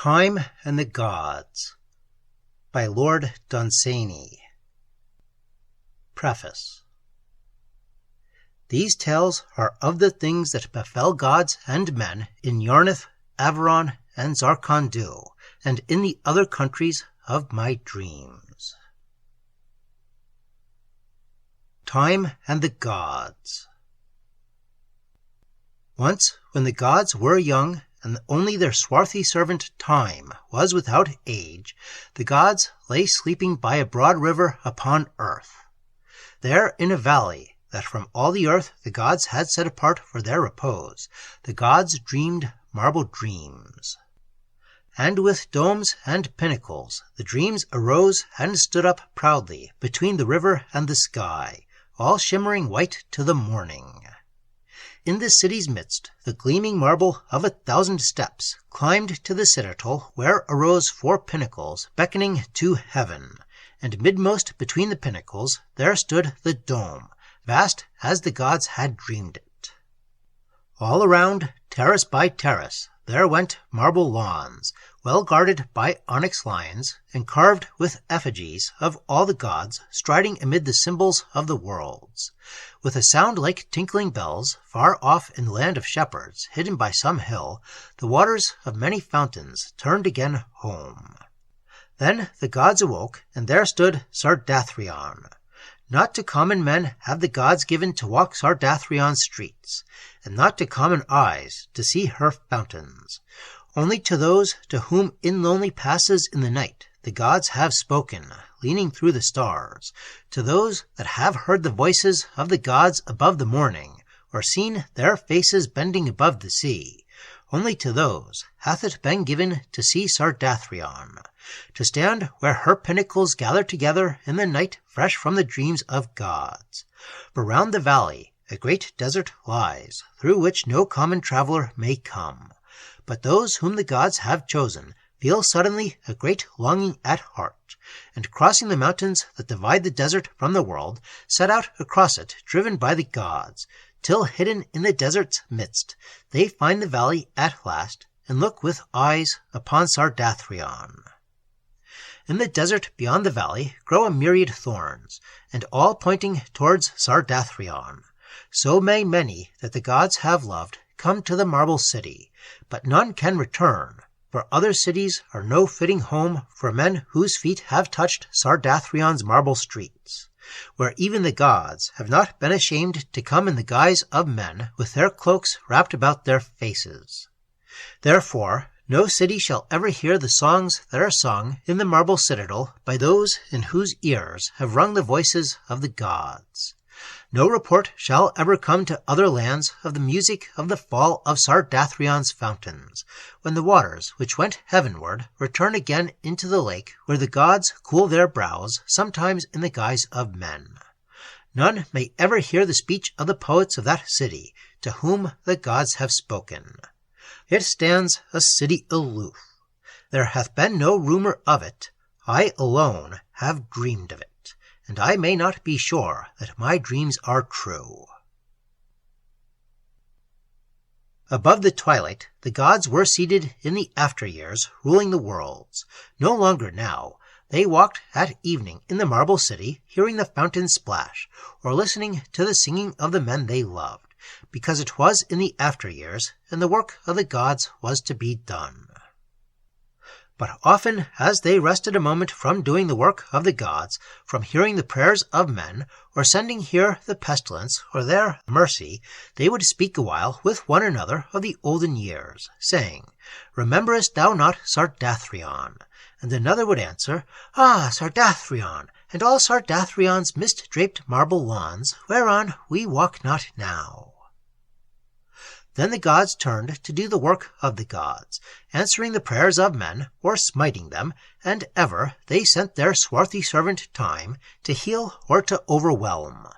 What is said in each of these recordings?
Time and the Gods by Lord Dunsany. Preface. These tales are of the things that befell gods and men in Yarnith, Averon, and Zarkon-Du, and in the other countries of my dreams. Time and the Gods. Once, when the gods were young, and only their swarthy servant Time was without age, the gods lay sleeping by a broad river upon earth. There in a valley that from all the earth the gods had set apart for their repose, the gods dreamed marble dreams. And with domes and pinnacles the dreams arose and stood up proudly between the river and the sky, all shimmering white to the morning. In the city's midst, the gleaming marble of 1,000 steps climbed to the citadel, where arose 4 pinnacles beckoning to heaven, and midmost between the pinnacles there stood the dome, vast as the gods had dreamed it. All around, terrace by terrace, there went marble lawns, well guarded by onyx lions, and carved with effigies of all the gods striding amid the symbols of the worlds. With a sound like tinkling bells, far off in the land of shepherds, hidden by some hill, the waters of many fountains turned again home. Then the gods awoke, and there stood Sardathrion. Not to common men have the gods given to walk Sardathrion's streets, and not to common eyes to see her fountains. Only to those to whom in lonely passes in the night the gods have spoken, leaning through the stars, to those that have heard the voices of the gods above the morning, or seen their faces bending above the sea. Only to those hath it been given to see Sardathrion, to stand where her pinnacles gather together in the night fresh from the dreams of gods. For round the valley a great desert lies, through which no common traveller may come. But those whom the gods have chosen feel suddenly a great longing at heart, and crossing the mountains that divide the desert from the world, set out across it, driven by the gods, till hidden in the desert's midst, they find the valley at last, and look with eyes upon Sardathrion. In the desert beyond the valley grow a myriad thorns, and all pointing towards Sardathrion. So may many that the gods have loved come to the marble city, but none can return, for other cities are no fitting home for men whose feet have touched Sardathrion's marble streets, where even the gods have not been ashamed to come in the guise of men with their cloaks wrapped about their faces. Therefore, no city shall ever hear the songs that are sung in the marble citadel by those in whose ears have rung the voices of the gods. No report shall ever come to other lands of the music of the fall of Sardathrion's fountains, when the waters which went heavenward return again into the lake where the gods cool their brows, sometimes in the guise of men. None may ever hear the speech of the poets of that city, to whom the gods have spoken. It stands a city aloof. There hath been no rumour of it. I alone have dreamed of it, and I may not be sure that my dreams are true. Above the twilight, the gods were seated in the after years, ruling the worlds. No longer now. They walked at evening in the marble city, hearing the fountains splash, or listening to the singing of the men they loved, because it was in the after years, and the work of the gods was to be done. But often as they rested a moment from doing the work of the gods, from hearing the prayers of men, or sending here the pestilence, or there mercy, they would speak a while with one another of the olden years, saying, Rememberest thou not Sardathrion? And another would answer, Ah, Sardathrion, and all Sardathrion's mist-draped marble lawns, whereon we walk not now. Then the gods turned to do the work of the gods, answering the prayers of men, or smiting them, and ever they sent their swarthy servant Time to heal or to overwhelm.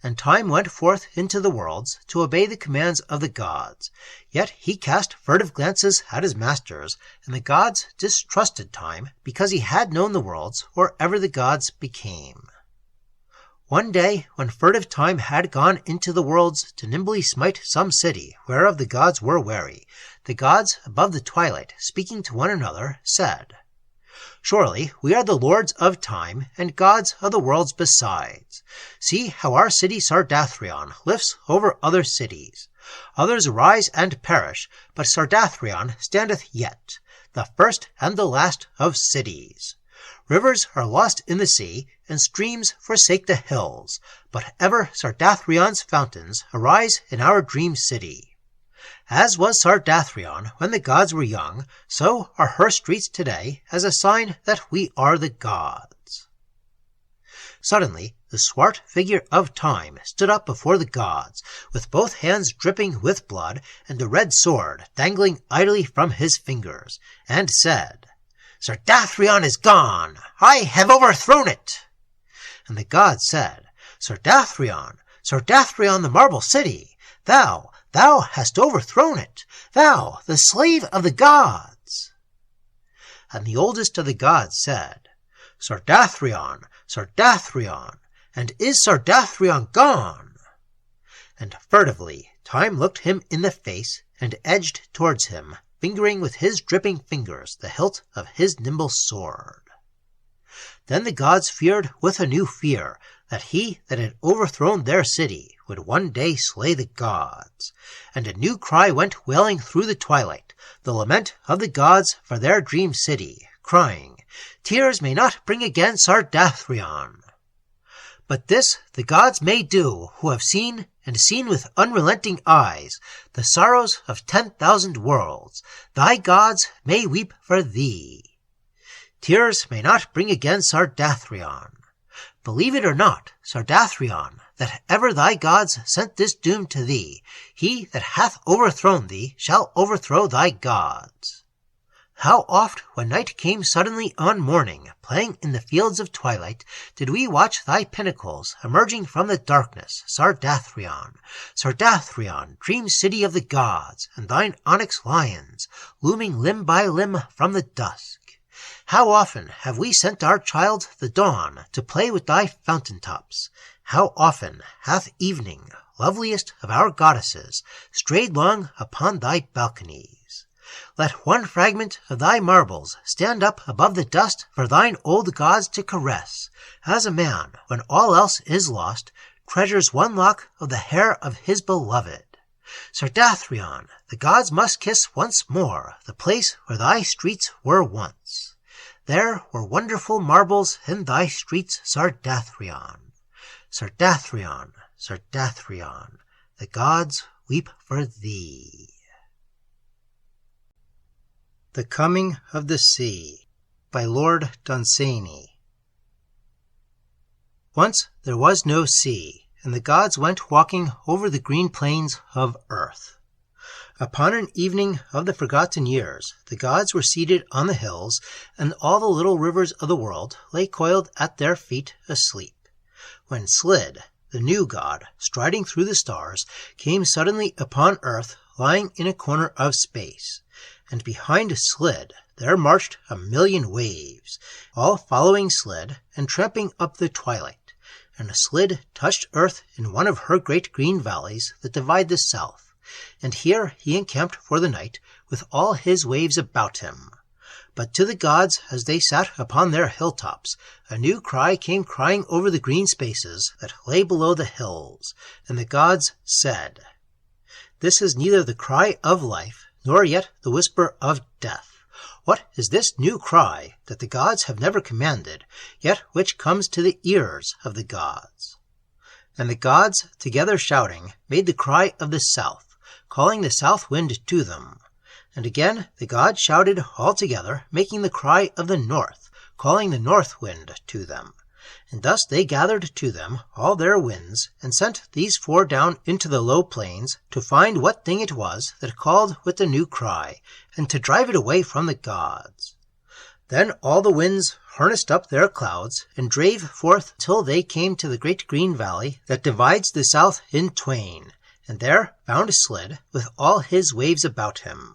And Time went forth into the worlds to obey the commands of the gods. Yet he cast furtive glances at his masters, and the gods distrusted Time, because he had known the worlds or ever the gods became. One day, when furtive Time had gone into the worlds to nimbly smite some city, whereof the gods were wary, the gods above the twilight, speaking to one another, said, Surely we are the lords of Time, and gods of the worlds besides. See how our city Sardathrion lifts over other cities. Others arise and perish, but Sardathrion standeth yet, the first and the last of cities. Rivers are lost in the sea, and streams forsake the hills, but ever Sardathrion's fountains arise in our dream city. As was Sardathrion when the gods were young, so are her streets today as a sign that we are the gods. Suddenly, the swart figure of Time stood up before the gods, with both hands dripping with blood and a red sword dangling idly from his fingers, and said, Sardathrion is gone! I have overthrown it! And the gods said, Sardathrion, Sardathrion the marble city, thou hast overthrown it, thou, the slave of the gods. And the oldest of the gods said, Sardathrion, Sardathrion, and is Sardathrion gone? And furtively Time looked him in the face, and edged towards him, fingering with his dripping fingers the hilt of his nimble sword. Then the gods feared with a new fear that he that had overthrown their city would one day slay the gods, and a new cry went wailing through the twilight, the lament of the gods for their dream city, crying, Tears may not bring again Sardathrion. But this the gods may do who have seen, and seen with unrelenting eyes, the sorrows of 10,000 worlds. Thy gods may weep for thee. Tears may not bring again Sardathrion. Believe it or not, Sardathrion, that ever thy gods sent this doom to thee, he that hath overthrown thee shall overthrow thy gods. How oft, when night came suddenly on morning, playing in the fields of twilight, did we watch thy pinnacles emerging from the darkness, Sardathrion, Sardathrion, dream city of the gods, and thine onyx lions, looming limb by limb from the dusk. How often have we sent our child, the dawn, to play with thy fountain tops? How often hath evening, loveliest of our goddesses, strayed long upon thy balconies? Let one fragment of thy marbles stand up above the dust for thine old gods to caress, as a man, when all else is lost, treasures one lock of the hair of his beloved. Sardathrion, the gods must kiss once more the place where thy streets were once. There were wonderful marbles in thy streets, Sardathrion. Sardathrion, Sardathrion, the gods weep for thee. The Coming of the Sea by Lord Dunsany. Once there was no sea, and the gods went walking over the green plains of earth. Upon an evening of the forgotten years, the gods were seated on the hills, and all the little rivers of the world lay coiled at their feet asleep, when Slid, the new god, striding through the stars, came suddenly upon earth, lying in a corner of space. And behind Slid there marched 1,000,000 waves, all following Slid and tramping up the twilight. And Slid touched earth in one of her great green valleys that divide the south, and here he encamped for the night with all his waves about him. But to the gods, as they sat upon their hilltops, a new cry came crying over the green spaces that lay below the hills, and the gods said, This is neither the cry of life, nor yet the whisper of death. What is this new cry that the gods have never commanded, yet which comes to the ears of the gods? And the gods, together shouting, made the cry of the south, calling the south wind to them. And again the gods shouted all together, making the cry of the north, calling the north wind to them. And thus they gathered to them all their winds, and sent these 4 down into the low plains, to find what thing it was that called with the new cry, and to drive it away from the gods. Then all the winds harnessed up their clouds, and drave forth till they came to the great green valley that divides the south in twain, and there found Slid with all his waves about him.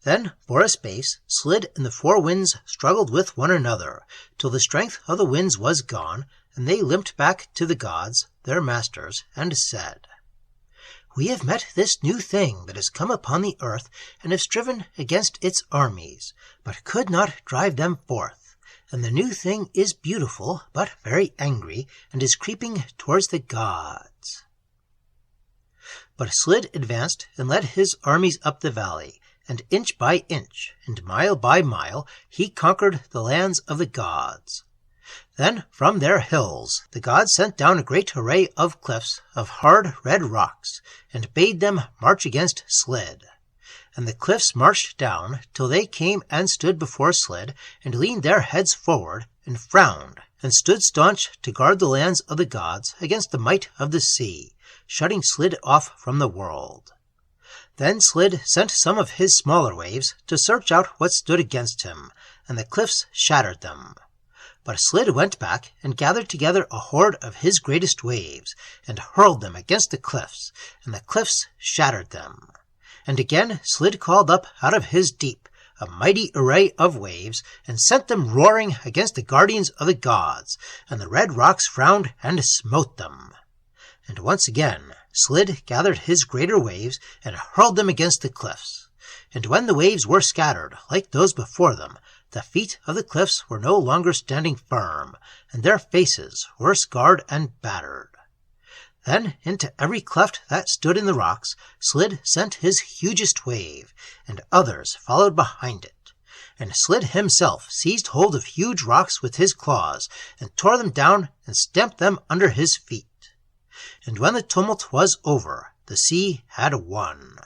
Then, for a space, Slid and the 4 winds struggled with one another, till the strength of the winds was gone, and they limped back to the gods, their masters, and said, "We have met this new thing that has come upon the earth, and have striven against its armies, but could not drive them forth. And the new thing is beautiful, but very angry, and is creeping towards the gods." But Slid advanced and led his armies up the valley, and inch by inch, and mile by mile, he conquered the lands of the gods. Then from their hills the gods sent down a great array of cliffs of hard red rocks, and bade them march against Slid. And the cliffs marched down till they came and stood before Slid, and leaned their heads forward, and frowned, and stood staunch to guard the lands of the gods against the might of the sea, shutting Slid off from the world. Then Slid sent some of his smaller waves to search out what stood against him, and the cliffs shattered them. But Slid went back and gathered together a horde of his greatest waves, and hurled them against the cliffs, and the cliffs shattered them. And again Slid called up out of his deep a mighty array of waves, and sent them roaring against the guardians of the gods, and the red rocks frowned and smote them. And once again Slid gathered his greater waves, and hurled them against the cliffs. And when the waves were scattered, like those before them, the feet of the cliffs were no longer standing firm, and their faces were scarred and battered. Then into every cleft that stood in the rocks Slid sent his hugest wave, and others followed behind it. And Slid himself seized hold of huge rocks with his claws, and tore them down and stamped them under his feet. And when the tumult was over, the sea had won.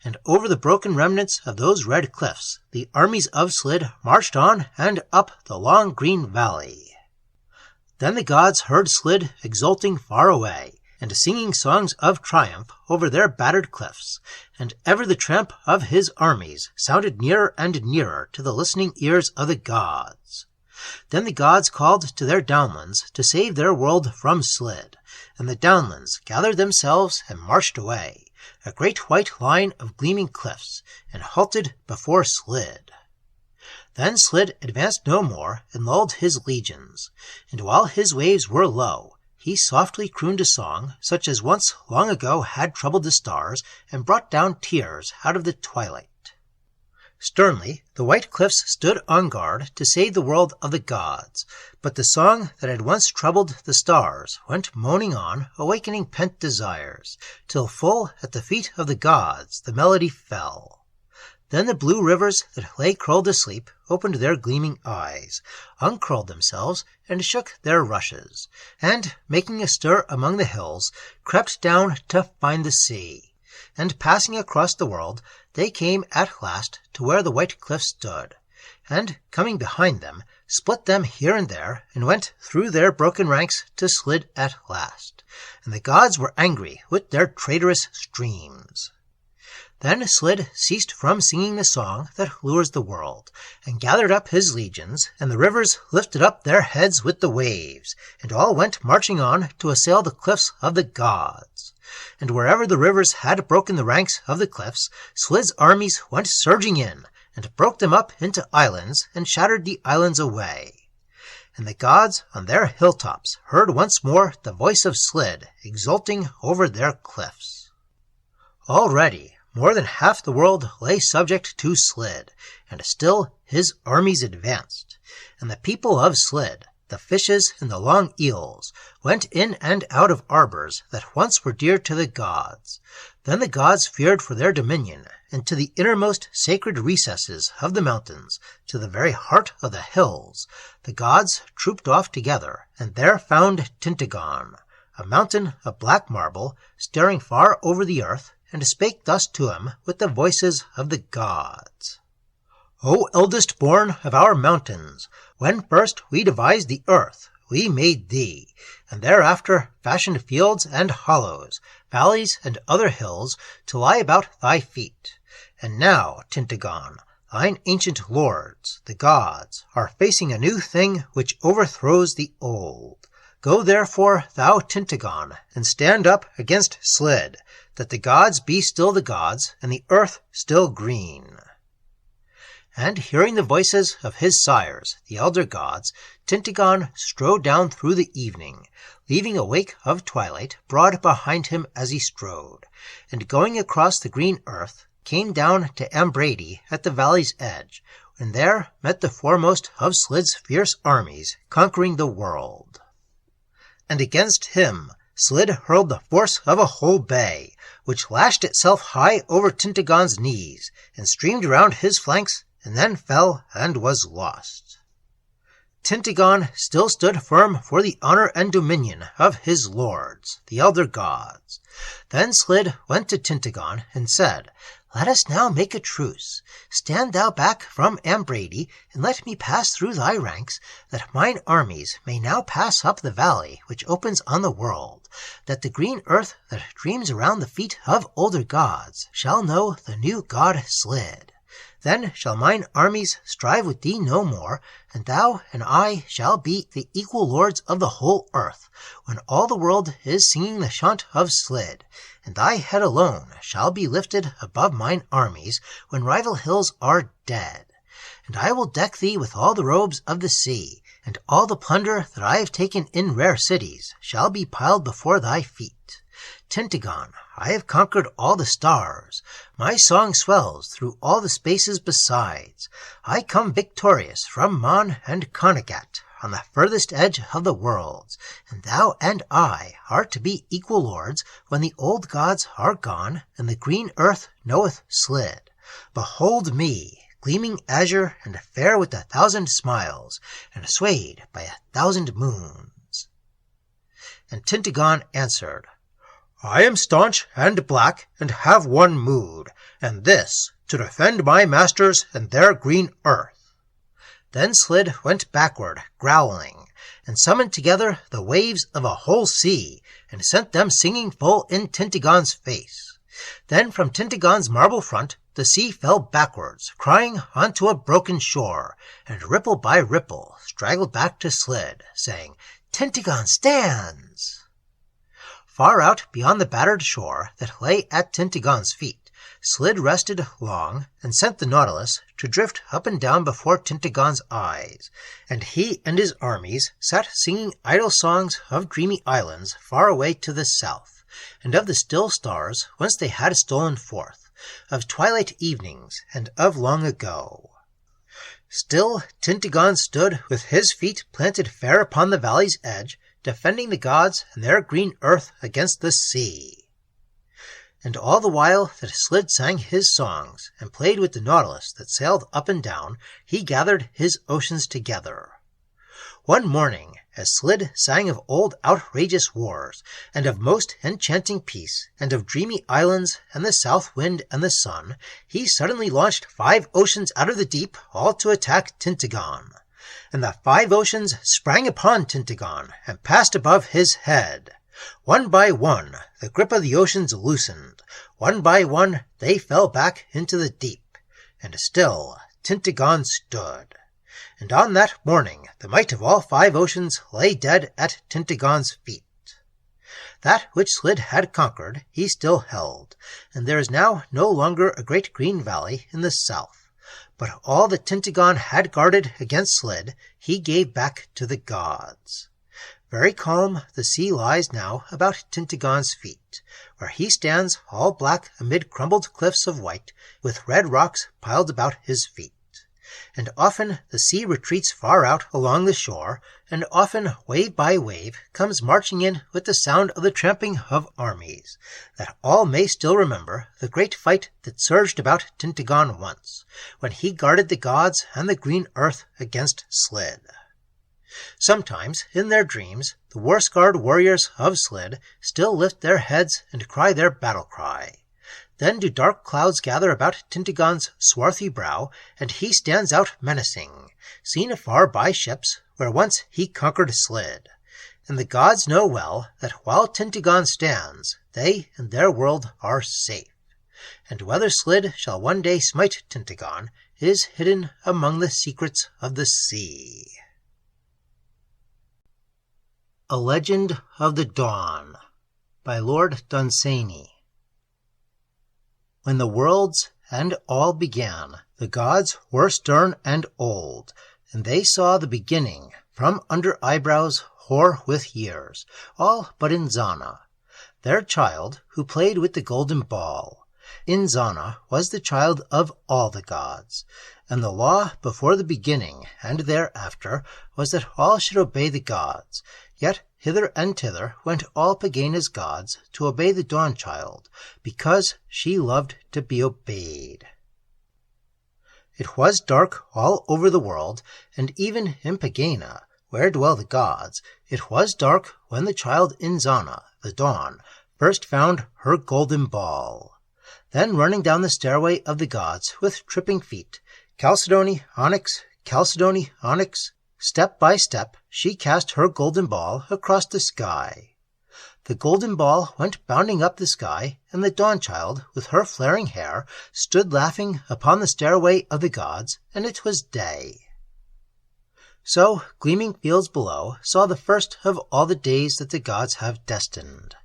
And over the broken remnants of those red cliffs the armies of Slid marched on and up the long green valley. Then the gods heard Slid exulting far away, and singing songs of triumph over their battered cliffs, and ever the tramp of his armies sounded nearer and nearer to the listening ears of the gods. Then the gods called to their downlands to save their world from Slid, and the downlands gathered themselves and marched away, a great white line of gleaming cliffs, and halted before Slid. Then Slid advanced no more and lulled his legions, and while his waves were low, he softly crooned a song such as once long ago had troubled the stars and brought down tears out of the twilight. Sternly the white cliffs stood on guard to save the world of the gods, but the song that had once troubled the stars went moaning on, awakening pent desires, till full at the feet of the gods the melody fell. Then the blue rivers that lay curled asleep opened their gleaming eyes, uncurled themselves, and shook their rushes, and, making a stir among the hills, crept down to find the sea. And passing across the world, they came at last to where the white cliffs stood, and, coming behind them, split them here and there, and went through their broken ranks to Slid at last. And the gods were angry with their traitorous streams. Then Slid ceased from singing the song that lures the world, and gathered up his legions, and the rivers lifted up their heads with the waves, and all went marching on to assail the cliffs of the gods. And wherever the rivers had broken the ranks of the cliffs, Slid's armies went surging in, and broke them up into islands, and shattered the islands away. And the gods on their hilltops heard once more the voice of Slid exulting over their cliffs. Already more than half the world lay subject to Slid, and still his armies advanced. And the people of Slid, the fishes and the long eels, went in and out of arbors that once were dear to the gods. Then the gods feared for their dominion, and to the innermost sacred recesses of the mountains, to the very heart of the hills, the gods trooped off together, and there found Tintagon, a mountain of black marble, staring far over the earth, and spake thus to him with the voices of the gods. O eldest born of our mountains, when first we devised the earth, we made thee, and thereafter fashioned fields and hollows, valleys and other hills, to lie about thy feet. And now, Tintagon, thine ancient lords, the gods, are facing a new thing which overthrows the old. Go therefore, thou Tintagon, and stand up against Slid, that the gods be still the gods, and the earth still green. And hearing the voices of his sires, the elder gods, Tintaggon strode down through the evening, leaving a wake of twilight broad behind him as he strode, and going across the green earth, came down to Ambrady at the valley's edge, and there met the foremost of Slid's fierce armies, conquering the world. And against him Slid hurled the force of a whole bay, which lashed itself high over Tintaggon's knees, and streamed round his flanks, and then fell and was lost. Tintaggon still stood firm for the honor and dominion of his lords, the elder gods. Then Slid went to Tintaggon and said, "Let us now make a truce. Stand thou back from Ambrady, and let me pass through thy ranks, that mine armies may now pass up the valley which opens on the world, that the green earth that dreams around the feet of older gods shall know the new god Slid. Then shall mine armies strive with thee no more, and thou and I shall be the equal lords of the whole earth, when all the world is singing the chaunt of Slid, and thy head alone shall be lifted above mine armies when rival hills are dead. And I will deck thee with all the robes of the sea, and all the plunder that I have taken in rare cities shall be piled before thy feet. Tintaggon, I have conquered all the stars. My song swells through all the spaces besides. I come victorious from Mon and Connagat on the furthest edge of the worlds, and thou and I are to be equal lords when the old gods are gone and the green earth knoweth Slid. Behold me, gleaming azure and fair with 1,000 smiles, and swayed by 1,000 moons." And Tintaggon answered, "I am staunch and black, and have one mood, and this, to defend my masters and their green earth." Then Slid went backward, growling, and summoned together the waves of a whole sea, and sent them singing full in Tintaggon's face. Then from Tintaggon's marble front the sea fell backwards, crying onto a broken shore, and ripple by ripple straggled back to Slid, saying, "Tintaggon stands!" Far out beyond the battered shore that lay at Tintaggon's feet, Slid rested long, and sent the Nautilus to drift up and down before Tintaggon's eyes, and he and his armies sat singing idle songs of dreamy islands far away to the south, and of the still stars whence they had stolen forth, of twilight evenings, and of long ago. Still Tintaggon stood with his feet planted fair upon the valley's edge, defending the gods and their green earth against the sea. And all the while that Slid sang his songs, and played with the Nautilus that sailed up and down, he gathered his oceans together. One morning, as Slid sang of old outrageous wars, and of most enchanting peace, and of dreamy islands, and the south wind and the sun, he suddenly launched 5 oceans out of the deep, all to attack Tintaggon. And the 5 oceans sprang upon Tintaggon, and passed above his head. One by one the grip of the oceans loosened. One by one they fell back into the deep. And still Tintaggon stood. And on that morning the might of all 5 oceans lay dead at Tintaggon's feet. That which Slid had conquered he still held, and there is now no longer a great green valley in the south. But all that Tintaggon had guarded against Slid he gave back to the gods. Very calm the sea lies now about Tintaggon's feet, where he stands all black amid crumbled cliffs of white, with red rocks piled about his feet. And often the sea retreats far out along the shore, and often wave by wave comes marching in with the sound of the tramping of armies, that all may still remember the great fight that surged about Tintaggon once, when he guarded the gods and the green earth against Slid. Sometimes, in their dreams, the war-scarred warriors of Slid still lift their heads and cry their battle cry. Then do dark clouds gather about Tintaggon's swarthy brow, and he stands out menacing, seen afar by ships, where once he conquered Slid. And the gods know well that while Tintaggon stands, they and their world are safe. And whether Slid shall one day smite Tintaggon is hidden among the secrets of the sea. A Legend of the Dawn by Lord Dunsany. When the worlds and all began, the gods were stern and old, and they saw the beginning from under eyebrows hoar with years, all but Inzāna, their child, who played with the golden ball. Inzāna was the child of all the gods, and the law before the beginning and thereafter was that all should obey the gods. Yet hither and thither went all Pegāna's gods to obey the Dawn-child, because she loved to be obeyed. It was dark all over the world, and even in Pegāna, where dwell the gods, it was dark when the child Inzāna, the Dawn, first found her golden ball. Then running down the stairway of the gods with tripping feet, Chalcedony, onyx, step by step she cast her golden ball across the sky. The golden ball went bounding up the sky, and the Dawn-child, with her flaring hair, stood laughing upon the stairway of the gods, and it was day. So gleaming fields below saw the first of all the days that the gods have destined.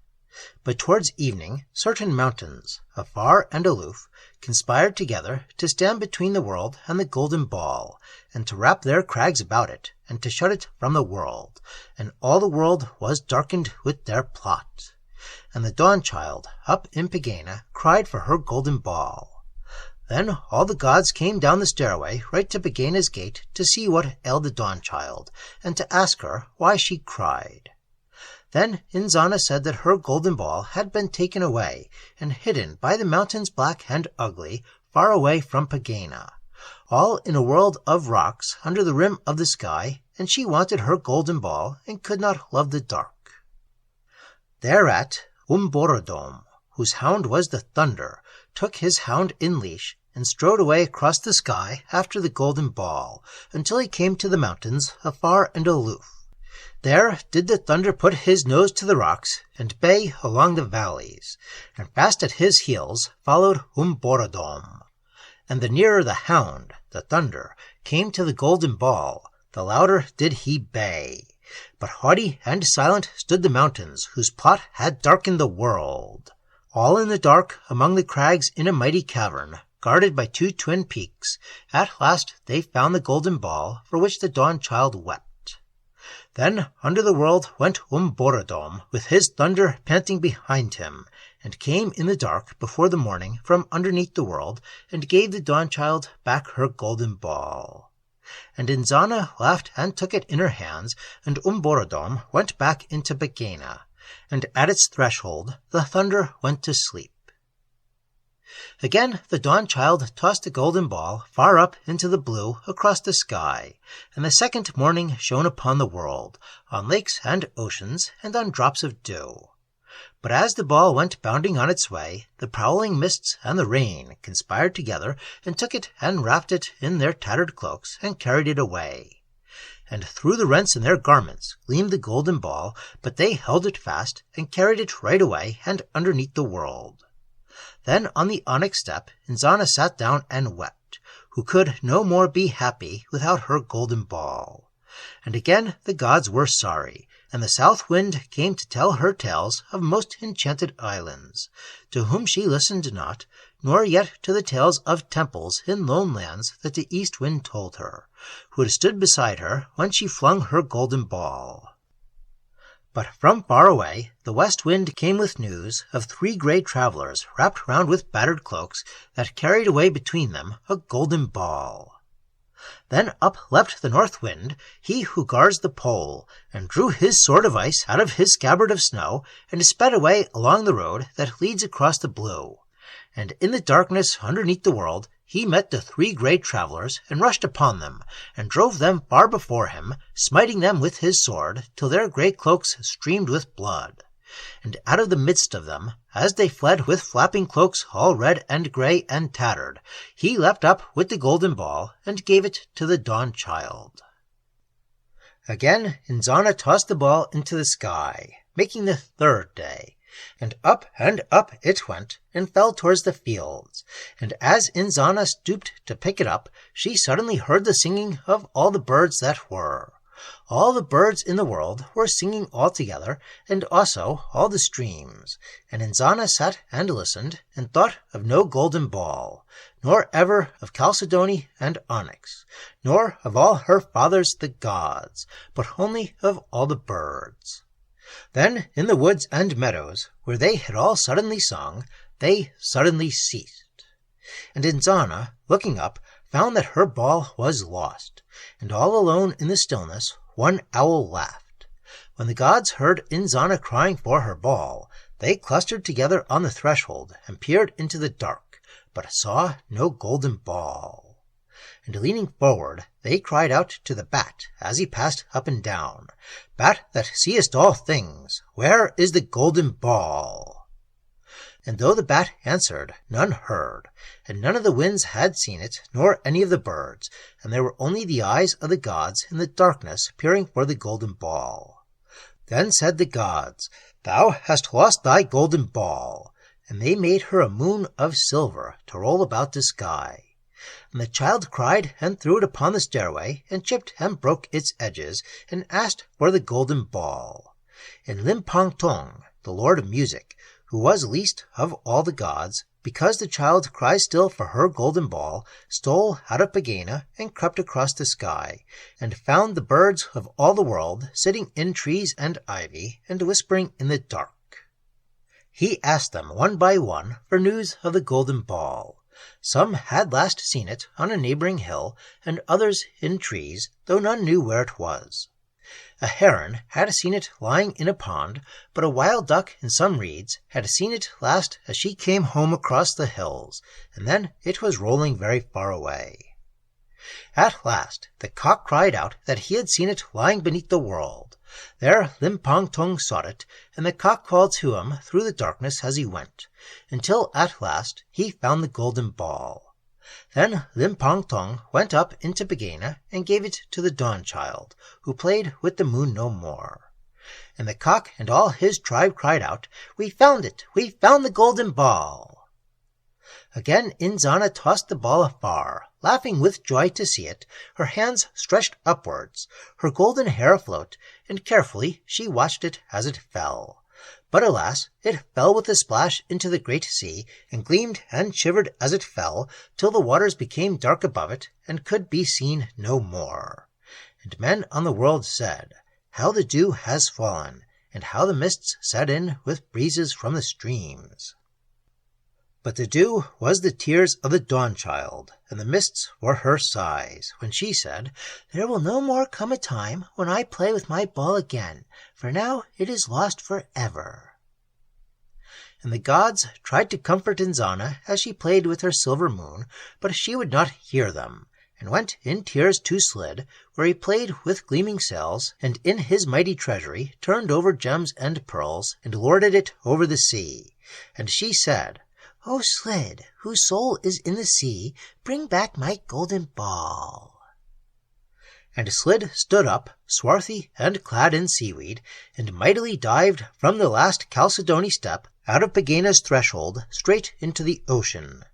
But towards evening certain mountains, afar and aloof, conspired together to stand between the world and the golden ball, and to wrap their crags about it, and to shut it from the world, and all the world was darkened with their plot. And the Dawn-child, up in Pegāna, cried for her golden ball. Then all the gods came down the stairway right to Pegāna's gate to see what ailed the Dawn-child, and to ask her why she cried. Then Inzāna said that her golden ball had been taken away, and hidden by the mountains black and ugly, far away from Pegāna, all in a world of rocks under the rim of the sky, and she wanted her golden ball, and could not love the dark. Thereat Umborodom, whose hound was the Thunder, took his hound in leash, and strode away across the sky after the golden ball, until he came to the mountains afar and aloof. There did the Thunder put his nose to the rocks, and bay along the valleys, and fast at his heels followed Umborodom. And the nearer the hound, the Thunder, came to the golden ball, the louder did he bay. But haughty and silent stood the mountains, whose plot had darkened the world. All in the dark, among the crags in a mighty cavern, guarded by two twin peaks, at last they found the golden ball, for which the Dawn-child wept. Then under the world went Umborodom, with his Thunder panting behind him, and came in the dark before the morning from underneath the world, and gave the Dawn-child back her golden ball. And Inzāna laughed and took it in her hands, and Umborodom went back into Pegāna, and at its threshold the Thunder went to sleep. Again the Dawn-child tossed the golden ball far up into the blue across the sky, and the second morning shone upon the world, on lakes and oceans, and on drops of dew. But as the ball went bounding on its way, the prowling mists and the rain conspired together, and took it and wrapped it in their tattered cloaks, and carried it away. And through the rents in their garments gleamed the golden ball, but they held it fast, and carried it right away and underneath the world. Then on the onyx step Inzāna sat down and wept, who could no more be happy without her golden ball. And again the gods were sorry, and the south wind came to tell her tales of most enchanted islands, to whom she listened not, nor yet to the tales of temples in lone lands that the east wind told her, who had stood beside her when she flung her golden ball. But from far away the west wind came with news of 3 grey travellers wrapped round with battered cloaks that carried away between them a golden ball. Then up leapt the north wind, he who guards the pole, and drew his sword of ice out of his scabbard of snow, and sped away along the road that leads across the blue. And in the darkness underneath the world he met the 3 grey travellers, and rushed upon them, and drove them far before him, smiting them with his sword, till their grey cloaks streamed with blood. And out of the midst of them, as they fled with flapping cloaks all red and grey and tattered, he leapt up with the golden ball, and gave it to the Dawn-child. Again Inzāna tossed the ball into the sky, making the 3rd day, and up it went, and fell towards the fields. And as Inzāna stooped to pick it up, she suddenly heard the singing of all the birds that were. All the birds in the world were singing all together, and also all the streams. And Inzāna sat and listened, and thought of no golden ball, nor ever of chalcedony and onyx, nor of all her fathers the gods, but only of all the birds. Then in the woods and meadows, where they had all suddenly sung, they suddenly ceased. And Inzāna, looking up, found that her ball was lost, and all alone in the stillness one owl laughed. When the gods heard Inzāna crying for her ball, they clustered together on the threshold and peered into the dark, but saw no golden ball. And leaning forward, they cried out to the bat as he passed up and down, "Bat that seest all things, where is the golden ball?" And though the bat answered, none heard, and none of the winds had seen it, nor any of the birds, and there were only the eyes of the gods in the darkness peering for the golden ball. Then said the gods, "Thou hast lost thy golden ball." And they made her a moon of silver to roll about the sky. And the child cried and threw it upon the stairway, and chipped and broke its edges, and asked for the golden ball. And Limpang-Tong, the lord of music, who was least of all the gods, because the child cried still for her golden ball, stole out of Pegāna and crept across the sky, and found the birds of all the world sitting in trees and ivy, and whispering in the dark. He asked them one by one for news of the golden ball. Some had last seen it on a neighboring hill, and others in trees, though none knew where it was. A heron had seen it lying in a pond, but a wild duck in some reeds had seen it last as she came home across the hills, and then it was rolling very far away. At last the cock cried out that he had seen it lying beneath the world. There Limpang-Tong sought it, and the cock called to him through the darkness as he went, until at last he found the golden ball. Then Limpang-Tong went up into Pegāna and gave it to the dawn child, who played with the moon no more. And the cock and all his tribe cried out, "We found it! We found the golden ball!" Again Inzāna tossed the ball afar, laughing with joy to see it, her hands stretched upwards, her golden hair afloat, and carefully she watched it as it fell. But alas, it fell with a splash into the great sea, and gleamed and shivered as it fell, till the waters became dark above it, and could be seen no more. And men on the world said, "How the dew has fallen, and how the mists set in with breezes from the streams." But the dew was the tears of the dawn child, and the mists were her sighs, when she said, "There will no more come a time when I play with my ball again, for now it is lost for ever." And the gods tried to comfort Inzāna as she played with her silver moon, but she would not hear them, and went in tears to Slid, where he played with gleaming sails, and in his mighty treasury turned over gems and pearls, and lorded it over the sea. And she said, "O Slid, whose soul is in the sea, bring back my golden ball." And Slid stood up, swarthy and clad in seaweed, and mightily dived from the last Chalcedony step out of Pegāna's threshold straight into the ocean.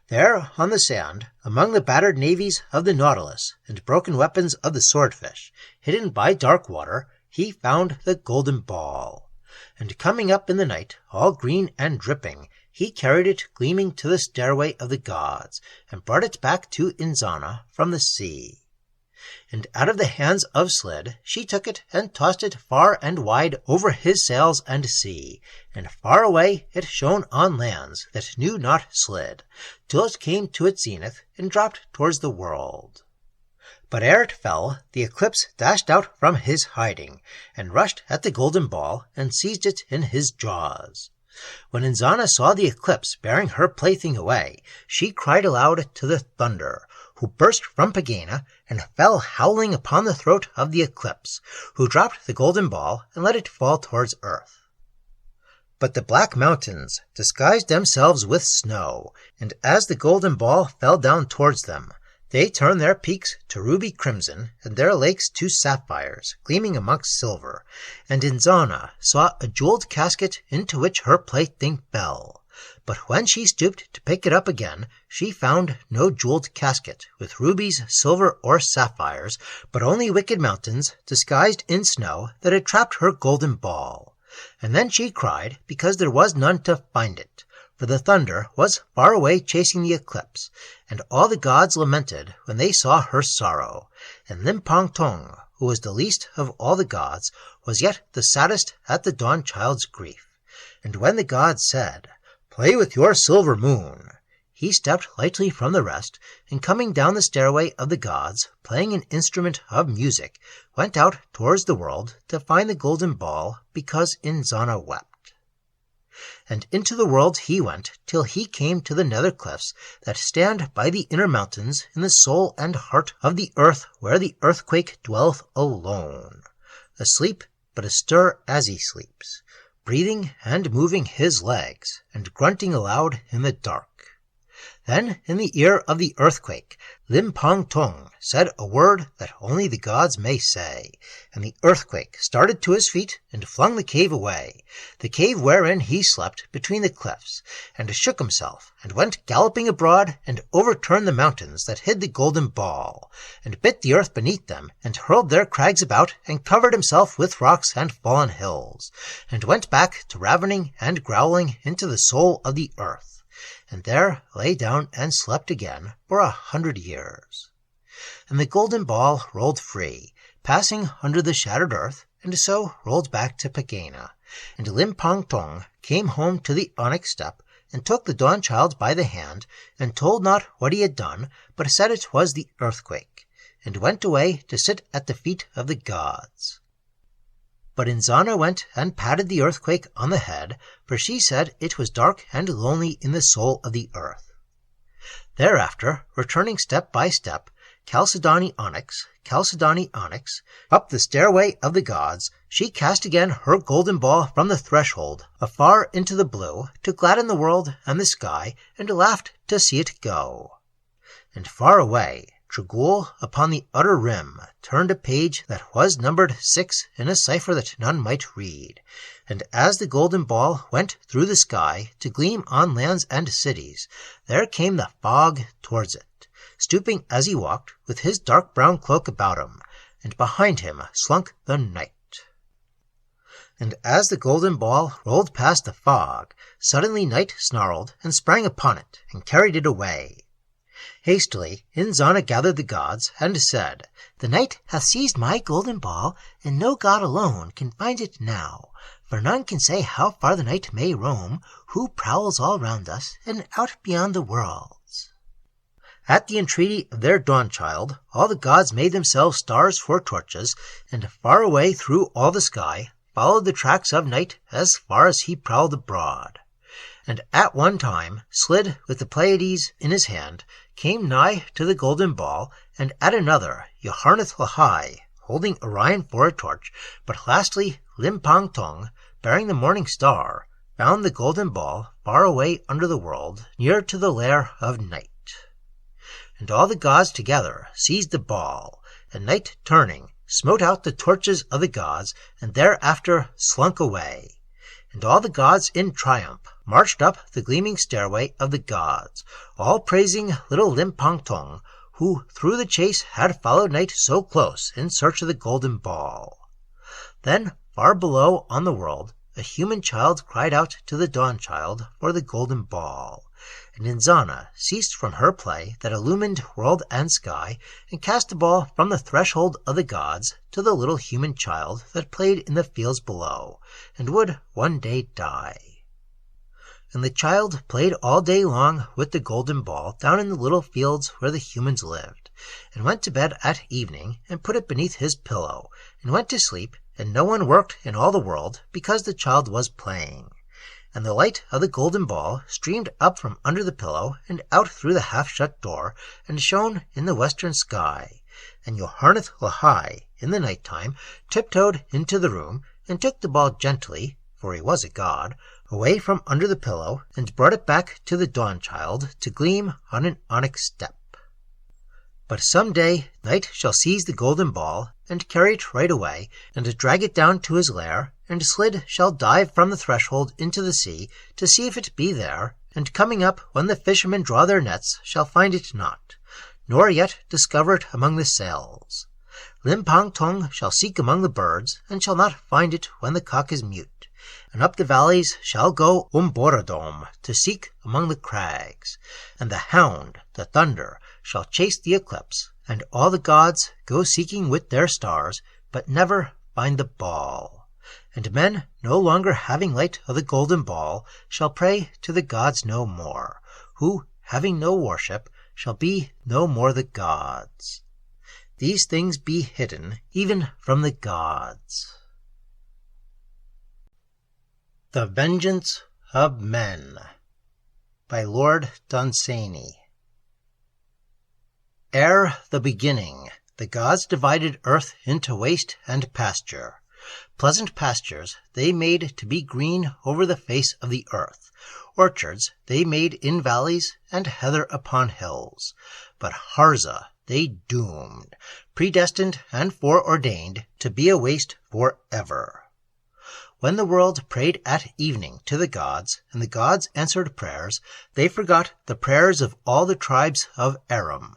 There, on the sand, among the battered navies of the nautilus and broken weapons of the swordfish, hidden by dark water, he found the golden ball. And coming up in the night, all green and dripping, he carried it gleaming to the stairway of the gods, and brought it back to Inzāna from the sea. And out of the hands of Slid she took it and tossed it far and wide over his sails and sea, and far away it shone on lands that knew not Slid, till it came to its zenith and dropped towards the world. But ere it fell, the eclipse dashed out from his hiding, and rushed at the golden ball, and seized it in his jaws. When Inzāna saw the eclipse bearing her plaything away, she cried aloud to the thunder, who burst from Pegāna, and fell howling upon the throat of the eclipse, who dropped the golden ball and let it fall towards earth. But the black mountains disguised themselves with snow, and as the golden ball fell down towards them, they turned their peaks to ruby crimson, and their lakes to sapphires, gleaming amongst silver, and Inzāna saw a jeweled casket into which her plaything fell. But when she stooped to pick it up again, she found no jeweled casket with rubies, silver, or sapphires, but only wicked mountains disguised in snow that had trapped her golden ball. And then she cried because there was none to find it, for the thunder was far away chasing the eclipse, and all the gods lamented when they saw her sorrow, and Limpang-Tong, who was the least of all the gods, was yet the saddest at the Dawn-Child's grief. And when the gods said, "Play with your silver moon," he stepped lightly from the rest, and coming down the stairway of the gods, playing an instrument of music, went out towards the world to find the golden ball, because Inzāna wept. And into the world he went, till he came to the nether cliffs that stand by the inner mountains in the soul and heart of the earth, where the earthquake dwelleth alone, asleep but astir as he sleeps, breathing and moving his legs, and grunting aloud in the dark. Then in the ear of the earthquake Limpang-Tong said a word that only the gods may say, and the earthquake started to his feet and flung the cave away, the cave wherein he slept between the cliffs, and shook himself, and went galloping abroad, and overturned the mountains that hid the golden ball, and bit the earth beneath them, and hurled their crags about, and covered himself with rocks and fallen hills, and went back to ravening and growling into the soul of the earth, and there lay down and slept again for 100 years. And the golden ball rolled free, passing under the shattered earth, and so rolled back to Pegāna. And Limpang-Tong came home to the onyx step, and took the Dawn-Child by the hand, and told not what he had done, but said it was the earthquake, and went away to sit at the feet of the gods. But Inzāna went and patted the earthquake on the head, for she said it was dark and lonely in the soul of the earth. Thereafter, returning step by step, Chalcedony Onyx, up the stairway of the gods, she cast again her golden ball from the threshold, afar into the blue, to gladden the world and the sky, and laughed to see it go. And far away, Trag'oul upon the utter rim turned a page that was numbered 6 in a cipher that none might read, and as the golden ball went through the sky to gleam on lands and cities, there came the fog towards it, stooping as he walked, with his dark brown cloak about him, and behind him slunk the night. And as the golden ball rolled past the fog, suddenly night snarled and sprang upon it, and carried it away. Hastily Inzāna gathered the gods, and said, "The night hath seized my golden ball, and no god alone can find it now, for none can say how far the night may roam, who prowls all round us, and out beyond the worlds." At the entreaty of their Dawn-Child, all the gods made themselves stars for torches, and far away through all the sky followed the tracks of night as far as he prowled abroad. And at one time Slid, with the Pleiades in his hand, came nigh to the golden ball, and at another Yarnith, holding Orion for a torch, but lastly Limpang-Tong, bearing the morning star, found the golden ball far away under the world, near to the lair of night. And all the gods together seized the ball, and night turning, smote out the torches of the gods, and thereafter slunk away. And all the gods in triumph marched up the gleaming stairway of the gods, all praising little Limpang-Tong, who through the chase had followed night so close in search of the golden ball. Then, far below on the world, a human child cried out to the Dawn-Child for the golden ball, and Inzāna ceased from her play that illumined world and sky, and cast the ball from the threshold of the gods to the little human child that played in the fields below, and would one day die. And the child played all day long with the golden ball down in the little fields where the humans lived, and went to bed at evening, and put it beneath his pillow, and went to sleep, and no one worked in all the world, because the child was playing. And the light of the golden ball streamed up from under the pillow, and out through the half-shut door, and shone in the western sky. And Yarnith in the night-time tiptoed into the room, and took the ball gently, for he was a god, away from under the pillow, and brought it back to the Dawn-Child to gleam on an onyx step. But some day night shall seize the golden ball, and carry it right away, and drag it down to his lair, and Slid shall dive from the threshold into the sea, to see if it be there, and coming up when the fishermen draw their nets, shall find it not, nor yet discover it among the sails. Limpang-Tong shall seek among the birds, and shall not find it when the cock is mute, And up the valleys shall go Umborodom to seek among the crags. And the hound, the thunder, shall chase the eclipse, and all the gods go seeking with their stars, but never find the ball. And men, no longer having light of the golden ball, shall pray to the gods no more, who, having no worship, shall be no more the gods. These things be hidden even from the gods. The Vengeance of Men by Lord Dunsany. Ere the beginning, the gods divided earth into waste and pasture. Pleasant pastures they made to be green over the face of the earth. Orchards they made in valleys, and heather upon hills. But Harza they doomed, predestined and foreordained to be a waste forever. When the world prayed at evening to the gods, and the gods answered prayers, they forgot the prayers of all the tribes of Aram.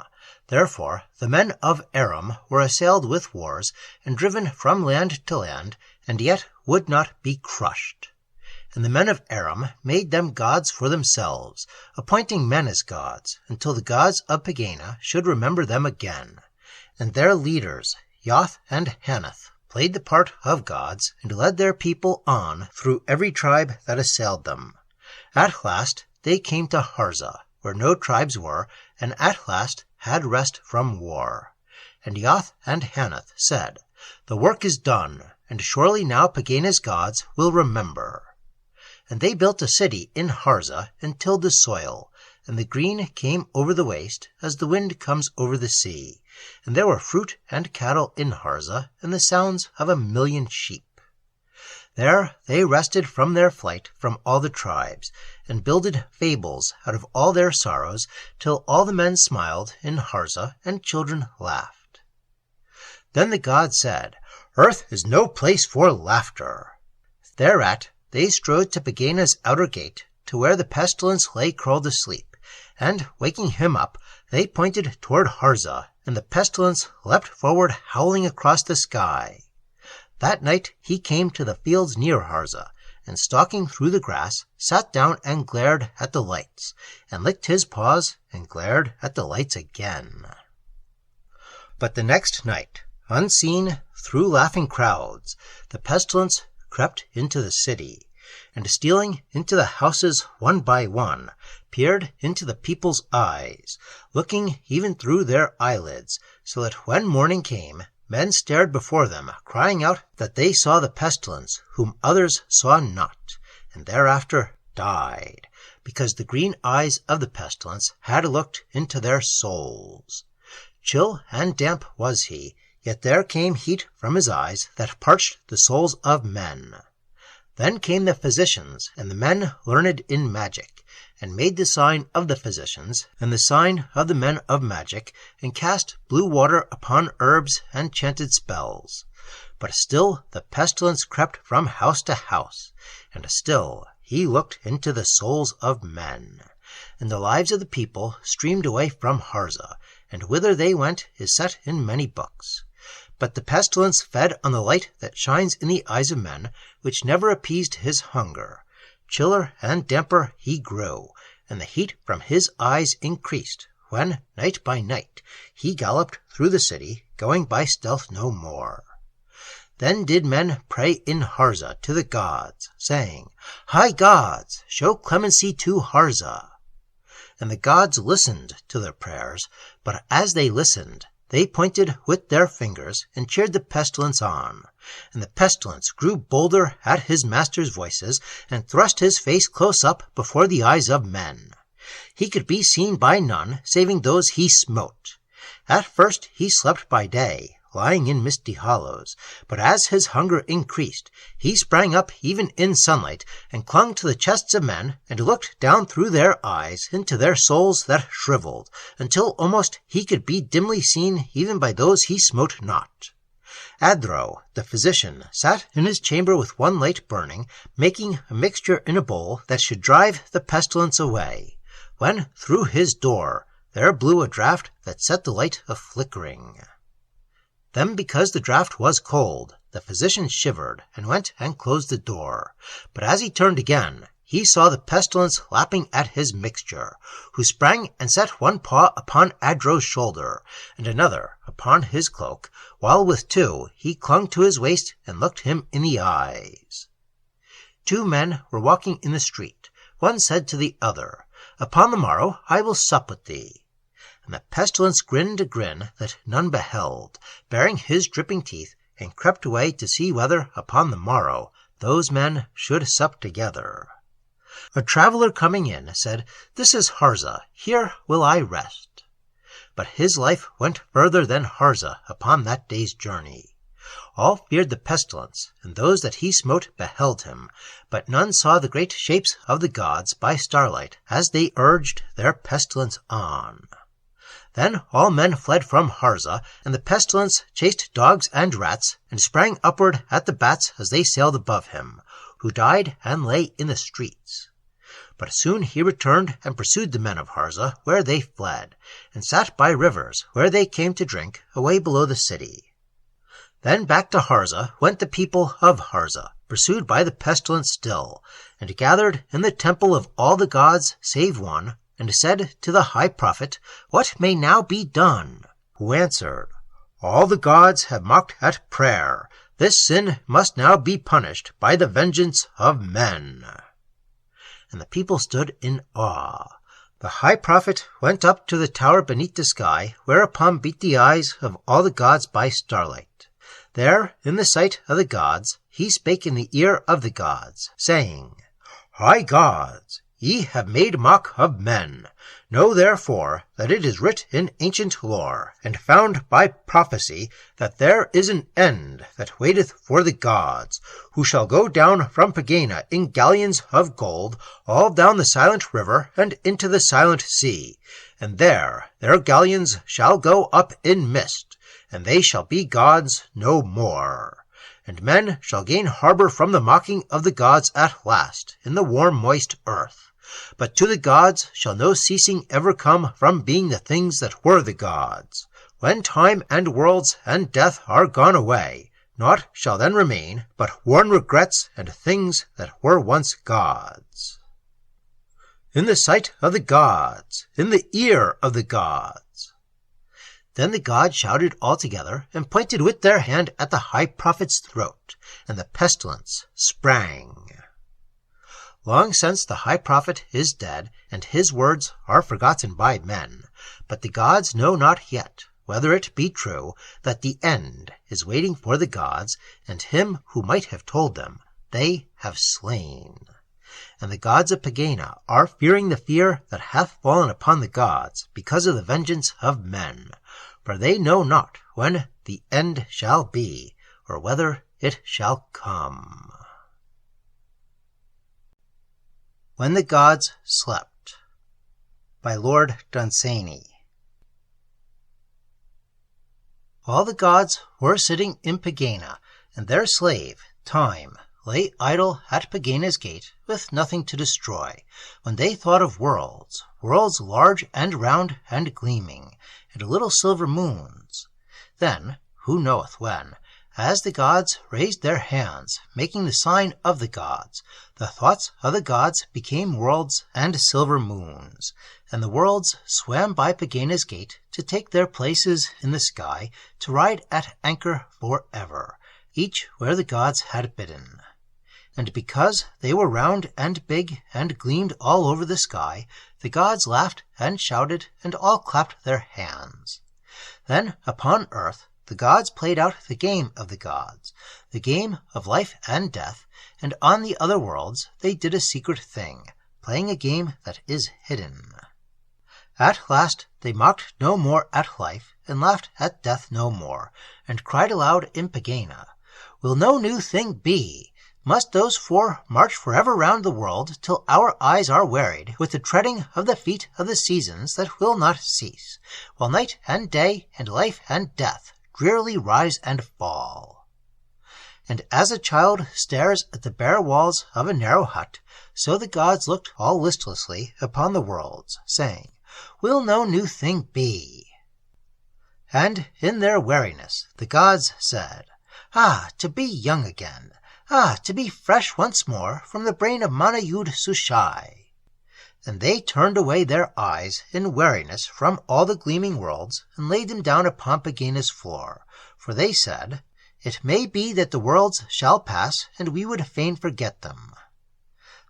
Therefore the men of Aram were assailed with wars, and driven from land to land, and yet would not be crushed. And the men of Aram made them gods for themselves, appointing men as gods, until the gods of Pegāna should remember them again. And their leaders, Yoth and Haneth, played the part of gods, and led their people on through every tribe that assailed them. At last they came to Harza, where no tribes were, and at last had rest from war. And Yoth and Haneth said, The work is done, and surely now Pegāna's gods will remember. And they built a city in Harza, and tilled the soil, and the green came over the waste, as the wind comes over the sea. And there were fruit and cattle in Harza, and the sounds of 1,000,000 sheep. There they rested from their flight from all the tribes, and builded fables out of all their sorrows, till all the men smiled in Harza, and children laughed. Then the god said, Earth is no place for laughter. Thereat they strode to Pegāna's outer gate, to where the pestilence lay curled asleep, and, waking him up, they pointed toward Harza, and the pestilence leapt forward howling across the sky. That night he came to the fields near Harza, and stalking through the grass, sat down and glared at the lights, and licked his paws and glared at the lights again. But the next night, unseen through laughing crowds, the pestilence crept into the city, and stealing into the houses one by one, peered into the people's eyes, looking even through their eyelids, so that when morning came, men stared before them, crying out that they saw the pestilence, whom others saw not, and thereafter died, because the green eyes of the pestilence had looked into their souls. Chill and damp was he, yet there came heat from his eyes that parched the souls of men. Then came the physicians, and the men learned in magic, and made the sign of the physicians, and the sign of the men of magic, and cast blue water upon herbs, and chanted spells. But still the pestilence crept from house to house, and still he looked into the souls of men. And the lives of the people streamed away from Harza, and whither they went is set in many books. But the pestilence fed on the light that shines in the eyes of men, which never appeased his hunger. Chiller and damper he grew, and the heat from his eyes increased, when, night by night, he galloped through the city, going by stealth no more. Then did men pray in Harza to the gods, saying, High gods, show clemency to Harza. And the gods listened to their prayers, but as they listened, they pointed with their fingers and cheered the pestilence on. And the pestilence grew bolder at his master's voices, and thrust his face close up before the eyes of men. He could be seen by none, saving those he smote. At first he slept by day, lying in misty hollows, but as his hunger increased, he sprang up even in sunlight, and clung to the chests of men, and looked down through their eyes into their souls that shriveled, until almost he could be dimly seen even by those he smote not. Adro, the physician, sat in his chamber with one light burning, making a mixture in a bowl that should drive the pestilence away, when through his door there blew a draught that set the light a-flickering. Then, because the draught was cold, the physician shivered and went and closed the door. But as he turned again, he saw the pestilence lapping at his mixture, who sprang and set one paw upon Adro's shoulder, and another upon his cloak, while with two he clung to his waist and looked him in the eyes. 2 men were walking in the street. One said to the other, "Upon the morrow I will sup with thee." And the pestilence grinned a grin that none beheld, baring his dripping teeth, and crept away to see whether, upon the morrow, those men should sup together. A traveller coming in said, "This is Harza, here will I rest." But his life went further than Harza upon that day's journey. All feared the pestilence, and those that he smote beheld him, but none saw the great shapes of the gods by starlight as they urged their pestilence on. Then all men fled from Harza, and the pestilence chased dogs and rats, and sprang upward at the bats as they sailed above him, who died and lay in the streets. But soon he returned and pursued the men of Harza where they fled, and sat by rivers where they came to drink, away below the city. Then back to Harza went the people of Harza, pursued by the pestilence still, and gathered in the temple of all the gods save one, and said to the high prophet, "What may now be done?" Who answered, "All the gods have mocked at prayer. This sin must now be punished by the vengeance of men." And the people stood in awe. The high prophet went up to the tower beneath the sky, whereupon beat the eyes of all the gods by starlight. There, in the sight of the gods, he spake in the ear of the gods, saying, "High gods, ye have made mock of men. Know therefore that it is writ in ancient lore, and found by prophecy, that there is an end that waiteth for the gods, who shall go down from Pegāna in galleons of gold, all down the silent river and into the silent sea, and there their galleons shall go up in mist, and they shall be gods no more. And men shall gain harbour from the mocking of the gods at last, in the warm moist earth. But to the gods shall no ceasing ever come from being the things that were the gods. When time and worlds and death are gone away, naught shall then remain but worn regrets and things that were once gods. In the sight of the gods, in the ear of the gods." Then the gods shouted all together, and pointed with their hand at the high prophet's throat, and the pestilence sprang. Long since the high prophet is dead, and his words are forgotten by men, but the gods know not yet whether it be true that the end is waiting for the gods, and him who might have told them they have slain. And the gods of Pegāna are fearing the fear that hath fallen upon the gods because of the vengeance of men, for they know not when the end shall be, or whether it shall come. When the Gods Slept, by Lord Dunsany. All the gods were sitting in Pegāna, and their slave, Time, lay idle at Pegāna's gate with nothing to destroy, when they thought of worlds, worlds large and round and gleaming, and little silver moons. Then, who knoweth when, as the gods raised their hands, making the sign of the gods, the thoughts of the gods became worlds and silver moons, and the worlds swam by Pegāna's gate to take their places in the sky, to ride at anchor for ever, each where the gods had bidden. And because they were round and big and gleamed all over the sky, the gods laughed and shouted and all clapped their hands. Then upon earth the gods played out the game of the gods, the game of life and death, and on the other worlds they did a secret thing, playing a game that is hidden. At last they mocked no more at life, and laughed at death no more, and cried aloud in Pegāna, "Will no new thing be? Must those four march forever round the world, till our eyes are wearied with the treading of the feet of the seasons that will not cease, while night and day and life and death drearily rise and fall?" And as a child stares at the bare walls of a narrow hut, so the gods looked all listlessly upon the worlds, saying, "Will no new thing be?" And in their weariness the gods said, "Ah, to be young again! Ah, to be fresh once more from the brain of Mana-Yood-Sushai!" And they turned away their eyes in weariness from all the gleaming worlds, and laid them down upon Pegāna's floor. For they said, "It may be that the worlds shall pass, and we would fain forget them."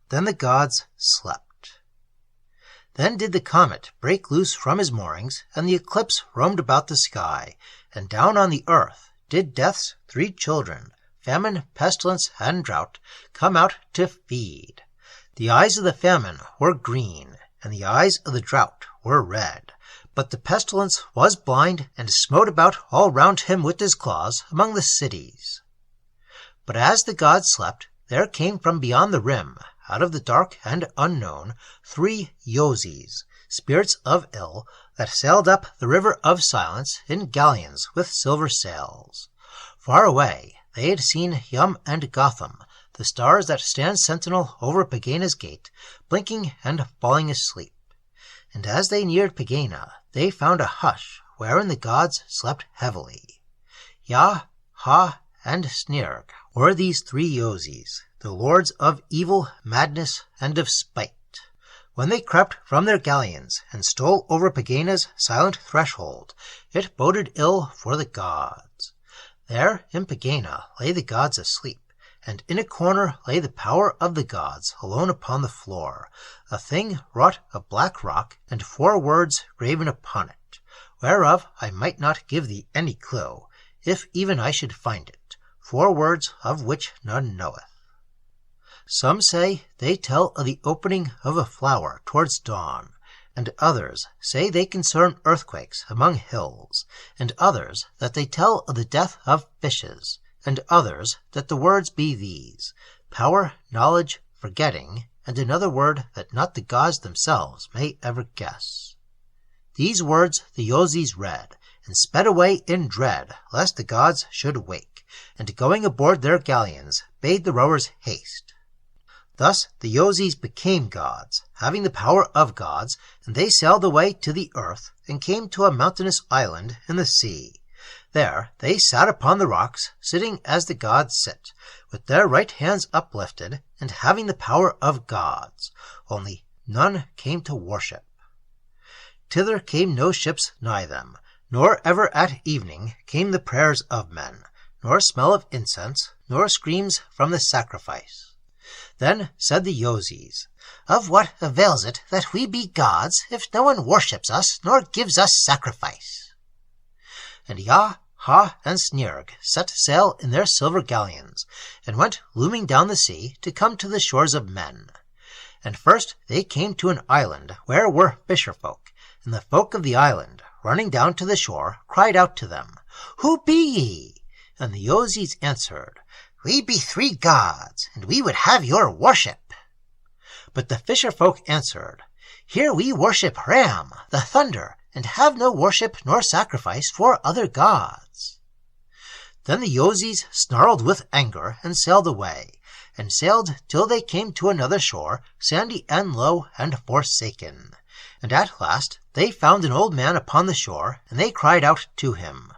Then the gods slept. Then did the comet break loose from his moorings, and the eclipse roamed about the sky, and down on the earth did Death's 3 children, Famine, Pestilence, and Drought, come out to feed. The eyes of the Famine were green, and the eyes of the Drought were red. But the Pestilence was blind, and smote about all round him with his claws among the cities. But as the gods slept, there came from beyond the rim, out of the dark and unknown, 3 Yozis, spirits of ill, that sailed up the river of silence in galleons with silver sails. Far away they had seen Yum and Gotham, the stars that stand sentinel over Pegāna's gate, blinking and falling asleep. And as they neared Pegāna, they found a hush wherein the gods slept heavily. Ya, Ha, and Snirg were these 3 Yozis, the lords of evil, madness, and of spite. When they crept from their galleons and stole over Pegāna's silent threshold, it boded ill for the gods. There in Pegāna lay the gods asleep, and in a corner lay the power of the gods alone upon the floor, a thing wrought of black rock, and 4 words graven upon it, whereof I might not give thee any clue, if even I should find it, 4 words of which none knoweth. Some say they tell of the opening of a flower towards dawn, and others say they concern earthquakes among hills, and others that they tell of the death of fishes, and others that the words be these: power, knowledge, forgetting, and another word that not the gods themselves may ever guess. These words the Yozis read, and sped away in dread lest the gods should wake, and going aboard their galleons bade the rowers haste. Thus the Yozis became gods, having the power of gods, and they sailed away to the earth, and came to a mountainous island in the sea. There they sat upon the rocks, sitting as the gods sit, with their right hands uplifted, and having the power of gods, only none came to worship. Thither came no ships nigh them, nor ever at evening came the prayers of men, nor smell of incense, nor screams from the sacrifice. Then said the Yozis, "Of what avails it that we be gods, if no one worships us, nor gives us sacrifice?" And Ya, Ha, and Snirg set sail in their silver galleons, and went looming down the sea to come to the shores of men. And first they came to an island where were fisher folk, and the folk of the island, running down to the shore, cried out to them, "Who be ye?" And the Yozis answered, "We be 3 gods, and we would have your worship." But the fisher folk answered, "Here we worship Ram, the thunder, and have no worship nor sacrifice for other gods." Then the Yozis snarled with anger, and sailed away, and sailed till they came to another shore, sandy and low and forsaken. And at last they found an old man upon the shore, and they cried out to him,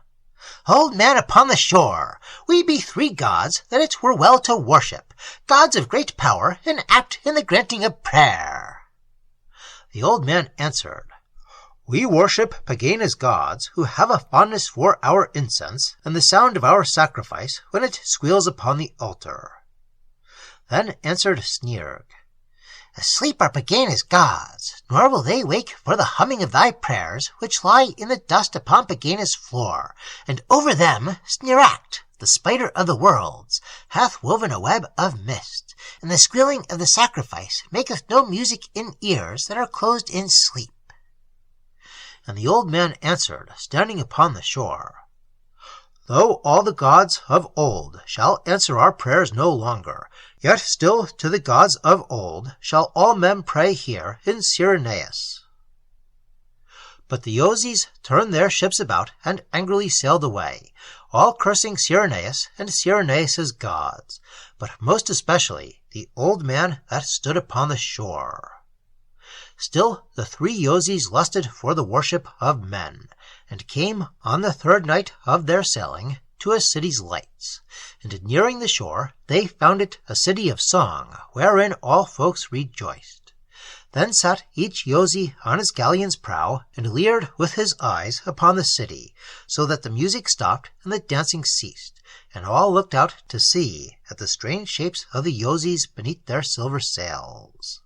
"Old man upon the shore, we be 3 gods that it were well to worship, gods of great power, and apt in the granting of prayer." The old man answered, "We worship Pegāna's gods, who have a fondness for our incense, and the sound of our sacrifice when it squeals upon the altar." Then answered Snirg, "Asleep are Pegāna's gods, nor will they wake for the humming of thy prayers, which lie in the dust upon Pegāna's floor, and over them Snirac, the spider of the worlds, hath woven a web of mist, and the squealing of the sacrifice maketh no music in ears that are closed in sleep." And the old man answered, standing upon the shore, "Though all the gods of old shall answer our prayers no longer, yet still to the gods of old shall all men pray here in Sarnidac." But the Yozis turned their ships about and angrily sailed away, all cursing Sarnidac and Sarnidac's gods, but most especially the old man that stood upon the shore. Still the three Yozis lusted for the worship of men, and came on the third night of their sailing to a city's lights. And nearing the shore, they found it a city of song, wherein all folks rejoiced. Then sat each Yozi on his galleon's prow, and leered with his eyes upon the city, so that the music stopped and the dancing ceased, and all looked out to see at the strange shapes of the Yozis beneath their silver sails.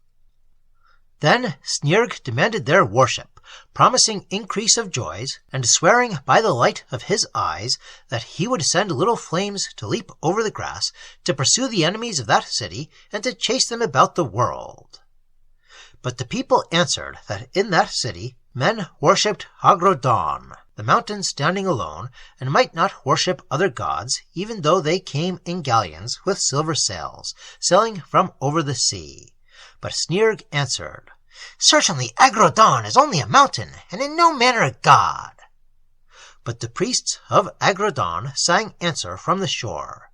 Then Snyrg demanded their worship, promising increase of joys, and swearing by the light of his eyes that he would send little flames to leap over the grass, to pursue the enemies of that city, and to chase them about the world. But the people answered that in that city men worshipped Agrodon, the mountain standing alone, and might not worship other gods, even though they came in galleons with silver sails, sailing from over the sea. But Snyrg answered, "Certainly Agrodon is only a mountain, and in no manner a god." But the priests of Agrodon sang answer from the shore,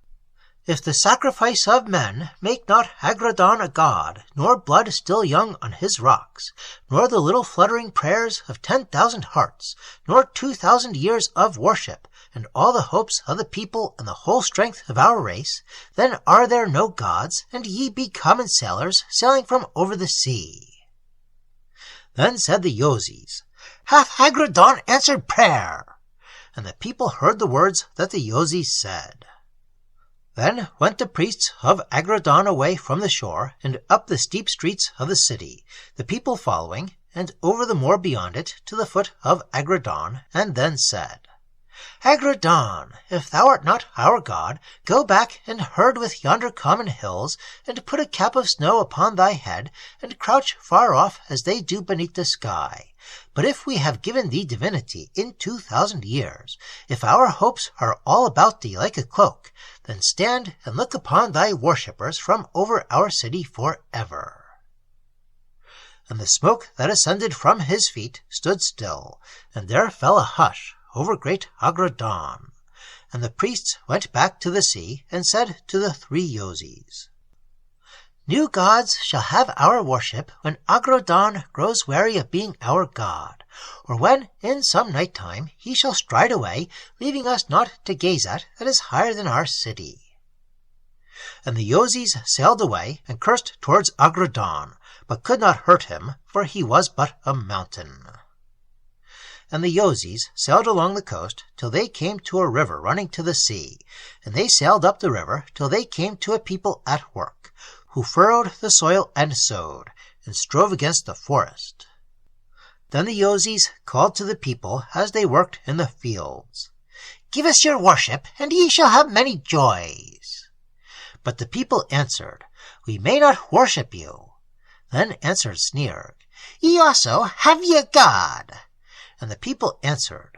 "If the sacrifice of men make not Agrodon a god, nor blood still young on his rocks, nor the little fluttering prayers of 10,000 hearts, nor 2,000 years of worship, and all the hopes of the people and the whole strength of our race, then are there no gods, and ye be common sailors sailing from over the sea." Then said the Yozis, "Hath Agrodon answered prayer?" And the people heard the words that the Yozis said. Then went the priests of Agrodon away from the shore, and up the steep streets of the city, the people following, and over the moor beyond it to the foot of Agrodon, and then said, "Agrodon, if thou art not our god, go back and herd with yonder common hills, and put a cap of snow upon thy head, and crouch far off as they do beneath the sky. But if we have given thee divinity in 2,000 years, if our hopes are all about thee like a cloak, then stand and look upon thy worshippers from over our city forever." And the smoke that ascended from his feet stood still, and there fell a hush over great Agrodon. And the priests went back to the sea, and said to the three Yozis, "New gods shall have our worship when Agrodon grows weary of being our god, or when in some night time he shall stride away, leaving us naught to gaze at that is higher than our city." And the Yozis sailed away, and cursed towards Agrodon, but could not hurt him, for he was but a mountain. And the Yozis sailed along the coast till they came to a river running to the sea, and they sailed up the river till they came to a people at work, who furrowed the soil and sowed, and strove against the forest. Then the Yozis called to the people as they worked in the fields, "Give us your worship, and ye shall have many joys." But the people answered, "We may not worship you." Then answered Snyrg, "Ye also have ye a god?" And the people answered,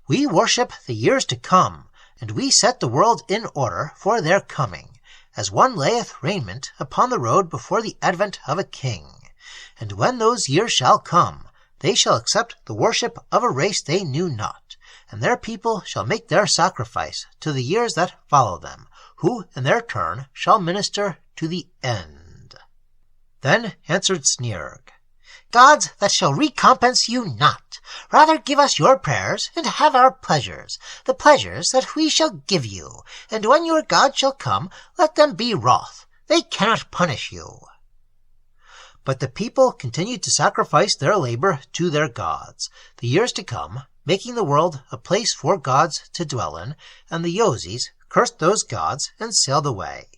"We worship the years to come, and we set the world in order for their coming, as one layeth raiment upon the road before the advent of a king. And when those years shall come, they shall accept the worship of a race they knew not, and their people shall make their sacrifice to the years that follow them, who in their turn shall minister to the end." Then answered Snyrg, "Gods that shall recompense you not, rather give us your prayers, and have our pleasures, the pleasures that we shall give you, and when your God shall come, let them be wroth, they cannot punish you." But the people continued to sacrifice their labor to their gods, the years to come, making the world a place for gods to dwell in, and the Yozis cursed those gods and sailed away.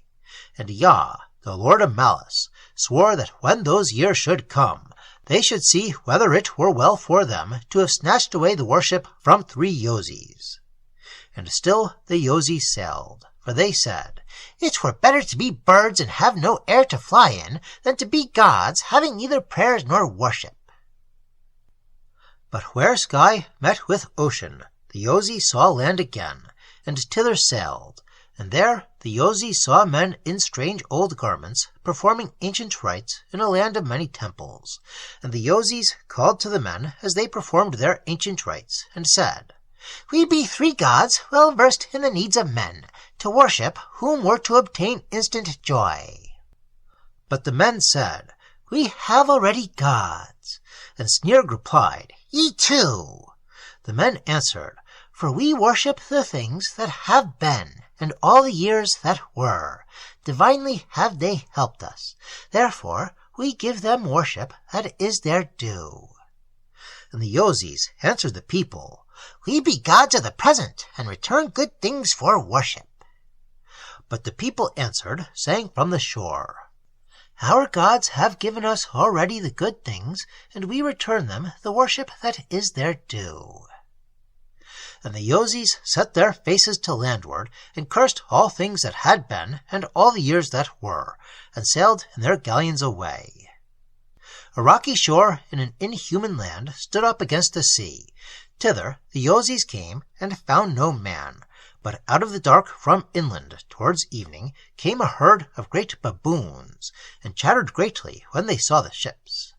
And Yah, the Lord of Malice, swore that when those years should come, they should see whether it were well for them to have snatched away the worship from three Yozis. And still the Yozis sailed, for they said, "It were better to be birds and have no air to fly in, than to be gods, having neither prayers nor worship." But where sky met with ocean, the Yozis saw land again, and thither sailed, and there the Yozis saw men in strange old garments, performing ancient rites in a land of many temples. And the Yozis called to the men as they performed their ancient rites, and said, "We be three gods, well versed in the needs of men, to worship whom were to obtain instant joy." But the men said, "We have already gods." And Snyrg replied, "Ye too." The men answered, "For we worship the things that have been, and all the years that were. Divinely have they helped us. Therefore we give them worship that is their due." And the Yozis answered the people, "We be gods of the present, and return good things for worship." But the people answered, saying from the shore, "Our gods have given us already the good things, and we return them the worship that is their due." And the Yozis set their faces to landward, and cursed all things that had been, and all the years that were, and sailed in their galleons away. A rocky shore in an inhuman land stood up against the sea. Thither the Yozis came, and found no man. But out of the dark from inland towards evening came a herd of great baboons, and chattered greatly when they saw the ships.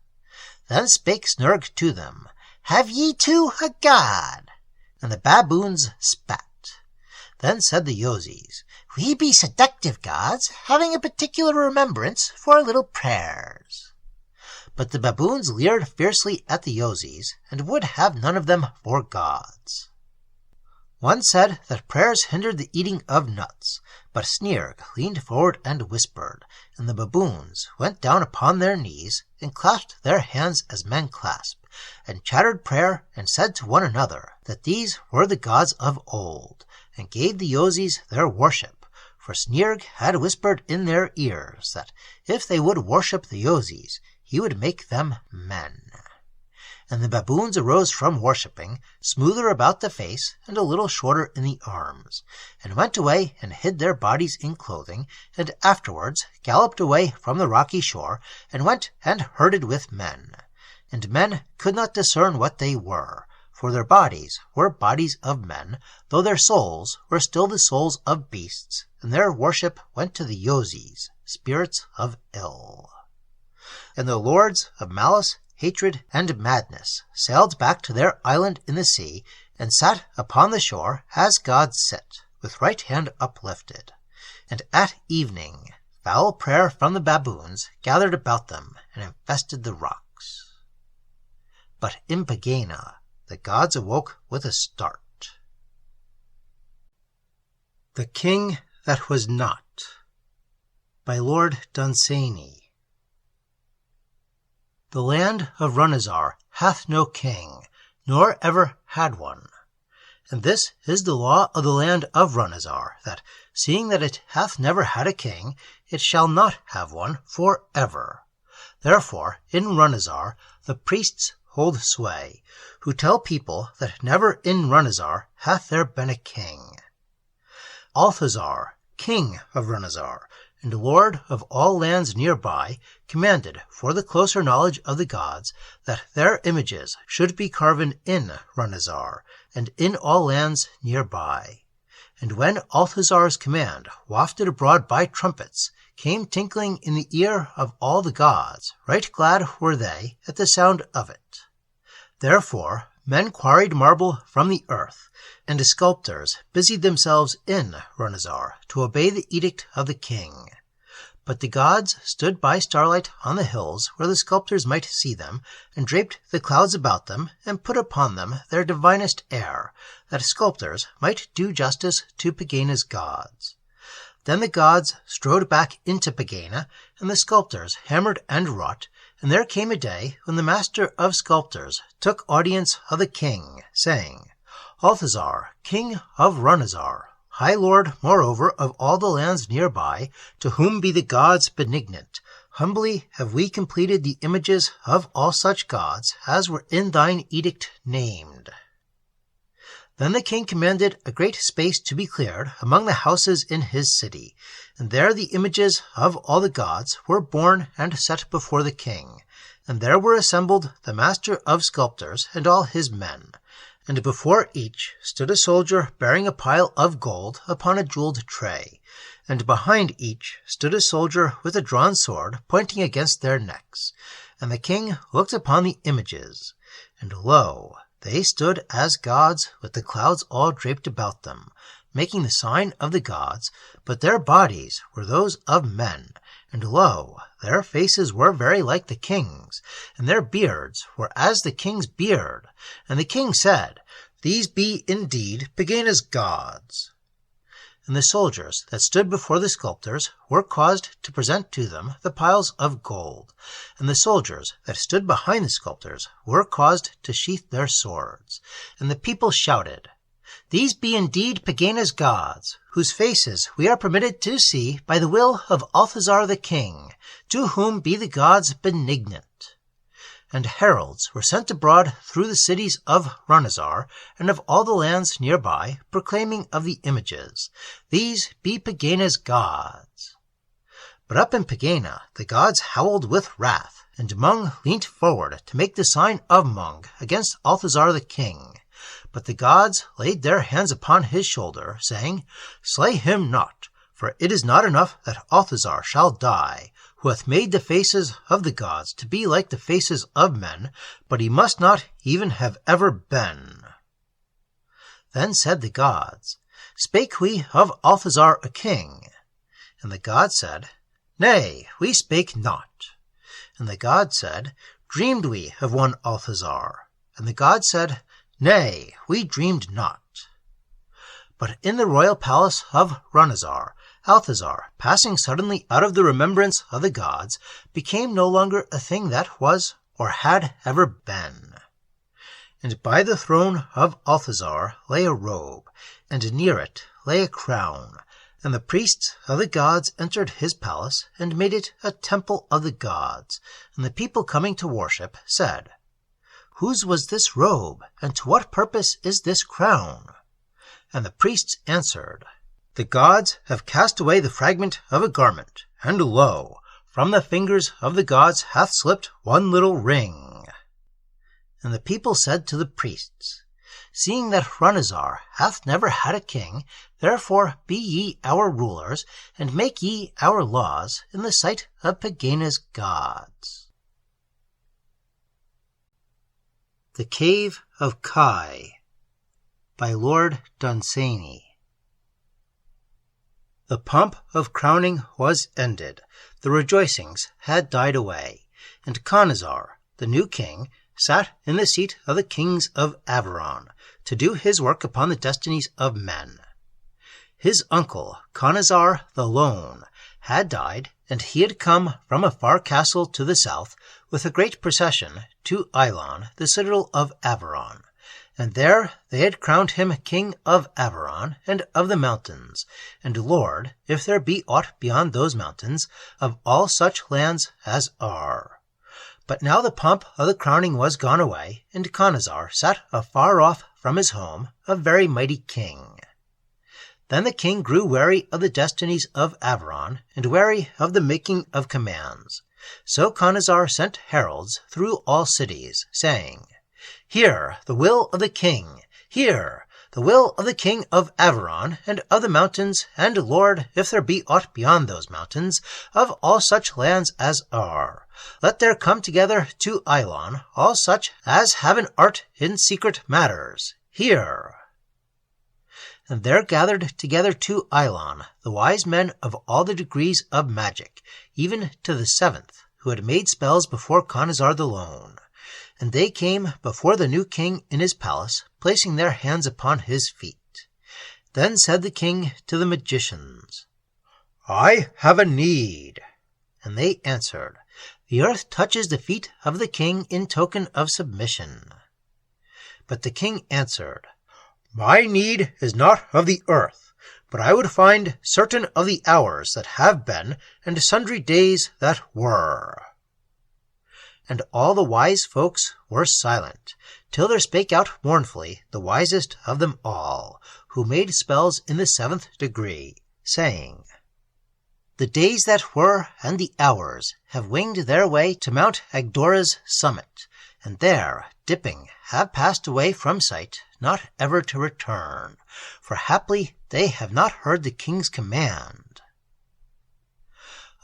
Then spake Snyrg to them, "Have ye too a god?" And the baboons spat. Then said the Yozis, "We be seductive gods, having a particular remembrance for little prayers." But the baboons leered fiercely at the Yozis, and would have none of them for gods. One said that prayers hindered the eating of nuts, but Snyrg leaned forward and whispered, and the baboons went down upon their knees, and clasped their hands as men clasp, and chattered prayer, and said to one another that these were the gods of old, and gave the Yozis their worship, for Snyrg had whispered in their ears that if they would worship the Yozis, he would make them men. And the baboons arose from worshipping, smoother about the face and a little shorter in the arms, and went away and hid their bodies in clothing, and afterwards galloped away from the rocky shore, and went and herded with men. And men could not discern what they were, for their bodies were bodies of men, though their souls were still the souls of beasts, and their worship went to the Yozis, spirits of ill. And the lords of malice, hatred, and madness sailed back to their island in the sea, and sat upon the shore as gods sit, with right hand uplifted. And at evening foul prayer from the baboons gathered about them, and infested the rocks. But in Pegāna the gods awoke with a start. The King That Was Not, by Lord Dunsany. The land of Runazar hath no king, nor ever had one. And this is the law of the land of Runazar, that, seeing that it hath never had a king, it shall not have one for ever. Therefore in Runazar the priests hold sway, who tell people that never in Runazar hath there been a king. Althazar, king of Runazar, and lord of all lands nearby, commanded, for the closer knowledge of the gods, that their images should be carven in Runazar, and in all lands nearby. And when Althazar's command, wafted abroad by trumpets, came tinkling in the ear of all the gods, right glad were they at the sound of it. Therefore men quarried marble from the earth, and the sculptors busied themselves in Runazar to obey the edict of the king. But the gods stood by starlight on the hills where the sculptors might see them, and draped the clouds about them, and put upon them their divinest air, that sculptors might do justice to Pegāna's gods. Then the gods strode back into Pegāna, and the sculptors hammered and wrought, and there came a day when the master of sculptors took audience of the king, saying, Althazar, king of Runazar, high lord, moreover, of all the lands nearby, to whom be the gods benignant, humbly have we completed the images of all such gods as were in thine edict named. Then the king commanded a great space to be cleared among the houses in his city, and there the images of all the gods were borne and set before the king, and there were assembled the master of sculptors and all his men, and before each stood a soldier bearing a pile of gold upon a jeweled tray, and behind each stood a soldier with a drawn sword pointing against their necks. And the king looked upon the images, and lo, they stood as gods with the clouds all draped about them, making the sign of the gods, but their bodies were those of men, and lo, their faces were very like the king's, and their beards were as the king's beard. And the king said, These be indeed Pegāna's gods. And the soldiers that stood before the sculptors were caused to present to them the piles of gold, and the soldiers that stood behind the sculptors were caused to sheath their swords. And the people shouted, These be indeed Pegāna's gods, whose faces we are permitted to see by the will of Althazar the king, to whom be the gods benignant. And heralds were sent abroad through the cities of Ranazar and of all the lands nearby, proclaiming of the images, These be Pegāna's gods. But up in Pegāna the gods howled with wrath, and Mung leant forward to make the sign of Mung against Althazar the king. But the gods laid their hands upon his shoulder, saying, Slay him not, for it is not enough that Althazar shall die, who hath made the faces of the gods to be like the faces of men, but he must not even have ever been. Then said the gods, Spake we of Althazar a king? And the gods said, Nay, we spake not. And the gods said, Dreamed we of one Althazar? And the gods said, Nay, we dreamed not. But in the royal palace of Ranazar, Althazar, passing suddenly out of the remembrance of the gods, became no longer a thing that was or had ever been. And by the throne of Althazar lay a robe, and near it lay a crown. And the priests of the gods entered his palace, and made it a temple of the gods. And the people coming to worship said, Whose was this robe, and to what purpose is this crown? And the priests answered, The gods have cast away the fragment of a garment, and lo, from the fingers of the gods hath slipped one little ring. And the people said to the priests, Seeing that Ranazar hath never had a king, therefore be ye our rulers, and make ye our laws in the sight of Pegāna's gods. The Cave of Kai by Lord Dunsany. The pomp of crowning was ended, the rejoicings had died away, and Khanazar, the new king, sat in the seat of the kings of Averon, to do his work upon the destinies of men. His uncle, Khanazar the Lone, had died, and he had come from a far castle to the south with a great procession to Eilon, the citadel of Averon. And there they had crowned him king of Averon and of the mountains, and lord, if there be aught beyond those mountains, of all such lands as are. But now the pomp of the crowning was gone away, and Khanazar sat afar off from his home, a very mighty king. Then the king grew weary of the destinies of Averon, and weary of the making of commands. So Khanazar sent heralds through all cities, saying, Hear the will of the king, hear the will of the king of Averon and of the mountains, and lord, if there be aught beyond those mountains, of all such lands as are. Let there come together to Eilon all such as have an art in secret matters. Hear. And there gathered together to Eilon the wise men of all the degrees of magic, even to the 7th, who had made spells before Khanazar the Lone. And they came before the new king in his palace, placing their hands upon his feet. Then said the king to the magicians, I have a need. And they answered, The earth touches the feet of the king in token of submission. But the king answered, My need is not of the earth, but I would find certain of the hours that have been, and sundry days that were. And all the wise folks were silent, till there spake out mournfully the wisest of them all, who made spells in the 7th degree, saying, The days that were and the hours have winged their way to Mount Agdora's summit, and there, dipping, have passed away from sight, not ever to return, for haply they have not heard the king's command.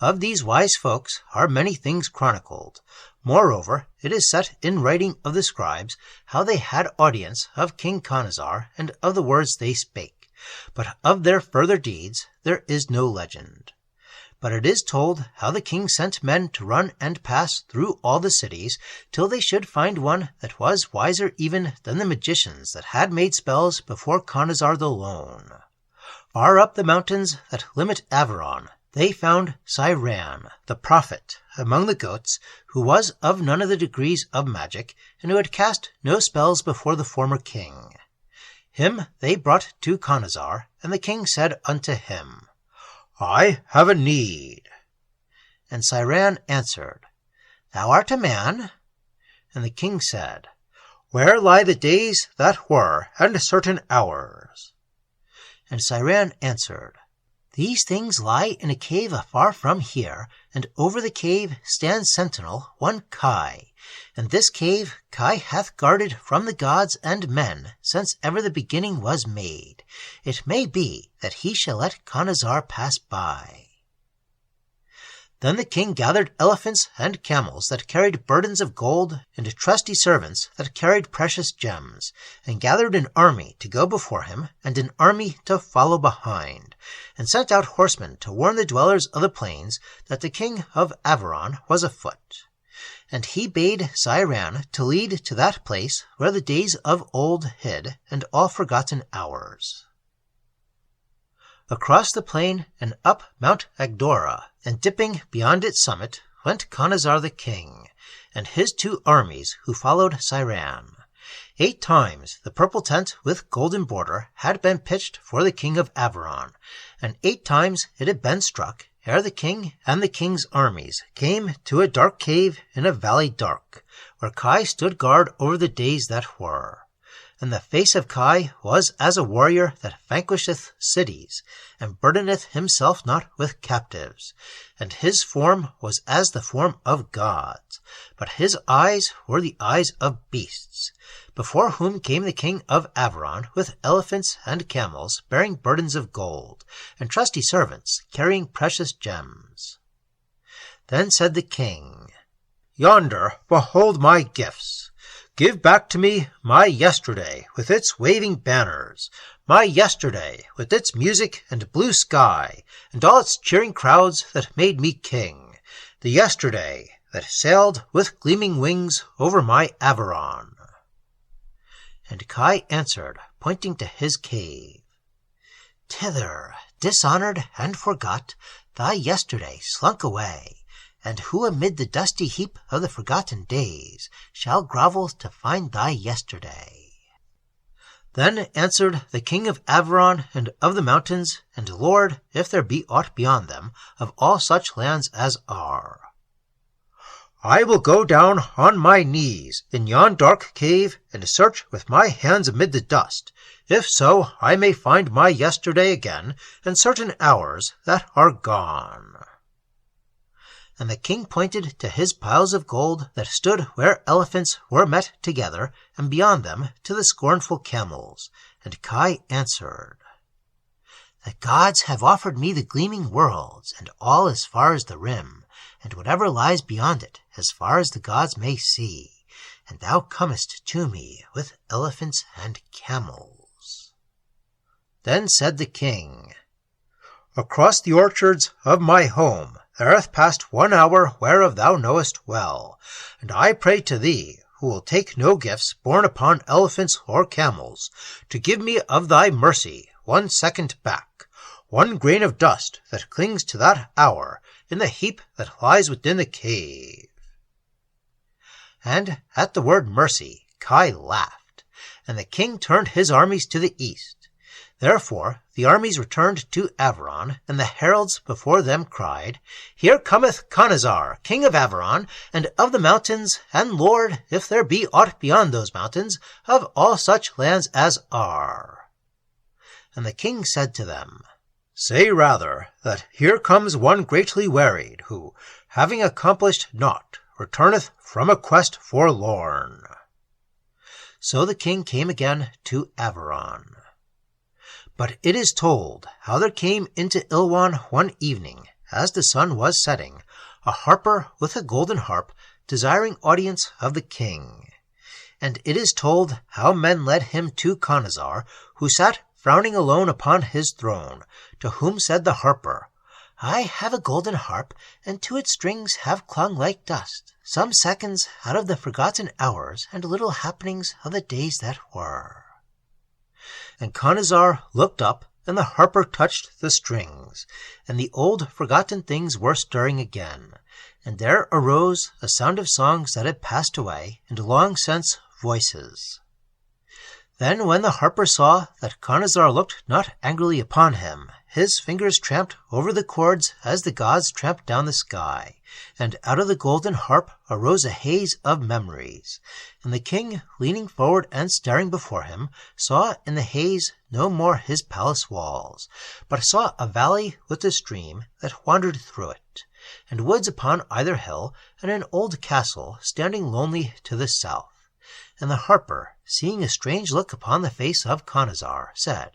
Of these wise folks are many things chronicled. Moreover, it is set in writing of the scribes how they had audience of King Khanazar and of the words they spake, but of their further deeds there is no legend. But it is told how the king sent men to run and pass through all the cities, till they should find one that was wiser even than the magicians that had made spells before Conazar the Lone. Far up the mountains that limit Averon, they found Sime, the prophet, among the goats, who was of none of the degrees of magic, and who had cast no spells before the former king. Him they brought to Conazar, and the king said unto him, I have a need. And Sime answered, Thou art a man? And the king said, Where lie the days that were, and certain hours? And Sime answered, These things lie in a cave afar from here, and over the cave stands sentinel one Kai. And this cave Kai hath guarded from the gods and men since ever the beginning was made. It may be that he shall let Conazar pass by. Then the king gathered elephants and camels that carried burdens of gold, and trusty servants that carried precious gems, and gathered an army to go before him, and an army to follow behind, and sent out horsemen to warn the dwellers of the plains that the king of Averon was afoot. And he bade Sime to lead to that place where the days of old hid, and all forgotten hours. Across the plain and up Mount Agdora, and dipping beyond its summit, went Conazar the king, and his 2 armies who followed Sime. 8 times the purple tent with golden border had been pitched for the king of Averon, and 8 times it had been struck ere the king and the king's armies came to a dark cave in a valley dark, where Kai stood guard over the days that were. And the face of Kai was as a warrior that vanquisheth cities, and burdeneth himself not with captives. And his form was as the form of gods, but his eyes were the eyes of beasts, before whom came the king of Averon with elephants and camels bearing burdens of gold, and trusty servants carrying precious gems. Then said the king, Yonder behold my gifts. Give back to me my yesterday with its waving banners, my yesterday with its music and blue sky, and all its cheering crowds that made me king, the yesterday that sailed with gleaming wings over my Averon. And Kai answered, pointing to his cave, Thither, dishonored and forgot, thy yesterday slunk away. And who amid the dusty heap of the forgotten days shall grovel to find thy yesterday? Then answered the king of Averon and of the mountains, and Lord, if there be aught beyond them, of all such lands as are. I will go down on my knees in yon dark cave, and search with my hands amid the dust, if so I may find my yesterday again, and certain hours that are gone. And the king pointed to his piles of gold that stood where elephants were met together, and beyond them to the scornful camels. And Kai answered, The gods have offered me the gleaming worlds, and all as far as the rim, and whatever lies beyond it, as far as the gods may see. And thou comest to me with elephants and camels. Then said the king, Across the orchards of my home there hath passed 1 hour whereof thou knowest well, and I pray to thee, who will take no gifts borne upon elephants or camels, to give me of thy mercy 1 second back, 1 grain of dust that clings to that hour in the heap that lies within the cave. And at the word mercy Kai laughed, and the king turned his armies to the east. Therefore the armies returned to Averon, and the heralds before them cried, Here cometh Conazar, king of Averon, and of the mountains, and Lord, if there be aught beyond those mountains, of all such lands as are. And the king said to them, Say rather that here comes one greatly wearied, who, having accomplished naught, returneth from a quest forlorn. So the king came again to Averon. But it is told how there came into Ilwan one evening, as the sun was setting, a harper with a golden harp, desiring audience of the king. And it is told how men led him to Conazar, who sat frowning alone upon his throne, to whom said the harper, I have a golden harp, and to its strings have clung like dust some seconds out of the forgotten hours and little happenings of the days that were. And Conazar looked up, and the harper touched the strings, and the old forgotten things were stirring again, and there arose a sound of songs that had passed away, and long since voices. Then when the harper saw that Conazar looked not angrily upon him, his fingers tramped over the chords as the gods tramped down the sky, and out of the golden harp arose a haze of memories. And the king, leaning forward and staring before him, saw in the haze no more his palace walls, but saw a valley with a stream that wandered through it, and woods upon either hill, and an old castle standing lonely to the south. And the harper, seeing a strange look upon the face of Conazar, said,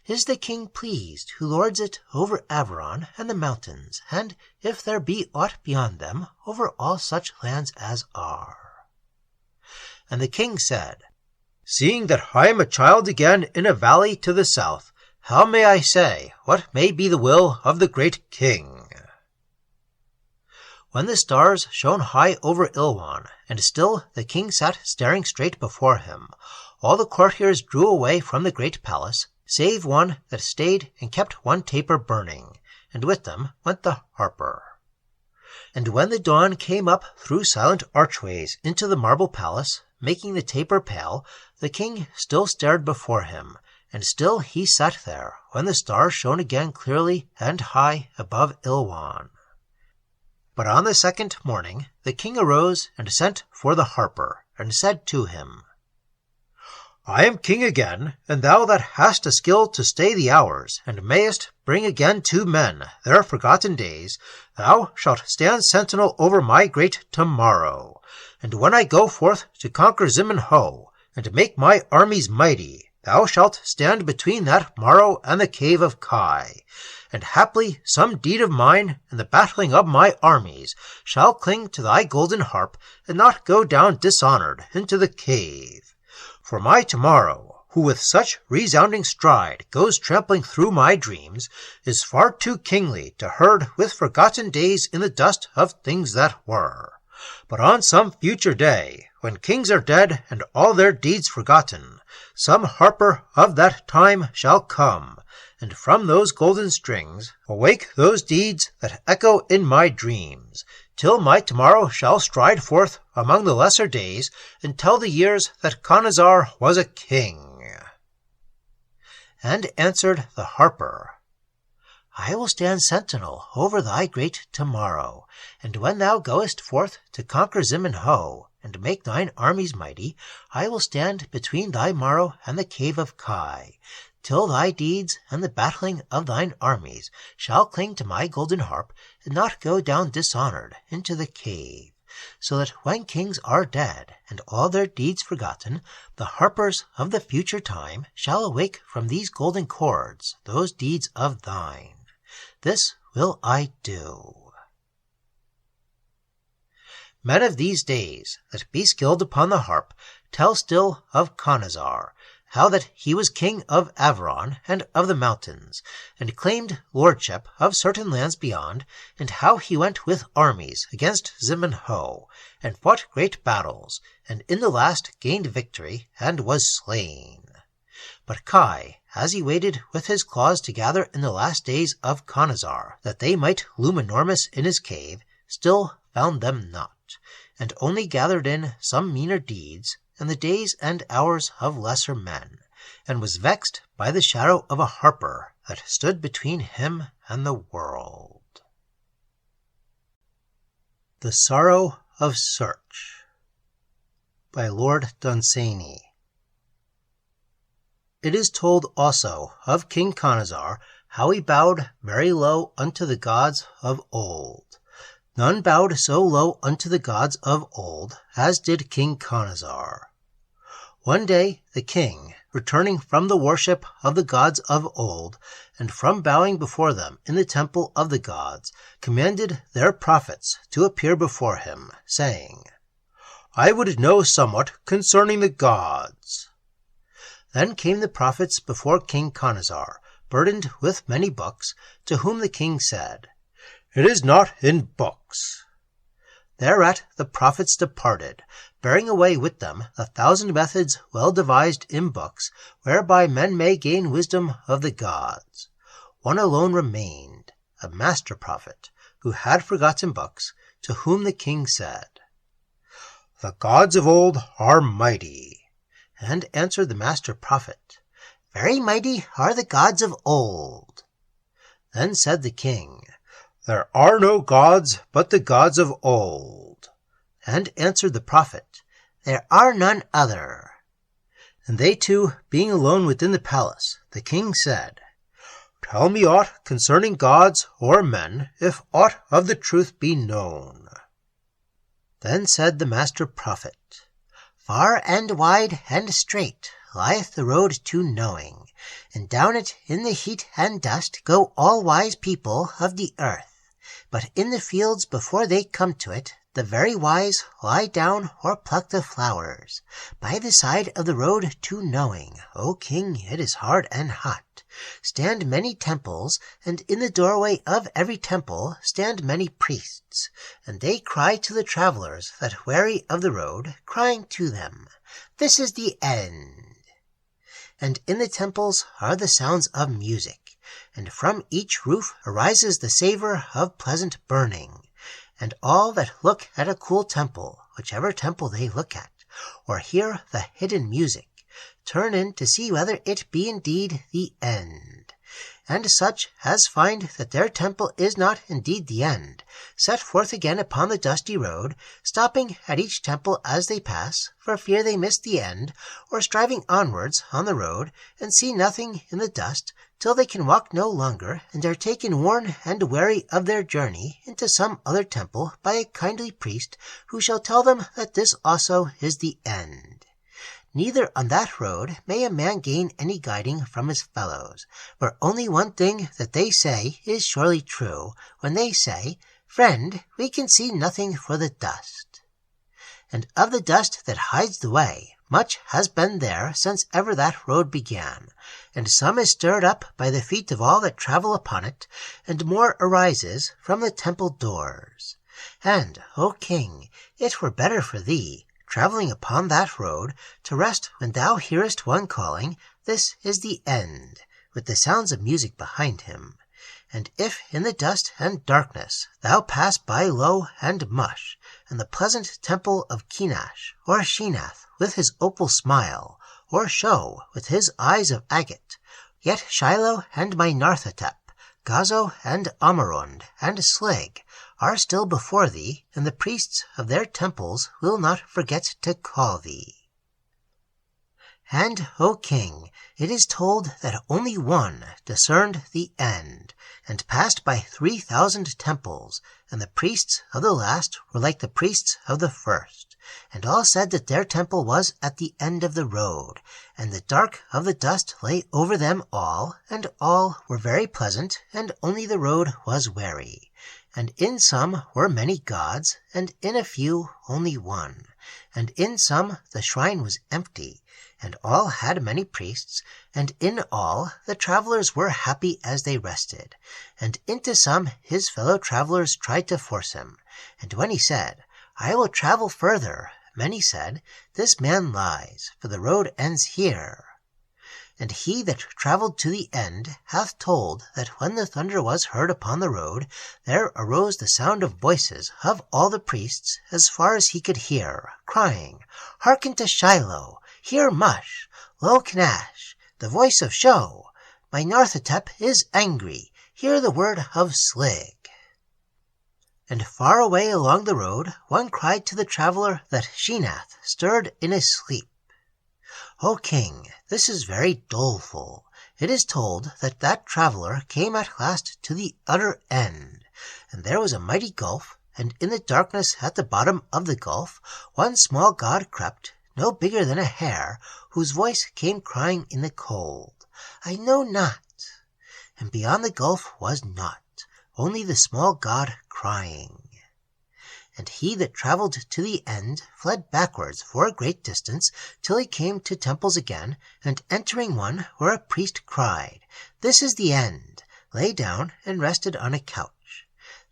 Is the king pleased who lords it over Averon and the mountains, and, if there be aught beyond them, over all such lands as are? And the king said, Seeing that I am a child again in a valley to the south, how may I say what may be the will of the great king? When the stars shone high over Ilwan, and still the king sat staring straight before him, all the courtiers drew away from the great palace, save one that stayed and kept one taper burning, and with them went the harper. And when the dawn came up through silent archways into the marble palace, making the taper pale, the king still stared before him, and still he sat there when the stars shone again clearly and high above Ilwan. But on the second morning the king arose and sent for the harper, and said to him, I am king again, and thou that hast a skill to stay the hours, and mayest bring again to men their forgotten days, thou shalt stand sentinel over my great tomorrow. And when I go forth to conquer Zim-Ho, and make my armies mighty, thou shalt stand between that morrow and the cave of Kai. And haply some deed of mine in the battling of my armies shall cling to thy golden harp, and not go down dishonored into the cave. For my tomorrow, who with such resounding stride goes trampling through my dreams, is far too kingly to herd with forgotten days in the dust of things that were. But on some future day, when kings are dead and all their deeds forgotten, some harper of that time shall come, and from those golden strings awake those deeds that echo in my dreams, till my tomorrow shall stride forth among the lesser days, and tell the years that Conazar was a king. And answered the harper, I will stand sentinel over thy great tomorrow, and when thou goest forth to conquer Zim-Ho, and make thine armies mighty, I will stand between thy morrow and the cave of Kai, till thy deeds and the battling of thine armies shall cling to my golden harp, and not go down dishonored into the cave, so that when kings are dead and all their deeds forgotten, the harpers of the future time shall awake from these golden chords those deeds of thine. This will I do. Men of these days that be skilled upon the harp tell still of Conazar, how that he was king of Averon and of the mountains, and claimed lordship of certain lands beyond, and how he went with armies against Zim-Ho, and fought great battles, and in the last gained victory, and was slain. But Kai, as he waited with his claws to gather in the last days of Conazar, that they might loom enormous in his cave, still found them not, and only gathered in some meaner deeds, and the days and hours of lesser men, and was vexed by the shadow of a harper that stood between him and the world. The Sorrow of Search by Lord Dunsany. It is told also of King Conazar how he bowed very low unto the gods of old. None bowed so low unto the gods of old as did King Conazar. One day the king, returning from the worship of the gods of old, and from bowing before them in the temple of the gods, commanded their prophets to appear before him, saying, I would know somewhat concerning the gods. Then came the prophets before King Conazar, burdened with many books, to whom the king said, it is not in books." Thereat the prophets departed, bearing away with them 1,000 methods well devised in books, whereby men may gain wisdom of the gods. One alone remained, a master prophet, who had forgotten books, to whom the king said, "The gods of old are mighty." And answered the master prophet, "Very mighty are the gods of old." Then said the king, "There are no gods but the gods of old." And answered the prophet, "There are none other." And they two, being alone within the palace, the king said, "Tell me aught concerning gods or men, if aught of the truth be known." Then said the master prophet, "Far and wide and straight lieth the road to knowing, and down it in the heat and dust go all wise people of the earth. But in the fields before they come to it, the very wise lie down or pluck the flowers. By the side of the road to knowing, O king, it is hard and hot, stand many temples, and in the doorway of every temple stand many priests. And they cry to the travelers that weary of the road, crying to them, 'This is the end.' And in the temples are the sounds of music, and from each roof arises the savor of pleasant burning. And all that look at a cool temple, whichever temple they look at, or hear the hidden music, turn in to see whether it be indeed the end. And such as find that their temple is not indeed the end, set forth again upon the dusty road, stopping at each temple as they pass, for fear they miss the end, or striving onwards on the road, and see nothing in the dust, till they can walk no longer, and are taken worn and weary of their journey into some other temple by a kindly priest, who shall tell them that this also is the end. Neither on that road may a man gain any guiding from his fellows, for only one thing that they say is surely true, when they say, 'Friend, we can see nothing for the dust.' And of the dust that hides the way, much has been there since ever that road began, and some is stirred up by the feet of all that travel upon it, and more arises from the temple doors. And, O king, it were better for thee, traveling upon that road, to rest when thou hearest one calling, 'This is the end,' with the sounds of music behind him. And if in the dust and darkness thou pass by Low and Mush, and the pleasant temple of Kenash, or Sheenath with his opal smile, or Show with his eyes of agate, yet Shiloh and Mynarthotep, Gazo and Amarund and Slig are still before thee, and the priests of their temples will not forget to call thee. And, O king, it is told that only one discerned the end, and passed by 3,000 temples, and the priests of the last were like the priests of the first, and all said that their temple was at the end of the road, and the dark of the dust lay over them all, and all were very pleasant, and only the road was weary. And in some were many gods, and in a few only one, and in some the shrine was empty, and all had many priests, and in all the travelers were happy as they rested. And into some his fellow travelers tried to force him, and when he said, 'I will travel further,' many said, 'This man lies, for the road ends here.' And he that travelled to the end hath told that when the thunder was heard upon the road, there arose the sound of voices of all the priests as far as he could hear, crying, 'Hearken to Shiloh! Hear Mush! Lo Kenash! The voice of Show! Mynarthotep is angry! Hear the word of Slig!' And far away along the road one cried to the traveller that Sheenath stirred in his sleep. O king, this is very doleful. It is told that that traveller came at last to the utter end, and there was a mighty gulf, and in the darkness at the bottom of the gulf one small god crept, no bigger than a hare, whose voice came crying in the cold, 'I know not.' And beyond the gulf was naught, only the small god crying. And he that travelled to the end fled backwards for a great distance, till he came to temples again, and entering one where a priest cried, 'This is the end,' lay down and rested on a couch.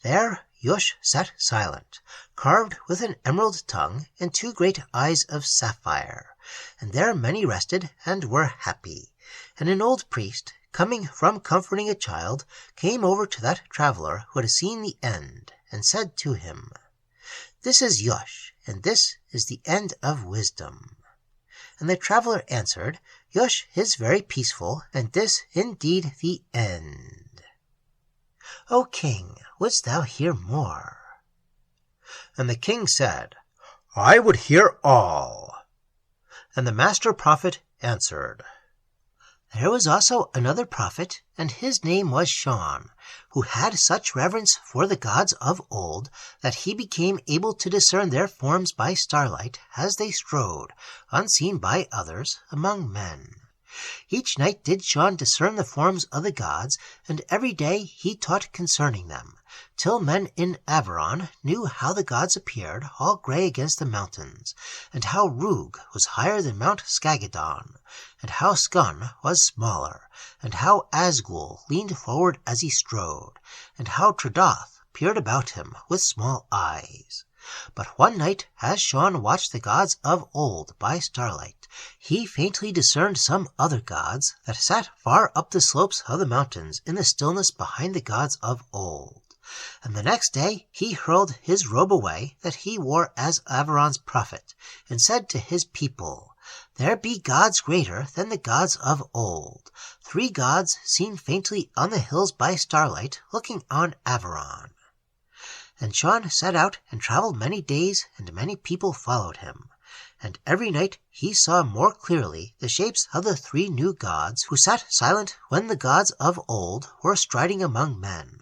There Yush sat silent, carved with an emerald tongue and 2 great eyes of sapphire, and there many rested and were happy. And an old priest, coming from comforting a child, came over to that traveller who had seen the end, and said to him, "This is Yush, and this is the end of wisdom." And the traveller answered, "Yush is very peaceful, and this indeed the end." "O king, wouldst thou hear more?" And the king said, "I would hear all." And the master prophet answered, "There was also another prophet, and his name was Shaun, who had such reverence for the gods of old that he became able to discern their forms by starlight as they strode, unseen by others, among men. Each night did Shaun discern the forms of the gods, and every day he taught concerning them, till men in Averon knew how the gods appeared all grey against the mountains, and how Rug was higher than Mount Skagadon, and how Skun was smaller, and how Asgul leaned forward as he strode, and how Tredoth peered about him with small eyes. But one night, as Shaun watched the gods of old by starlight, he faintly discerned some other gods that sat far up the slopes of the mountains in the stillness behind the gods of old. And the next day he hurled his robe away that he wore as Averon's prophet, and said to his people, "There be gods greater than the gods of old, 3 gods seen faintly on the hills by starlight looking on Averon." And Shaun set out and travelled many days, and many people followed him. And every night he saw more clearly the shapes of the 3 new gods who sat silent when the gods of old were striding among men.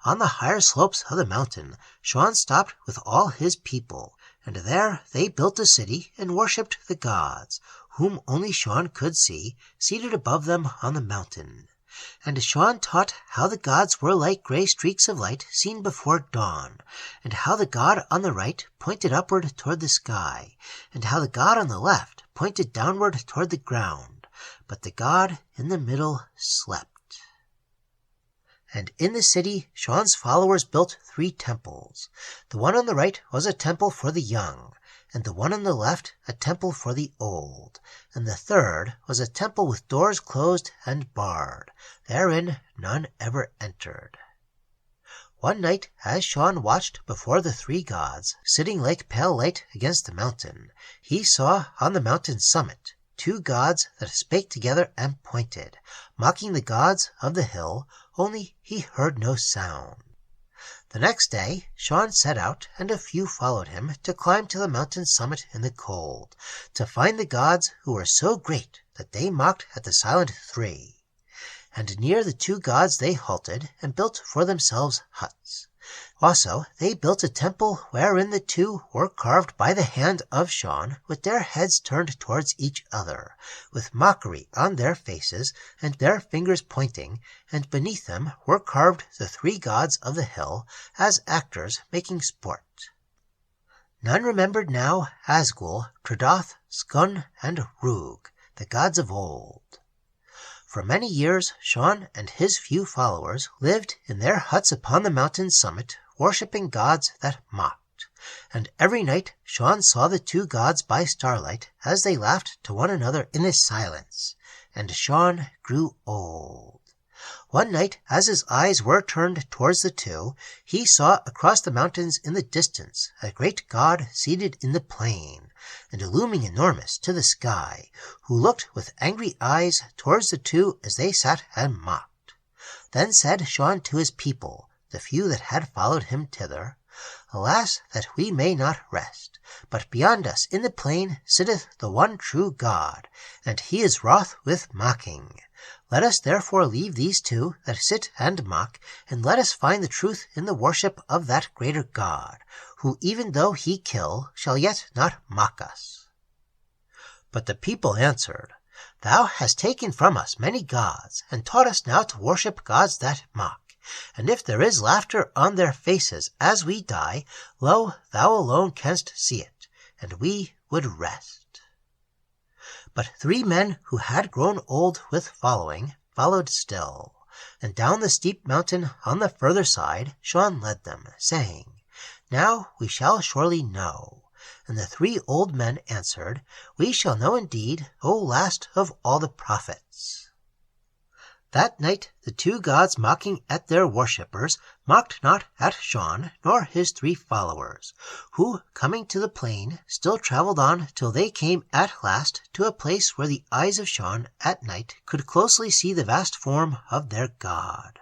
On the higher slopes of the mountain Shaun stopped with all his people, and there they built a city and worshipped the gods, whom only Shaun could see, seated above them on the mountain. And Shaun taught how the gods were like grey streaks of light seen before dawn, and how the god on the right pointed upward toward the sky, and how the god on the left pointed downward toward the ground, but the god in the middle slept. And in the city Shaun's followers built 3 temples. The one on the right was a temple for the young, and the one on the left a temple for the old, and the third was a temple with doors closed and barred. Therein none ever entered. One night, as Shaun watched before the 3 gods, sitting like pale light against the mountain, he saw on the mountain's summit 2 gods that spake together and pointed, mocking the gods of the hill, only he heard no sound. The next day Shaun set out, and a few followed him, to climb to the mountain's summit in the cold, to find the gods who were so great that they mocked at the silent 3. And near the 2 gods they halted, and built for themselves huts. Also they built a temple wherein the 2 were carved by the hand of Shaun, with their heads turned towards each other, with mockery on their faces, and their fingers pointing, and beneath them were carved the 3 gods of the hill, as actors making sport. None remembered now Asgul, Tredoth, Skun, and Rug, the gods of old. For many years Shaun and his few followers lived in their huts upon the mountain's summit, worshipping gods that mocked. And every night Shaun saw the 2 gods by starlight as they laughed to one another in the silence. And Shaun grew old. One night, as his eyes were turned towards the 2, he saw across the mountains in the distance a great god seated in the plain, and looming enormous to the sky, who looked with angry eyes towards the 2 as they sat and mocked. Then said Shaun to his people, the few that had followed him thither, "Alas, that we may not rest, but beyond us in the plain sitteth the one true God, and he is wroth with mocking. Let us therefore leave these 2 that sit and mock, and let us find the truth in the worship of that greater God, who even though he kill, shall yet not mock us." But the people answered, "Thou hast taken from us many gods, and taught us now to worship gods that mock. And if there is laughter on their faces as we die, lo, thou alone canst see it, and we would rest." But 3 men who had grown old with following followed still. and down the steep mountain on the further side Sean led them, saying, "Now we shall surely know." And the 3 old men answered, "We shall know indeed, O last of all the prophets." That night the 2 gods, mocking at their worshippers, mocked not at Sean nor his 3 followers, who, coming to the plain, still travelled on till they came at last to a place where the eyes of Sean at night could closely see the vast form of their god.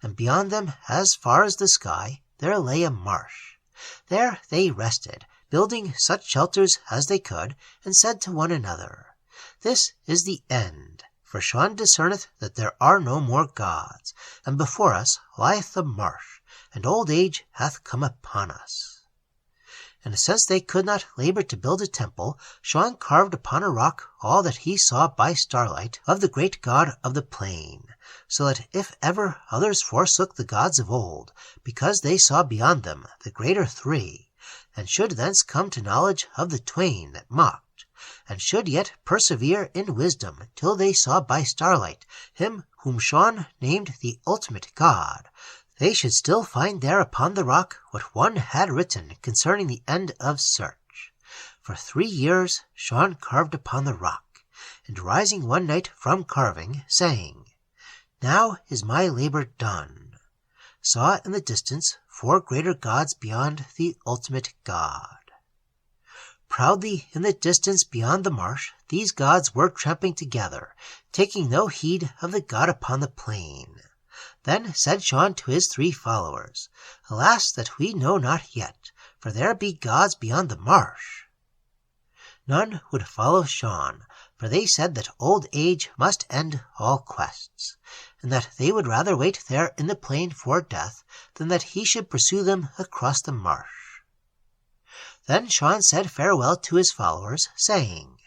And beyond them, as far as the sky, there lay a marsh. There they rested, building such shelters as they could, and said to one another, "This is the end. For Sean discerneth that there are no more gods, and before us lieth the marsh, and old age hath come upon us." And since they could not labour to build a temple, Sean carved upon a rock all that he saw by starlight of the great god of the plain, so that if ever others forsook the gods of old, because they saw beyond them the greater 3, and should thence come to knowledge of the twain that mocked, and should yet persevere in wisdom till they saw by starlight him whom Sean named the ultimate God, they should still find there upon the rock what one had written concerning the end of search. For 3 years Sean carved upon the rock, and rising one night from carving, saying, "Now is my labour done," saw in the distance 4 greater gods beyond the ultimate God. Proudly in the distance beyond the marsh these gods were tramping together, taking no heed of the god upon the plain. Then said Sean to his 3 followers, "Alas, that we know not yet, for there be gods beyond the marsh." None would follow Sean, for they said that old age must end all quests, and that they would rather wait there in the plain for death than that he should pursue them across the marsh. Then Sean said farewell to his followers, saying,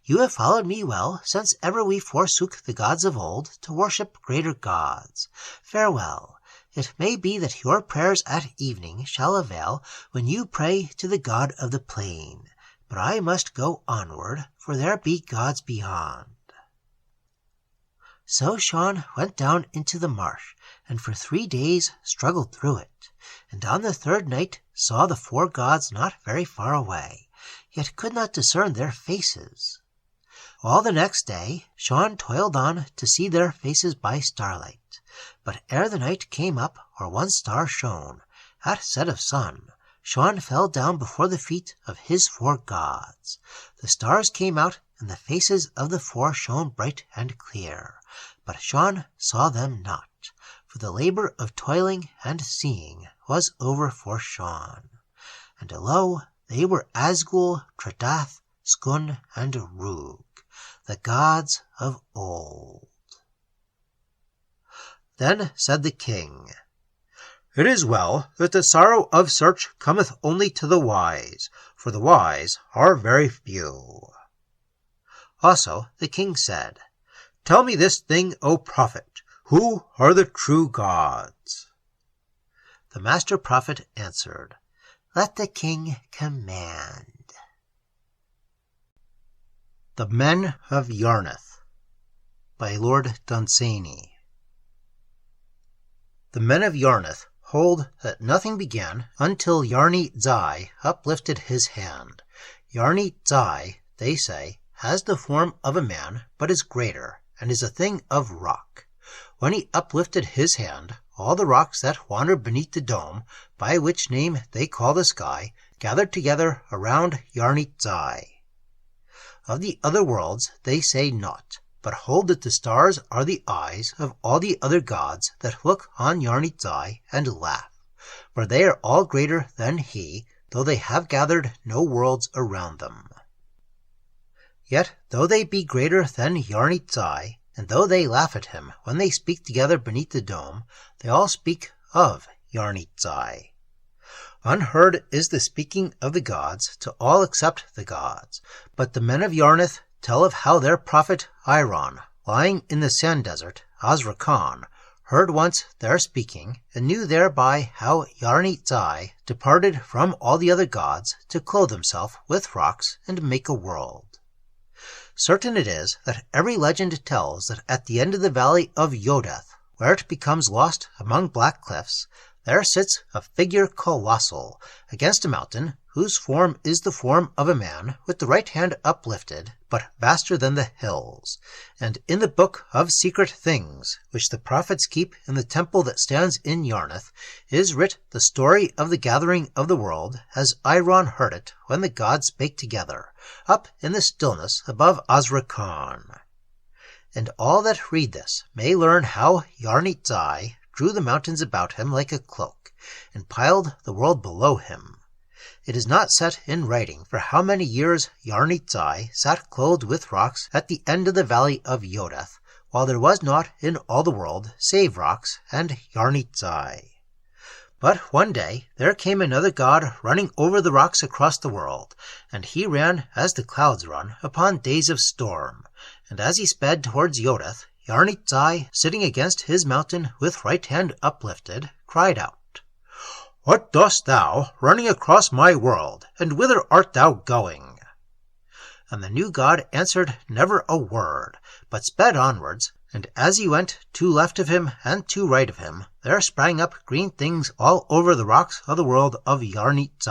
"You have followed me well since ever we forsook the gods of old to worship greater gods. Farewell. It may be that your prayers at evening shall avail when you pray to the god of the plain, but I must go onward, for there be gods beyond." So Sean went down into the marsh, and for 3 days struggled through it, and on the 3rd night saw the 4 gods not very far away, yet could not discern their faces. All the next day Sean toiled on to see their faces by starlight, but ere the night came up, or one star shone, at set of sun, Sean fell down before the feet of his 4 gods. The stars came out, and the faces of the 4 shone bright and clear, but Sean saw them not, for the labour of toiling and seeing was over for Sean. And lo, they were Asgul, Tradath, Skun, and Rug, the gods of old. Then said the king, "It is well that the sorrow of search cometh only to the wise, for the wise are very few." Also the king said, "Tell me this thing, O prophet, who are the true gods?" The master prophet answered, "Let the king command." The Men of Yarnith by Lord Dunsany. The Men of Yarnith hold that nothing began until Yarnith-Zai uplifted his hand. Yarnith-Zai, they say, has the form of a man, but is greater, and is a thing of rock. When he uplifted his hand, all the rocks that wander beneath the dome, by which name they call the sky, gathered together around Yarnith-Zai. Of the other worlds they say naught, but hold that the stars are the eyes of all the other gods that look on Yarnith-Zai and laugh, for they are all greater than he, though they have gathered no worlds around them. Yet though they be greater than Yarnith-Zai, and though they laugh at him when they speak together beneath the dome, they all speak of Yarnith-Zai. Unheard is the speaking of the gods to all except the gods, but the Men of Yarnith tell of how their prophet Iron, lying in the sand desert, Azrakhan, heard once their speaking, and knew thereby how Yarnith-Zai departed from all the other gods to clothe himself with rocks and make a world. Certain it is that every legend tells that at the end of the valley of Yodeth, where it becomes lost among black cliffs, there sits a figure colossal against a mountain, whose form is the form of a man with the right hand uplifted, but vaster than the hills. And in the book of secret things, which the prophets keep in the temple that stands in Yarnith, is writ the story of the gathering of the world, as Iron heard it when the gods spake together, up in the stillness above Osricon. And all that read this may learn how Yarnith drew the mountains about him like a cloak, and piled the world below him. It is not set in writing for how many years Yarnith sat clothed with rocks at the end of the valley of Yodeth, while there was not in all the world save rocks and Yarnith. But one day there came another god running over the rocks across the world, and he ran as the clouds run upon days of storm. And as he sped towards Yodeth, Yarnith, sitting against his mountain with right hand uplifted, cried out, "What dost thou, running across my world, and whither art thou going?" And the new god answered never a word, but sped onwards, and as he went to left of him and to right of him, there sprang up green things all over the rocks of the world of Yarnith.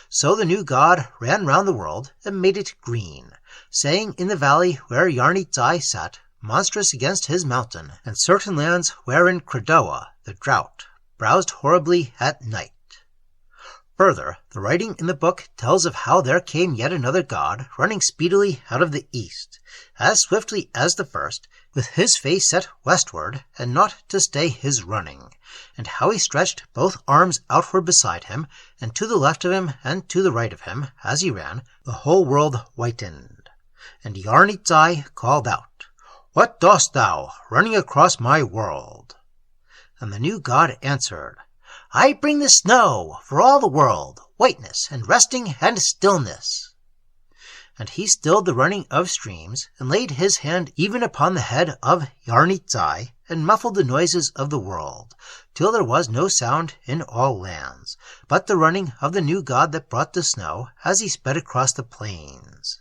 So the new god ran round the world and made it green, saying in the valley where Yarnith sat, monstrous against his mountain, and certain lands wherein Credoa, the drought, browsed horribly at night. Further, the writing in the book tells of how there came yet another god running speedily out of the east, as swiftly as the first, with his face set westward, and not to stay his running, and how he stretched both arms outward beside him, and to the left of him and to the right of him, as he ran, the whole world whitened. And Yarnith called out, "What dost thou, running across my world?" And the new god answered, "I bring the snow for all the world, whiteness and resting and stillness." And he stilled the running of streams, and laid his hand even upon the head of Yarnith, and muffled the noises of the world, till there was no sound in all lands, but the running of the new god that brought the snow, as he sped across the plains.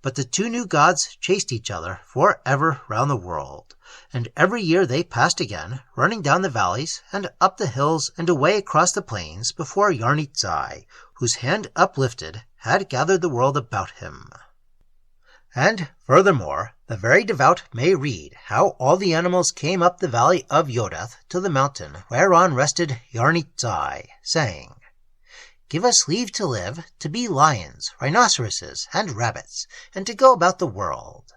But the two new gods chased each other for ever round the world, and every year they passed again, running down the valleys, and up the hills, and away across the plains, before Yarnith, whose hand uplifted had gathered the world about him. And furthermore, the very devout may read how all the animals came up the valley of Yodeth to the mountain whereon rested Yarnith, saying, "Give us leave to live, to be lions, rhinoceroses, and rabbits, and to go about the world."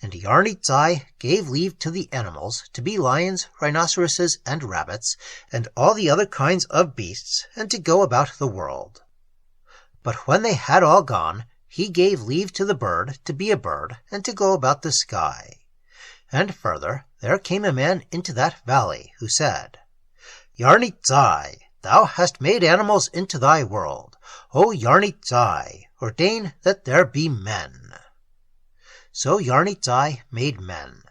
And Yarnith gave leave to the animals to be lions, rhinoceroses, and rabbits, and all the other kinds of beasts, and to go about the world. But when they had all gone, he gave leave to the bird to be a bird, and to go about the sky. And further, there came a man into that valley, who said, "Yarnith, thou hast made animals into thy world. O Yarnith, ordain that there be men." So Yarnith made men.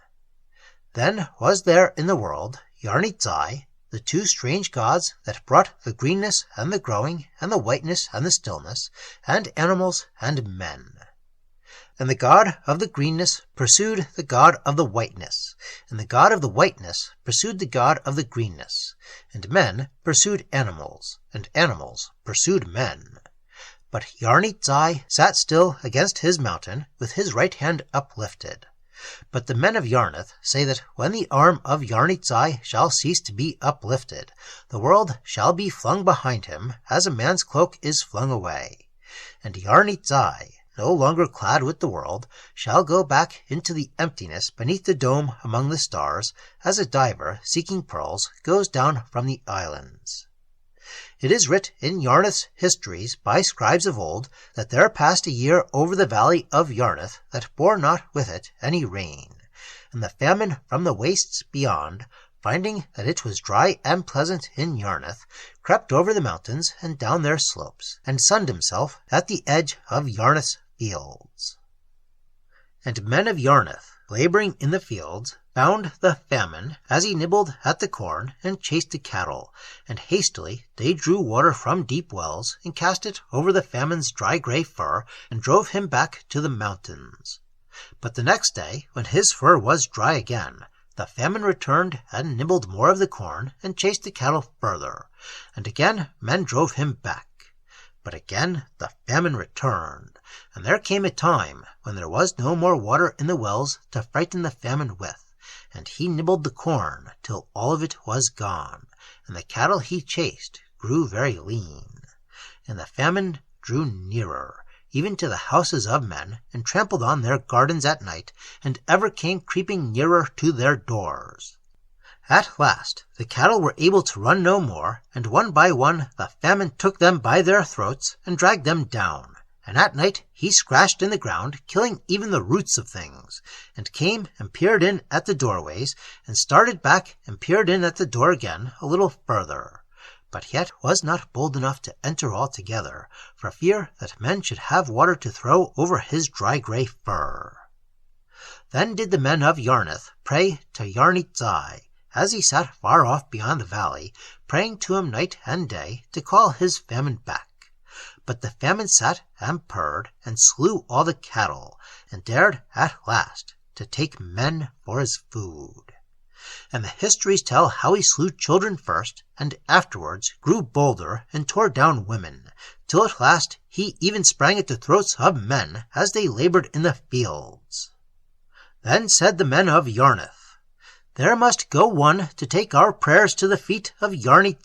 Then was there in the world Yarnith, the two strange gods that brought the greenness and the growing, and the whiteness and the stillness, and animals and men. And the god of the greenness pursued the god of the whiteness, and the god of the whiteness pursued the god of the greenness, and men pursued animals, and animals pursued men. But Yarnith sat still against his mountain, with his right hand uplifted. But the men of Yarnith say that when the arm of Yarnith shall cease to be uplifted, the world shall be flung behind him, as a man's cloak is flung away. And Yarnith, no longer clad with the world, shall go back into the emptiness beneath the dome among the stars, as a diver seeking pearls goes down from the islands. It is writ in Yarnith's histories by scribes of old that there passed a year over the valley of Yarnith that bore not with it any rain, and the famine from the wastes beyond, finding that it was dry and pleasant in Yarnith, crept over the mountains and down their slopes, and sunned himself at the edge of Yarnith's fields. And men of Yarnith, laboring in the fields, found the famine as he nibbled at the corn and chased the cattle, and hastily they drew water from deep wells, and cast it over the famine's dry grey fur, and drove him back to the mountains. But the next day, when his fur was dry again, the famine returned and nibbled more of the corn and chased the cattle further, and again men drove him back. But again the famine returned, and there came a time when there was no more water in the wells to frighten the famine with, and he nibbled the corn till all of it was gone, and the cattle he chased grew very lean. And the famine drew nearer, even to the houses of men, and trampled on their gardens at night, and ever came creeping nearer to their doors. At last the cattle were able to run no more, and one by one the famine took them by their throats and dragged them down. And at night he scratched in the ground, killing even the roots of things, and came and peered in at the doorways, and started back and peered in at the door again a little further, but yet was not bold enough to enter altogether, for fear that men should have water to throw over his dry grey fur. Then did the men of Yarnith pray to Yarnith, as he sat far off beyond the valley, praying to him night and day to call his famine back. But the famine sat and purred, and slew all the cattle, and dared at last to take men for his food. And the histories tell how he slew children first, and afterwards grew bolder and tore down women, till at last he even sprang at the throats of men as they labored in the fields. Then said the men of Yarnith, "There must go one to take our prayers to the feet of Yarnith,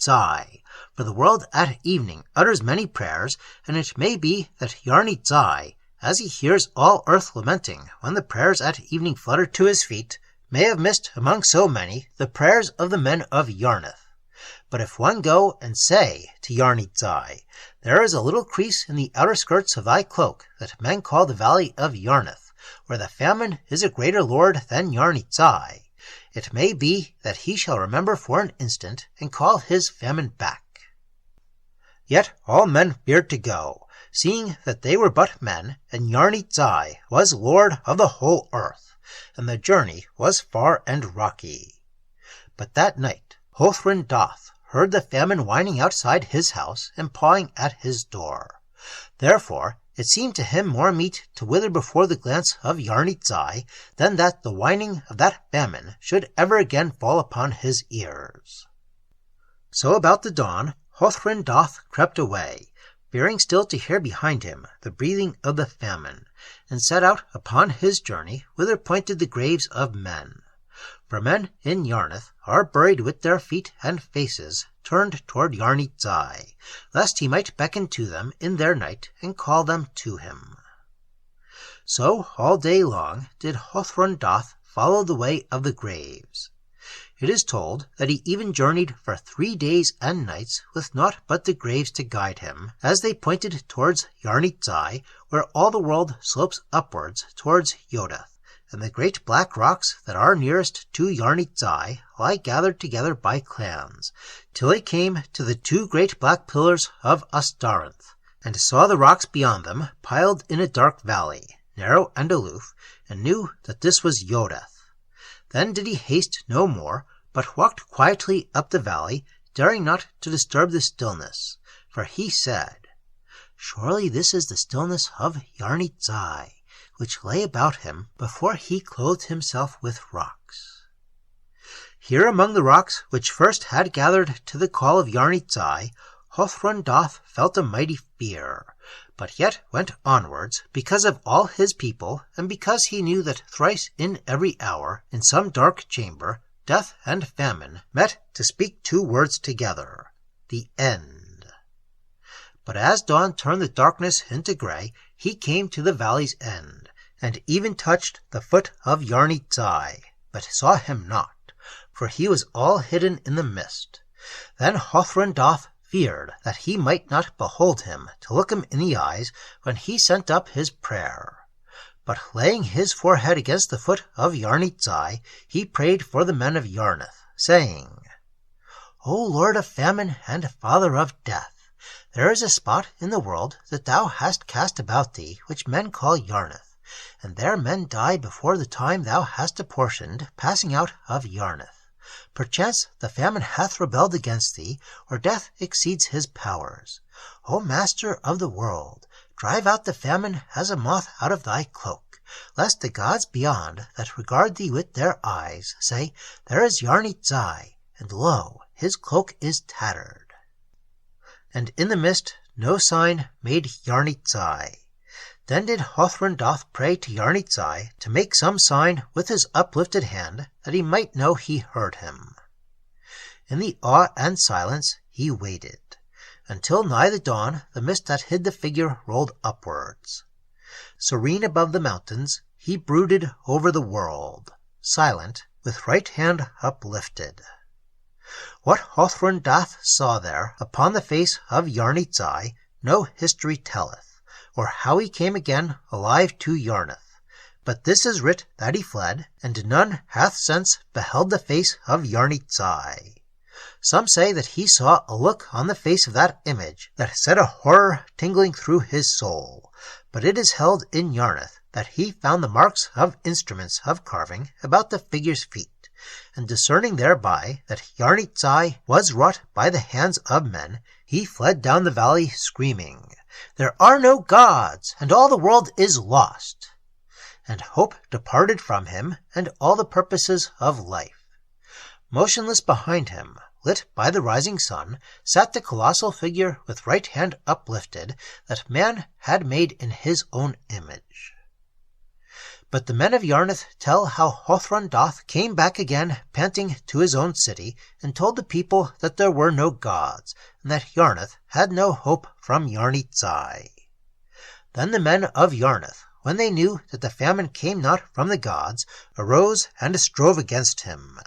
for the world at evening utters many prayers, and it may be that Yarnith, as he hears all earth lamenting when the prayers at evening flutter to his feet, may have missed among so many the prayers of the men of Yarnith. But if one go and say to Yarnith, there is a little crease in the outer skirts of thy cloak that men call the valley of Yarnith, where the famine is a greater lord than Yarnith, it may be that he shall remember for an instant and call his famine back." Yet all men feared to go, seeing that they were but men, and Yarnith was lord of the whole earth, and the journey was far and rocky. But that night Hothrun-Dath heard the famine whining outside his house and pawing at his door. Therefore it seemed to him more meet to wither before the glance of Yarnith than that the whining of that famine should ever again fall upon his ears. So about the dawn Hothrun-Dath crept away, fearing still to hear behind him the breathing of the famine, and set out upon his journey whither pointed the graves of men. For men in Yarnith are buried with their feet and faces turned toward Yarnith, lest he might beckon to them in their night and call them to him. So all day long did Hothrun-Dath follow the way of the graves. It is told that he even journeyed for 3 days and nights with naught but the graves to guide him, as they pointed towards Yarnith, where all the world slopes upwards towards Yodath, and the great black rocks that are nearest to Yarnith lie gathered together by clans, till he came to the 2 great black pillars of Astarinth, and saw the rocks beyond them piled in a dark valley, narrow and aloof, and knew that this was Yodath. Then did he haste no more, but walked quietly up the valley, daring not to disturb the stillness, for he said, "Surely this is the stillness of Yarnith, which lay about him before he clothed himself with rocks." Here among the rocks which first had gathered to the call of Yarnith, Hothrun-Dath felt a mighty fear, but yet went onwards because of all his people, and because he knew that thrice in every hour, in some dark chamber, death and famine met to speak 2 words together, the end. But as dawn turned the darkness into grey, he came to the valley's end, and even touched the foot of Yarnith, but saw him not, for he was all hidden in the mist. Then Hothrun-Dath feared that he might not behold him to look him in the eyes when he sent up his prayer. But laying his forehead against the foot of Yarnith, he prayed for the men of Yarnith, saying, "O Lord of famine and Father of death, there is a spot in the world that thou hast cast about thee which men call Yarnith, and there men die before the time thou hast apportioned passing out of Yarnith. Perchance the famine hath rebelled against thee, or death exceeds his powers. O Master of the world, drive out the famine as a moth out of thy cloak, lest the gods beyond, that regard thee with their eyes, say, There is Yarnith, and lo, his cloak is tattered. And in the mist no sign made Yarnith. Then did Hrothgar pray to Yarnith to make some sign with his uplifted hand, that he might know he heard him. In the awe and silence he waited, until nigh the dawn the mist that hid the figure rolled upwards. Serene above the mountains, he brooded over the world, silent, with right hand uplifted. What Hrothgar saw there upon the face of Yarnith no history telleth, or how he came again alive to Yarnith. But this is writ that he fled, and none hath since beheld the face of Yarnith. Some say that he saw a look on the face of that image that set a horror tingling through his soul. But it is held in Yarnith that he found the marks of instruments of carving about the figure's feet, and discerning thereby that Yarnith was wrought by the hands of men, he fled down the valley screaming, There are no gods, and all the world is lost. And hope departed from him, and all the purposes of life. Motionless behind him, lit by the rising sun, sat the colossal figure with right hand uplifted, that man had made in his own image. But the men of Yarnith tell how Hrothgar came back again panting to his own city, and told the people that there were no gods, and that Yarnith had no hope from Yarnith. Then the men of Yarnith, when they knew that the famine came not from the gods, arose and strove against him.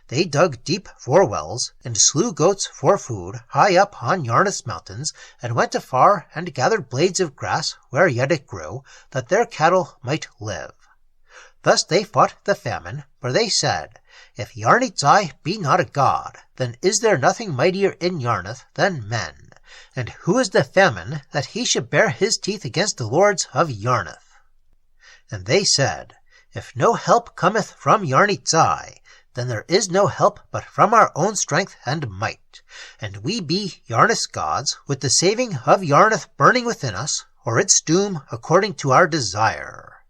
They dug deep for wells, and slew goats for food high up on Yarnith's mountains, and went afar and gathered blades of grass where yet it grew, that their cattle might live. Thus they fought the famine, for they said, If Yarnith be not a god, then is there nothing mightier in Yarnith than men, and who is the famine that he should bare his teeth against the lords of Yarnith? And they said, If no help cometh from Yarnith, then there is no help but from our own strength and might, and we be Yarnith's gods, with the saving of Yarnith burning within us, or its doom according to our desire.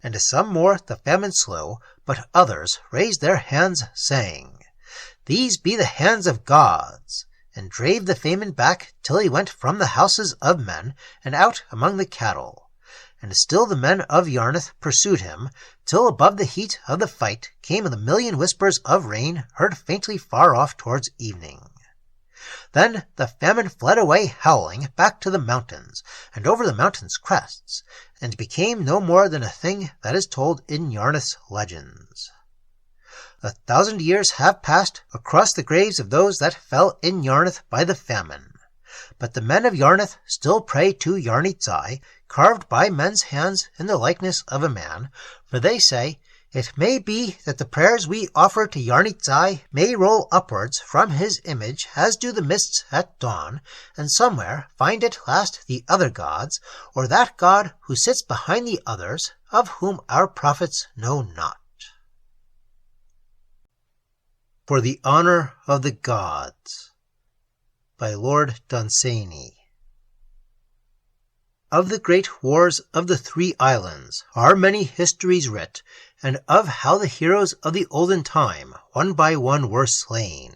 And some more the famine slew, but others raised their hands, saying, These be the hands of gods, and drave the famine back till he went from the houses of men, and out among the cattle. And still the men of Yarnith pursued him, till above the heat of the fight came the million whispers of rain heard faintly far off towards evening. Then the famine fled away howling back to the mountains, and over the mountains' crests, and became no more than a thing that is told in Yarnith's legends. 1,000 years have passed across the graves of those that fell in Yarnith by the famine. But the men of Yarnith still pray to Yarnith, carved by men's hands in the likeness of a man, for they say, It may be that the prayers we offer to Yarnith may roll upwards from his image as do the mists at dawn, and somewhere find at last the other gods, or that God who sits behind the others, of whom our prophets know not. For the Honor of the Gods, by Lord Dunsany. Of the great wars of the 3 islands are many histories writ, and of how the heroes of the olden time one by one were slain.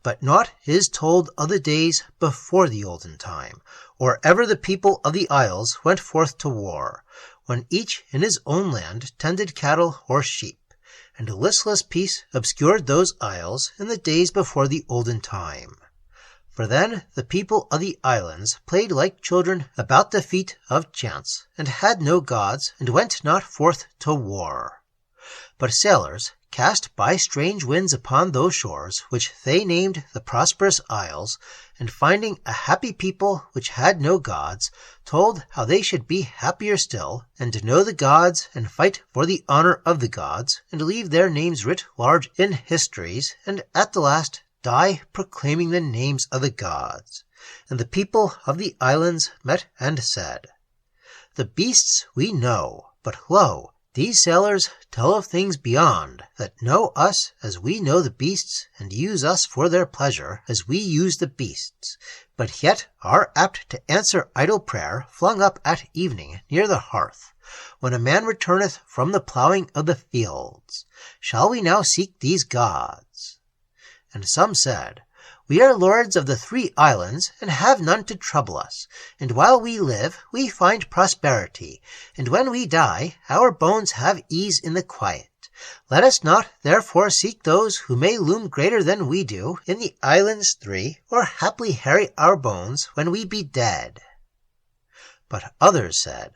But naught is told of the days before the olden time, or ever the people of the isles went forth to war, when each in his own land tended cattle or sheep, and listless peace obscured those isles in the days before the olden time. For then the people of the islands played like children about the feet of chance, and had no gods, and went not forth to war. But sailors, cast by strange winds upon those shores, which they named the Prosperous Isles, and finding a happy people which had no gods, told how they should be happier still, and know the gods, and fight for the honor of the gods, and leave their names writ large in histories, and at the last die proclaiming the names of the gods. And the people of the islands met and said, The beasts we know, but lo, These sailors tell of things beyond, that know us as we know the beasts, and use us for their pleasure as we use the beasts, but yet are apt to answer idle prayer flung up at evening near the hearth, when a man returneth from the ploughing of the fields. Shall we now seek these gods? And some said, We are lords of the 3 islands, and have none to trouble us. And while we live, we find prosperity. And when we die, our bones have ease in the quiet. Let us not, therefore, seek those who may loom greater than we do in the islands 3, or haply harry our bones when we be dead. But others said,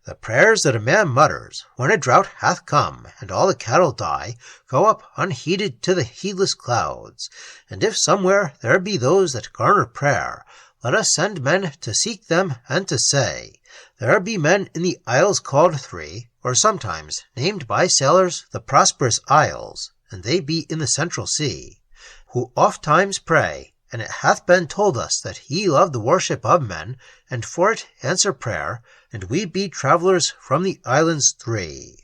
The prayers that a man mutters, when a drought hath come, and all the cattle die, go up unheeded to the heedless clouds. And if somewhere there be those that garner prayer, let us send men to seek them, and to say, There be men in the isles called 3, or sometimes named by sailors the prosperous isles, and they be in the central sea, who oft times pray, and it hath been told us that ye love the worship of men, and for it answer prayer, and we be travellers from the islands 3.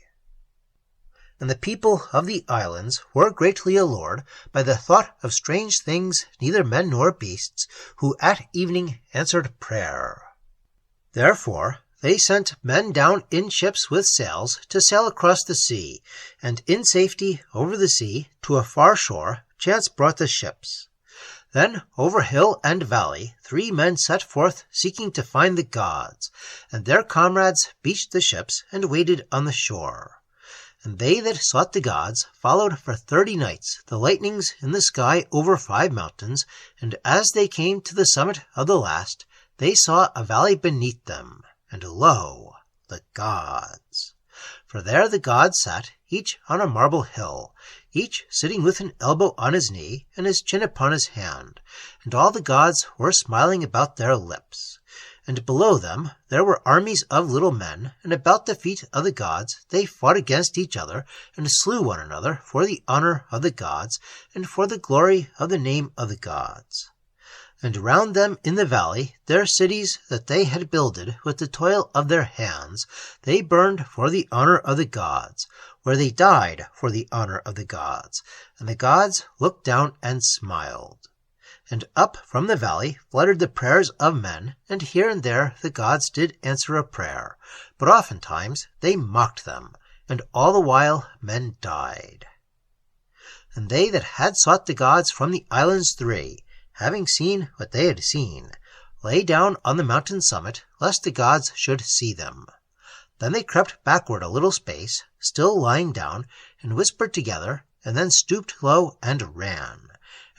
And the people of the islands were greatly allured by the thought of strange things, neither men nor beasts, who at evening answered prayer. Therefore they sent men down in ships with sails to sail across the sea, and in safety over the sea to a far shore chance brought the ships. Then over hill and valley 3 men set forth seeking to find the gods, and their comrades beached the ships and waited on the shore. And they that sought the gods followed for 30 nights the lightnings in the sky over 5 mountains, and as they came to the summit of the last, they saw a valley beneath them, and lo, the gods. For there the gods sat, each on a marble hill, each sitting with an elbow on his knee and his chin upon his hand, and all the gods were smiling about their lips. And below them there were armies of little men, and about the feet of the gods they fought against each other, and slew one another for the honor of the gods, and for the glory of the name of the gods. And round them in the valley their cities that they had builded with the toil of their hands, they burned for the honor of the gods, where they died for the honor of the gods, and the gods looked down and smiled. And up from the valley fluttered the prayers of men, and here and there the gods did answer a prayer, but oftentimes they mocked them, and all the while men died. And they that had sought the gods from the islands 3, having seen what they had seen, lay down on the mountain summit, lest the gods should see them. Then they crept backward a little space, still lying down, and whispered together, and then stooped low and ran,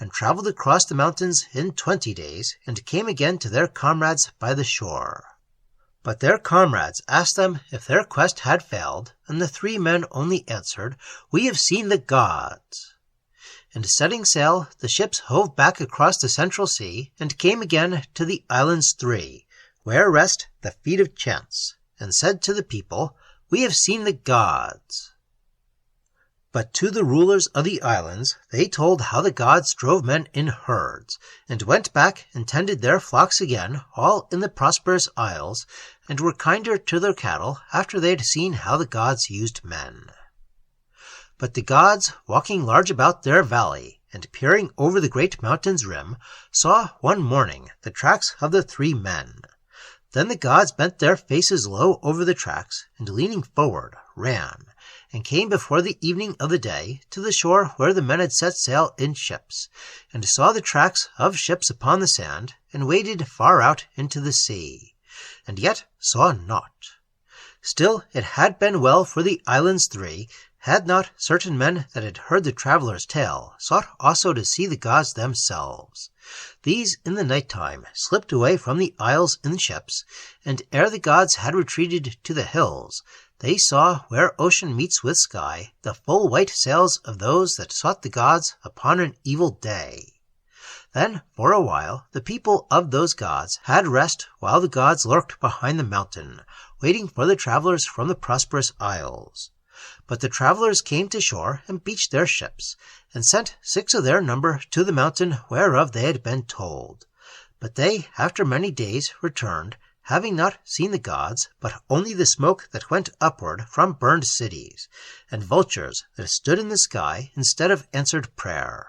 and travelled across the mountains in 20 days, and came again to their comrades by the shore. But their comrades asked them if their quest had failed, and the 3 men only answered, We have seen the gods. And setting sail, the ships hove back across the central sea, and came again to the islands 3, where rest the feet of chance, and said to the people, We have seen the gods. But to the rulers of the islands they told how the gods drove men in herds, and went back and tended their flocks again, all in the prosperous isles, and were kinder to their cattle after they had seen how the gods used men. But the gods, walking large about their valley, and peering over the great mountain's rim, saw one morning the tracks of the 3 men. Then the gods bent their faces low over the tracks, and leaning forward, ran, and came before the evening of the day to the shore where the men had set sail in ships, and saw the tracks of ships upon the sand, and waded far out into the sea, and yet saw naught. Still it had been well for the islands 3, had not certain men that had heard the traveller's tale sought also to see the gods themselves. These in the night time slipped away from the isles in ships, and ere the gods had retreated to the hills, they saw where ocean meets with sky the full white sails of those that sought the gods upon an evil day. Then for a while the people of those gods had rest while the gods lurked behind the mountain, waiting for the travellers from the prosperous isles. But the travellers came to shore and beached their ships, and sent 6 of their number to the mountain whereof they had been told. But they, after many days, returned, having not seen the gods, but only the smoke that went upward from burned cities, and vultures that stood in the sky instead of answered prayer.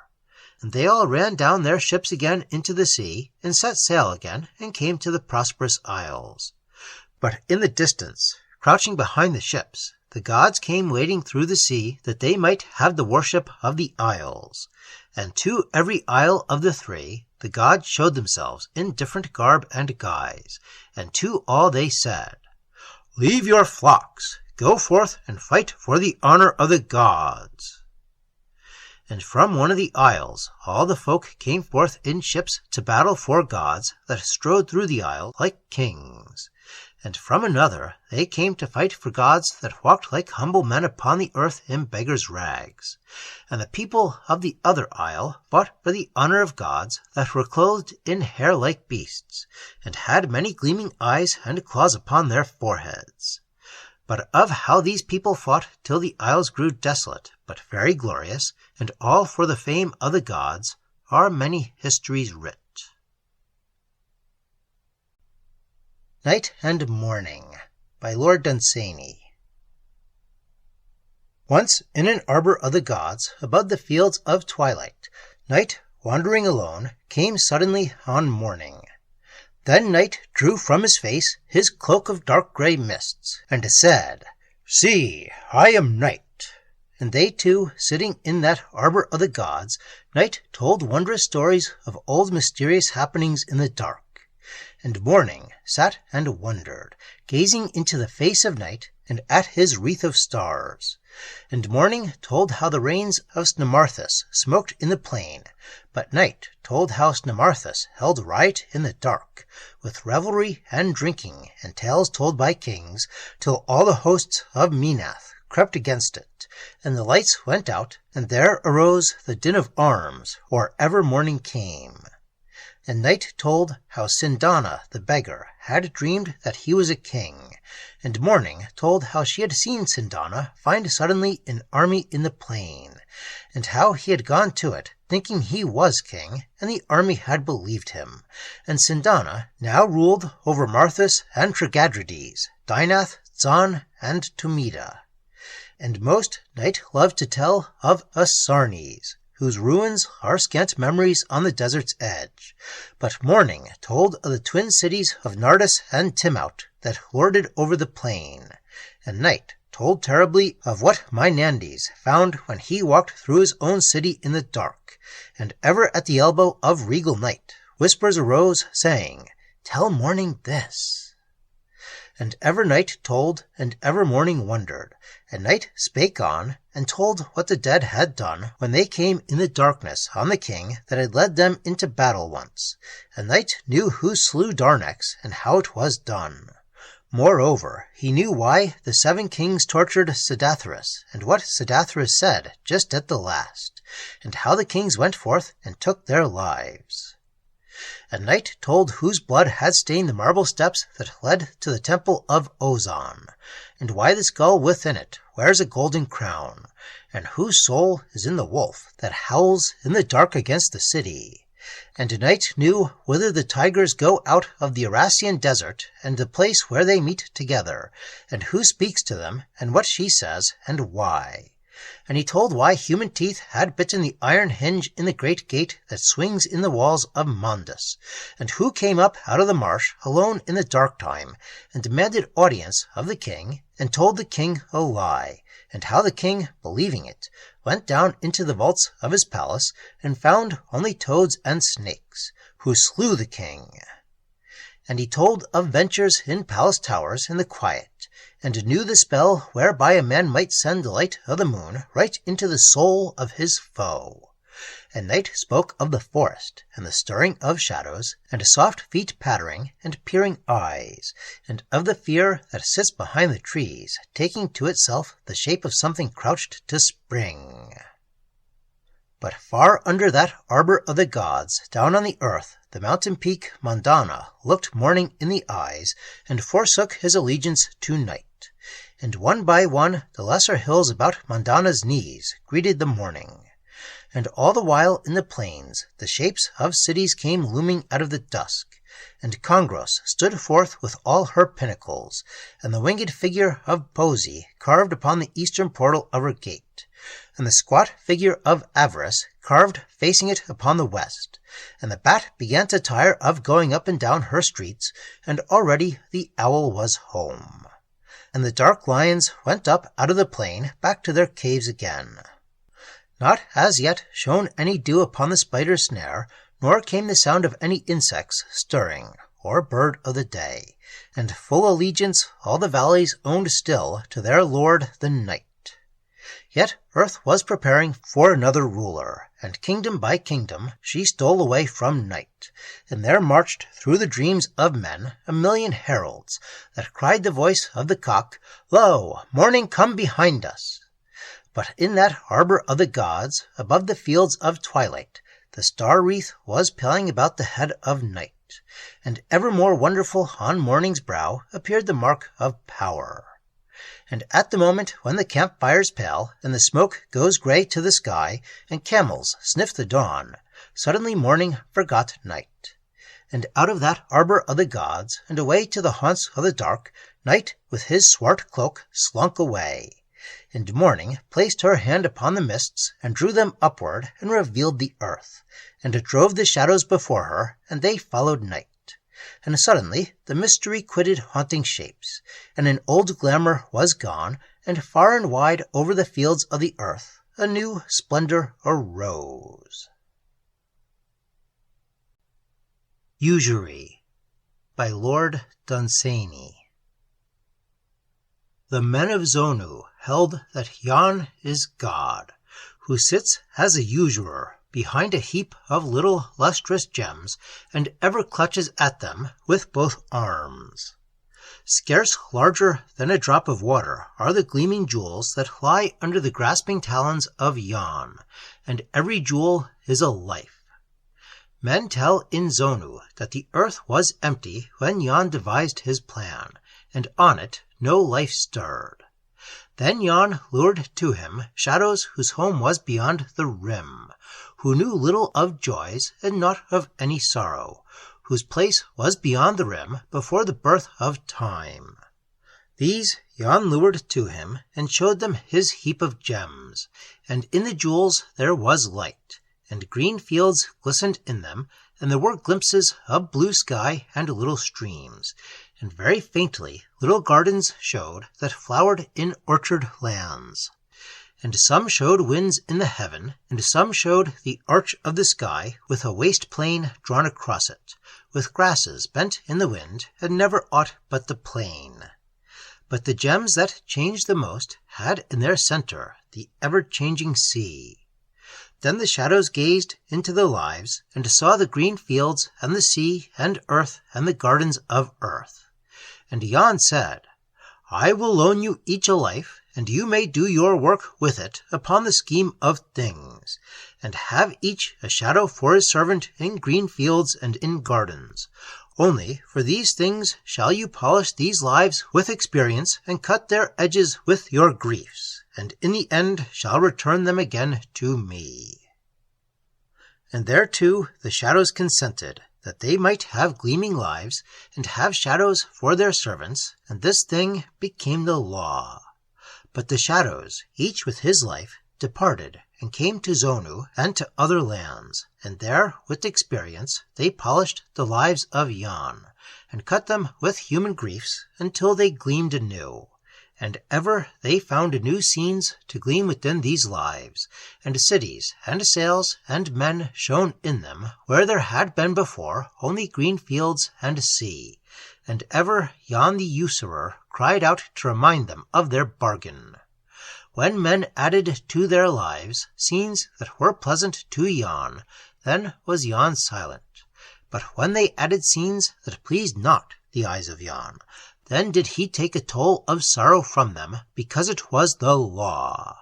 And they all ran down their ships again into the sea, and set sail again, and came to the prosperous isles. But in the distance, crouching behind the ships, the gods came wading through the sea, that they might have the worship of the isles. And to every isle of the three, the gods showed themselves in different garb and guise, and to all they said, "Leave your flocks, go forth and fight for the honor of the gods." And from one of the isles all the folk came forth in ships to battle for gods that strode through the isle like kings. And from another they came to fight for gods that walked like humble men upon the earth in beggars' rags. And the people of the other isle fought for the honor of gods that were clothed in hair like beasts, and had many gleaming eyes and claws upon their foreheads. But of how these people fought till the isles grew desolate, but very glorious, and all for the fame of the gods, are many histories writ. Night and Morning by Lord Dunsany. Once in an arbor of the gods, above the fields of twilight, Night, wandering alone, came suddenly on morning. Then Night drew from his face his cloak of dark grey mists, and said, "See, I am Night." And they two, sitting in that arbor of the gods, Night told wondrous stories of old mysterious happenings in the dark. And Morning sat and wondered, gazing into the face of Night and at his wreath of stars. And Morning told how the rains of Snamarthus smoked in the plain, but Night told how Snamarthus held riot in the dark, with revelry and drinking, and tales told by kings, till all the hosts of Minath crept against it, and the lights went out, and there arose the din of arms, or ever morning came. And Night told how Inzāna the beggar had dreamed that he was a king, and Morning told how she had seen Inzāna find suddenly an army in the plain, and how he had gone to it, thinking he was king, and the army had believed him, and Inzāna now ruled over Marthas and Trigadrides, Dynath, Zon, and Tumida. And most Night loved to tell of Sarnes, whose ruins are scant memories on the desert's edge. But Morning told of the twin cities of Nardus and Timout that lorded over the plain, and Night told terribly of what Mynandes found when he walked through his own city in the dark, and ever at the elbow of regal Night whispers arose, saying, "Tell Morning this." And ever Night told, and ever Morning wondered, and Night spake on, and told what the dead had done when they came in the darkness on the king that had led them into battle once, and Night knew who slew Darnex, and how it was done. Moreover, he knew why the 7 kings tortured Sidathras, and what Sidathras said just at the last, and how the kings went forth and took their lives. And Night told whose blood had stained the marble steps that led to the temple of Ozon, and why the skull within it wears a golden crown, and whose soul is in the wolf that howls in the dark against the city. And Night knew whither the tigers go out of the Arassian desert, and the place where they meet together, and who speaks to them, and what she says, and why. And he told why human teeth had bitten the iron hinge in the great gate that swings in the walls of Mondus, and who came up out of the marsh alone in the dark time, and demanded audience of the king, and told the king a lie, and how the king, believing it, went down into the vaults of his palace, and found only toads and snakes, who slew the king. And he told of ventures in palace towers in the quiet, and knew the spell whereby a man might send the light of the moon right into the soul of his foe. And Night spoke of the forest, and the stirring of shadows, and soft feet pattering, and peering eyes, and of the fear that sits behind the trees, taking to itself the shape of something crouched to spring. But far under that arbor of the gods, down on the earth, the mountain peak Mandana looked Morning in the eyes, and forsook his allegiance to Night. And one by one the lesser hills about Mandana's knees greeted the Morning. And all the while in the plains the shapes of cities came looming out of the dusk, and Congros stood forth with all her pinnacles, and the winged figure of Poesy carved upon the eastern portal of her gate, and the squat figure of Avarice carved facing it upon the west, and the bat began to tire of going up and down her streets, and already the owl was home. And the dark lions went up out of the plain back to their caves again. Not as yet shone any dew upon the spider's snare, nor came the sound of any insects stirring, or bird of the day, and full allegiance all the valleys owned still to their lord the night. Yet earth was preparing for another ruler, and kingdom by kingdom she stole away from night, and there marched through the dreams of men 1,000,000 heralds, that cried the voice of the cock, Lo, morning come behind us! But in that arbor of the gods, above the fields of twilight, the star wreath was paling about the head of night, and ever more wonderful on morning's brow appeared the mark of power. And at the moment when the campfires pale, and the smoke goes grey to the sky, and camels sniff the dawn, suddenly morning forgot night. And out of that arbor of the gods, and away to the haunts of the dark, night with his swart cloak slunk away. And morning placed her hand upon the mists, and drew them upward, and revealed the earth, and it drove the shadows before her, and they followed night. And suddenly the mystery quitted haunting shapes, and an old glamour was gone, and far and wide over the fields of the earth a new splendor arose. Usury by Lord Dunsany. The men of Zonu held that Yarn is God, who sits as a usurer behind a heap of little lustrous gems, and ever clutches at them with both arms. Scarce larger than a drop of water are the gleaming jewels that lie under the grasping talons of Yarn, and every jewel is a life. Men tell in Zonu that the earth was empty when Yarn devised his plan, and on it no life stirred. Then Yarn lured to him shadows whose home was beyond the rim, who knew little of joys and not of any sorrow, whose place was beyond the rim before the birth of time. These Yarn lured to him, and showed them his heap of gems, and in the jewels there was light, and green fields glistened in them, and there were glimpses of blue sky and little streams, and very faintly little gardens showed that flowered in orchard lands. And some showed winds in the heaven, and some showed the arch of the sky with a waste plain drawn across it, with grasses bent in the wind, and never aught but the plain. But the gems that changed the most had in their center the ever-changing sea. Then the shadows gazed into the lives, and saw the green fields, and the sea, and earth, and the gardens of earth. And Yarn said, I will loan you each a life, and you may do your work with it upon the scheme of things, and have each a shadow for his servant in green fields and in gardens. Only for these things shall you polish these lives with experience, and cut their edges with your griefs, and in the end shall return them again to me. And thereto the shadows consented, that they might have gleaming lives, and have shadows for their servants, and this thing became the law. But the shadows, each with his life, departed, and came to Zonu and to other lands, and there, with experience, they polished the lives of Yarn, and cut them with human griefs, until they gleamed anew. And ever they found new scenes to gleam within these lives, and cities, and sails, and men shone in them, where there had been before only green fields and sea. And ever Yarn the usurer cried out to remind them of their bargain. When men added to their lives scenes that were pleasant to Yarn, then was Yarn silent. But when they added scenes that pleased not the eyes of Yarn, then did he take a toll of sorrow from them, because it was the law.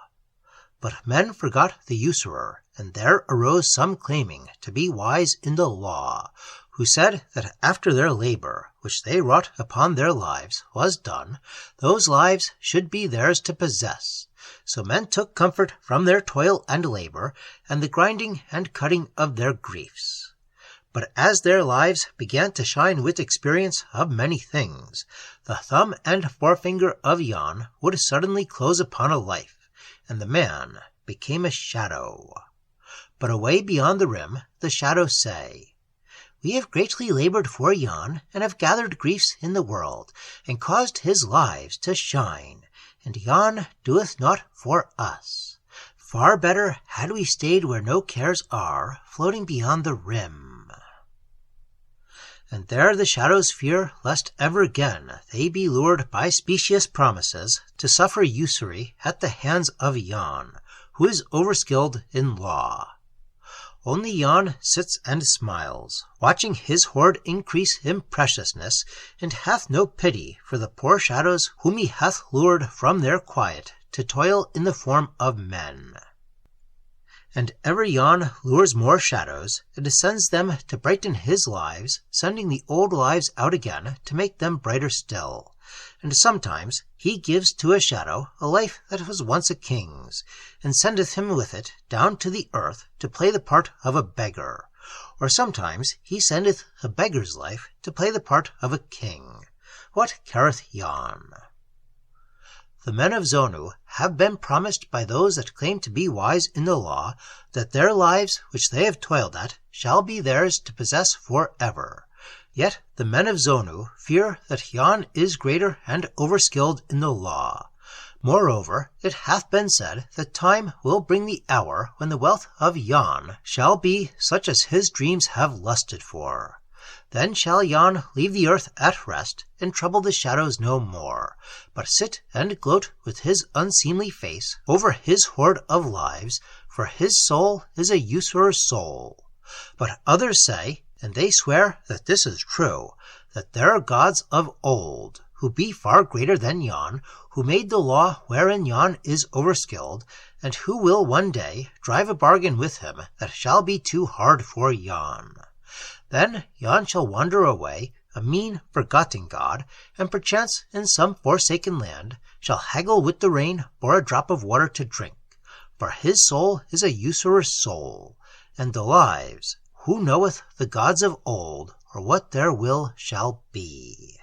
But men forgot the usurer, and there arose some claiming to be wise in the law, who said that after their labor, which they wrought upon their lives, was done, those lives should be theirs to possess. So men took comfort from their toil and labor, and the grinding and cutting of their griefs. But as their lives began to shine with experience of many things, the thumb and forefinger of Yarn would suddenly close upon a life, and the man became a shadow. But away beyond the rim the shadows say, "We have greatly labored for Yarn, and have gathered griefs in the world, and caused his lives to shine, and Yarn doeth not for us. Far better had we stayed where no cares are, floating beyond the rim." And there the shadows fear lest ever again they be lured by specious promises to suffer usury at the hands of Yarn, who is overskilled in law. Only Yarn sits and smiles, watching his hoard increase in preciousness, and hath no pity for the poor shadows whom he hath lured from their quiet to toil in the form of men. And ever Yarn lures more shadows, and sends them to brighten his lives, sending the old lives out again to make them brighter still. And sometimes he gives to a shadow a life that was once a king's, and sendeth him with it down to the earth to play the part of a beggar. Or sometimes he sendeth a beggar's life to play the part of a king. What careth Yarn? The men of Zonu have been promised by those that claim to be wise in the law that their lives which they have toiled at shall be theirs to possess for ever. Yet the men of Zonu fear that Yarn is greater and overskilled in the law. Moreover, it hath been said that time will bring the hour when the wealth of Yarn shall be such as his dreams have lusted for. Then shall Yarn leave the earth at rest, and trouble the shadows no more, but sit and gloat with his unseemly face over his hoard of lives, for his soul is a usurer's soul. But others say, and they swear that this is true, that there are gods of old, who be far greater than Yarn, who made the law wherein Yarn is overskilled, and who will one day drive a bargain with him that shall be too hard for Yarn. Then Yarn shall wander away, a mean, forgotten god, and perchance in some forsaken land shall haggle with the rain for a drop of water to drink, for his soul is a usurer's soul, and the lives, who knoweth the gods of old, or what their will shall be?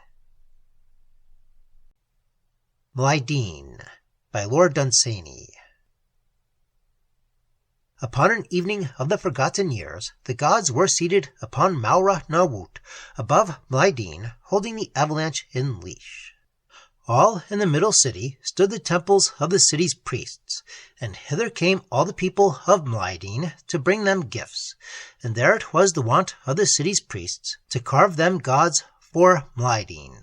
Mlideen by Lord Dunsany. Upon an evening of the forgotten years, the gods were seated upon Mana-Yood-Sushai, above Mlideen, holding the avalanche in leash. All in the middle city stood the temples of the city's priests, and hither came all the people of Mlideen to bring them gifts, and there it was the wont of the city's priests to carve them gods for Mlideen.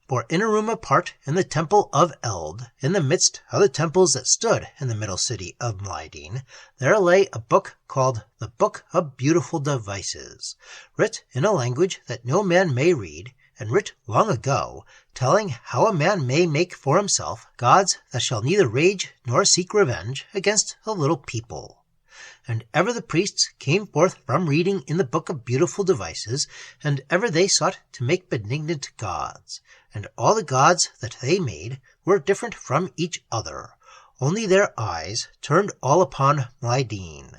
For in a room apart in the temple of Eld, in the midst of the temples that stood in the middle city of Mlideen, there lay a book called the Book of Beautiful Devices, writ in a language that no man may read, and writ long ago, telling how a man may make for himself gods that shall neither rage nor seek revenge against a little people. And ever the priests came forth from reading in the Book of Beautiful Devices, and ever they sought to make benignant gods, and all the gods that they made were different from each other, only their eyes turned all upon Mlideen.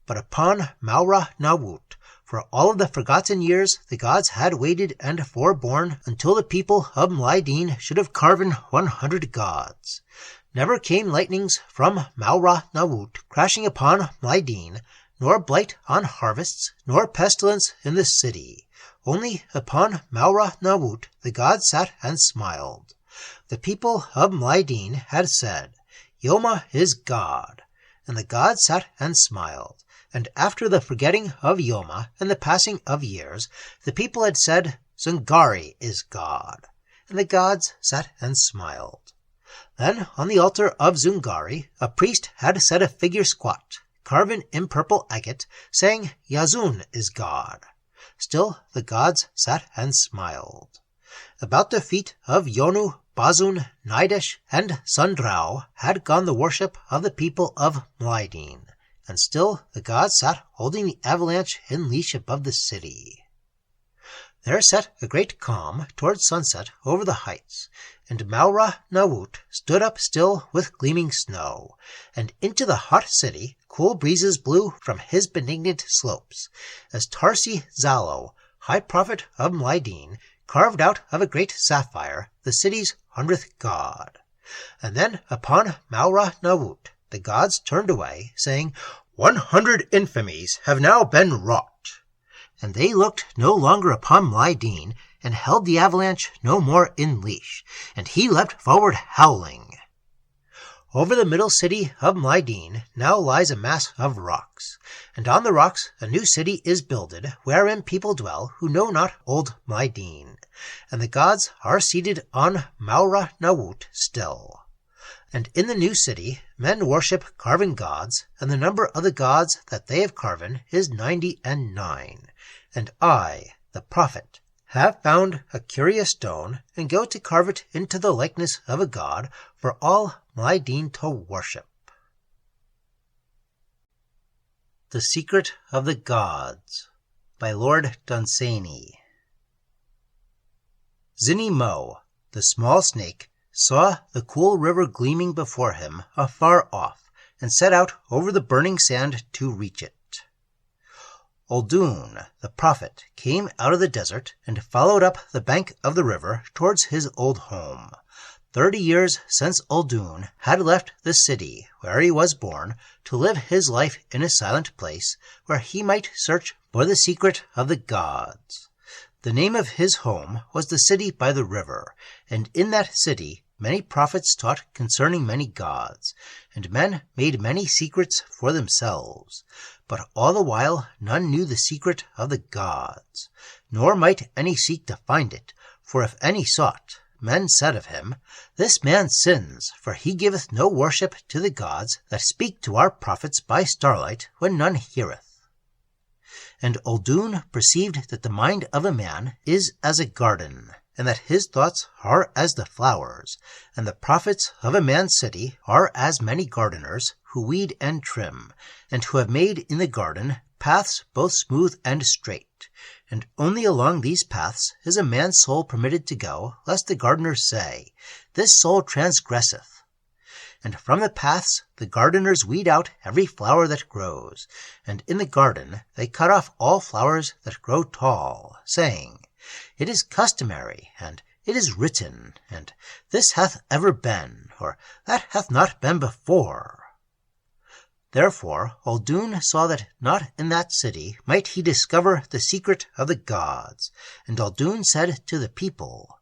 But upon Mana-Yood, for all of the forgotten years the gods had waited and forborne until the people of Mlideen should have carven 100 gods. Never came lightnings from Mana-Yood crashing upon Mlideen, nor blight on harvests, nor pestilence in the city. Only upon Mana-Yood the gods sat and smiled. The people of Mlideen had said, "Yoma is God," and the gods sat and smiled. And after the forgetting of Yoma and the passing of years, the people had said, "Zungari is God," and the gods sat and smiled. Then on the altar of Zungari a priest had set a figure squat, carven in purple agate, saying, "Yazun is God." Still the gods sat and smiled. About the feet of Yonu, Bazun, Nidesh, and Sundrau had gone the worship of the people of Mlideen, and still the gods sat holding the avalanche in leash above the city. There set a great calm towards sunset over the heights, and Mana-Yood stood up still with gleaming snow, and into the hot city cool breezes blew from his benignant slopes, as Inzāna, high prophet of Mlideen, carved out of a great sapphire the city's 100th god. And then upon Mana-Yood the gods turned away, saying, 100 infamies have now been wrought. And they looked no longer upon Mlideen, and held the avalanche no more in leash, and he leapt forward howling. Over the middle city of Mlideen now lies a mass of rocks, and on the rocks a new city is builded, wherein people dwell who know not old Mlideen, and the gods are seated on Mana-Yood still. And in the new city men worship carven gods, and the number of the gods that they have carven is 99. And I, the prophet, have found a curious stone, and go to carve it into the likeness of a god for all Mlideen to worship. The Secret of the Gods by Lord Dunsany. Zinimo, the small snake, saw the cool river gleaming before him afar off, and set out over the burning sand to reach it. Uldun, the prophet, came out of the desert and followed up the bank of the river towards his old home. 30 years since Uldun had left the city where he was born to live his life in a silent place where he might search for the secret of the gods. The name of his home was the city by the river, and in that city many prophets taught concerning many gods, and men made many secrets for themselves. But all the while none knew the secret of the gods, nor might any seek to find it, for if any sought, men said of him, This man sins, for he giveth no worship to the gods that speak to our prophets by starlight when none heareth. And Uldun perceived that the mind of a man is as a garden, and that his thoughts are as the flowers, and the prophets of a man's city are as many gardeners who weed and trim, and who have made in the garden paths both smooth and straight, and only along these paths is a man's soul permitted to go, lest the gardeners say, This soul transgresseth. And from the paths the gardeners weed out every flower that grows, and in the garden they cut off all flowers that grow tall, saying, It is customary, and it is written, and this hath ever been, or that hath not been before. Therefore Uldun saw that not in that city might he discover the secret of the gods, and Uldun said to the people,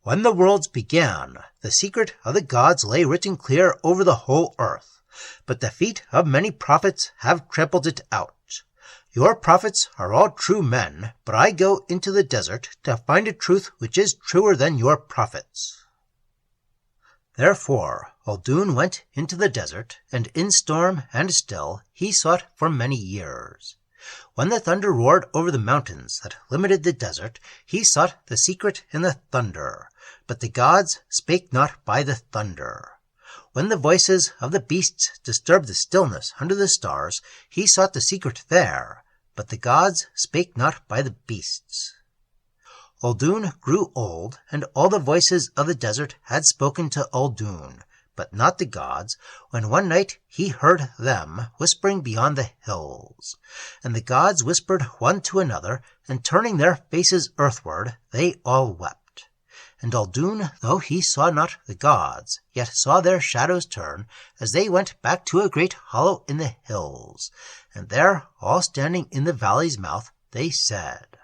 When the worlds began, the secret of the gods lay written clear over the whole earth, but the feet of many prophets have trampled it out. Your prophets are all true men, but I go into the desert to find a truth which is truer than your prophets. Therefore Uldun went into the desert, and in storm and still he sought for many years. When the thunder roared over the mountains that limited the desert, he sought the secret in the thunder, but the gods spake not by the thunder. When the voices of the beasts disturbed the stillness under the stars, he sought the secret there, but the gods spake not by the beasts. Uldun grew old, and all the voices of the desert had spoken to Uldun, but not the gods, when one night he heard them whispering beyond the hills. And the gods whispered one to another, and turning their faces earthward, they all wept. And Uldun, though he saw not the gods, yet saw their shadows turn, as they went back to a great hollow in the hills. And there, all standing in the valley's mouth, they said,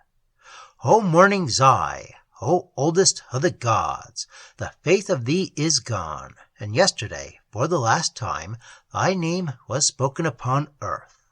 O morning Zai, O oldest of the gods, the faith of thee is gone, and yesterday, for the last time, thy name was spoken upon earth.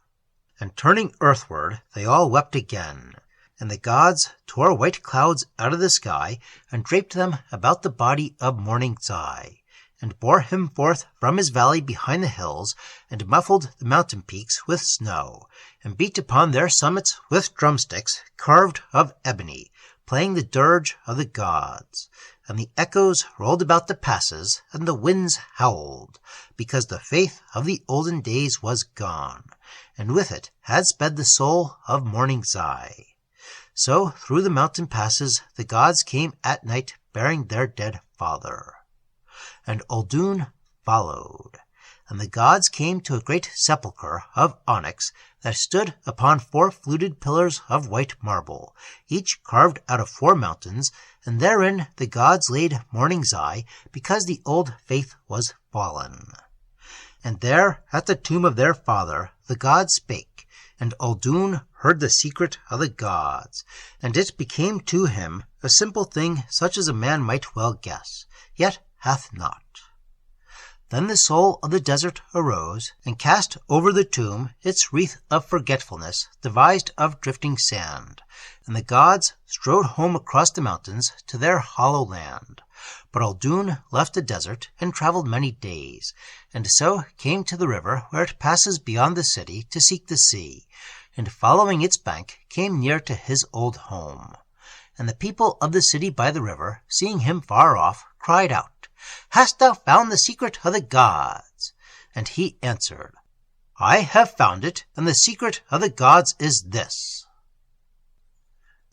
And turning earthward, they all wept again. And the gods tore white clouds out of the sky, and draped them about the body of morning Zai, and bore him forth from his valley behind the hills, and muffled the mountain peaks with snow, and beat upon their summits with drumsticks carved of ebony, playing the dirge of the gods. and the echoes rolled about the passes, and the winds howled, because the faith of the olden days was gone, and with it had sped the soul of Morning Zai. So through the mountain passes the gods came at night, bearing their dead father. And Uldun followed, and the gods came to a great sepulchre of onyx that stood upon 4 fluted pillars of white marble, each carved out of 4 mountains, and therein the gods laid Morning Zai, because the old faith was fallen. And there, at the tomb of their father, the gods spake, and Uldun heard the secret of the gods, and it became to him a simple thing, such as a man might well guess, yet hath not. Then the soul of the desert arose, and cast over the tomb its wreath of forgetfulness, devised of drifting sand, and the gods strode home across the mountains to their hollow land. But Uldun left the desert, and travelled many days, and so came to the river where it passes beyond the city to seek the sea, and following its bank came near to his old home. And the people of the city by the river, seeing him far off, cried out, "Hast thou found the secret of the gods?" And he answered, "I have found it, and the secret of the gods is this."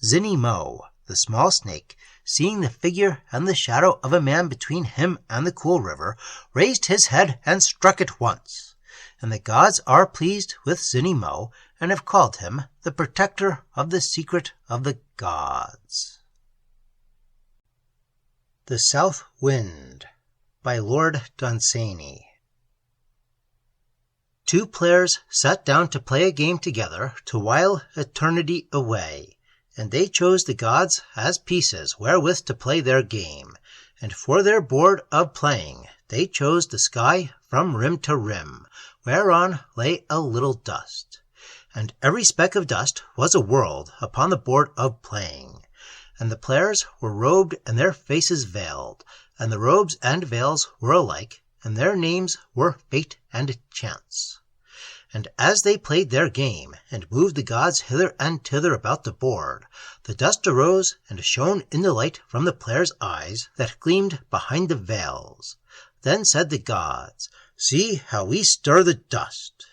Zinimo, the small snake, seeing the figure and the shadow of a man between him and the cool river, raised his head and struck it once. And the gods are pleased with Zinimo, and have called him the protector of the secret of the gods. The South Wind by Lord Dunsany. 2 players sat down to play a game together to while eternity away, and they chose the gods as pieces wherewith to play their game, and for their board of playing they chose the sky from rim to rim, whereon lay a little dust, and every speck of dust was a world upon the board of playing. And the players were robed and their faces veiled, and the robes and veils were alike, and their names were Fate and Chance. And as they played their game, and moved the gods hither and thither about the board, the dust arose and shone in the light from the players' eyes that gleamed behind the veils. Then said the gods, "See how we stir the dust."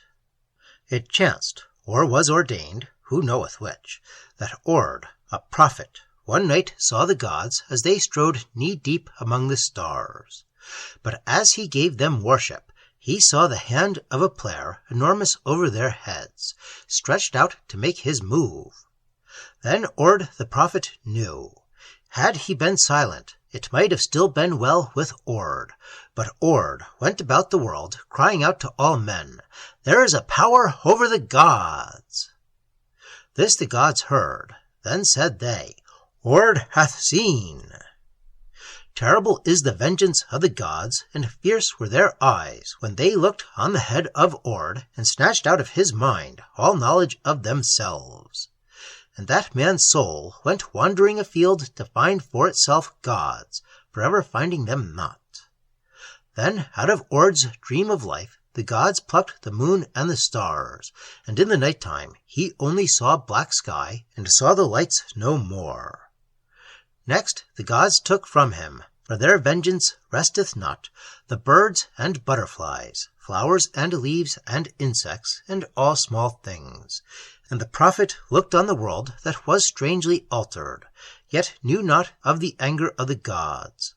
It chanced, or was ordained, who knoweth which, that Ord, a prophet, one night saw the gods as they strode knee-deep among the stars. But as he gave them worship, he saw the hand of a player, enormous over their heads, stretched out to make his move. Then Ord the prophet knew. Had he been silent, it might have still been well with Ord. But Ord went about the world, crying out to all men, "There is a power over the gods." This the gods heard. Then said they, "Ord hath seen." Terrible is the vengeance of the gods, and fierce were their eyes when they looked on the head of Ord, and snatched out of his mind all knowledge of themselves. And that man's soul went wandering afield to find for itself gods, forever finding them not. Then out of Ord's dream of life the gods plucked the moon and the stars, and in the night time he only saw black sky, and saw the lights no more. Next the gods took from him, for their vengeance resteth not, the birds and butterflies, flowers and leaves and insects, and all small things. And the prophet looked on the world that was strangely altered, yet knew not of the anger of the gods.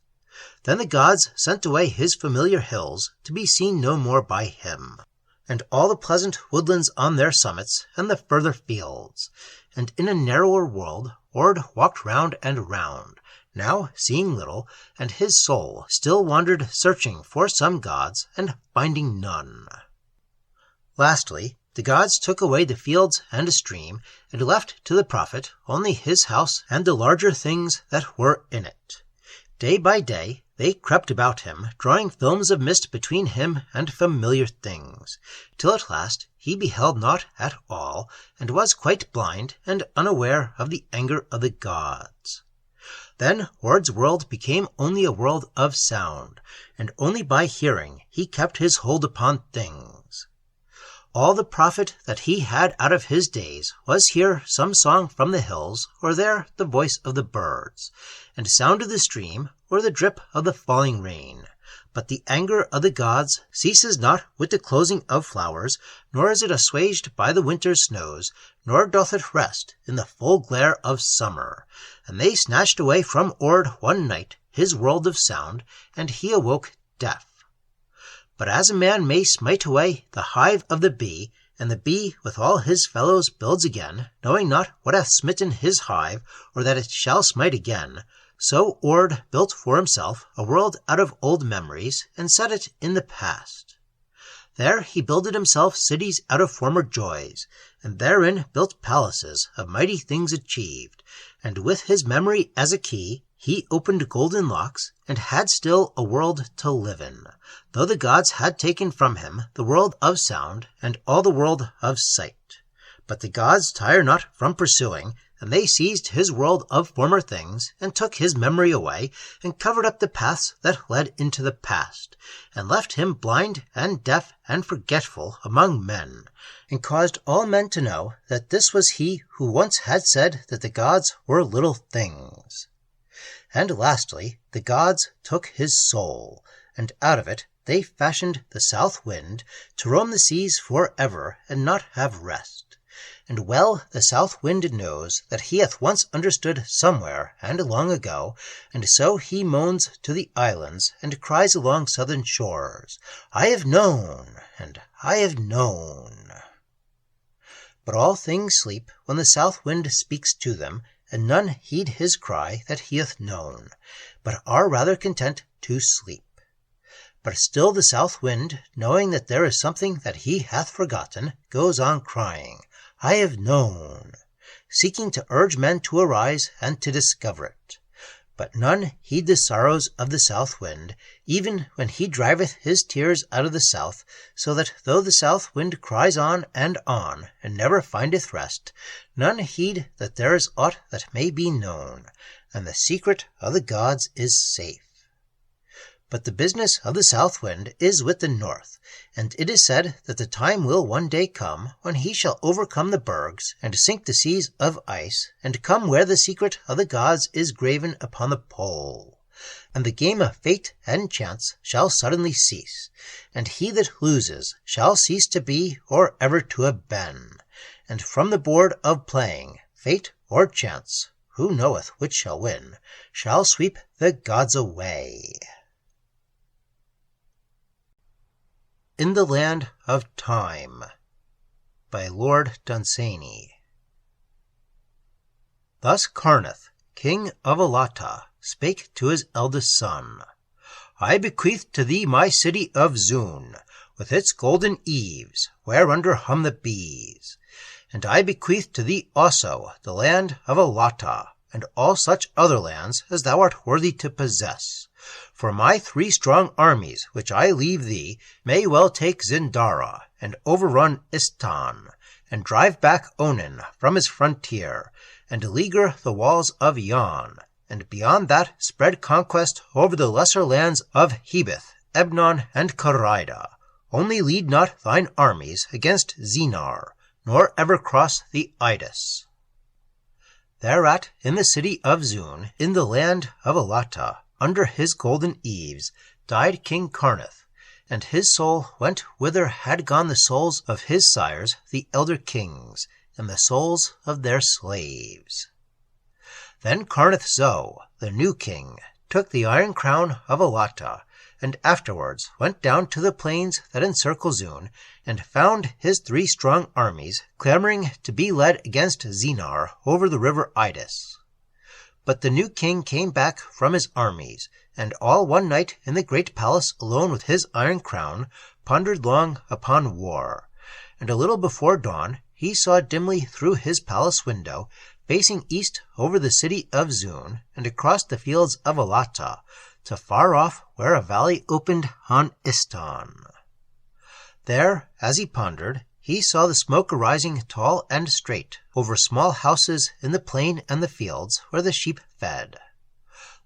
Then the gods sent away his familiar hills, to be seen no more by him, and all the pleasant woodlands on their summits, and the further fields. And in a narrower world Ord walked round and round, now seeing little, and his soul still wandered searching for some gods, and finding none. Lastly, the gods took away the fields and a stream, and left to the prophet only his house and the larger things that were in it. Day by day they crept about him, drawing films of mist between him and familiar things, till at last he beheld naught at all, and was quite blind and unaware of the anger of the gods. Then Ord's world became only a world of sound, and only by hearing he kept his hold upon things. All the profit that he had out of his days was here some song from the hills, or there the voice of the birds, and sound of the stream, or the drip of the falling rain. But the anger of the gods ceases not with the closing of flowers, nor is it assuaged by the winter's snows, nor doth it rest in the full glare of summer. And they snatched away from Ord one night his world of sound, and he awoke deaf. But as a man may smite away the hive of the bee, and the bee with all his fellows builds again, knowing not what hath smitten his hive, or that it shall smite again, so Ord built for himself a world out of old memories, and set it in the past. There he builded himself cities out of former joys, and therein built palaces of mighty things achieved, and with his memory as a key, he opened golden locks, and had still a world to live in, though the gods had taken from him the world of sound, and all the world of sight. But the gods tire not from pursuing, and they seized his world of former things, and took his memory away, and covered up the paths that led into the past, and left him blind and deaf and forgetful among men, and caused all men to know that this was he who once had said that the gods were little things. And lastly, the gods took his soul, and out of it they fashioned the south wind, to roam the seas for ever, and not have rest. And well the south wind knows that he hath once understood somewhere and long ago, and so he moans to the islands, and cries along southern shores, I have known, and I have known. But all things sleep when the south wind speaks to them, and none heed his cry that he hath known, but are rather content to sleep. But still the south wind, knowing that there is something that he hath forgotten, goes on crying, I have known, seeking to urge men to arise and to discover it. But none heed the sorrows of the south wind, even when he driveth his tears out of the south, so that though the south wind cries on, and never findeth rest, none heed that there is aught that may be known, and the secret of the gods is safe. But the business of the south wind is with the north, and it is said that the time will one day come when he shall overcome the bergs, and sink the seas of ice, and come where the secret of the gods is graven upon the pole. And the game of fate and chance shall suddenly cease, and he that loses shall cease to be or ever to have been. And from the board of playing, fate or chance, who knoweth which shall win, shall sweep the gods away. In the Land of Time by Lord Dunsany. Thus Karnith, king of Alata, spake to his eldest son, I bequeath to thee my city of Zun, with its golden eaves, whereunder hum the bees. And I bequeath to thee also the land of Alata, and all such other lands as thou art worthy to possess. For my 3 strong armies, which I leave thee, may well take Zindara, and overrun Istan, and drive back Onin from his frontier, and leaguer the walls of Yan, and beyond that spread conquest over the lesser lands of Hebeth, Ebnon, and Karida. Only lead not thine armies against Zinar, nor ever cross the Idis. Thereat, in the city of Zun, in the land of Alata, under his golden eaves, died King Karnith, and his soul went whither had gone the souls of his sires, the elder kings, and the souls of their slaves. Then Karnith Zo, the new king, took the iron crown of Alata, and afterwards went down to the plains that encircle Zun, and found his 3 strong armies clamoring to be led against Zinar over the river Idis. But the new king came back from his armies, and all one night in the great palace alone with his iron crown, pondered long upon war. And a little before dawn he saw dimly through his palace window, facing east over the city of Zun, and across the fields of Alata, to far off where a valley opened on Istan. There, as he pondered, he saw the smoke arising tall and straight over small houses in the plain and the fields where the sheep fed.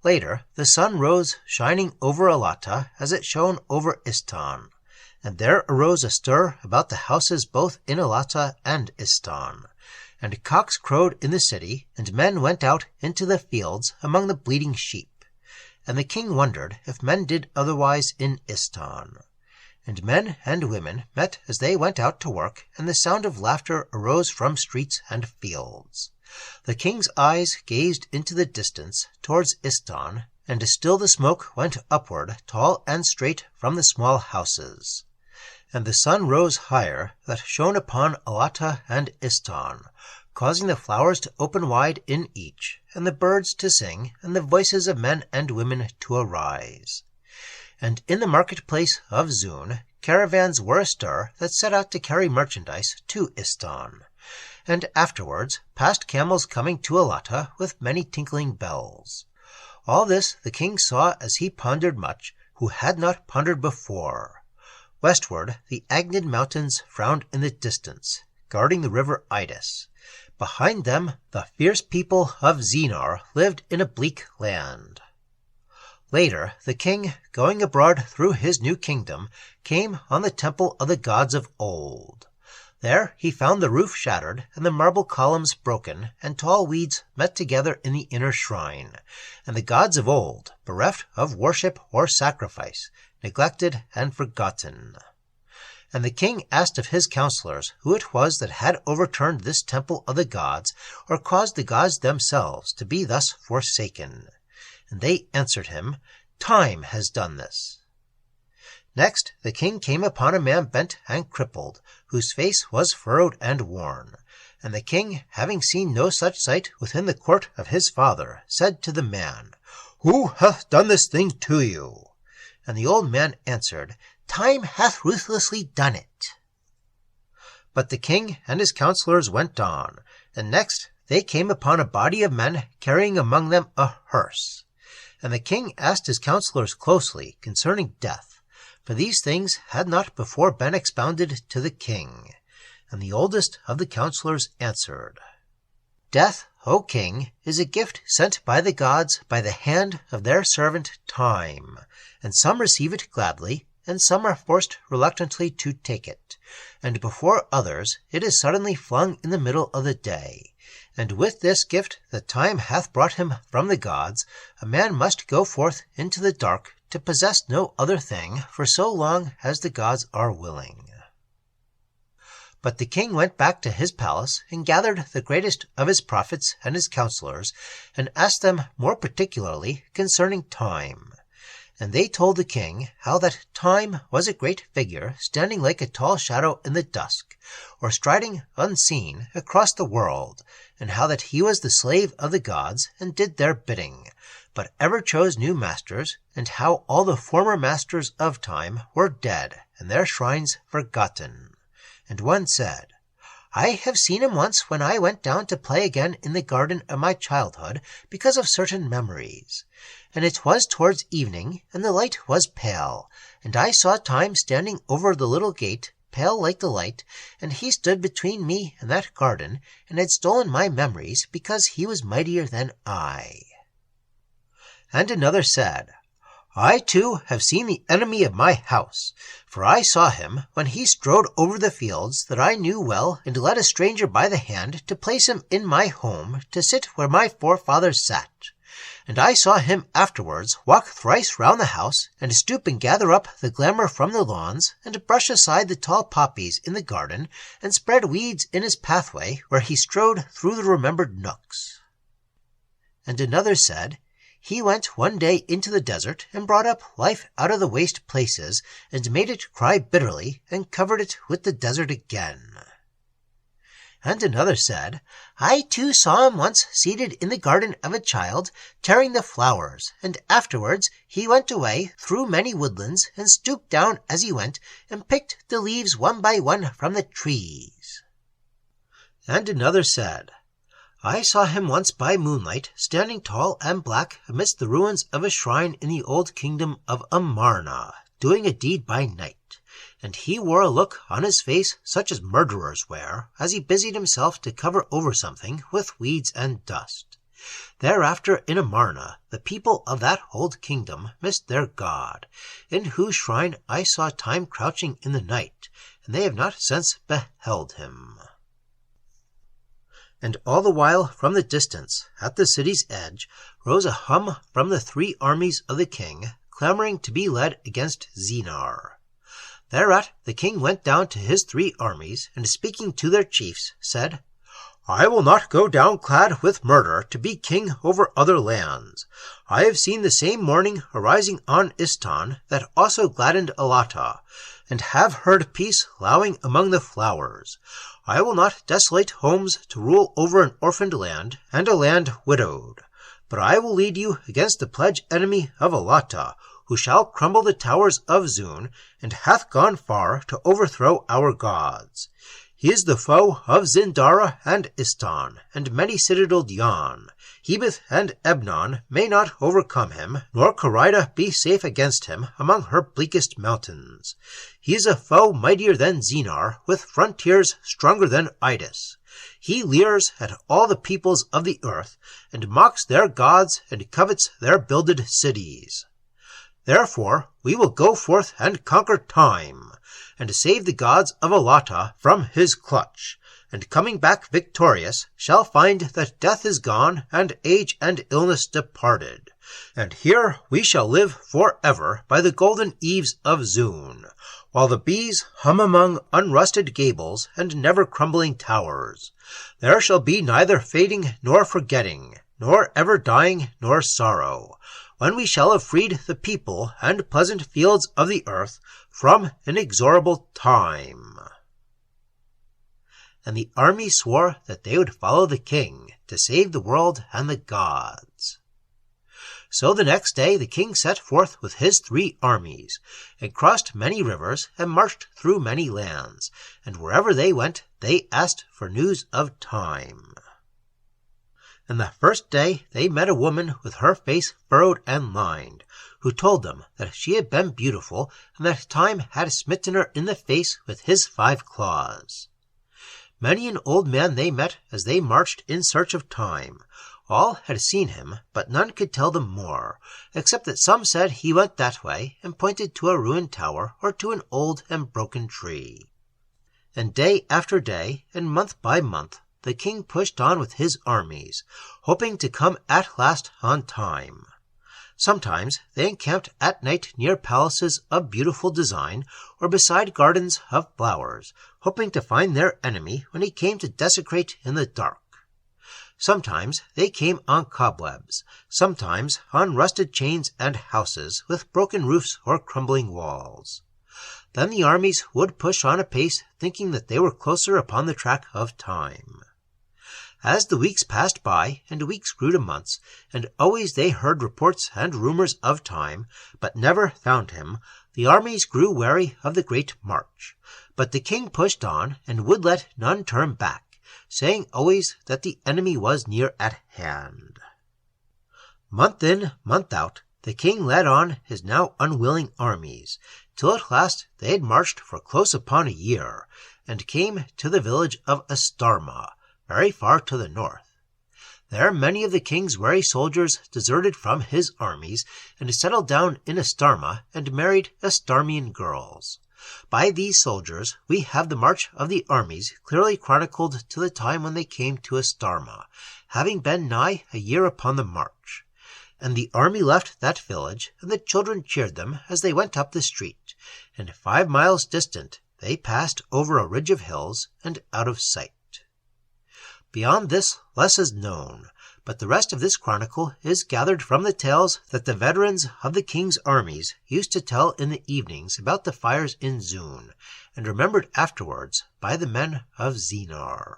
Later, the sun rose shining over Alata as it shone over Istan, And there arose a stir about the houses both in Elatta and Istan. And cocks crowed in the city, and men went out into the fields among the bleating sheep. And the king wondered if men did otherwise in Istan. And men and women met as they went out to work, and the sound of laughter arose from streets and fields. The king's eyes gazed into the distance towards Istan, and still the smoke went upward tall and straight from the small houses. And the sun rose higher, that shone upon Elatta and Istan, causing the flowers to open wide in each, and the birds to sing, and the voices of men and women to arise. And in the marketplace of Zun, caravans were astir that set out to carry merchandise to Istan, and afterwards passed camels coming to Elatta with many tinkling bells. All this the king saw as he pondered much, who had not pondered before. Westward the Agnid mountains frowned in the distance, guarding the river Idis. Behind them the fierce people of Xenar lived in a bleak land. Later the king, going abroad through his new kingdom, came on the temple of the gods of old. There he found the roof shattered, and the marble columns broken, and tall weeds met together in the inner shrine, and the gods of old, bereft of worship or sacrifice, neglected and forgotten. And the king asked of his counselors who it was that had overturned this temple of the gods, or caused the gods themselves to be thus forsaken. And they answered him, "Time has done this." Next the king came upon a man bent and crippled, whose face was furrowed and worn. And the king, having seen no such sight within the court of his father, said to the man, "Who hath done this thing to you?" And the old man answered, "Time hath ruthlessly done it." But the king and his counselors went on, and next they came upon a body of men carrying among them a hearse. And the king asked his counselors closely concerning death, for these things had not before been expounded to the king. And the oldest of the counselors answered, "Death, O king, is a gift sent by the gods by the hand of their servant Time, and some receive it gladly, and some are forced reluctantly to take it, and before others it is suddenly flung in the middle of the day. And with this gift that Time hath brought him from the gods, a man must go forth into the dark to possess no other thing for so long as the gods are willing." But the king went back to his palace, and gathered the greatest of his prophets and his counselors, and asked them more particularly concerning Time. And they told the king how that Time was a great figure standing like a tall shadow in the dusk, or striding unseen across the world, and how that he was the slave of the gods and did their bidding, but ever chose new masters, and how all the former masters of Time were dead and their shrines forgotten. And one said, "I have seen him once when I went down to play again in the garden of my childhood because of certain memories. And it was towards evening, and the light was pale, and I saw Time standing over the little gate, pale like the light, and he stood between me and that garden, and had stolen my memories because he was mightier than I." And another said, "I too have seen the enemy of my house, for I saw him when he strode over the fields that I knew well, and led a stranger by the hand to place him in my home, to sit where my forefathers sat. And I saw him afterwards walk thrice round the house, and stoop and gather up the glamour from the lawns, and brush aside the tall poppies in the garden, and spread weeds in his pathway where he strode through the remembered nooks." And another said, "He went one day into the desert, and brought up life out of the waste places, and made it cry bitterly, and covered it with the desert again." And another said, "I too saw him once seated in the garden of a child, tearing the flowers, and afterwards he went away through many woodlands, and stooped down as he went, and picked the leaves one by one from the trees." And another said, "I saw him once by moonlight, standing tall and black amidst the ruins of a shrine in the old kingdom of Amarna, doing a deed by night. And he wore a look on his face such as murderers wear, as he busied himself to cover over something with weeds and dust. Thereafter in Amarna, the people of that old kingdom missed their god, in whose shrine I saw Time crouching in the night, and they have not since beheld him. And all the while from the distance, at the city's edge, rose a hum from the 3 armies of the king, clamoring to be led against Zeenar. Thereat the king went down to his 3 armies, and speaking to their chiefs, said, I will not go down clad with murder to be king over other lands. I have seen the same morning arising on Istan that also gladdened Alata, and have heard peace lowing among the flowers. I will not desolate homes to rule over an orphaned land, and a land widowed. But I will lead you against the pledge enemy of Alata, who shall crumble the towers of Zun, and hath gone far to overthrow our gods. He is the foe of Zindara and Istan, and many citadeled Yan. Hebeth and Ebnon may not overcome him, nor Karida be safe against him among her bleakest mountains. He is a foe mightier than Zeenar, with frontiers stronger than Idis. He leers at all the peoples of the earth, and mocks their gods, and covets their builded cities. Therefore we will go forth and conquer Time, and save the gods of Alata from his clutch, and coming back victorious, shall find that death is gone, and age and illness departed. And here we shall live forever by the golden eaves of Zun, while the bees hum among unrusted gables and never-crumbling towers. There shall be neither fading nor forgetting, nor ever dying nor sorrow, when we shall have freed the people and pleasant fields of the earth from inexorable Time. And the army swore that they would follow the king to save the world and the gods. So the next day the king set forth with his 3 armies, and crossed many rivers, and marched through many lands, and wherever they went they asked for news of Time. And the first day they met a woman with her face furrowed and lined, who told them that she had been beautiful, and that Time had smitten her in the face with his 5 claws. Many an old man they met as they marched in search of Time. All had seen him, but none could tell them more, except that some said he went that way, and pointed to a ruined tower or to an old and broken tree. And day after day, and month by month, the king pushed on with his armies, hoping to come at last on Time. Sometimes they encamped at night near palaces of beautiful design, or beside gardens of flowers, hoping to find their enemy when he came to desecrate in the dark. Sometimes they came on cobwebs, sometimes on rusted chains and houses with broken roofs or crumbling walls. Then the armies would push on apace, thinking that they were closer upon the track of Time. As the weeks passed by, and weeks grew to months, and always they heard reports and rumors of Time, but never found him, the armies grew weary of the great march. But the king pushed on, and would let none turn back, saying always that the enemy was near at hand. Month in, month out, the king led on his now unwilling armies, till at last they had marched for close upon a year, and came to the village of Astarma, very far to the north. There many of the king's weary soldiers deserted from his armies, and settled down in Astarma, and married Astarmian girls. By these soldiers we have the march of the armies clearly chronicled to the time when they came to Astarma, having been nigh a year upon the march. And the army left that village, and the children cheered them as they went up the street, and 5 miles distant they passed over a ridge of hills, and out of sight. Beyond this less is known, but the rest of this chronicle is gathered from the tales that the veterans of the king's armies used to tell in the evenings about the fires in Zun, and remembered afterwards by the men of Zeenar.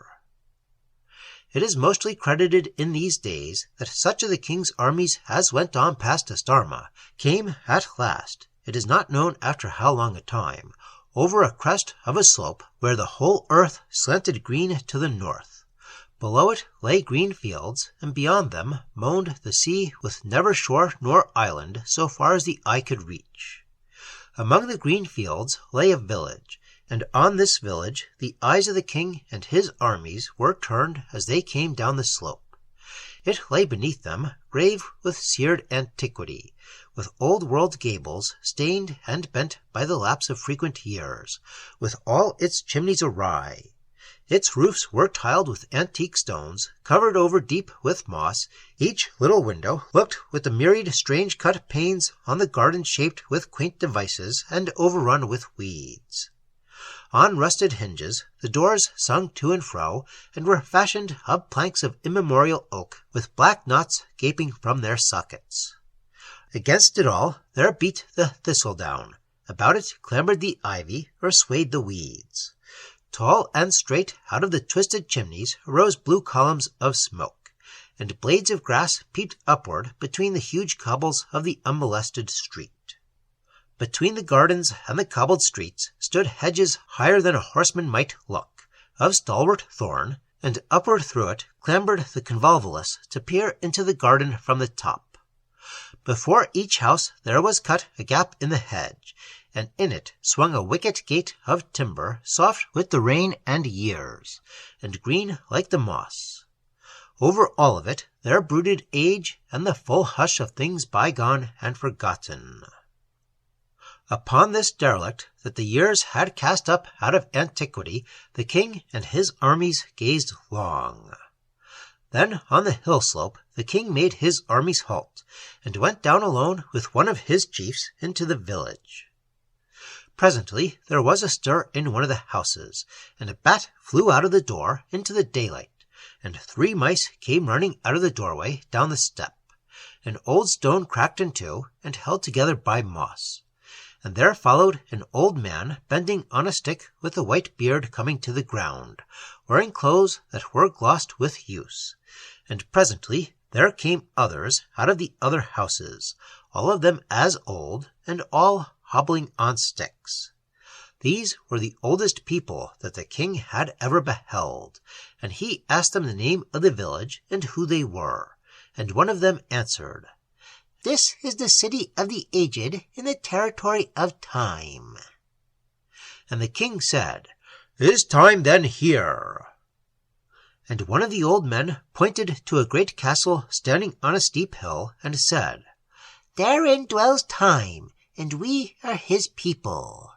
It is mostly credited in these days that such of the king's armies as went on past Astarma came at last, it is not known after how long a time, over a crest of a slope where the whole earth slanted green to the north. Below it lay green fields, and beyond them moaned the sea with never shore nor island so far as the eye could reach. Among the green fields lay a village, and on this village the eyes of the king and his armies were turned as they came down the slope. It lay beneath them, grave with seared antiquity, with old-world gables stained and bent by the lapse of frequent years, with all its chimneys awry. Its roofs were tiled with antique stones, covered over deep with moss. Each little window looked with the myriad strange-cut panes on the garden shaped with quaint devices and overrun with weeds. On rusted hinges the doors swung to and fro, and were fashioned of planks of immemorial oak, with black knots gaping from their sockets. Against it all there beat the thistledown. About it clambered the ivy, or swayed the weeds. Tall and straight out of the twisted chimneys arose blue columns of smoke, and blades of grass peeped upward between the huge cobbles of the unmolested street. Between the gardens and the cobbled streets stood hedges higher than a horseman might look, of stalwart thorn, and upward through it clambered the convolvulus to peer into the garden from the top. Before each house there was cut a gap in the hedge, and in it swung a wicket gate of timber, soft with the rain and years, and green like the moss. Over all of it there brooded age and the full hush of things bygone and forgotten. Upon this derelict that the years had cast up out of antiquity, the king and his armies gazed long. Then on the hill slope the king made his armies halt, and went down alone with one of his chiefs into the village. Presently there was a stir in one of the houses, and a bat flew out of the door into the daylight, and 3 mice came running out of the doorway down the step. An old stone cracked in two, and held together by moss. And there followed an old man bending on a stick with a white beard coming to the ground, wearing clothes that were glossed with use. And presently there came others out of the other houses, all of them as old, and all hobbling on sticks. These were the oldest people that the king had ever beheld, and he asked them the name of the village and who they were. And one of them answered, "This is the city of the aged in the territory of Time." And the king said, "Is Time then here?" And one of the old men pointed to a great castle standing on a steep hill, and said, "Therein dwells Time, and we are his people."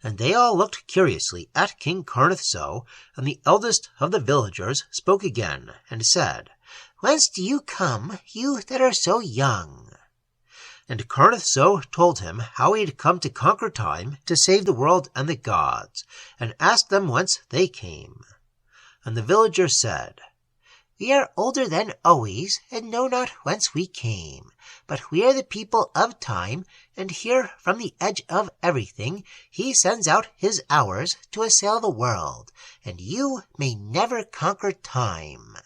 And they all looked curiously at King Carnith-So, and the eldest of the villagers spoke again, and said, "Whence do you come, you that are so young?" And Carnith-So told him how he had come to conquer Time, to save the world and the gods, and asked them whence they came. And the villagers said, "We are older than always, and know not whence we came. But we are the people of Time, and here from the edge of everything he sends out his hours to assail the world, and you may never conquer Time."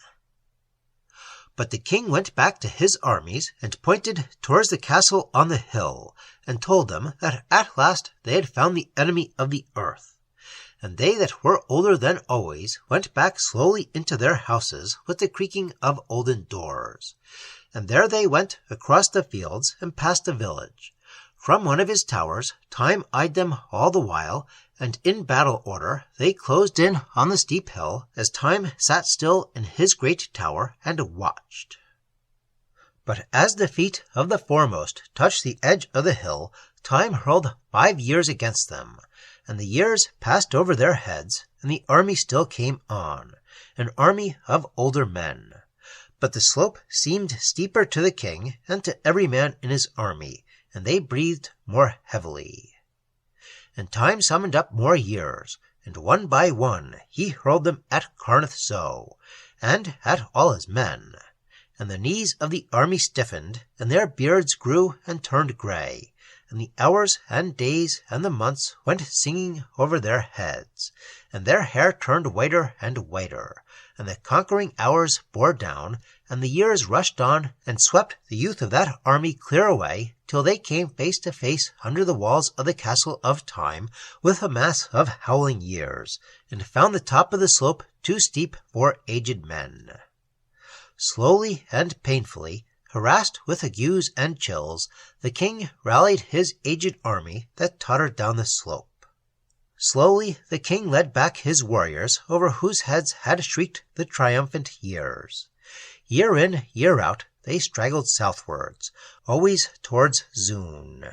But the king went back to his armies, and pointed towards the castle on the hill, and told them that at last they had found the enemy of the earth. And they that were older than always went back slowly into their houses with the creaking of olden doors. And there they went across the fields and past the village. From one of his towers Time eyed them all the while, and in battle order they closed in on the steep hill, as Time sat still in his great tower and watched. But as the feet of the foremost touched the edge of the hill, Time hurled 5 years against them, and the years passed over their heads, and the army still came on, an army of older men. But the slope seemed steeper to the king and to every man in his army, and they breathed more heavily. And Time summoned up more years, and one by one he hurled them at Carnith-So, and at all his men. And the knees of the army stiffened, and their beards grew and turned grey, and the hours and days and the months went singing over their heads, and their hair turned whiter and whiter, and the conquering hours bore down, and the years rushed on, and swept the youth of that army clear away, till they came face to face under the walls of the castle of Time with a mass of howling years, and found the top of the slope too steep for aged men. Slowly and painfully, harassed with agues and chills, the king rallied his aged army that tottered down the slope. Slowly the king led back his warriors, over whose heads had shrieked the triumphant years. Year in, year out, they straggled southwards, always towards Zoon.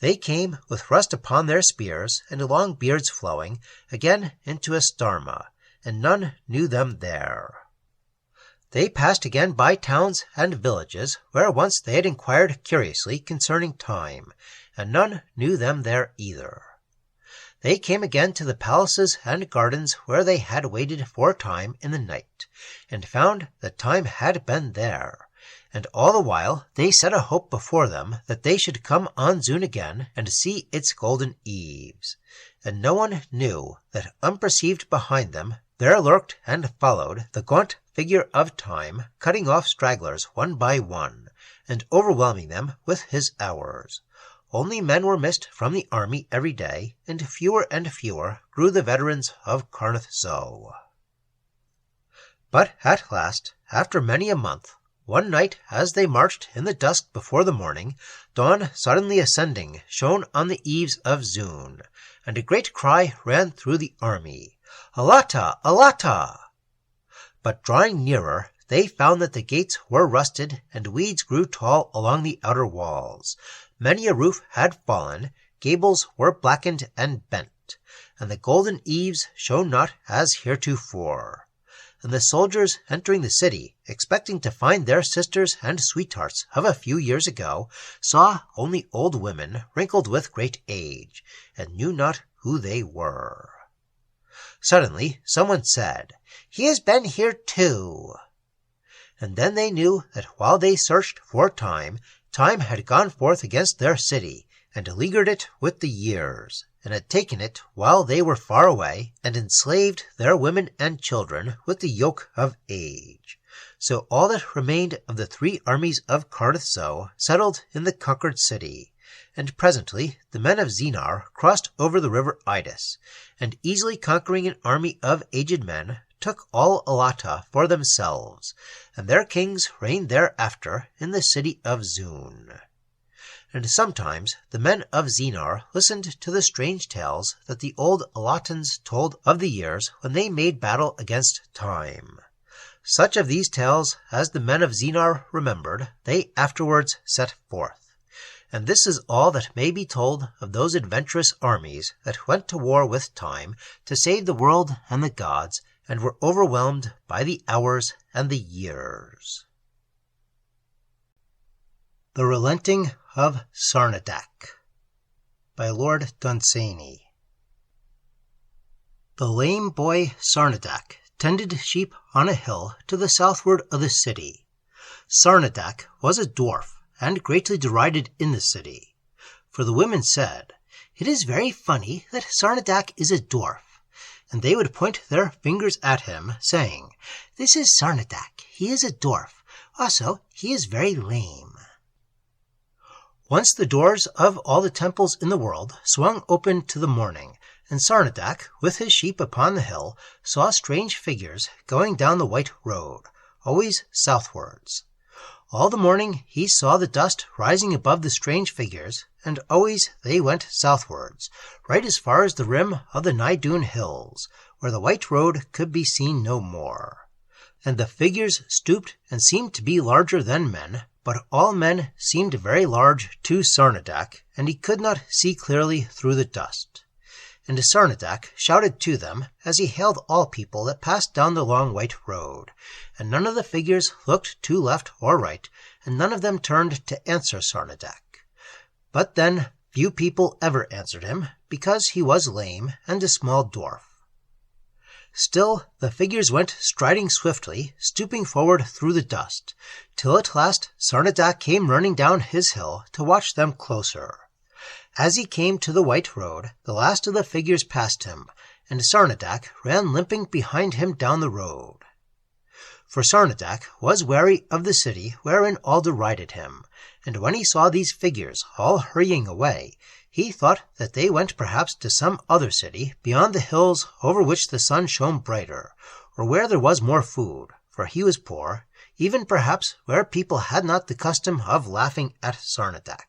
They came, with rust upon their spears, and long beards flowing, again into Astarma, and none knew them there. They passed again by towns and villages, where once they had inquired curiously concerning time, and none knew them there either. They came again to the palaces and gardens where they had waited for time in the night, and found that time had been there. And all the while they set a hope before them that they should come on Zoon again and see its golden eaves. And no one knew that unperceived behind them there lurked and followed the gaunt figure of Time, cutting off stragglers one by one, and overwhelming them with his hours. Only men were missed from the army every day, and fewer grew the veterans of Carnith Zo. But at last, after many a month, one night as they marched in the dusk before the morning, dawn suddenly ascending shone on the eaves of Zoon, and a great cry ran through the army, "Alata! Alata!" But drawing nearer, they found that the gates were rusted, and weeds grew tall along the outer walls. Many a roof had fallen, gables were blackened and bent, and the golden eaves shone not as heretofore. And the soldiers entering the city, expecting to find their sisters and sweethearts of a few years ago, saw only old women wrinkled with great age, and knew not who they were. Suddenly someone said, "He has been here too." And then they knew that while they searched for time, Time had gone forth against their city, and leaguered it with the years, and had taken it while they were far away, and enslaved their women and children with the yoke of age. So all that remained of the 3 armies of Carnith Zo settled in the conquered city, and presently the men of Xenar crossed over the river Idis, and easily conquering an army of aged men, took all Alata for themselves, and their kings reigned thereafter in the city of Zoon. And sometimes the men of Xenar listened to the strange tales that the old Alatans told of the years when they made battle against Time. Such of these tales as the men of Xenar remembered, they afterwards set forth. And this is all that may be told of those adventurous armies that went to war with Time to save the world and the gods, and were overwhelmed by the hours and the years. The Relenting of Sarnidac by Lord Dunsany. The lame boy Sarnidac tended sheep on a hill to the southward of the city. Sarnidac was a dwarf, and greatly derided in the city. For the women said, "It is very funny that Sarnidac is a dwarf." And they would point their fingers at him, saying, "This is Sarnidac, he is a dwarf. Also, he is very lame." Once the doors of all the temples in the world swung open to the morning, and Sarnidac, with his sheep upon the hill, saw strange figures going down the white road, always southwards. All the morning he saw the dust rising above the strange figures, and always they went southwards, right as far as the rim of the Mlideen hills, where the white road could be seen no more. And the figures stooped and seemed to be larger than men, but all men seemed very large to Sarnidac, and he could not see clearly through the dust. And Sarnidac shouted to them as he hailed all people that passed down the long white road, and none of the figures looked to left or right, and none of them turned to answer Sarnidac. But then few people ever answered him, because he was lame and a small dwarf. Still the figures went striding swiftly, stooping forward through the dust, till at last Sarnidac came running down his hill to watch them closer. As he came to the white road, the last of the figures passed him, and Sarnidac ran limping behind him down the road. For Sarnidac was wary of the city wherein all derided him, and when he saw these figures all hurrying away, he thought that they went perhaps to some other city beyond the hills over which the sun shone brighter, or where there was more food, for he was poor, even perhaps where people had not the custom of laughing at Sarnidac.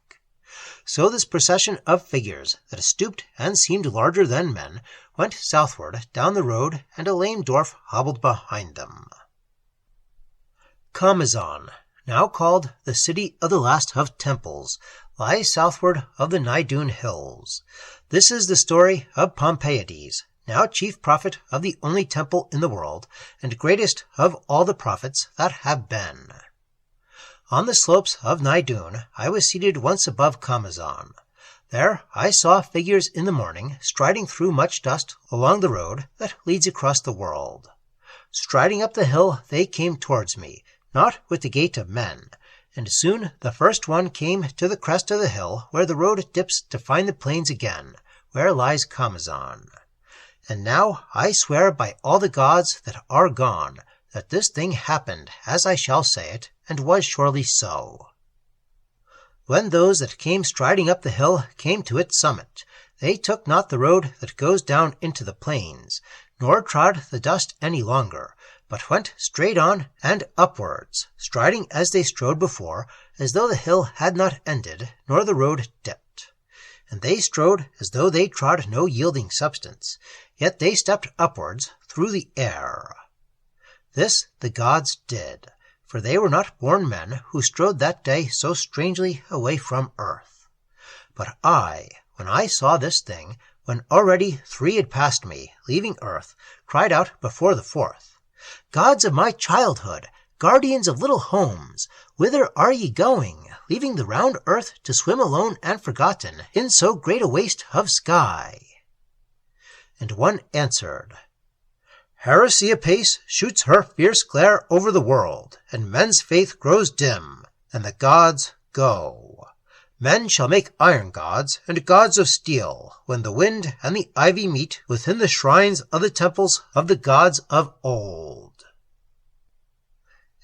So this procession of figures that stooped and seemed larger than men went southward down the road, and a lame dwarf hobbled behind them. Kamazan, now called the City of the Last of Temples, lies southward of the Mlideen hills. This is the story of Pompeiades, now chief prophet of the only temple in the world, and greatest of all the prophets that have been. On the slopes of Mlideen I was seated once above Kamazan. There I saw figures in the morning striding through much dust along the road that leads across the world. Striding up the hill they came towards me, not with the gait of men, and soon the first one came to the crest of the hill where the road dips to find the plains again, where lies Kamazan. And now I swear by all the gods that are gone, that this thing happened as I shall say it, and was surely so. When those that came striding up the hill came to its summit, they took not the road that goes down into the plains, nor trod the dust any longer, but went straight on and upwards, striding as they strode before, as though the hill had not ended, nor the road dipped. And they strode as though they trod no yielding substance, yet they stepped upwards through the air. This the gods did, for they were not born men who strode that day so strangely away from earth. But I, when I saw this thing, when already 3 had passed me, leaving earth, cried out before the 4th, "Gods of my childhood, guardians of little homes, whither are ye going, leaving the round earth to swim alone and forgotten in so great a waste of sky?" And one answered, "Heresy apace shoots her fierce glare over the world, and men's faith grows dim, and the gods go. Men shall make iron gods, and gods of steel, when the wind and the ivy meet within the shrines of the temples of the gods of old."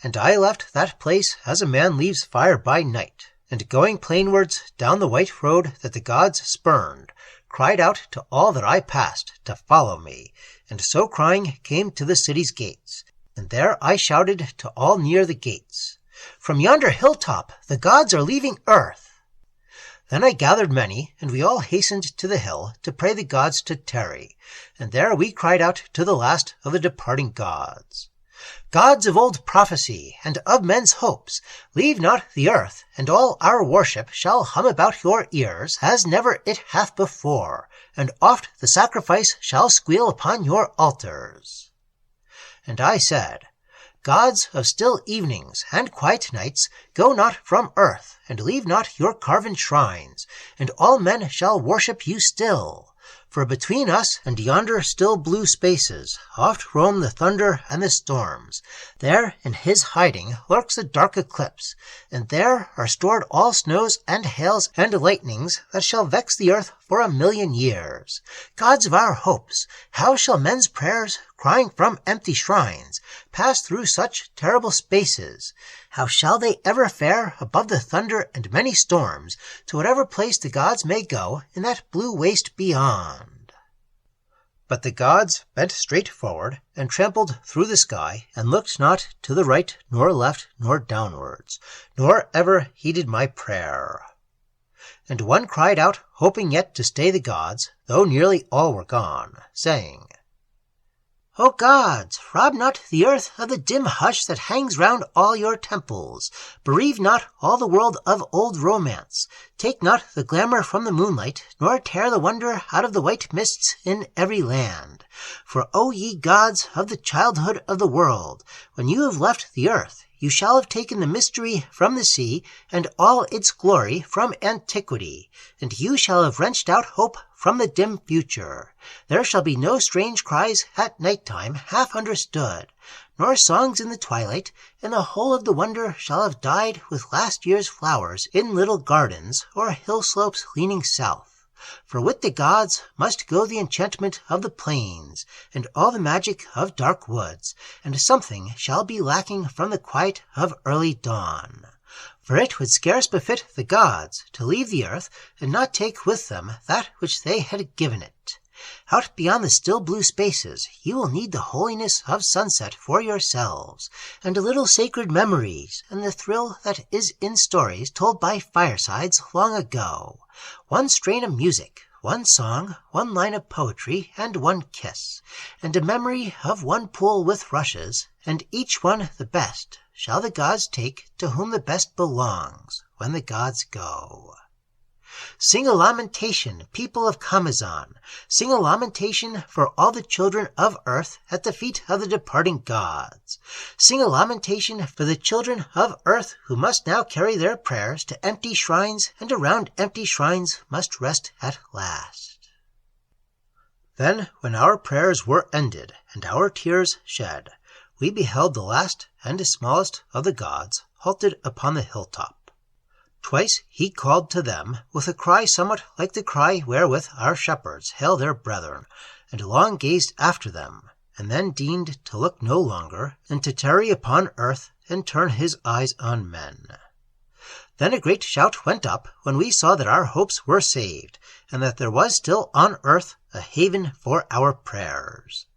And I left that place as a man leaves fire by night, and going plainwards down the white road that the gods spurned, cried out to all that I passed to follow me, and so crying came to the city's gates, and there I shouted to all near the gates, "From yonder hilltop the gods are leaving earth." Then I gathered many, and we all hastened to the hill to pray the gods to tarry, and there we cried out to the last of the departing gods, "Gods of old prophecy, and of men's hopes, leave not the earth, and all our worship shall hum about your ears as never it hath before, and oft the sacrifice shall squeal upon your altars." And I said, "Gods of still evenings and quiet nights, go not from earth, and leave not your carven shrines, and all men shall worship you still. For between us and yonder still blue spaces oft roam the thunder and the storms. There in his hiding lurks the dark eclipse, and there are stored all snows and hails and lightnings that shall vex the earth for 1,000,000 years. Gods of our hopes, how shall men's prayers, crying from empty shrines, pass through such terrible spaces? How shall they ever fare above the thunder and many storms, to whatever place the gods may go in that blue waste beyond?" But the gods bent straight forward, and trampled through the sky, and looked not to the right, nor left, nor downwards, nor ever heeded my prayer. And one cried out, hoping yet to stay the gods, though nearly all were gone, saying, "O gods, rob not the earth of the dim hush that hangs round all your temples. Bereave not all the world of old romance. Take not the glamour from the moonlight, nor tear the wonder out of the white mists in every land. For, O ye gods of the childhood of the world, when you have left the earth, you shall have taken the mystery from the sea, and all its glory from antiquity, and you shall have wrenched out hope from the dim future. There shall be no strange cries at night-time half understood, nor songs in the twilight, and the whole of the wonder shall have died with last year's flowers in little gardens or hill slopes leaning south. For with the gods must go the enchantment of the plains, and all the magic of dark woods, and something shall be lacking from the quiet of early dawn. For it would scarce befit the gods to leave the earth, and not take with them that which they had given it. Out beyond the still blue spaces you will need the holiness of sunset for yourselves, and a little sacred memories, and the thrill that is in stories told by firesides long ago. One strain of music, one song, one line of poetry, and one kiss, and a memory of one pool with rushes, and each one the best shall the gods take to whom the best belongs when the gods go. Sing a lamentation, people of Kamazan. Sing a lamentation for all the children of earth at the feet of the departing gods. Sing a lamentation for the children of earth who must now carry their prayers to empty shrines, and around empty shrines must rest at last. Then, when our prayers were ended and our tears shed, we beheld the last and smallest of the gods halted upon the hilltop. Twice he called to them with a cry somewhat like the cry wherewith our shepherds hail their brethren, and long gazed after them, and then deigned to look no longer, and to tarry upon earth, and turn his eyes on men. Then a great shout went up when we saw that our hopes were saved, and that there was still on earth a haven for our prayers.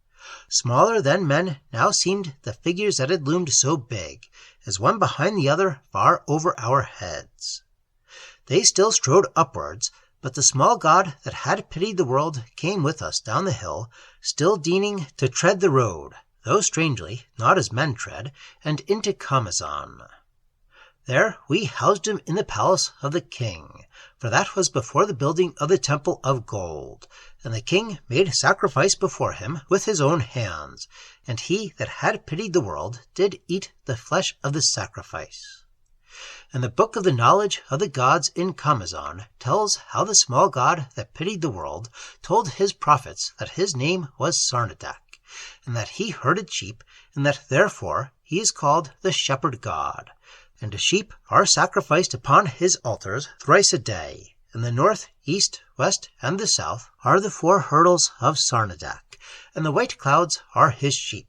Smaller than men now seemed the figures that had loomed so big, as one behind the other far over our heads. They still strode upwards, but the small god that had pitied the world came with us down the hill, still deigning to tread the road, though strangely, not as men tread, and into Kamazan. There we housed him in the palace of the king, for that was before the building of the temple of gold, and the king made sacrifice before him with his own hands, and he that had pitied the world did eat the flesh of the sacrifice. And the book of the knowledge of the gods in Kamazan tells how the small god that pitied the world told his prophets that his name was Sarnidac, and that he herded sheep, and that therefore he is called the shepherd god. And the sheep are sacrificed upon his altars thrice a day, and the north, east, west, and the south are the 4 hurdles of Sarnidac, and the white clouds are his sheep.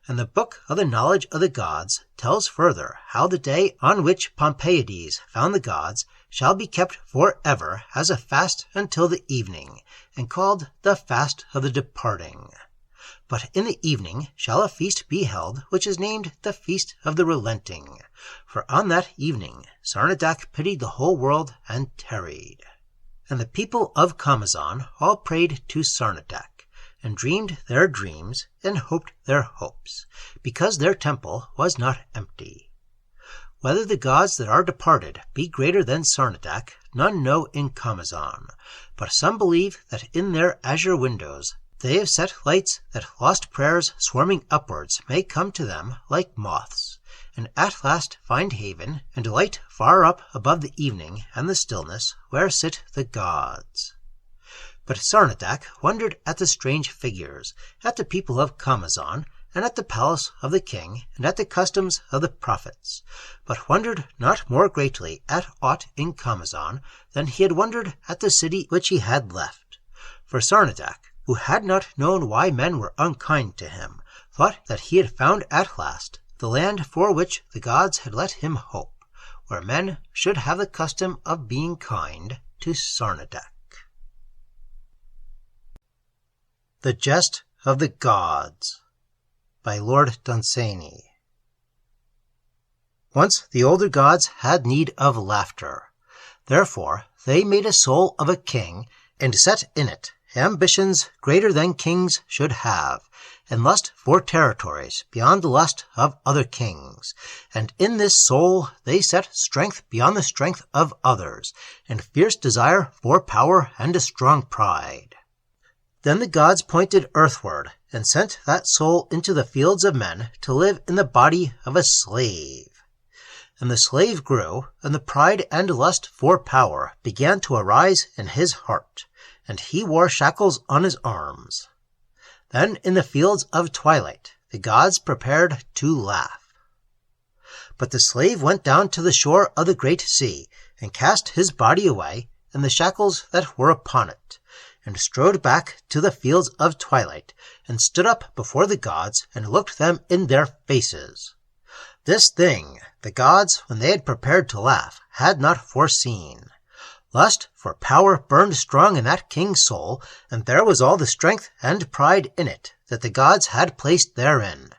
And the book of the knowledge of the gods tells further how the day on which Pompeiades found the gods shall be kept forever as a fast until the evening, and called the fast of the departing. But in the evening shall a feast be held, which is named the Feast of the Relenting. For on that evening Sarnidac pitied the whole world and tarried. And the people of Kamazan all prayed to Sarnidac, and dreamed their dreams, and hoped their hopes, because their temple was not empty. Whether the gods that are departed be greater than Sarnidac, none know in Kamazan, but some believe that in their azure windows they have set lights that lost prayers swarming upwards may come to them like moths, and at last find haven and light far up above the evening and the stillness where sit the gods. But Sarnidac wondered at the strange figures, at the people of Kamazan, and at the palace of the king, and at the customs of the prophets, but wondered not more greatly at aught in Kamazan than he had wondered at the city which he had left. For Sarnidac, who had not known why men were unkind to him, thought that he had found at last the land for which the gods had let him hope, where men should have the custom of being kind to Sarnidac. The Jest of the Gods by Lord Dunsany. Once the older gods had need of laughter. Therefore they made a soul of a king, and set in it ambitions greater than kings should have, and lust for territories beyond the lust of other kings. And in this soul they set strength beyond the strength of others, and fierce desire for power and a strong pride. Then the gods pointed earthward, and sent that soul into the fields of men to live in the body of a slave. And the slave grew, and the pride and lust for power began to arise in his heart, and he wore shackles on his arms. Then in the fields of twilight the gods prepared to laugh. But the slave went down to the shore of the great sea, and cast his body away, and the shackles that were upon it, and strode back to the fields of twilight, and stood up before the gods, and looked them in their faces. This thing the gods, when they had prepared to laugh, had not foreseen. Lust for power burned strong in that king's soul, and there was all the strength and pride in it that the gods had placed therein,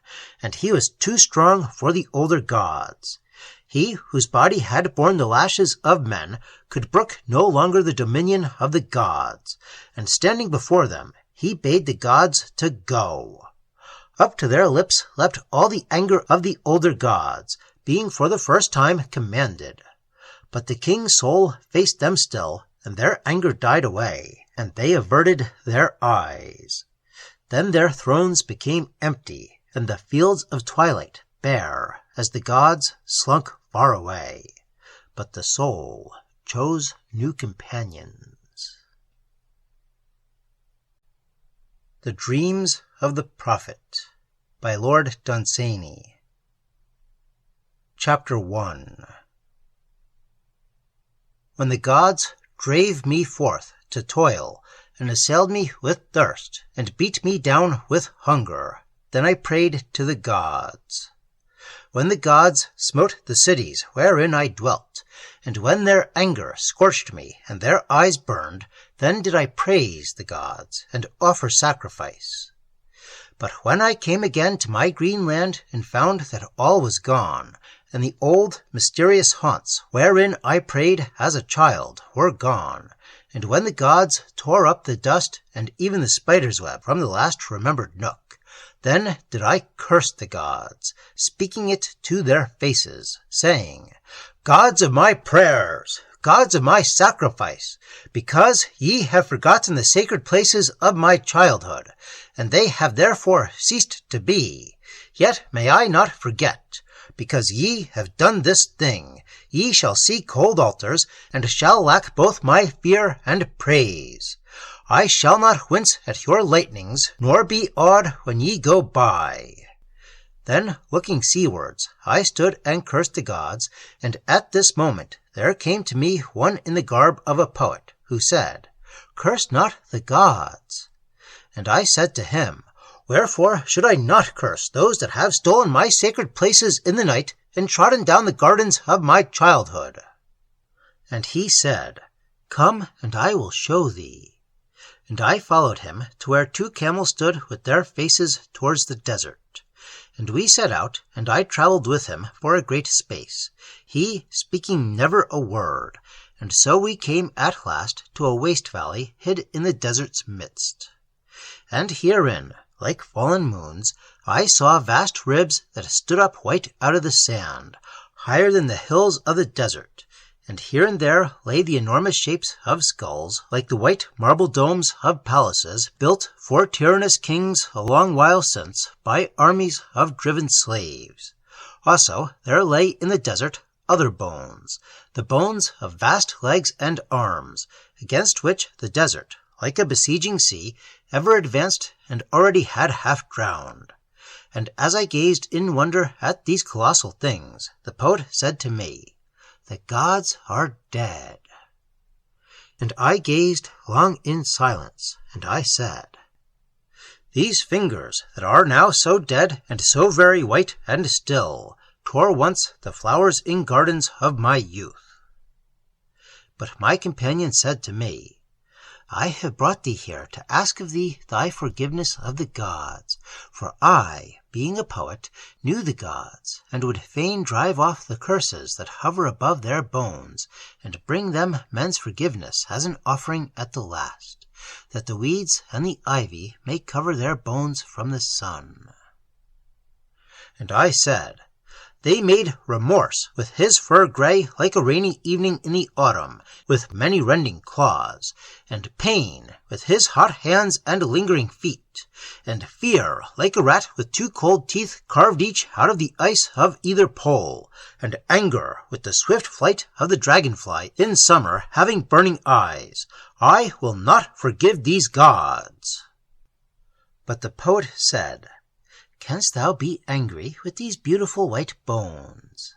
and he was too strong for the older gods. He whose body had borne the lashes of men could brook no longer the dominion of the gods, and standing before them he bade the gods to go. Up to their lips leapt all the anger of the older gods, being for the first time commanded. But the king's soul faced them still, and their anger died away, and they averted their eyes. Then their thrones became empty, and the fields of twilight bare, as the gods slunk far away. But the soul chose new companions. The Dreams of the Prophet by Lord Dunsany. Chapter 1. When the gods drave me forth to toil, and assailed me with thirst, and beat me down with hunger, then I prayed to the gods. When the gods smote the cities wherein I dwelt, and when their anger scorched me, and their eyes burned, then did I praise the gods, and offer sacrifice. But when I came again to my green land, and found that all was gone, and the old mysterious haunts wherein I prayed as a child were gone, and when the gods tore up the dust and even the spider's web from the last remembered nook, then did I curse the gods, speaking it to their faces, saying, Gods of my prayers, gods of my sacrifice, because ye have forgotten the sacred places of my childhood, and they have therefore ceased to be, yet may I not forget. Because ye have done this thing, ye shall see cold altars, and shall lack both my fear and praise. I shall not wince at your lightnings, nor be awed when ye go by. Then, looking seawards, I stood and cursed the gods, and at this moment there came to me one in the garb of a poet, who said, Curse not the gods. And I said to him, Wherefore should I not curse those that have stolen my sacred places in the night, and trodden down the gardens of my childhood? And he said, Come, and I will show thee. And I followed him to where two camels stood with their faces towards the desert. And we set out, and I travelled with him for a great space, he speaking never a word. And so we came at last to a waste valley hid in the desert's midst. And herein, like fallen moons, I saw vast ribs that stood up white out of the sand, higher than the hills of the desert, and here and there lay the enormous shapes of skulls, like the white marble domes of palaces built for tyrannous kings a long while since by armies of driven slaves. Also there lay in the desert other bones, the bones of vast legs and arms, against which the desert, like a besieging sea, ever advanced and already had half drowned. And as I gazed in wonder at these colossal things, the poet said to me, The gods are dead. And I gazed long in silence, and I said, These fingers that are now so dead and so very white and still, tore once the flowers in gardens of my youth. But my companion said to me, I have brought thee here to ask of thee thy forgiveness of the gods, for I, being a poet, knew the gods, and would fain drive off the curses that hover above their bones, and bring them men's forgiveness as an offering at the last, that the weeds and the ivy may cover their bones from the sun. And I said, They made Remorse with his fur gray like a rainy evening in the autumn, with many rending claws, and Pain with his hot hands and lingering feet, and Fear like a rat with two cold teeth carved each out of the ice of either pole, and Anger with the swift flight of the dragonfly in summer having burning eyes. I will not forgive these gods. But the poet said, Canst thou be angry with these beautiful white bones?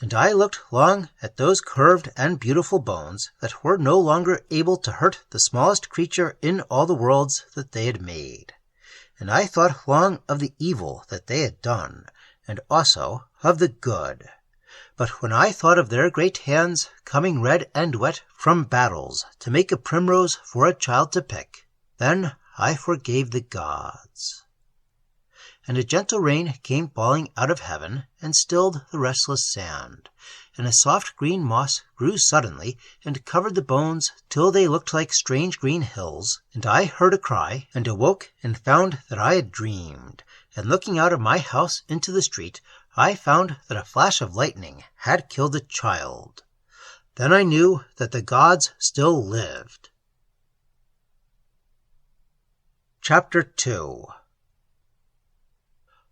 And I looked long at those curved and beautiful bones that were no longer able to hurt the smallest creature in all the worlds that they had made. And I thought long of the evil that they had done, and also of the good. But when I thought of their great hands coming red and wet from battles to make a primrose for a child to pick, then I forgave the gods. And a gentle rain came falling out of heaven, and stilled the restless sand, and a soft green moss grew suddenly, and covered the bones till they looked like strange green hills, and I heard a cry, and awoke and found that I had dreamed, and looking out of my house into the street, I found that a flash of lightning had killed a child. Then I knew that the gods still lived. Chapter 2.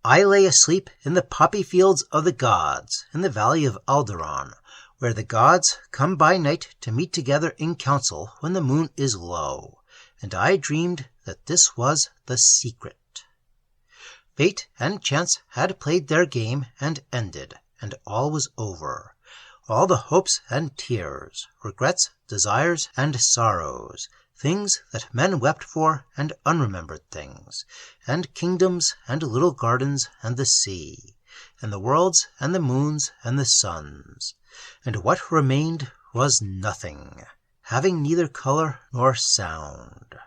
I lay asleep in the poppy fields of the gods, in the valley of Alderaan, where the gods come by night to meet together in council when the moon is low, and I dreamed that this was the secret. Fate and chance had played their game and ended, and all was over. All the hopes and tears, regrets, desires, and sorrows, things that men wept for and unremembered things, and kingdoms and little gardens and the sea, and the worlds and the moons and the suns, and what remained was nothing, having neither color nor sound.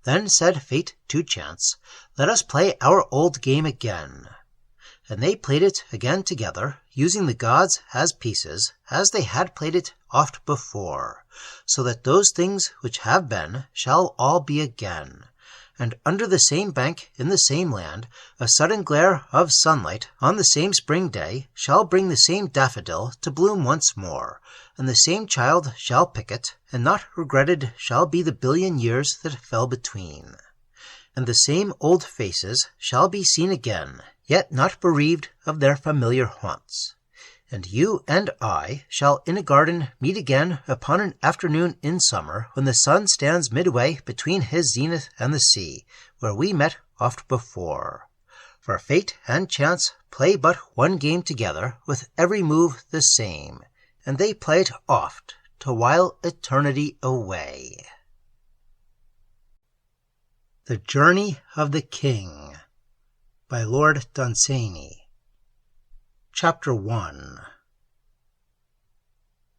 Then said Fate to Chance, "Let us play our old game again." And they played it again together, using the gods as pieces, as they had played it oft before, so that those things which have been shall all be again. And under the same bank in the same land, a sudden glare of sunlight on the same spring day shall bring the same daffodil to bloom once more, and the same child shall pick it, and not regretted shall be the billion years that fell between. And the same old faces shall be seen again, yet not bereaved of their familiar haunts. And you and I shall in a garden meet again upon an afternoon in summer, when the sun stands midway between his zenith and the sea, where we met oft before. For Fate and Chance play but one game together, with every move the same, and they play it oft, to while eternity away. The Journey of the King by Lord Dunsany. Chapter 1.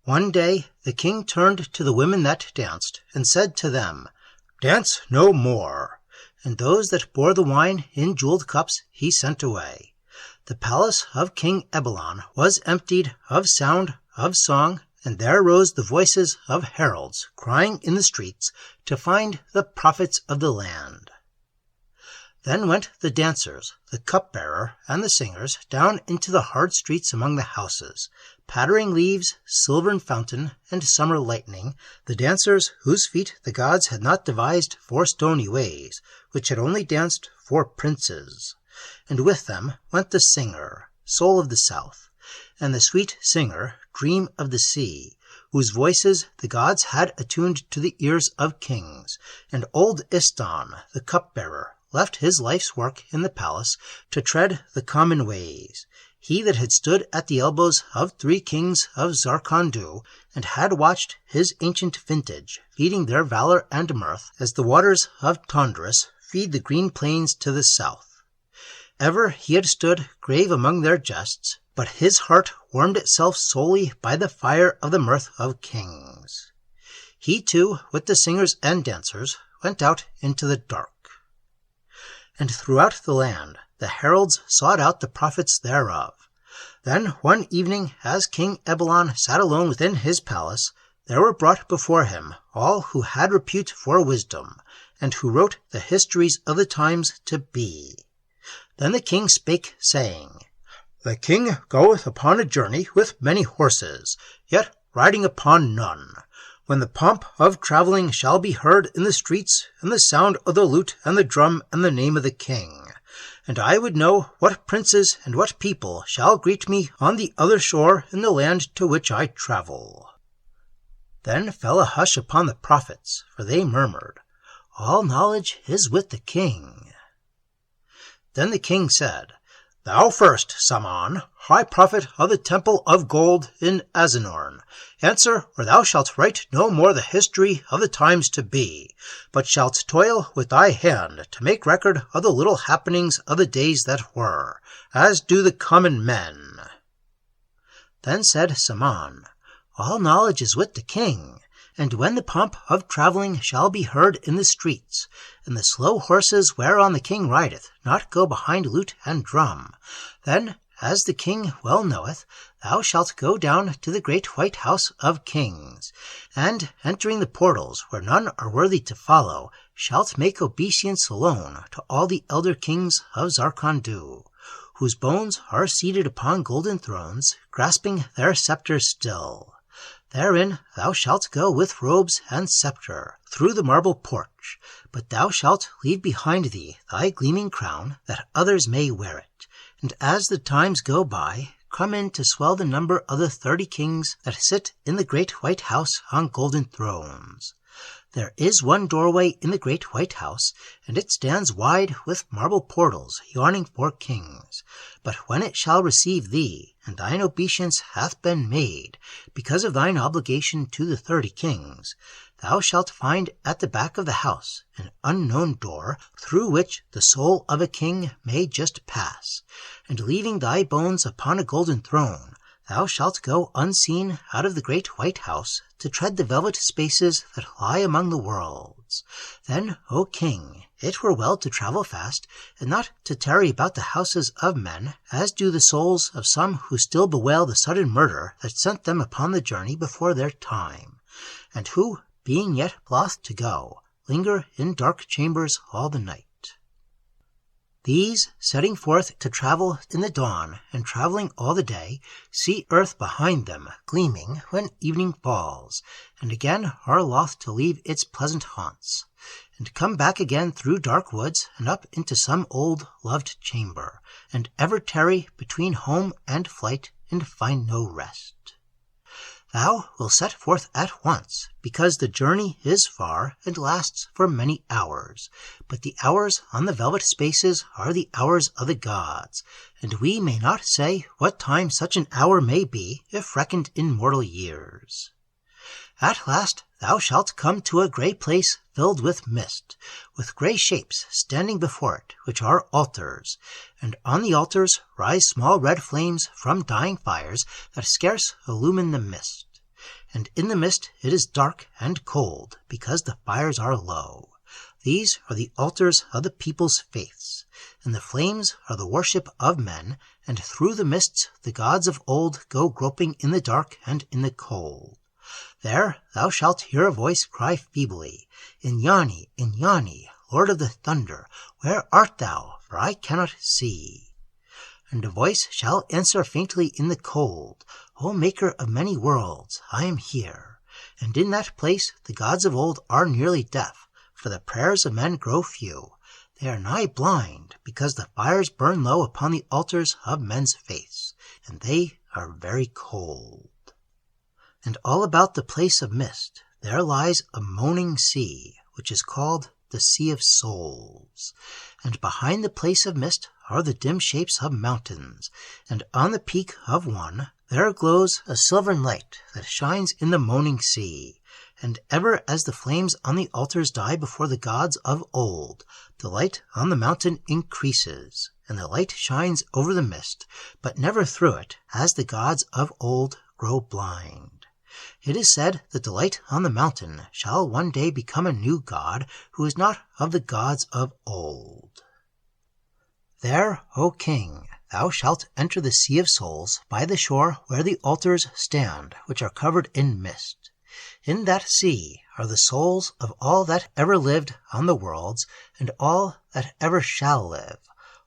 One day the king turned to the women that danced, and said to them, "Dance no more." And those that bore the wine in jeweled cups he sent away. The palace of King Eberlon was emptied of sound, of song, and there rose the voices of heralds, crying in the streets to find the prophets of the land. Then went the dancers, the cupbearer, and the singers down into the hard streets among the houses, pattering leaves, silvern fountain, and summer lightning, the dancers whose feet the gods had not devised for stony ways, which had only danced for princes. And with them went the singer, soul of the south, and the sweet singer, dream of the sea, whose voices the gods had attuned to the ears of kings, and old Istan, the cupbearer, left his life's work in the palace to tread the common ways, he that had stood at the elbows of 3 kings of Zarkandhu, and had watched his ancient vintage, feeding their valor and mirth, as the waters of Tondris feed the green plains to the south. Ever he had stood grave among their jests, but his heart warmed itself solely by the fire of the mirth of kings. He too, with the singers and dancers, went out into the dark. And throughout the land the heralds sought out the prophets thereof. Then one evening, as King Eberlon sat alone within his palace, there were brought before him all who had repute for wisdom, and who wrote the histories of the times to be. Then the king spake, saying, "The king goeth upon a journey with many horses, yet riding upon none. When the pomp of travelling shall be heard in the streets, and the sound of the lute and the drum and the name of the king. And I would know what princes and what people shall greet me on the other shore in the land to which I travel." Then fell a hush upon the prophets, for they murmured, "All knowledge is with the king." Then the king said, "Thou first, Saman, high prophet of the temple of gold in Azinorn, answer, or thou shalt write no more the history of the times to be, but shalt toil with thy hand to make record of the little happenings of the days that were, as do the common men." Then said Saman, "All knowledge is with the king, and when the pomp of travelling shall be heard in the streets, and the slow horses whereon the king rideth not go behind lute and drum, then, as the king well knoweth, thou shalt go down to the great white house of kings, and, entering the portals where none are worthy to follow, shalt make obeisance alone to all the elder kings of Zarkon-Du, whose bones are seated upon golden thrones, grasping their scepters still. Therein thou shalt go with robes and scepter through the marble porch, but thou shalt leave behind thee thy gleaming crown, that others may wear it, and as the times go by, come in to swell the number of the 30 kings that sit in the great white house on golden thrones. There is one doorway in the great white house, and it stands wide with marble portals yawning for kings. But when it shall receive thee, and thine obeisance hath been made, because of thine obligation to the 30 kings, thou shalt find at the back of the house an unknown door, through which the soul of a king may just pass, and leaving thy bones upon a golden throne, thou shalt go unseen out of the great white house to tread the velvet spaces that lie among the worlds. Then, O king, it were well to travel fast, and not to tarry about the houses of men, as do the souls of some who still bewail the sudden murder that sent them upon the journey before their time, and who, being yet loth to go, linger in dark chambers all the night. These, setting forth to travel in the dawn, and travelling all the day, see earth behind them gleaming when evening falls, and again are loth to leave its pleasant haunts, and come back again through dark woods and up into some old loved chamber, and ever tarry between home and flight, and find no rest. Thou wilt set forth at once, because the journey is far and lasts for many hours. But the hours on the velvet spaces are the hours of the gods, and we may not say what time such an hour may be if reckoned in mortal years. At last thou shalt come to a grey place filled with mist, with grey shapes standing before it, which are altars, and on the altars rise small red flames from dying fires that scarce illumine the mist. And in the mist it is dark and cold, because the fires are low. These are the altars of the people's faiths, and the flames are the worship of men, and through the mists the gods of old go groping in the dark and in the cold. There thou shalt hear a voice cry feebly, Inzāna, Inzāna, Lord of the Thunder, where art thou? For I cannot see. And a voice shall answer faintly in the cold, O Maker of many worlds, I am here. And in that place the gods of old are nearly deaf, for the prayers of men grow few. They are nigh blind, because the fires burn low upon the altars of men's faiths, and they are very cold. And all about the place of mist there lies a moaning sea, which is called the Sea of Souls. And behind the place of mist are the dim shapes of mountains, and on the peak of one there glows a silvern light that shines in the moaning sea. And ever as the flames on the altars die before the gods of old, the light on the mountain increases, and the light shines over the mist, but never through it, as the gods of old grow blind. It is said that the light on the mountain shall one day become a new god who is not of the gods of old. There, O king, thou shalt enter the Sea of Souls by the shore where the altars stand, which are covered in mist. In that sea are the souls of all that ever lived on the worlds, and all that ever shall live,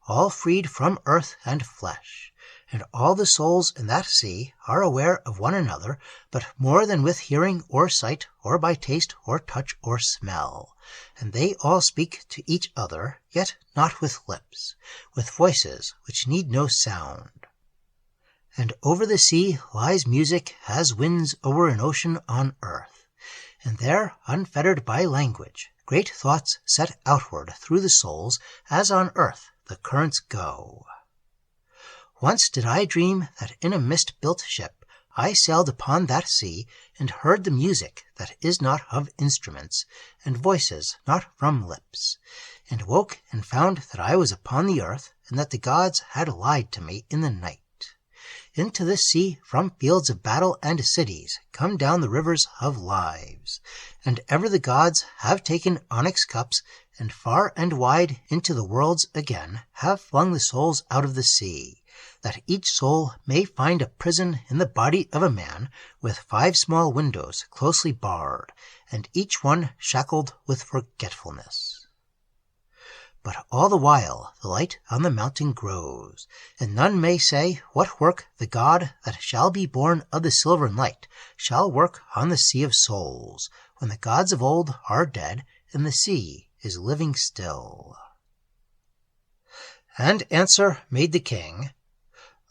all freed from earth and flesh. And all the souls in that sea are aware of one another, but more than with hearing or sight, or by taste or touch or smell. And they all speak to each other, yet not with lips, with voices which need no sound. And over the sea lies music as winds over an ocean on earth. And there, unfettered by language, great thoughts set outward through the souls, as on earth the currents go. Once did I dream that in a mist-built ship I sailed upon that sea, and heard the music that is not of instruments, and voices not from lips, and woke and found that I was upon the earth, and that the gods had lied to me in the night. Into this sea from fields of battle and cities come down the rivers of lives, and ever the gods have taken onyx cups, and far and wide into the worlds again have flung the souls out of the sea, that each soul may find a prison in the body of a man with 5 small windows closely barred, and each one shackled with forgetfulness. But all the while the light on the mountain grows, and none may say what work the god that shall be born of the silvern light shall work on the sea of souls, when the gods of old are dead and the sea is living still. And answer made the king,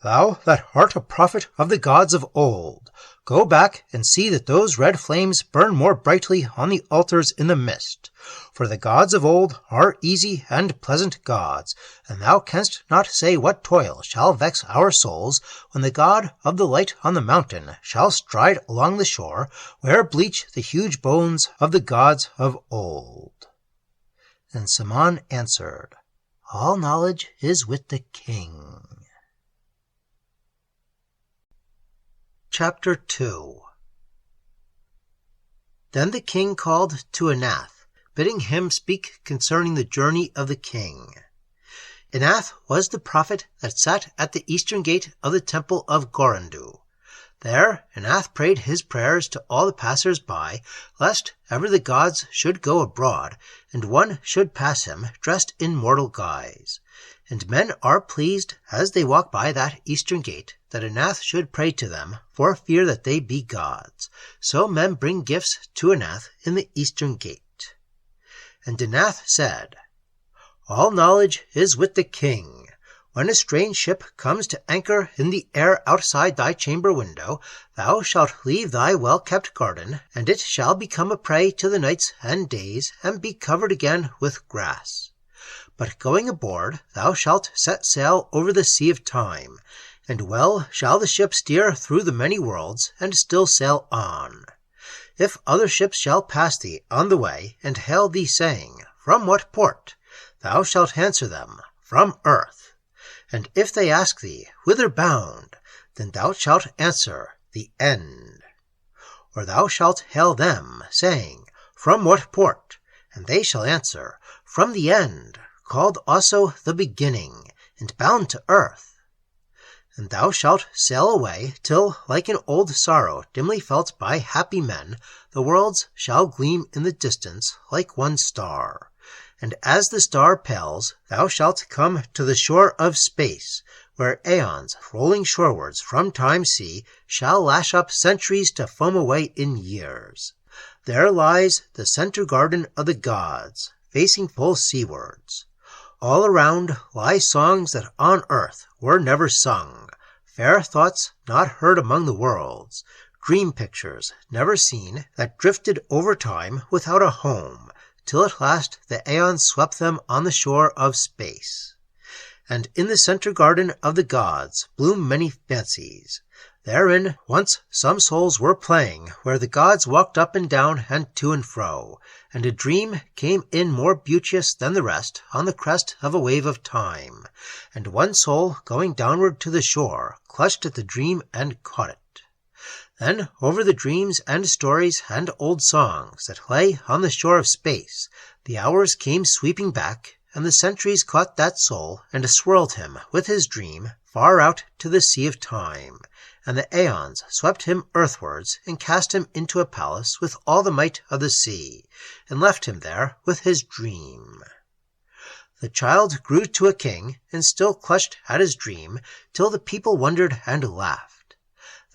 Thou that art a prophet of the gods of old, go back and see that those red flames burn more brightly on the altars in the mist. For the gods of old are easy and pleasant gods, and thou canst not say what toil shall vex our souls when the god of the light on the mountain shall stride along the shore where bleach the huge bones of the gods of old. And Sime answered, All knowledge is with the king. Chapter 2. Then the king called to Yarnith, bidding him speak concerning the journey of the king. Yarnith was the prophet that sat at the eastern gate of the temple of Gorandu. There Yarnith prayed his prayers to all the passers-by, lest ever the gods should go abroad, and one should pass him dressed in mortal guise. And men are pleased, as they walk by that eastern gate, that Yarnith should pray to them, for fear that they be gods. So men bring gifts to Yarnith in the eastern gate. And Yarnith said, All knowledge is with the king. When a strange ship comes to anchor in the air outside thy chamber window, thou shalt leave thy well-kept garden, and it shall become a prey to the nights and days, and be covered again with grass. But going aboard, thou shalt set sail over the sea of time, and well shall the ship steer through the many worlds, and still sail on. If other ships shall pass thee on the way, and hail thee, saying, From what port? Thou shalt answer them, From earth. And if they ask thee, Whither bound? Then thou shalt answer, The end. Or thou shalt hail them, saying, From what port? And they shall answer, From the end, called also the beginning, and bound to earth. And thou shalt sail away, till, like an old sorrow dimly felt by happy men, the worlds shall gleam in the distance like one star. And as the star pales, thou shalt come to the shore of space, where aeons, rolling shorewards from time's sea, shall lash up centuries to foam away in years. There lies the center garden of the gods, facing full seawards. All around lie songs that on earth were never sung, fair thoughts not heard among the worlds, dream pictures never seen that drifted over time without a home, till at last the aeons swept them on the shore of space. And in the center garden of the gods bloom many fancies. Therein once some souls were playing, where the gods walked up and down and to and fro, and a dream came in more beauteous than the rest on the crest of a wave of time, and one soul going downward to the shore clutched at the dream and caught it. Then over the dreams and stories and old songs that lay on the shore of space, the hours came sweeping back, and the centuries caught that soul and swirled him with his dream far out to the sea of time, and the aeons swept him earthwards and cast him into a palace with all the might of the sea, and left him there with his dream. The child grew to a king, and still clutched at his dream, till the people wondered and laughed.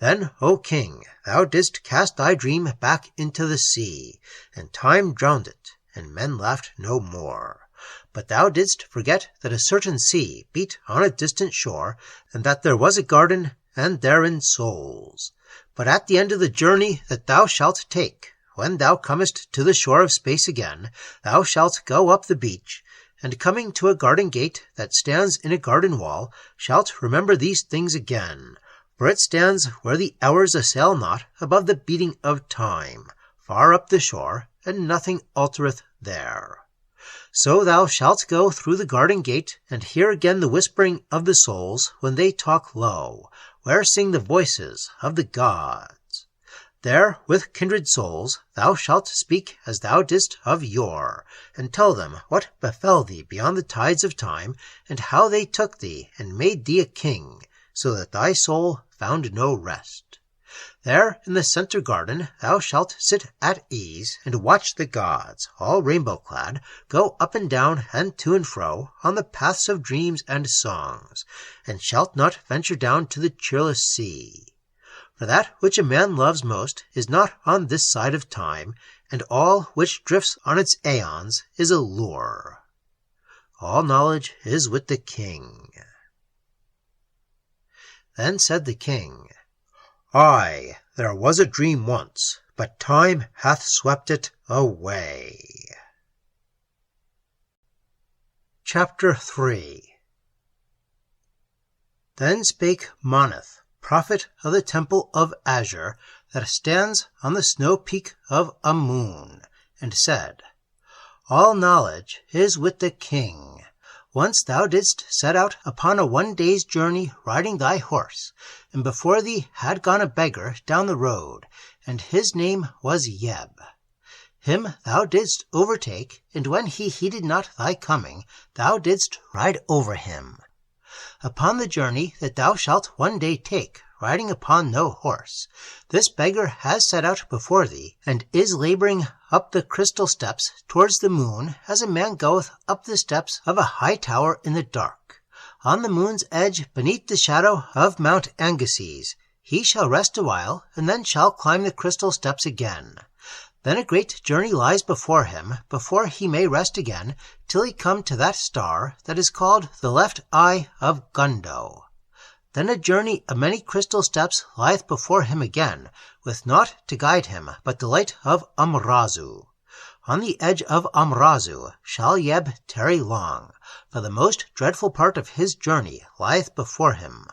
Then, O king, thou didst cast thy dream back into the sea, and time drowned it, and men laughed no more. But thou didst forget that a certain sea beat on a distant shore, and that there was a garden, and therein souls. But at the end of the journey that thou shalt take, when thou comest to the shore of space again, thou shalt go up the beach, and coming to a garden gate that stands in a garden wall, shalt remember these things again. For it stands where the hours assail not above the beating of time, far up the shore, and nothing altereth there. So thou shalt go through the garden gate, and hear again the whispering of the souls when they talk low, where sing the voices of the gods. There with kindred souls thou shalt speak as thou didst of yore, and tell them what befell thee beyond the tides of time, and how they took thee and made thee a king, so that thy soul found no rest. There in the center garden thou shalt sit at ease, and watch the gods, all rainbow-clad, go up and down and to and fro on the paths of dreams and songs, and shalt not venture down to the cheerless sea. For that which a man loves most is not on this side of time, and all which drifts on its aeons is a lure. All knowledge is with the king. Then said the king, Aye, there was a dream once, but time hath swept it away. Chapter 3. Then spake Monith, prophet of the temple of Azure, that stands on the snow peak of Amun, and said, All knowledge is with the king. Once thou didst set out upon a 1 day's journey riding thy horse, and before thee had gone a beggar down the road, and his name was Yeb. Him thou didst overtake, and when he heeded not thy coming, thou didst ride over him. Upon the journey that thou shalt 1 day take, riding upon no horse, this beggar has set out before thee, and is laboring up the crystal steps towards the moon, as a man goeth up the steps of a high tower in the dark. On the moon's edge, beneath the shadow of Mount Angases, he shall rest a while, and then shall climb the crystal steps again. Then a great journey lies before him, before he may rest again, till he come to that star that is called the left eye of Gundo. Then a journey of many crystal steps lieth before him again, with naught to guide him but the light of Amrazu. On the edge of Amrazu shall Yeb tarry long, for the most dreadful part of his journey lieth before him.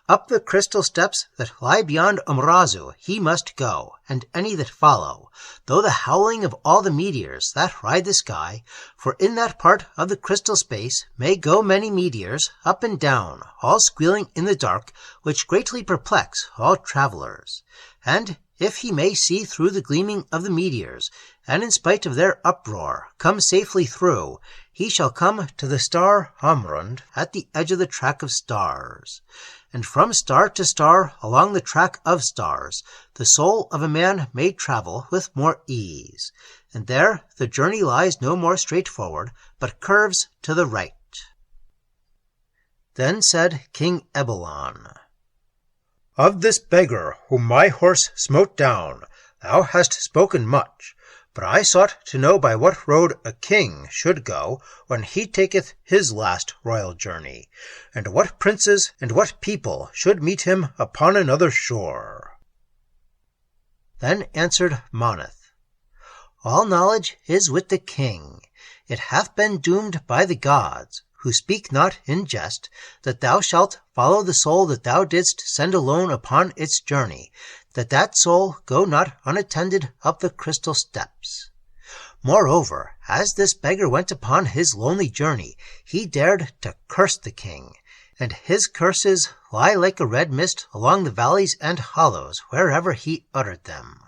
Up the crystal steps that lie beyond Amrazu he must go, and any that follow, though the howling of all the meteors that ride the sky, for in that part of the crystal space may go many meteors up and down, all squealing in the dark, which greatly perplex all travelers. And if he may see through the gleaming of the meteors, and in spite of their uproar come safely through, he shall come to the star Amrund at the edge of the track of stars. And from star to star along the track of stars, the soul of a man may travel with more ease, and there the journey lies no more straightforward, but curves to the right. Then said King Ebelon, Of this beggar whom my horse smote down, thou hast spoken much, but I sought to know by what road a king should go when he taketh his last royal journey, and what princes and what people should meet him upon another shore. Then answered Monith, All knowledge is with the king. It hath been doomed by the gods, who speak not in jest, that thou shalt follow the soul that thou didst send alone upon its journey, that soul go not unattended up the crystal steps. Moreover, as this beggar went upon his lonely journey, he dared to curse the king, and his curses lie like a red mist along the valleys and hollows wherever he uttered them.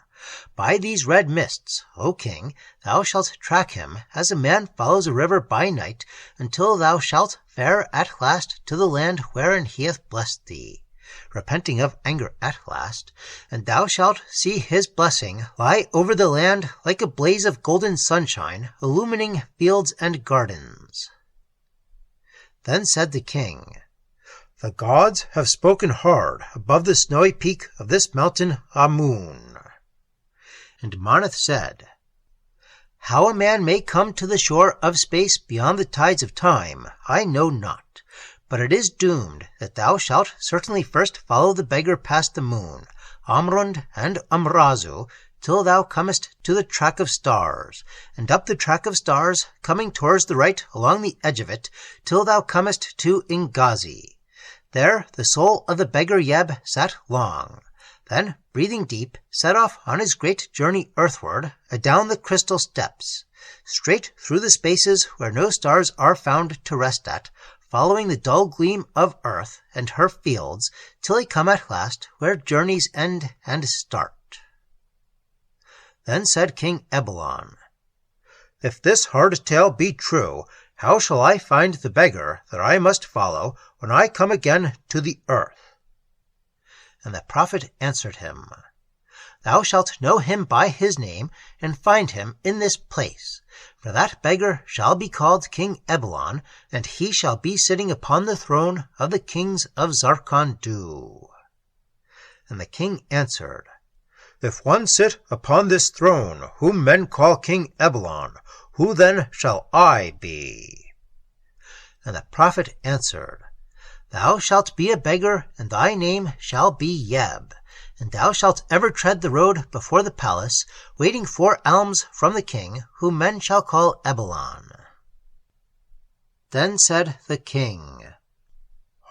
By these red mists, O king, thou shalt track him, as a man follows a river by night, until thou shalt fare at last to the land wherein he hath blessed thee, repenting of anger at last, and thou shalt see his blessing lie over the land like a blaze of golden sunshine, illumining fields and gardens. Then said the king, The gods have spoken hard above the snowy peak of this mountain Amun. And Monith said, How a man may come to the shore of space beyond the tides of time, I know not. But it is doomed that thou shalt certainly first follow the beggar past the moon, Amrund and Amrazu, till thou comest to the track of stars, and up the track of stars, coming towards the right along the edge of it, till thou comest to Ingazi. There the soul of the beggar Yeb sat long. Then, breathing deep, set off on his great journey earthward, adown the crystal steps, straight through the spaces where no stars are found to rest at, following the dull gleam of earth and her fields, till he come at last where journeys end and start. Then said King Ebalon, "If this hard tale be true, how shall I find the beggar that I must follow when I come again to the earth?" And the prophet answered him, "Thou shalt know him by his name, and find him in this place. For that beggar shall be called King Ebalon, and he shall be sitting upon the throne of the kings of Zarkon-Du." And the king answered, "If one sit upon this throne, whom men call King Ebalon, who then shall I be?" And the prophet answered, "Thou shalt be a beggar, and thy name shall be Yeb. And thou shalt ever tread the road before the palace, waiting for alms from the king, whom men shall call Ebalon." Then said the king,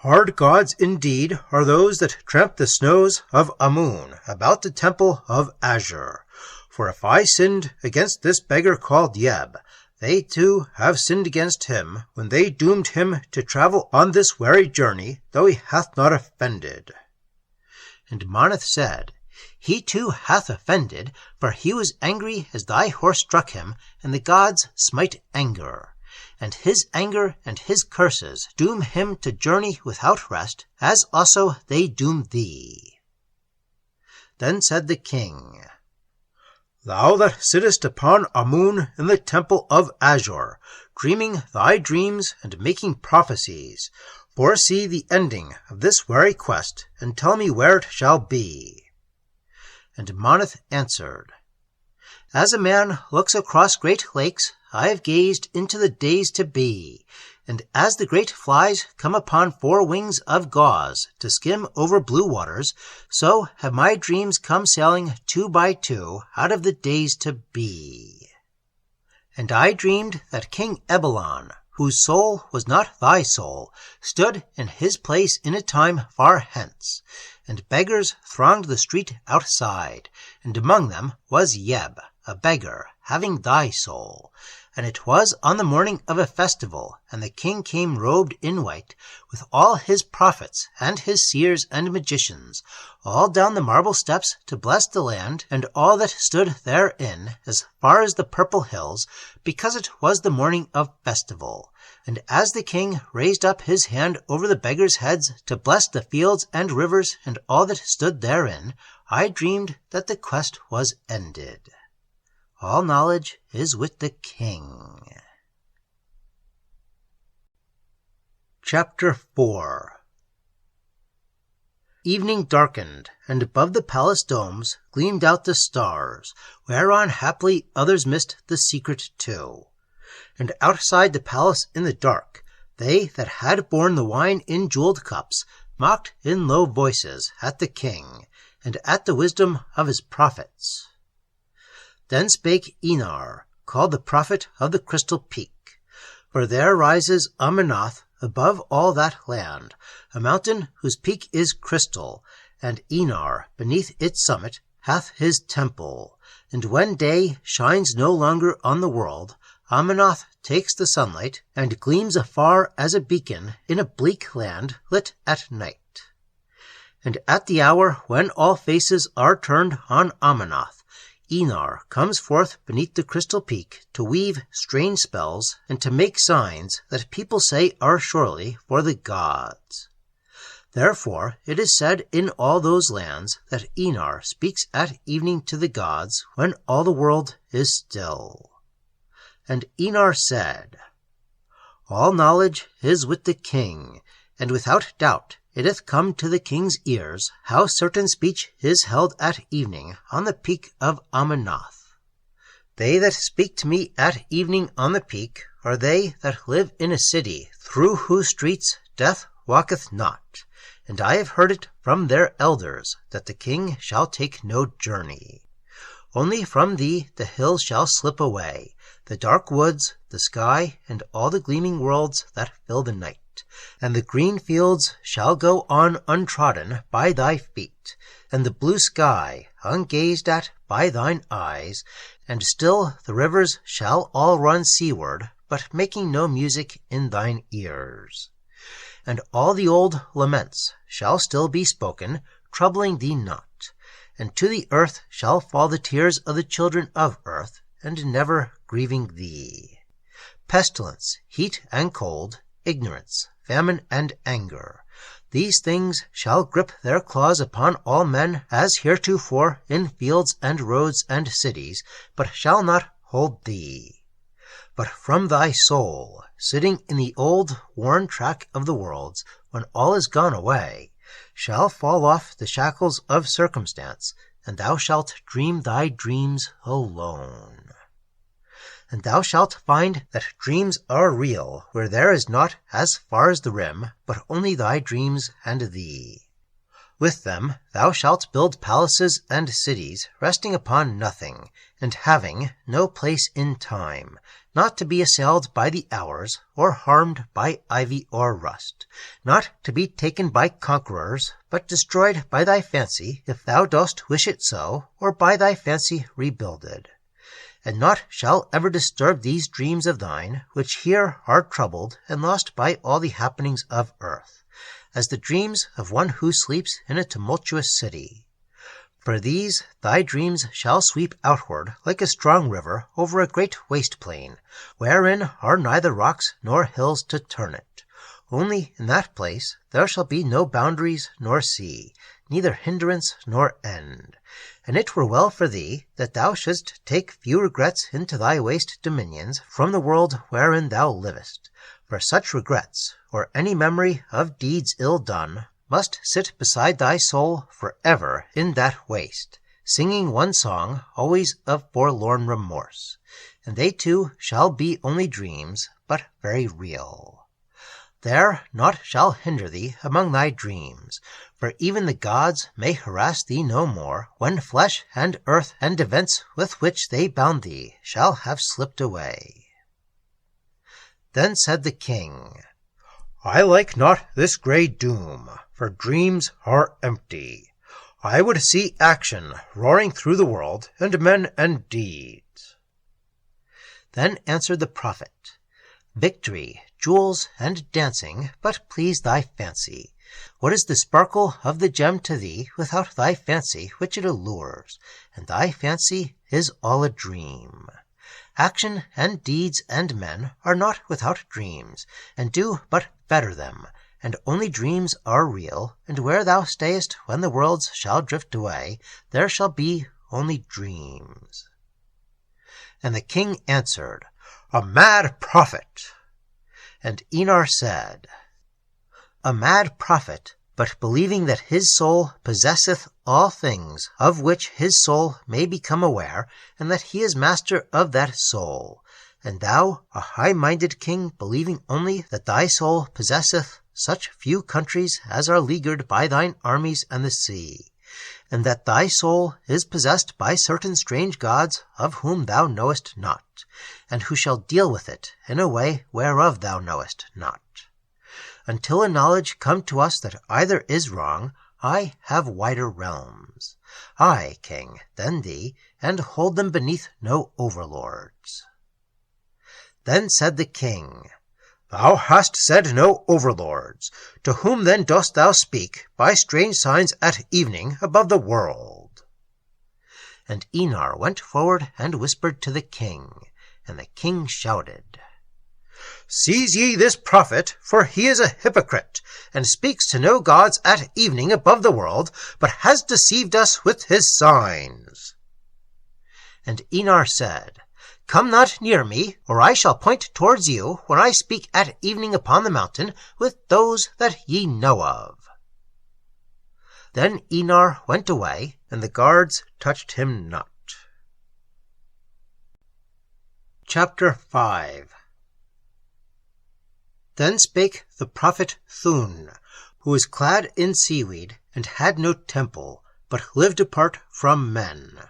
"Hard gods indeed are those that tramp the snows of Amun about the temple of Azure. For if I sinned against this beggar called Yeb, they too have sinned against him when they doomed him to travel on this weary journey, though he hath not offended." And Marnith said, "He too hath offended, for he was angry as thy horse struck him, and the gods smite anger. And his anger and his curses doom him to journey without rest, as also they doom thee." Then said the king, "Thou that sittest upon Amun in the temple of Azure, dreaming thy dreams and making prophecies, foresee the ending of this weary quest, and tell me where it shall be." And Marnith answered, "As a man looks across great lakes, I have gazed into the days to be, and as the great flies come upon 4 wings of gauze to skim over blue waters, so have my dreams come sailing 2 by 2 out of the days to be. And I dreamed that King Ebalon, whose soul was not thy soul, stood in his place in a time far hence, and beggars thronged the street outside, and among them was Yeb, a beggar, having thy soul. And it was on the morning of a festival, and the king came robed in white, with all his prophets, and his seers and magicians, all down the marble steps to bless the land, and all that stood therein, as far as the purple hills, because it was the morning of festival. And as the king raised up his hand over the beggars' heads to bless the fields and rivers, and all that stood therein, I dreamed that the quest was ended. All knowledge is with the king. Chapter 4. Evening darkened, and above the palace domes gleamed out the stars, whereon haply others missed the secret too. And outside the palace in the dark, they that had borne the wine in jeweled cups mocked in low voices at the king, and at the wisdom of his prophets. Then spake Enar, called the prophet of the crystal peak. For there rises Amanath above all that land, a mountain whose peak is crystal, and Enar beneath its summit hath his temple. And when day shines no longer on the world, Amanath takes the sunlight, and gleams afar as a beacon in a bleak land lit at night. And at the hour when all faces are turned on Amanath, Enar comes forth beneath the crystal peak to weave strange spells and to make signs that people say are surely for the gods. Therefore it is said in all those lands that Enar speaks at evening to the gods when all the world is still. And Enar said, "All knowledge is with the king, and without doubt it hath come to the king's ears how certain speech is held at evening on the peak of Amanath. They that speak to me at evening on the peak are they that live in a city through whose streets death walketh not, and I have heard it from their elders that the king shall take no journey. Only from thee the hills shall slip away, the dark woods, the sky, and all the gleaming worlds that fill the night. And the green fields shall go on untrodden by thy feet, and the blue sky ungazed at by thine eyes, and still the rivers shall all run seaward, but making no music in thine ears. And all the old laments shall still be spoken, troubling thee not. and to the earth shall fall the tears of the children of earth, and never grieving thee. Pestilence, heat and cold, ignorance, famine and anger, these things shall grip their claws upon all men as heretofore in fields and roads and cities, but shall not hold thee. But from thy soul, sitting in the old worn track of the worlds, when all is gone away, shall fall off the shackles of circumstance, and thou shalt dream thy dreams alone. And thou shalt find that dreams are real, where there is naught as far as the rim, but only thy dreams and thee. With them thou shalt build palaces and cities, resting upon nothing, and having no place in time, not to be assailed by the hours, or harmed by ivy or rust, not to be taken by conquerors, but destroyed by thy fancy, if thou dost wish it so, or by thy fancy rebuilded. And naught shall ever disturb these dreams of thine, which here are troubled and lost by all the happenings of earth, as the dreams of one who sleeps in a tumultuous city. For these thy dreams shall sweep outward like a strong river over a great waste plain, wherein are neither rocks nor hills to turn it. Only in that place there shall be no boundaries nor sea, neither hindrance nor end. And it were well for thee that thou shouldst take few regrets into thy waste dominions from the world wherein thou livest, for such regrets, or any memory of deeds ill done, must sit beside thy soul for ever in that waste, singing one song always of forlorn remorse, and they too shall be only dreams, but very real. There naught shall hinder thee among thy dreams, for even the gods may harass thee no more, when flesh and earth and events with which they bound thee shall have slipped away. Then said the king, I like not this grey doom, for dreams are empty. I would see action roaring through the world, and men and deeds. Then answered the prophet, Victory, jewels, and dancing but please thy fancy. What is the sparkle of the gem to thee without thy fancy which it allures? And thy fancy is all a dream. Action and deeds and men are not without dreams, and do but better them, and only dreams are real, and where thou stayest when the worlds shall drift away, there shall be only dreams. And the king answered, A mad prophet. And Enar said, A mad prophet, but believing that his soul possesseth all things, of which his soul may become aware, and that he is master of that soul. And thou, a high-minded king, believing only that thy soul possesseth such few countries as are leaguered by thine armies and the sea, and that thy soul is possessed by certain strange gods of whom thou knowest not, and who shall deal with it in a way whereof thou knowest not. Until a knowledge come to us that either is wrong, I have wider realms, I, king, than thee, and hold them beneath no overlords. Then said the king, Thou hast said no overlords. To whom then dost thou speak by strange signs at evening above the world? And Enar went forward and whispered to the king, and the king shouted, Seize ye this prophet, for he is a hypocrite, and speaks to no gods at evening above the world, but has deceived us with his signs. And Enar said, Come not near me, or I shall point towards you when I speak at evening upon the mountain with those that ye know of. Then Enar went away, and the guards touched him not. Chapter 5. Then spake the prophet Thun, who was clad in seaweed, and had no temple, but lived apart from men.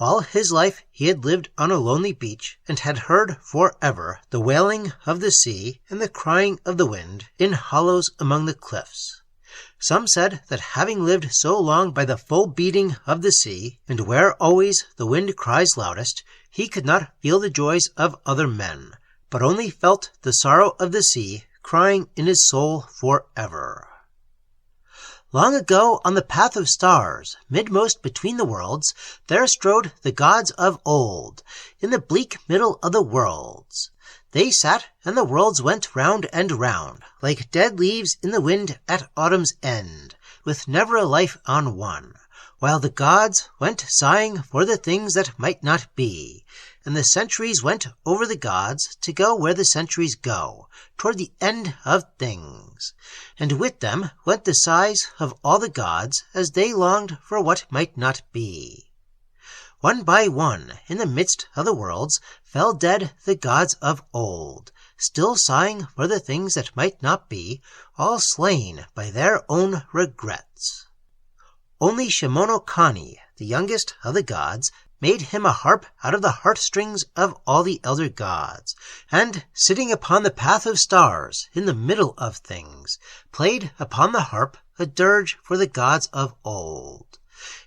All his life he had lived on a lonely beach, and had heard for ever the wailing of the sea and the crying of the wind in hollows among the cliffs. Some said that having lived so long by the full beating of the sea, and where always the wind cries loudest, he could not feel the joys of other men, but only felt the sorrow of the sea crying in his soul for ever. Long ago on the path of stars, midmost between the worlds, there strode the gods of old, in the bleak middle of the worlds. They sat, and the worlds went round and round, like dead leaves in the wind at autumn's end, with never a life on one, while the gods went sighing for the things that might not be, and the centuries went over the gods to go where the centuries go, toward the end of things. And with them went the sighs of all the gods as they longed for what might not be. One by one, in the midst of the worlds, fell dead the gods of old, still sighing for the things that might not be, all slain by their own regrets. Only Shimono-Kani, the youngest of the gods, made him a harp out of the heartstrings of all the elder gods, and, sitting upon the path of stars, in the middle of things, played upon the harp a dirge for the gods of old.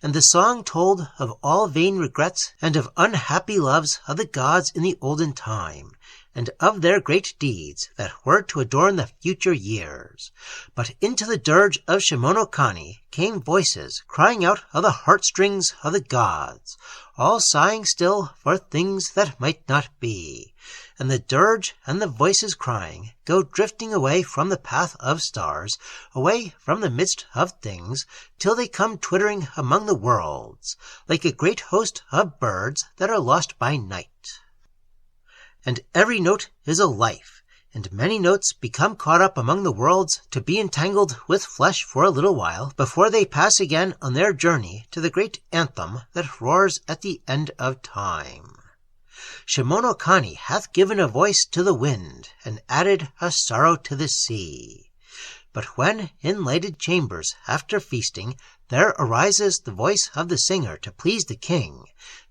And the song told of all vain regrets and of unhappy loves of the gods in the olden time, and of their great deeds that were to adorn the future years. But into the dirge of Shimono-Kani came voices crying out of the heartstrings of the gods, all sighing still for things that might not be. And the dirge and the voices crying go drifting away from the path of stars, away from the midst of things, till they come twittering among the worlds, like a great host of birds that are lost by night. And every note is a life, and many notes become caught up among the worlds to be entangled with flesh for a little while before they pass again on their journey to the great anthem that roars at the end of time. Shimono-Kani hath given a voice to the wind, and added a sorrow to the sea. But when, in lighted chambers, after feasting, there arises the voice of the singer to please the king,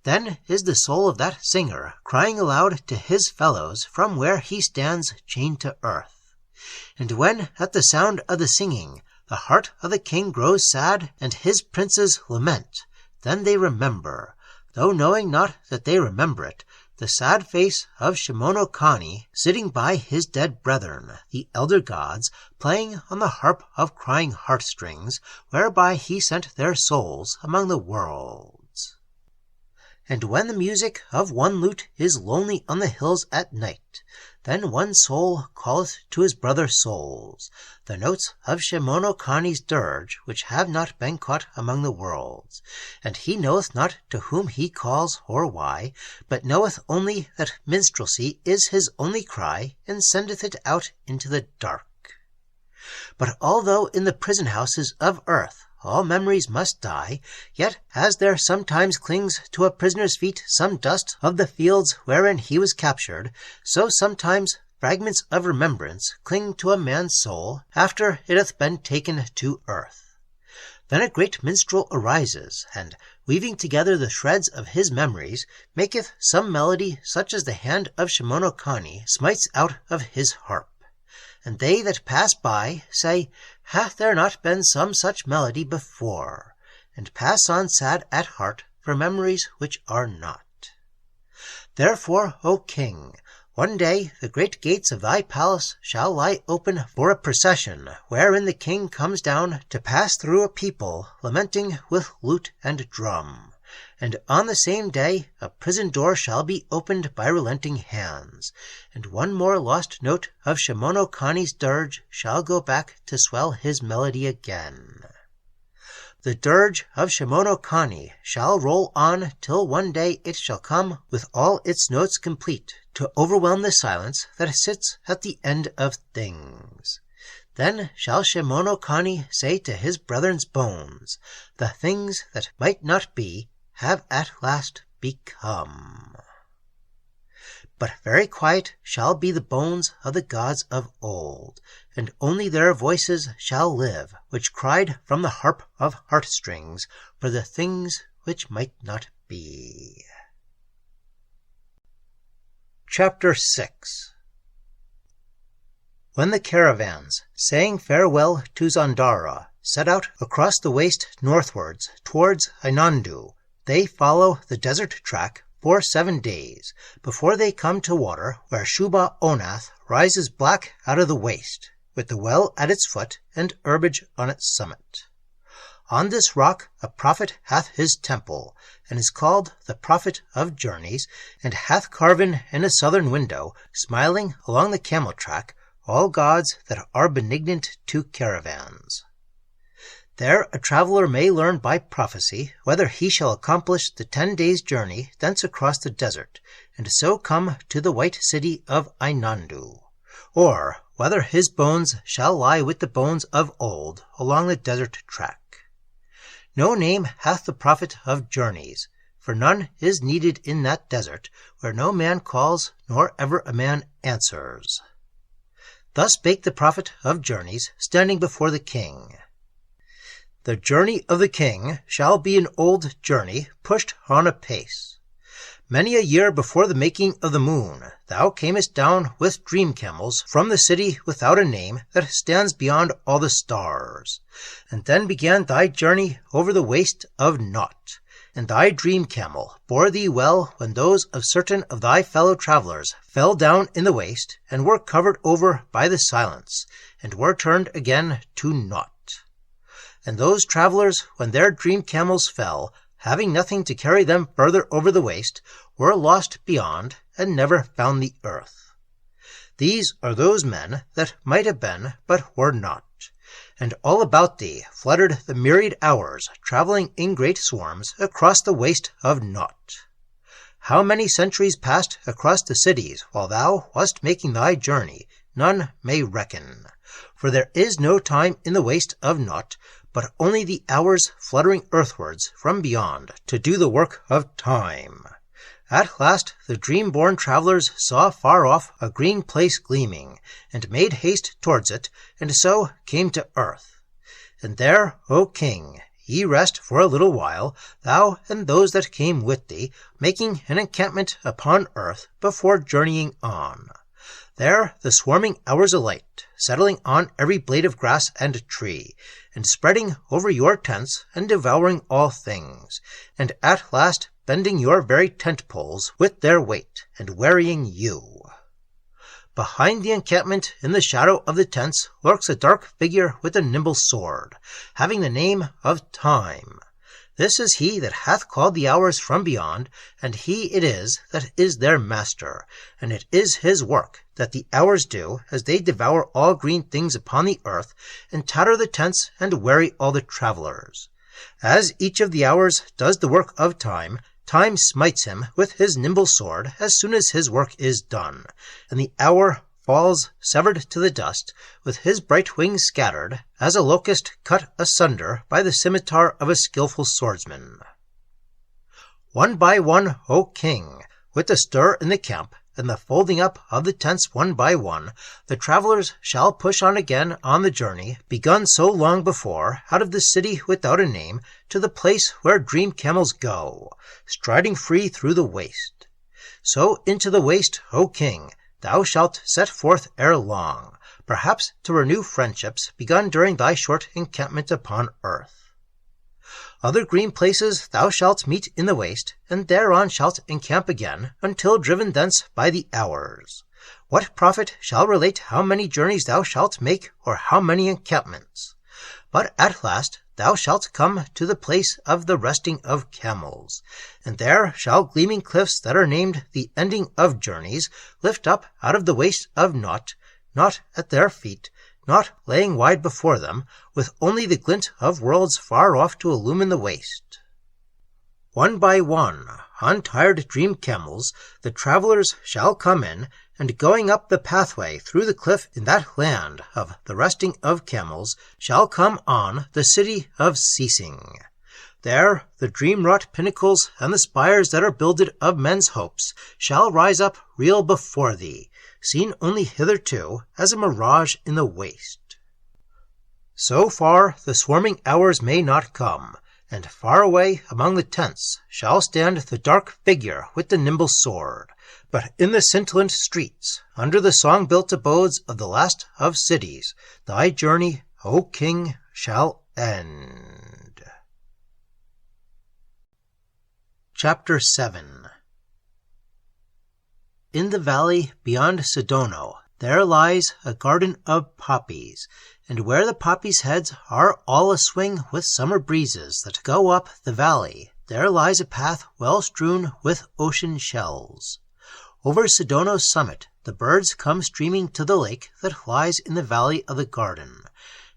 then is the soul of that singer crying aloud to his fellows from where he stands chained to earth. And when, at the sound of the singing, the heart of the king grows sad, and his princes lament, then they remember, though knowing not that they remember it, the sad face of Shimono-Kani sitting by his dead brethren, the elder gods, playing on the harp of crying heartstrings, whereby he sent their souls among the worlds. And when the music of one lute is lonely on the hills at night, then one soul calleth to his brother souls, the notes of Shimono-Kani's dirge, which have not been caught among the worlds. And he knoweth not to whom he calls or why, but knoweth only that minstrelsy is his only cry, and sendeth it out into the dark. But although in the prison houses of earth all memories must die, yet as there sometimes clings to a prisoner's feet some dust of the fields wherein he was captured, so sometimes fragments of remembrance cling to a man's soul after it hath been taken to earth. Then a great minstrel arises, and, weaving together the shreds of his memories, maketh some melody such as the hand of Shimono-Kani smites out of his harp. And they that pass by say, hath there not been some such melody before? And pass on sad at heart for memories which are not. Therefore, O king, one day the great gates of thy palace shall lie open for a procession, wherein the king comes down to pass through a people lamenting with lute and drum. And on the same day a prison door shall be opened by relenting hands, and one more lost note of Shimono-Kani's dirge shall go back to swell his melody again. The dirge of Shimono-Kani shall roll on till one day it shall come with all its notes complete to overwhelm the silence that sits at the end of things. Then shall Shimono-Kani say to his brethren's bones, the things that might not be have at last become. But very quiet shall be the bones of the gods of old, and only their voices shall live, which cried from the harp of heartstrings for the things which might not be. Chapter 6. When the caravans, saying farewell to Zandara, set out across the waste northwards towards Ainandu, they follow the desert track for 7 days, before they come to water where Shuba Onath rises black out of the waste, with the well at its foot and herbage on its summit. On this rock a prophet hath his temple, and is called the prophet of journeys, and hath carven in a southern window, smiling along the camel track, all gods that are benignant to caravans. There a traveller may learn by prophecy whether he shall accomplish the 10 days' journey thence across the desert, and so come to the white city of Ainandu, or whether his bones shall lie with the bones of old along the desert track. No name hath the prophet of journeys, for none is needed in that desert, where no man calls, nor ever a man answers. Thus spake the prophet of journeys, standing before the king. The journey of the king shall be an old journey, pushed on apace. Many a year before the making of the moon, thou camest down with dream camels from the city without a name that stands beyond all the stars. And then began thy journey over the waste of naught. And thy dream camel bore thee well when those of certain of thy fellow travelers fell down in the waste, and were covered over by the silence, and were turned again to naught. And those travelers, when their dream camels fell, having nothing to carry them further over the waste, were lost beyond, and never found the earth. These are those men that might have been, but were not. And all about thee fluttered the myriad hours, travelling in great swarms across the waste of naught. How many centuries passed across the cities while thou wast making thy journey, none may reckon. For there is no time in the waste of naught, but only the hours fluttering earthwards from beyond to do the work of time. At last the dream-born travellers saw far off a green place gleaming, and made haste towards it, and so came to earth. And there, O king, ye rest for a little while, thou and those that came with thee, making an encampment upon earth before journeying on. There the swarming hours alight, settling on every blade of grass and tree, and spreading over your tents, and devouring all things, and at last bending your very tent poles with their weight, and wearying you. Behind the encampment, in the shadow of the tents, lurks a dark figure with a nimble sword, having the name of Time. This is he that hath called the hours from beyond, and he it is that is their master, and it is his work that the hours do, as they devour all green things upon the earth, and tatter the tents, and weary all the travellers. As each of the hours does the work of Time, Time smites him with his nimble sword as soon as his work is done, and the hour falls severed to the dust, with his bright wings scattered, as a locust cut asunder by the scimitar of a skilful swordsman. One by one, O king, with the stir in the camp, and the folding up of the tents one by one, the travellers shall push on again on the journey, begun so long before, out of the city without a name, to the place where dream camels go, striding free through the waste. So into the waste, O king, thou shalt set forth ere long, perhaps to renew friendships begun during thy short encampment upon earth. Other green places thou shalt meet in the waste, and thereon shalt encamp again, until driven thence by the hours. What prophet shall relate how many journeys thou shalt make, or how many encampments? But at last thou shalt come to the place of the resting of camels, and there shall gleaming cliffs that are named the ending of journeys lift up out of the waste of naught, naught at their feet, naught laying wide before them, with only the glint of worlds far off to illumine the waste. One by one, on tired dream camels, the travellers shall come in, and going up the pathway through the cliff in that land of the resting of camels, shall come on the city of ceasing. There the dream-wrought pinnacles and the spires that are builded of men's hopes shall rise up real before thee, seen only hitherto as a mirage in the waste. So far the swarming hours may not come, and far away among the tents shall stand the dark figure with the nimble sword, but in the scintillant streets, under the song-built abodes of the last of cities, thy journey, O king, shall end. Chapter 7. In the valley beyond Sidono there lies a garden of poppies, And where the poppies' heads are all a-swing with summer breezes that go up the valley, there lies a path well strewn with ocean shells. Over Sodno's summit the birds come streaming to the lake that lies in the valley of the garden,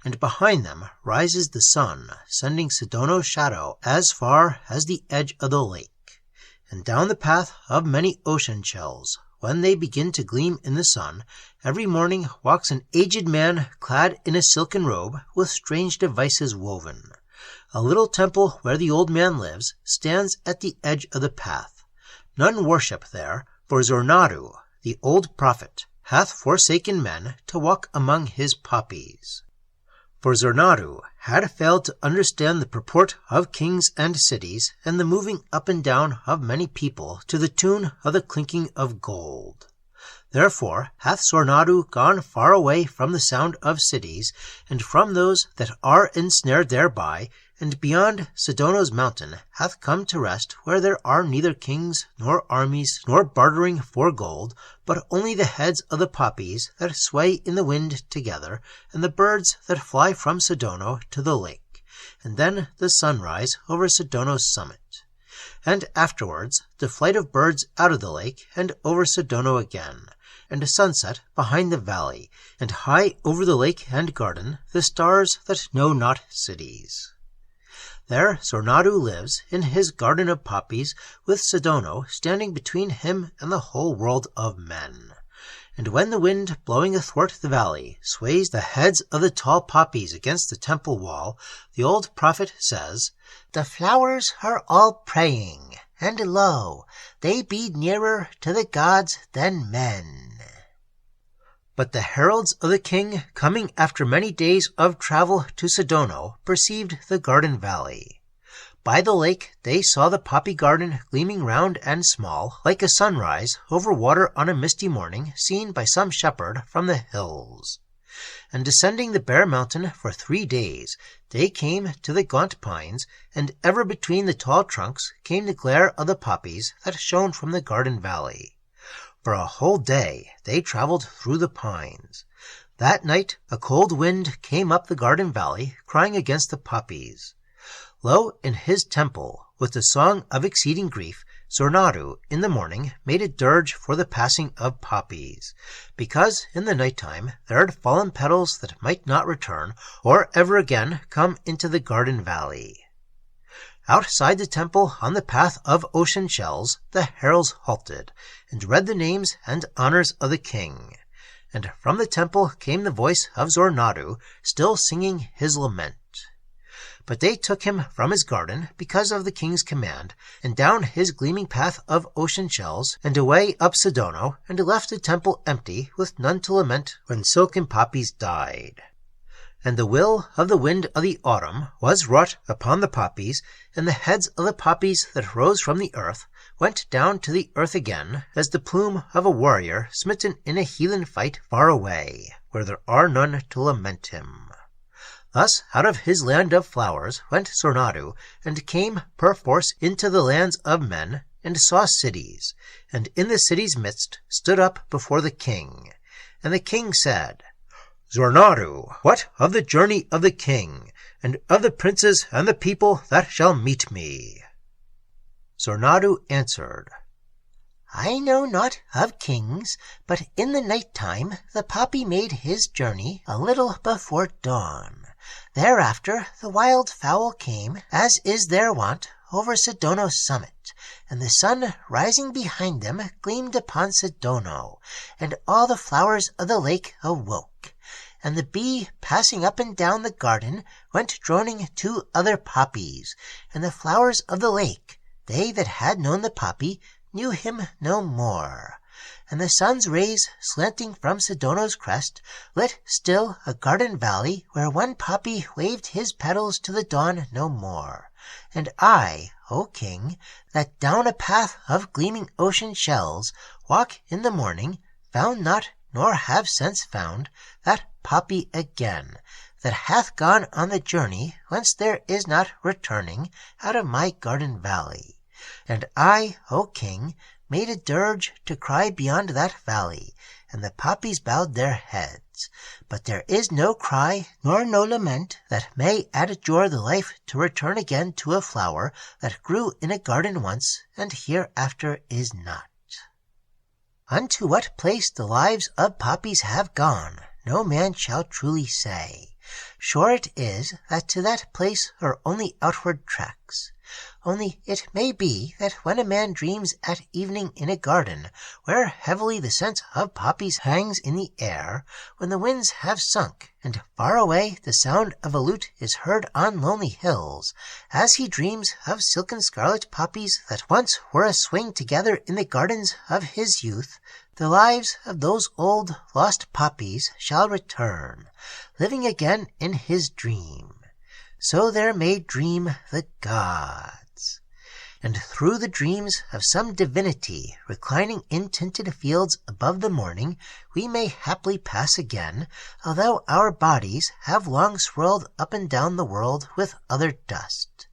and behind them rises the sun, sending Sodno's shadow as far as the edge of the lake. And down the path of many ocean shells, when they begin to gleam in the sun, every morning walks an aged man clad in a silken robe with strange devices woven. A little temple where the old man lives stands at the edge of the path. None worship there, for Zarnadu, the old prophet, hath forsaken men to walk among his poppies. For Zarnadu had failed to understand the purport of kings and cities, and the moving up and down of many people to the tune of the clinking of gold. Therefore hath Zarnadu gone far away from the sound of cities, and from those that are ensnared thereby, and beyond Sodno's mountain hath come to rest where there are neither kings, nor armies, nor bartering for gold, but only the heads of the poppies that sway in the wind together, and the birds that fly from Sodno to the lake, and then the sunrise over Sodno's summit, and afterwards the flight of birds out of the lake and over Sodno again, and a sunset behind the valley, and high over the lake and garden the stars that know not cities. There Zarnadu lives in his garden of poppies, with Sodno standing between him and the whole world of men. And when the wind blowing athwart the valley sways the heads of the tall poppies against the temple wall, the old prophet says, "The flowers are all praying, and lo, they be nearer to the gods than men." But the heralds of the king, coming after many days of travel to Sodno, perceived the garden valley. By the lake they saw the poppy garden gleaming round and small, like a sunrise over water on a misty morning seen by some shepherd from the hills. And descending the bare mountain for 3 days, they came to the gaunt pines, and ever between the tall trunks came the glare of the poppies that shone from the garden valley. For a whole day they traveled through the pines. That night a cold wind came up the garden valley, crying against the poppies. Lo, in his temple, with the song of exceeding grief, Zarnadu in the morning made a dirge for the passing of poppies, because in the night time there had fallen petals that might not return, or ever again come into the garden valley. Outside the temple, on the path of ocean shells, the heralds halted, and read the names and honors of the king. And from the temple came the voice of Zarnadu, still singing his lament. But they took him from his garden, because of the king's command, and down his gleaming path of ocean shells, and away up Sodno, and left the temple empty, with none to lament when silken poppies died. And the will of the wind of the autumn was wrought upon the poppies, and the heads of the poppies that rose from the earth went down to the earth again, as the plume of a warrior smitten in a heathen fight far away, where there are none to lament him. Thus out of his land of flowers went Zarnadu, and came perforce into the lands of men, and saw cities, and in the cities' midst stood up before the king. And the king said, "Zarnadu, what of the journey of the king, and of the princes and the people that shall meet me?" Zarnadu answered, "I know not of kings, but in the night time the poppy made his journey a little before dawn. Thereafter the wild fowl came, as is their wont, over Sodno's summit, and the sun rising behind them gleamed upon Sodno, and all the flowers of the lake awoke. And the bee, passing up and down the garden, went droning to other poppies, and the flowers of the lake, they that had known the poppy, knew him no more. And the sun's rays, slanting from Sodno's crest, lit still a garden valley where one poppy waved his petals to the dawn no more. And I, O king, that down a path of gleaming ocean shells walk in the morning, found not, nor have since found, that poppy again, that hath gone on the journey whence there is not returning out of my garden valley. And I, O king, made a dirge to cry beyond that valley, and the poppies bowed their heads. gods. But there is no cry nor no lament that may adjure the life to return again to a flower that grew in a garden once and hereafter is not. Unto what place the lives of poppies have gone, no man shall truly say. Sure it is that to that place are only outward tracks. Only it may be that when a man dreams at evening in a garden, where heavily the scent of poppies hangs in the air, when the winds have sunk, and far away the sound of a lute is heard on lonely hills, as he dreams of silken scarlet poppies that once were a-swing together in the gardens of his youth, the lives of those old lost poppies shall return, living again in his dream. So there may dream the gods. And through the dreams of some divinity reclining in tinted fields above the morning, we may haply pass again, although our bodies have long swirled up and down the world with other dust.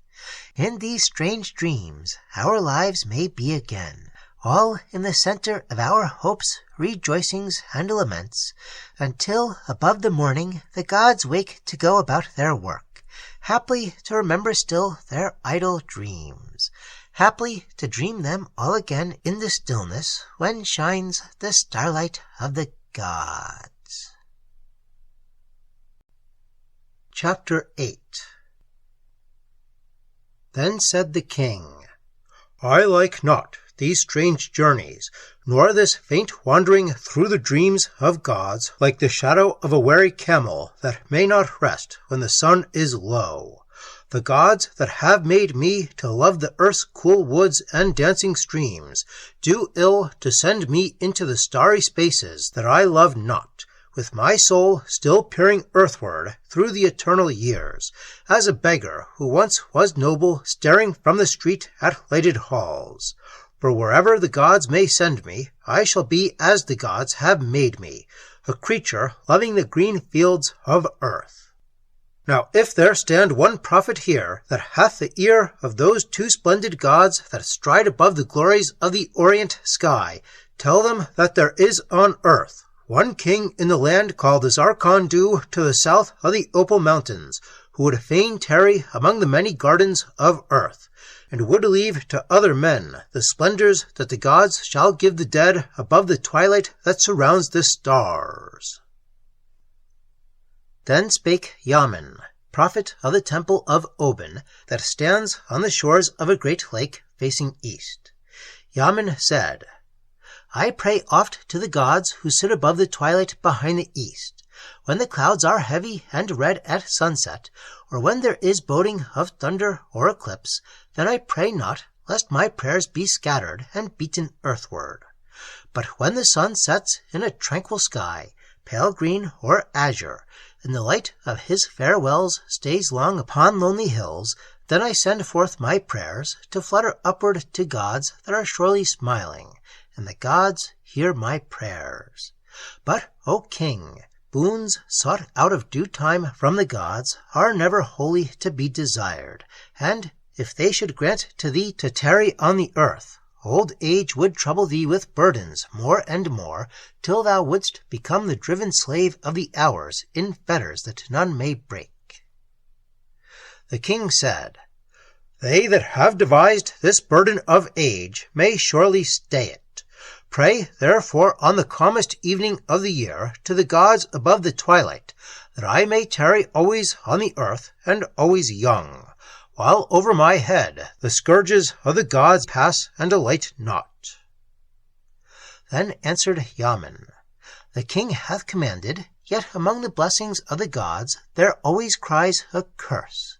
In these strange dreams our lives may be again, all in the center of our hopes, rejoicings, and laments, until above the morning the gods wake to go about their work, haply to remember still their idle dreams, haply to dream them all again in the stillness when shines the starlight of the gods. Chapter 8. Then said the king, I like not these strange journeys, nor this faint wandering through the dreams of gods, like the shadow of a weary camel that may not rest when the sun is low. The gods that have made me to love the earth's cool woods and dancing streams do ill to send me into the starry spaces that I love not, with my soul still peering earthward through the eternal years, as a beggar who once was noble staring from the street at lighted halls. For wherever the gods may send me, I shall be as the gods have made me, a creature loving the green fields of earth. Now if there stand one prophet here that hath the ear of those two splendid gods that stride above the glories of the orient sky, tell them that there is on earth one king in the land called Zarkon-Du to the south of the Opal Mountains, who would fain tarry among the many gardens of earth, and would leave to other men the splendors that the gods shall give the dead above the twilight that surrounds the stars. Then spake Yaman, prophet of the temple of Oben, that stands on the shores of a great lake facing east. Yaman said, I pray oft to the gods who sit above the twilight behind the east, when the clouds are heavy and red at sunset, or when there is boding of thunder or eclipse, then I pray not, lest my prayers be scattered and beaten earthward. But when the sun sets in a tranquil sky, pale green or azure, and the light of his farewells stays long upon lonely hills, then I send forth my prayers to flutter upward to gods that are surely smiling, and the gods hear my prayers. But, O king, boons sought out of due time from the gods are never wholly to be desired, and if they should grant to thee to tarry on the earth, old age would trouble thee with burdens more and more, till thou wouldst become the driven slave of the hours in fetters that none may break. The king said, They that have devised this burden of age may surely stay it. Pray, therefore, on the calmest evening of the year to the gods above the twilight, that I may tarry always on the earth and always young, while over my head the scourges of the gods pass and alight not. Then answered Yaman, The king hath commanded, yet among the blessings of the gods there always cries a curse.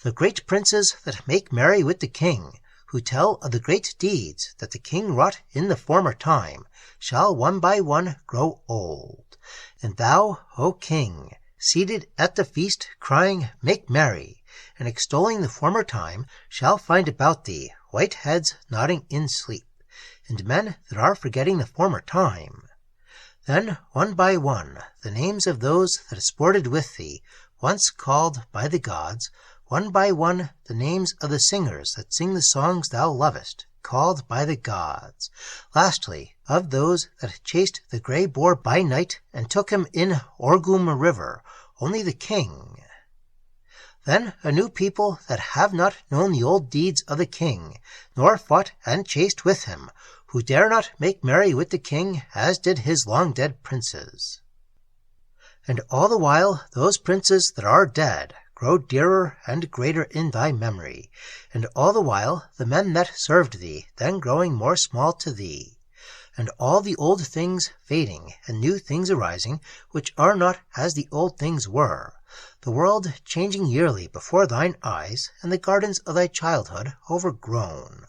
The great princes that make merry with the king, who tell of the great deeds that the king wrought in the former time, shall one by one grow old. And thou, O king, seated at the feast, crying, Make merry, and extolling the former time, shall find about thee white heads nodding in sleep, and men that are forgetting the former time. Then, one by one, the names of those that sported with thee, once called by the gods, one by one the names of the singers that sing the songs thou lovest, called by the gods. Lastly, of those that chased the grey boar by night and took him in Orgum river, only the king. Then a new people that have not known the old deeds of the king, nor fought and chased with him, who dare not make merry with the king as did his long-dead princes. And all the while those princes that are dead grow dearer and greater in thy memory, and all the while the men that served thee then growing more small to thee, and all the old things fading and new things arising, which are not as the old things were, the world changing yearly before thine eyes, and the gardens of thy childhood overgrown.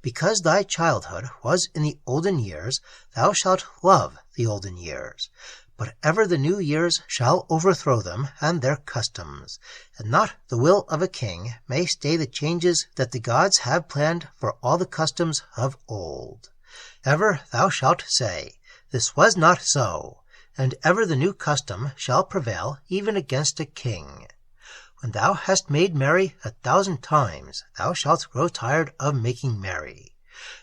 Because thy childhood was in the olden years, thou shalt love the olden years, but ever the new years shall overthrow them and their customs, and not the will of a king may stay the changes that the gods have planned for all the customs of old. Ever thou shalt say, This was not so, and ever the new custom shall prevail even against a king. When thou hast made merry 1,000 times, thou shalt grow tired of making merry.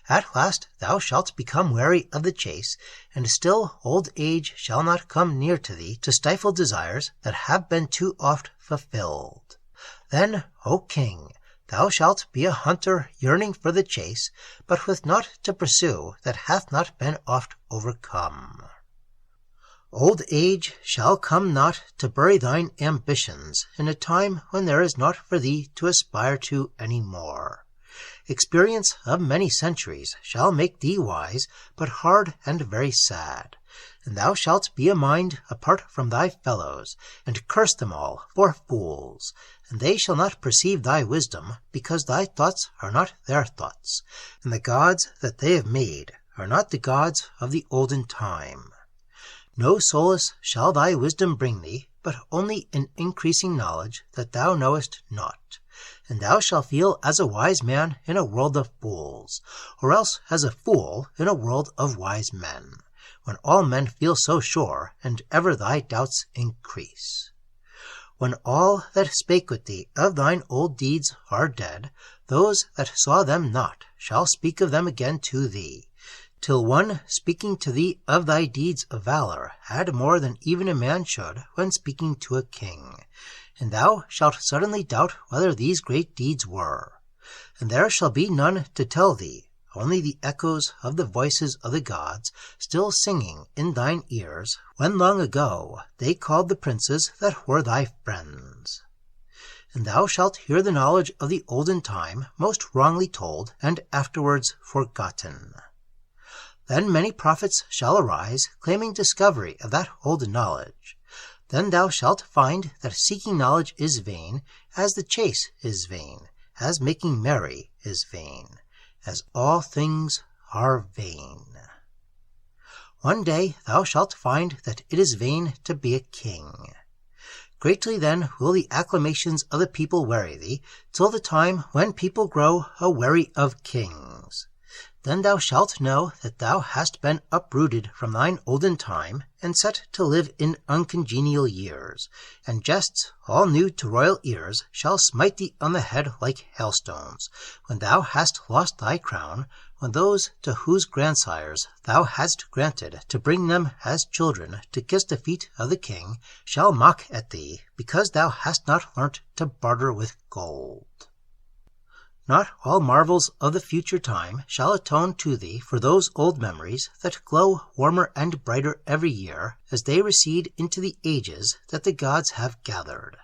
At last thou shalt become weary of the chase, and still old age shall not come near to thee to stifle desires that have been too oft fulfilled. Then, O king, thou shalt be a hunter yearning for the chase, but with naught to pursue that hath not been oft overcome. Old age shall come not to bury thine ambitions in a time when there is naught for thee to aspire to any more. Experience of many centuries shall make thee wise, but hard and very sad, and thou shalt be a mind apart from thy fellows, and curse them all for fools, and they shall not perceive thy wisdom, because thy thoughts are not their thoughts, and the gods that they have made are not the gods of the olden time. No solace shall thy wisdom bring thee, but only an increasing knowledge that thou knowest not. And thou shalt feel as a wise man in a world of fools, or else as a fool in a world of wise men, when all men feel so sure, and ever thy doubts increase. When all that spake with thee of thine old deeds are dead, those that saw them not shall speak of them again to thee, till one speaking to thee of thy deeds of valor had more than even a man should when speaking to a king, and thou shalt suddenly doubt whether these great deeds were. And there shall be none to tell thee, only the echoes of the voices of the gods still singing in thine ears, when long ago they called the princes that were thy friends. And thou shalt hear the knowledge of the olden time most wrongly told, and afterwards forgotten. Then many prophets shall arise, claiming discovery of that old knowledge. Then thou shalt find that seeking knowledge is vain, as the chase is vain, as making merry is vain, as all things are vain. One day thou shalt find that it is vain to be a king. Greatly then will the acclamations of the people weary thee, till the time when people grow a-weary of kings. Then thou shalt know that thou hast been uprooted from thine olden time, and set to live in uncongenial years, and jests, all new to royal ears, shall smite thee on the head like hailstones, when thou hast lost thy crown, when those to whose grandsires thou hadst granted to bring them as children to kiss the feet of the king shall mock at thee, because thou hast not learnt to barter with gold. Not all marvels of the future time shall atone to thee for those old memories that glow warmer and brighter every year as they recede into the ages that the gods have gathered.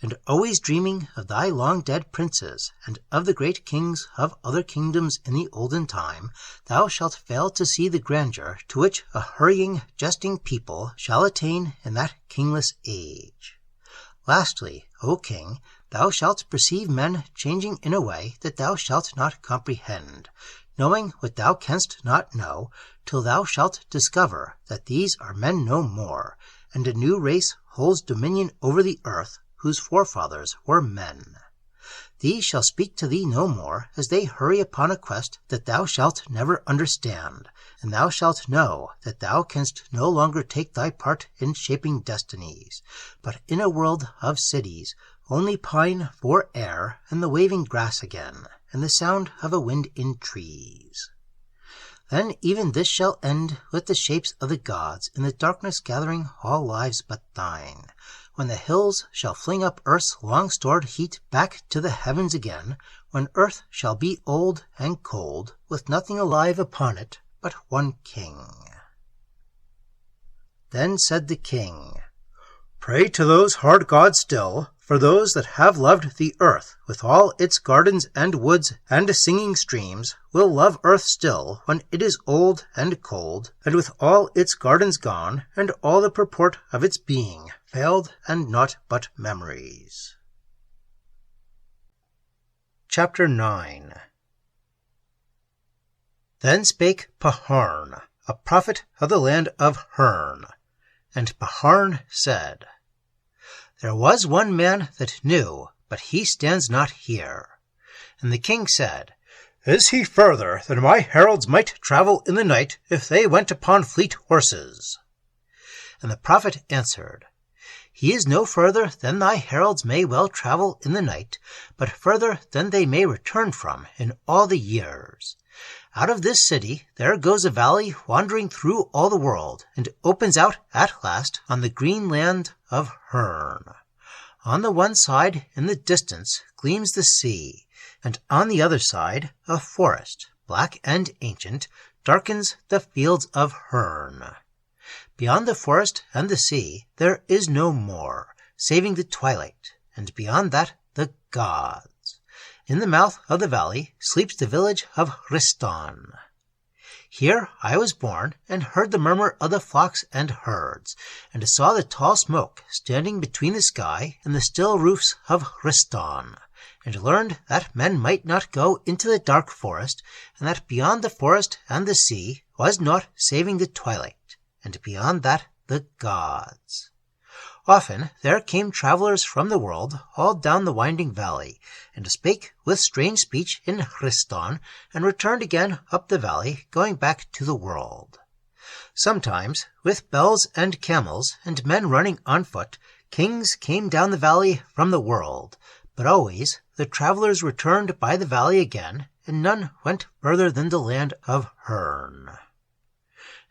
And always dreaming of thy long-dead princes, and of the great kings of other kingdoms in the olden time, thou shalt fail to see the grandeur to which a hurrying, jesting people shall attain in that kingless age. Lastly, O king, thou shalt perceive men changing in a way that thou shalt not comprehend, knowing what thou canst not know, till thou shalt discover that these are men no more, and a new race holds dominion over the earth, whose forefathers were men. These shall speak to thee no more, as they hurry upon a quest that thou shalt never understand, and thou shalt know that thou canst no longer take thy part in shaping destinies, but in a world of cities, only pine for air, and the waving grass again, and the sound of a wind in trees. Then even this shall end with the shapes of the gods, in the darkness gathering all lives but thine, when the hills shall fling up earth's long-stored heat back to the heavens again, when earth shall be old and cold, with nothing alive upon it but one king. Then said the king, Pray to those hard gods still, for those that have loved the earth, with all its gardens and woods and singing streams, will love earth still when it is old and cold, and with all its gardens gone, and all the purport of its being failed, and naught but memories. Chapter 9. Then spake Paharn, a prophet of the land of Hurn. And Paharn said, There was one man that knew, but he stands not here. And the king said, Is he further than my heralds might travel in the night, if they went upon fleet horses? And the prophet answered, He is no further than thy heralds may well travel in the night, but further than they may return from in all the years. Out of this city there goes a valley wandering through all the world, and opens out at last on the green land of Hurn. On the one side in the distance gleams the sea, and on the other side a forest, black and ancient, darkens the fields of Hurn. Beyond the forest and the sea there is no more, saving the twilight, and beyond that the gods. In the mouth of the valley sleeps the village of Hriston. Here I was born, and heard the murmur of the flocks and herds, and saw the tall smoke standing between the sky and the still roofs of Hriston, and learned that men might not go into the dark forest, and that beyond the forest and the sea was naught saving the twilight, and beyond that the gods. Often there came travellers from the world all down the winding valley, and spake with strange speech in Hriston, and returned again up the valley, going back to the world. Sometimes, with bells and camels, and men running on foot, kings came down the valley from the world, but always the travellers returned by the valley again, and none went further than the land of Hurn.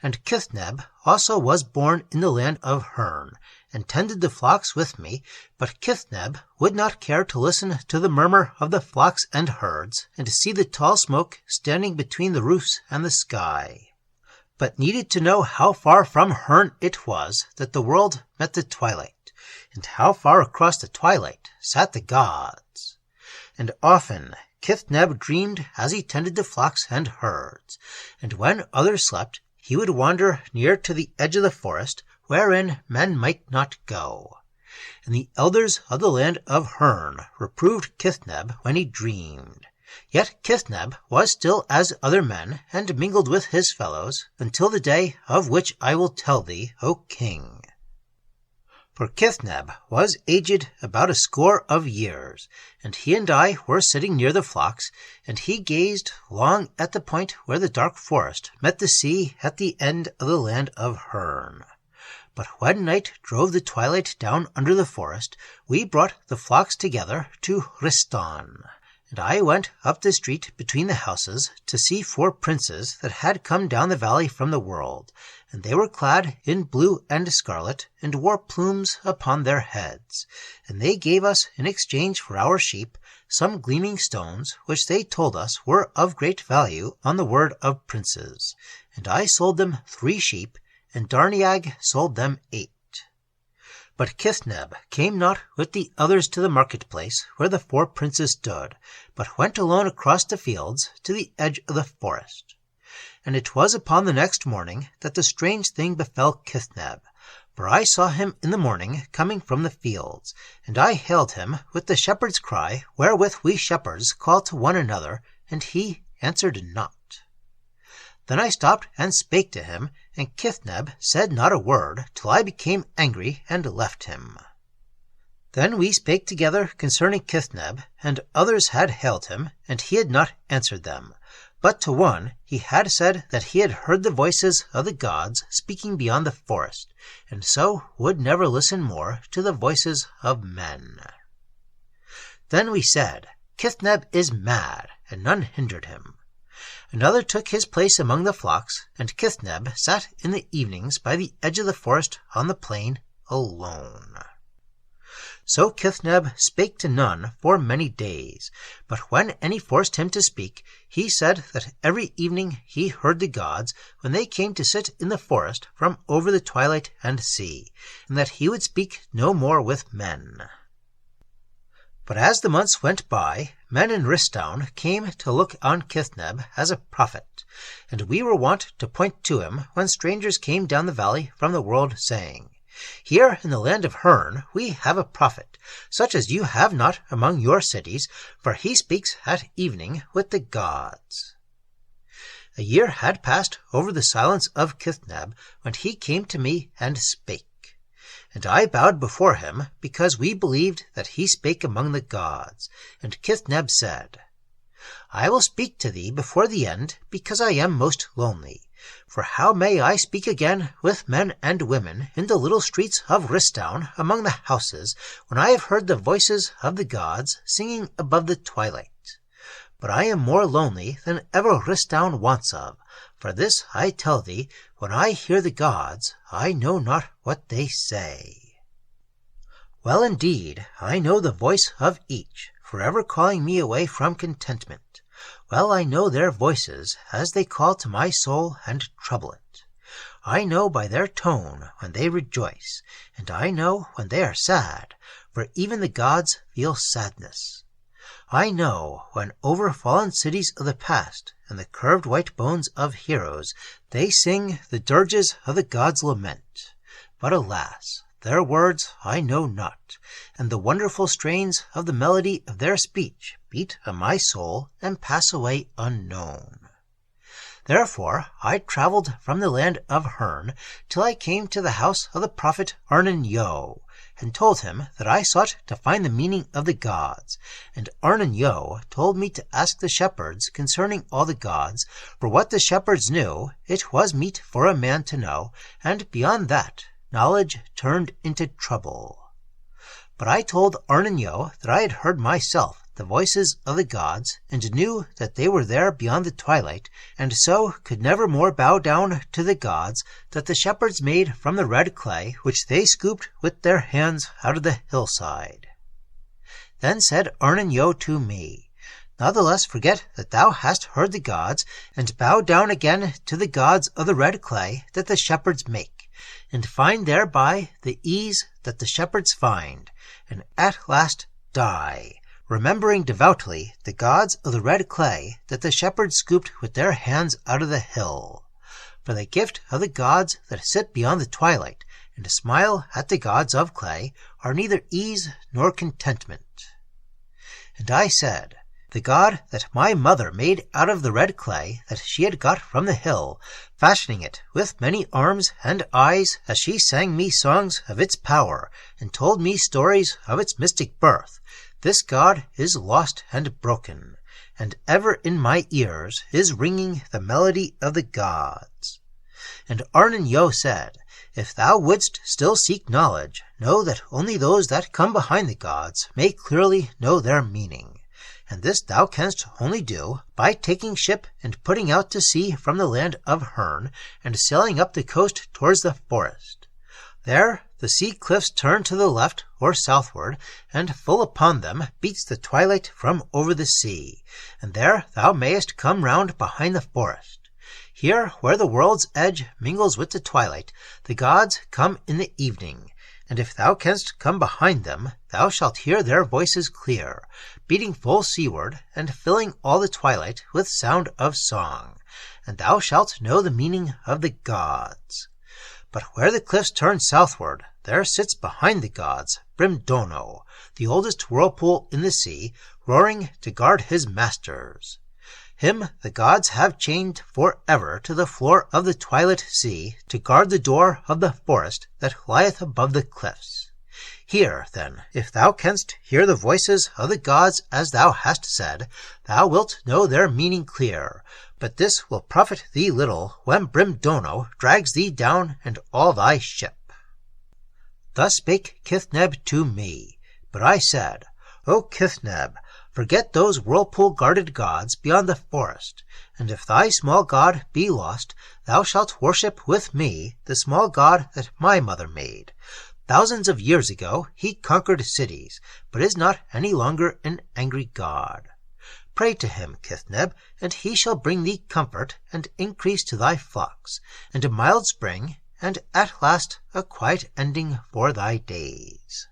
And Kithneb also was born in the land of Hurn, and tended the flocks with me, but Kithneb would not care to listen to the murmur of the flocks and herds, and to see the tall smoke standing between the roofs and the sky, but needed to know how far from Hurn it was that the world met the twilight, and how far across the twilight sat the gods. And often Kithneb dreamed as he tended the flocks and herds, and when others slept, he would wander near to the edge of the forest, wherein men might not go. And the elders of the land of Hurn reproved Kithneb when he dreamed. Yet Kithneb was still as other men, and mingled with his fellows, until the day of which I will tell thee, O king. For Kithneb was aged about 100 of years, and he and I were sitting near the flocks, and he gazed long at the point where the dark forest met the sea at the end of the land of Hurn. But when night drove the twilight down under the forest, we brought the flocks together to Hriston, and I went up the street between the houses to see 4 princes that had come down the valley from the world, and they were clad in blue and scarlet, and wore plumes upon their heads. And they gave us in exchange for our sheep some gleaming stones, which they told us were of great value on the word of princes. And I sold them 3 sheep, and Darniag sold them 8. But Kithneb came not with the others to the marketplace where the 4 princes stood, but went alone across the fields to the edge of the forest. And it was upon the next morning that the strange thing befell Kithneb, for I saw him in the morning coming from the fields, and I hailed him with the shepherd's cry wherewith we shepherds call to one another, and he answered not. Then I stopped and spake to him, and Kithneb said not a word, till I became angry and left him. Then we spake together concerning Kithneb, and others had hailed him, and he had not answered them. But to one he had said that he had heard the voices of the gods speaking beyond the forest, and so would never listen more to the voices of men. Then we said, Kithneb is mad, and none hindered him. Another took his place among the flocks, and Kithneb sat in the evenings by the edge of the forest on the plain alone. So Kithneb spake to none for many days, but when any forced him to speak, he said that every evening he heard the gods when they came to sit in the forest from over the twilight and sea, and that he would speak no more with men. But as the months went by, men in Ristown came to look on Kithneb as a prophet, and we were wont to point to him when strangers came down the valley from the world, saying, Here in the land of Hurn we have a prophet, such as you have not among your cities, for he speaks at evening with the gods. A year had passed over the silence of Kithneb when he came to me and spake. And I bowed before him, because we believed that he spake among the gods. And Kithneb said, I will speak to thee before the end, because I am most lonely. For how may I speak again with men and women in the little streets of Ristown among the houses, when I have heard the voices of the gods singing above the twilight? But I am more lonely than ever Ristown wants of. For this I tell thee, when I hear the gods, I know not what they say. Well indeed, I know the voice of each, forever calling me away from contentment. Well I know their voices, as they call to my soul and trouble it. I know by their tone when they rejoice, and I know when they are sad, for even the gods feel sadness. I know when over fallen cities of the past and the curved white bones of heroes they sing the dirges of the gods' lament. But alas, their words I know not, and the wonderful strains of the melody of their speech beat on my soul and pass away unknown. Therefore I travelled from the land of Hurn till I came to the house of the prophet Arnan-Yo, and told him that I sought to find the meaning of the gods. And Arnan-Yo told me to ask the shepherds concerning all the gods, for what the shepherds knew, it was meet for a man to know, and beyond that, knowledge turned into trouble. But I told Arnan-Yo that I had heard myself the voices of the gods, and knew that they were there beyond the twilight, and so could never more bow down to the gods that the shepherds made from the red clay which they scooped with their hands out of the hillside. Then said Arnan-Yo to me, Natheless forget that thou hast heard the gods, and bow down again to the gods of the red clay that the shepherds make, and find thereby the ease that the shepherds find, and at last die, remembering devoutly the gods of the red clay that the shepherds scooped with their hands out of the hill. For the gift of the gods that sit beyond the twilight, and smile at the gods of clay, are neither ease nor contentment. And I said, The god that my mother made out of the red clay that she had got from the hill, fashioning it with many arms and eyes, as she sang me songs of its power, and told me stories of its mystic birth, this god is lost and broken, and ever in my ears is ringing the melody of the gods. And Arnan-Yo said, If thou wouldst still seek knowledge, know that only those that come behind the gods may clearly know their meaning. And this thou canst only do by taking ship and putting out to sea from the land of Hurn, and sailing up the coast towards the forest. There the sea cliffs turn to the left or southward, and full upon them beats the twilight from over the sea, and there thou mayest come round behind the forest. Here, where the world's edge mingles with the twilight, the gods come in the evening, and if thou canst come behind them, thou shalt hear their voices clear, beating full seaward, and filling all the twilight with sound of song, and thou shalt know the meaning of the gods. But where the cliffs turn southward, there sits behind the gods Brimdono, the oldest whirlpool in the sea, roaring to guard his masters. Him the gods have chained for ever to the floor of the twilight sea, to guard the door of the forest that lieth above the cliffs. Here, then, if thou canst hear the voices of the gods as thou hast said, thou wilt know their meaning clear, but this will profit thee little when Brimdono drags thee down and all thy ship. Thus spake Kithneb to me, but I said, O Kithneb, forget those whirlpool-guarded gods beyond the forest, and if thy small god be lost, thou shalt worship with me the small god that my mother made. Thousands of years ago he conquered cities, but is not any longer an angry god. Pray to him, Kithneb, and he shall bring thee comfort and increase to thy flocks, and a mild spring, and at last a quiet ending for thy days.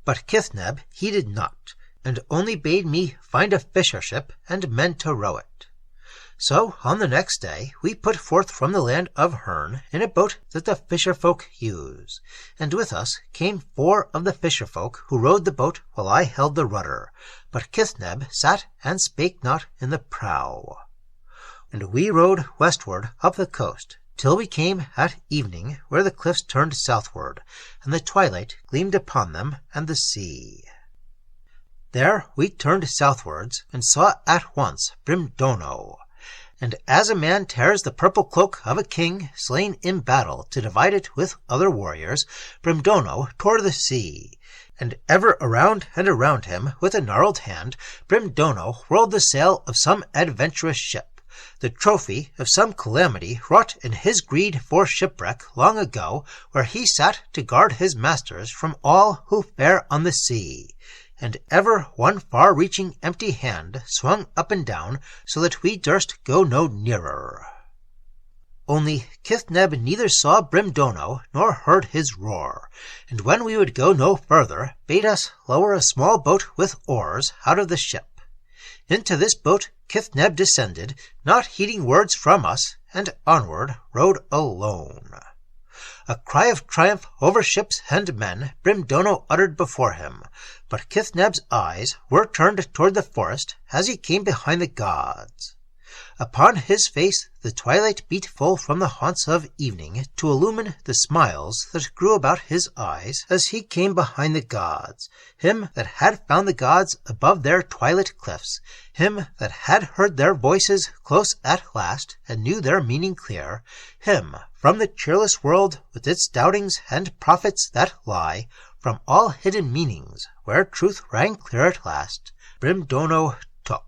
But Kithneb heeded not, and only bade me find a fisher-ship and men to row it. So on the next day we put forth from the land of Hurn in a boat that the fisher-folk use, and with us came 4 of the fisher-folk who rowed the boat while I held the rudder, but Kithneb sat and spake not in the prow. And we rowed westward up the coast, till we came at evening where the cliffs turned southward, and the twilight gleamed upon them and the sea. There we turned southwards, and saw at once Brimdono. And as a man tears the purple cloak of a king slain in battle to divide it with other warriors, Brimdono tore the sea. And ever around and around him, with a gnarled hand, Brimdono whirled the sail of some adventurous ship, the trophy of some calamity wrought in his greed for shipwreck long ago, where he sat to guard his masters from all who fare on the sea. And ever one far-reaching empty hand swung up and down, so that we durst go no nearer. Only Kithneb neither saw Brimdono nor heard his roar, and when we would go no further, bade us lower a small boat with oars out of the ship. Into this boat Kithneb descended, not heeding words from us, and onward rode alone. A cry of triumph over ships and men Brimdono uttered before him, but Kithneb's eyes were turned toward the forest as he came behind the gods. Upon his face the twilight beat full from the haunts of evening to illumine the smiles that grew about his eyes as he came behind the gods, him that had found the gods above their twilit cliffs, him that had heard their voices close at last and knew their meaning clear, him from the cheerless world with its doubtings and prophets that lie, from all hidden meanings where truth rang clear at last, Brimdono took.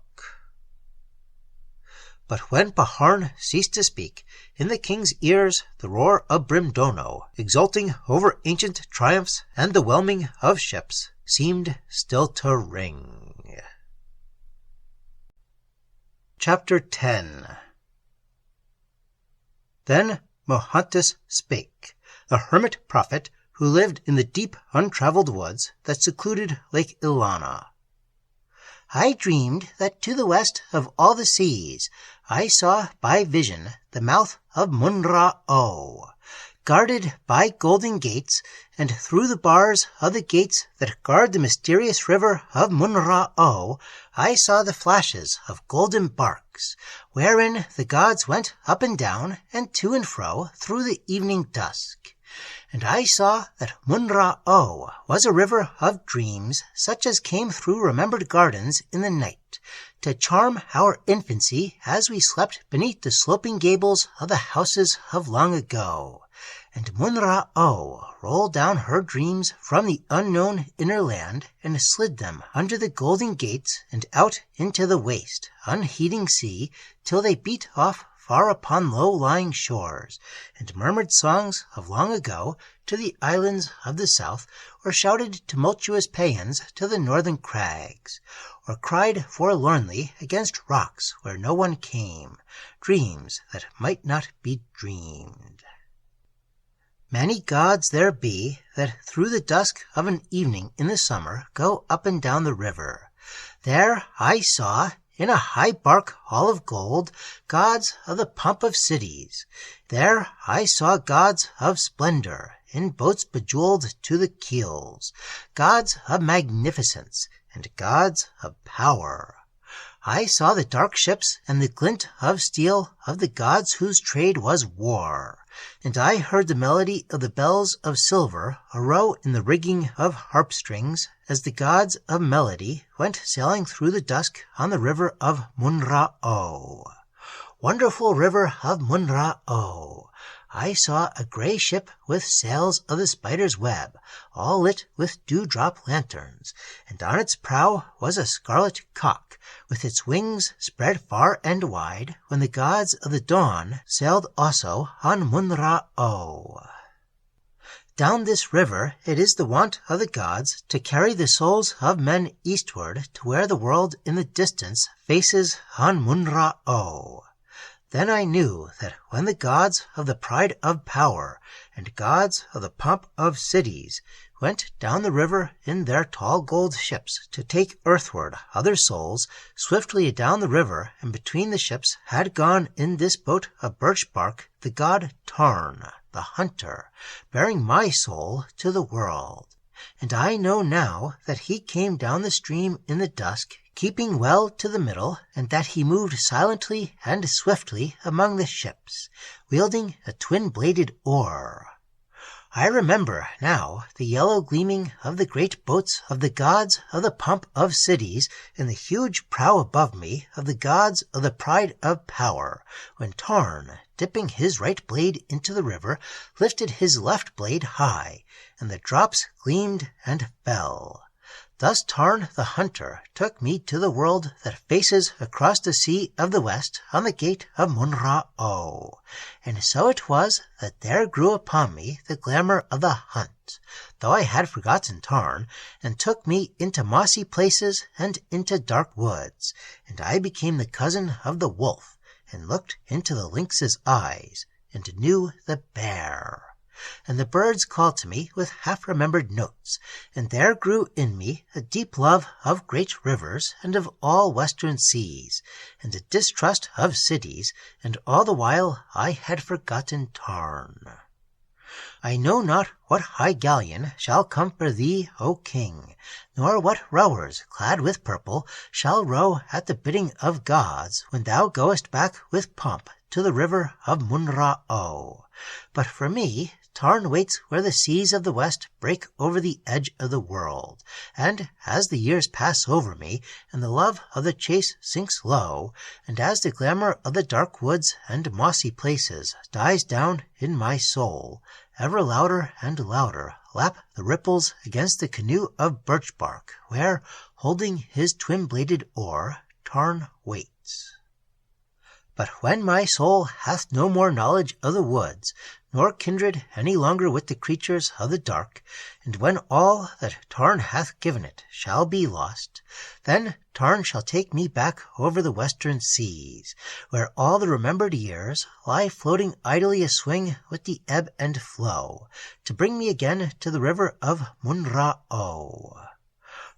But when Paharn ceased to speak, in the king's ears the roar of Brimdono, exulting over ancient triumphs and the whelming of ships, seemed still to ring. Chapter 10. Then Mohuntus spake, the hermit prophet who lived in the deep untraveled woods that secluded Lake Ilana. I dreamed that to the west of all the seas I saw by vision the mouth of Munra-O, guarded by golden gates, and through the bars of the gates that guard the mysterious river of Munra-O I saw the flashes of golden barks, wherein the gods went up and down and to and fro through the evening dusk. And I saw that Munra-O was a river of dreams, such as came through remembered gardens in the night, to charm our infancy as we slept beneath the sloping gables of the houses of long ago. And Munra-O rolled down her dreams from the unknown inner land, and slid them under the golden gates and out into the waste, unheeding sea, till they beat off far upon low-lying shores, and murmured songs of long ago to the islands of the south, or shouted tumultuous paeans to the northern crags, or cried forlornly against rocks where no one came, dreams that might not be dreamed. Many gods there be that through the dusk of an evening in the summer go up and down the river. There I saw, in a high bark all of gold, gods of the pomp of cities. There I saw gods of splendor, in boats bejeweled to the keels, gods of magnificence, and gods of power. I saw the dark ships and the glint of steel of the gods whose trade was war, and I heard the melody of the bells of silver arow in the rigging of harp strings, as the gods of melody went sailing through the dusk on the river of Munra-O. Wonderful river of Munra-O! I saw a grey ship with sails of the spider's web, all lit with dewdrop lanterns, and on its prow was a scarlet cock, with its wings spread far and wide, when the gods of the dawn sailed also on Munra-O. Down this river it is the wont of the gods to carry the souls of men eastward to where the world in the distance faces on Munra-O. Then I knew that when the gods of the pride of power and gods of the pomp of cities went down the river in their tall gold ships to take earthward other souls, swiftly down the river and between the ships had gone in this boat of birch bark the god Tarn, the hunter, bearing my soul to the world. And I know now that he came down the stream in the dusk, keeping well to the middle, and that he moved silently and swiftly among the ships, wielding a twin-bladed oar. I remember now the yellow gleaming of the great boats of the gods of the pomp of cities, and the huge prow above me of the gods of the pride of power, when Tarn, dipping his right blade into the river, lifted his left blade high, and the drops gleamed and fell. Thus Tarn the hunter took me to the world that faces across the sea of the west on the gate of Munra-O. And so it was that there grew upon me the glamour of the hunt, though I had forgotten Tarn, and took me into mossy places and into dark woods, and I became the cousin of the wolf, and looked into the lynx's eyes, and knew the bear. And the birds called to me with half-remembered notes, and there grew in me a deep love of great rivers and of all western seas, and a distrust of cities, and all the while I had forgotten Tarn. I know not what high galleon shall come for thee, O king, nor what rowers, clad with purple, shall row at the bidding of gods when thou goest back with pomp to the river of Munra-O. But for me, Tarn waits where the seas of the west break over the edge of the world, and as the years pass over me, and the love of the chase sinks low, and as the glamour of the dark woods and mossy places dies down in my soul, ever louder and louder lap the ripples against the canoe of birch bark, where, holding his twin-bladed oar, Tarn waits. But when my soul hath no more knowledge of the woods, nor kindred any longer with the creatures of the dark, and when all that Tarn hath given it shall be lost, then Tarn shall take me back over the western seas, where all the remembered years lie floating idly a-swing with the ebb and flow, to bring me again to the river of Munra-O.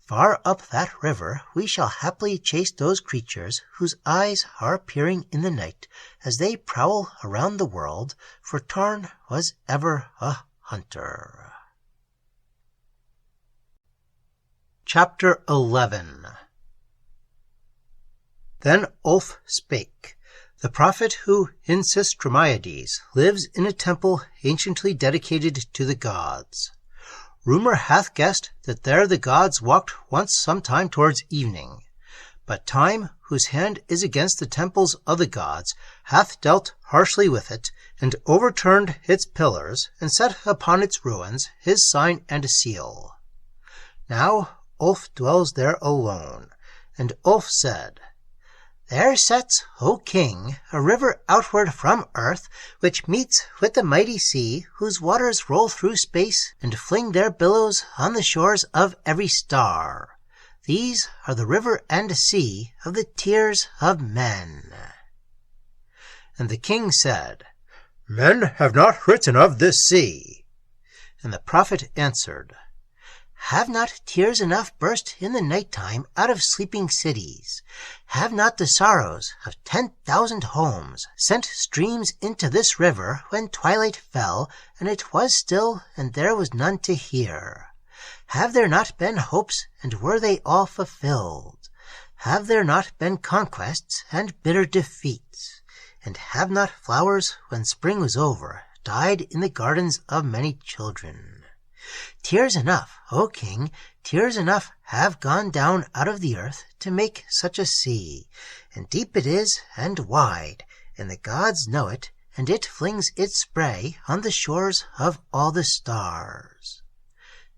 Far up that river we shall haply chase those creatures whose eyes are peering in the night as they prowl around the world, for Tarn was ever a hunter. Chapter 11. Then Ulf spake, the prophet who in Sistromaiades lives in a temple anciently dedicated to the gods. Rumor hath guessed that there the gods walked once sometime towards evening. But Time, whose hand is against the temples of the gods, hath dealt harshly with it, and overturned its pillars, and set upon its ruins his sign and seal. Now Ulf dwells there alone, and Ulf said, There sets, O king, a river outward from earth, which meets with the mighty sea, whose waters roll through space and fling their billows on the shores of every star. These are the river and sea of the tears of men. And the king said, Men have not written of this sea. And the prophet answered, Have not tears enough burst in the night-time out of sleeping cities? Have not the sorrows of 10,000 homes sent streams into this river when twilight fell, and it was still, and there was none to hear? Have there not been hopes, and were they all fulfilled? Have there not been conquests and bitter defeats? And have not flowers, when spring was over, died in the gardens of many children? Tears enough, O king, tears enough have gone down out of the earth to make such a sea, and deep it is and wide, and the gods know it, and it flings its spray on the shores of all the stars.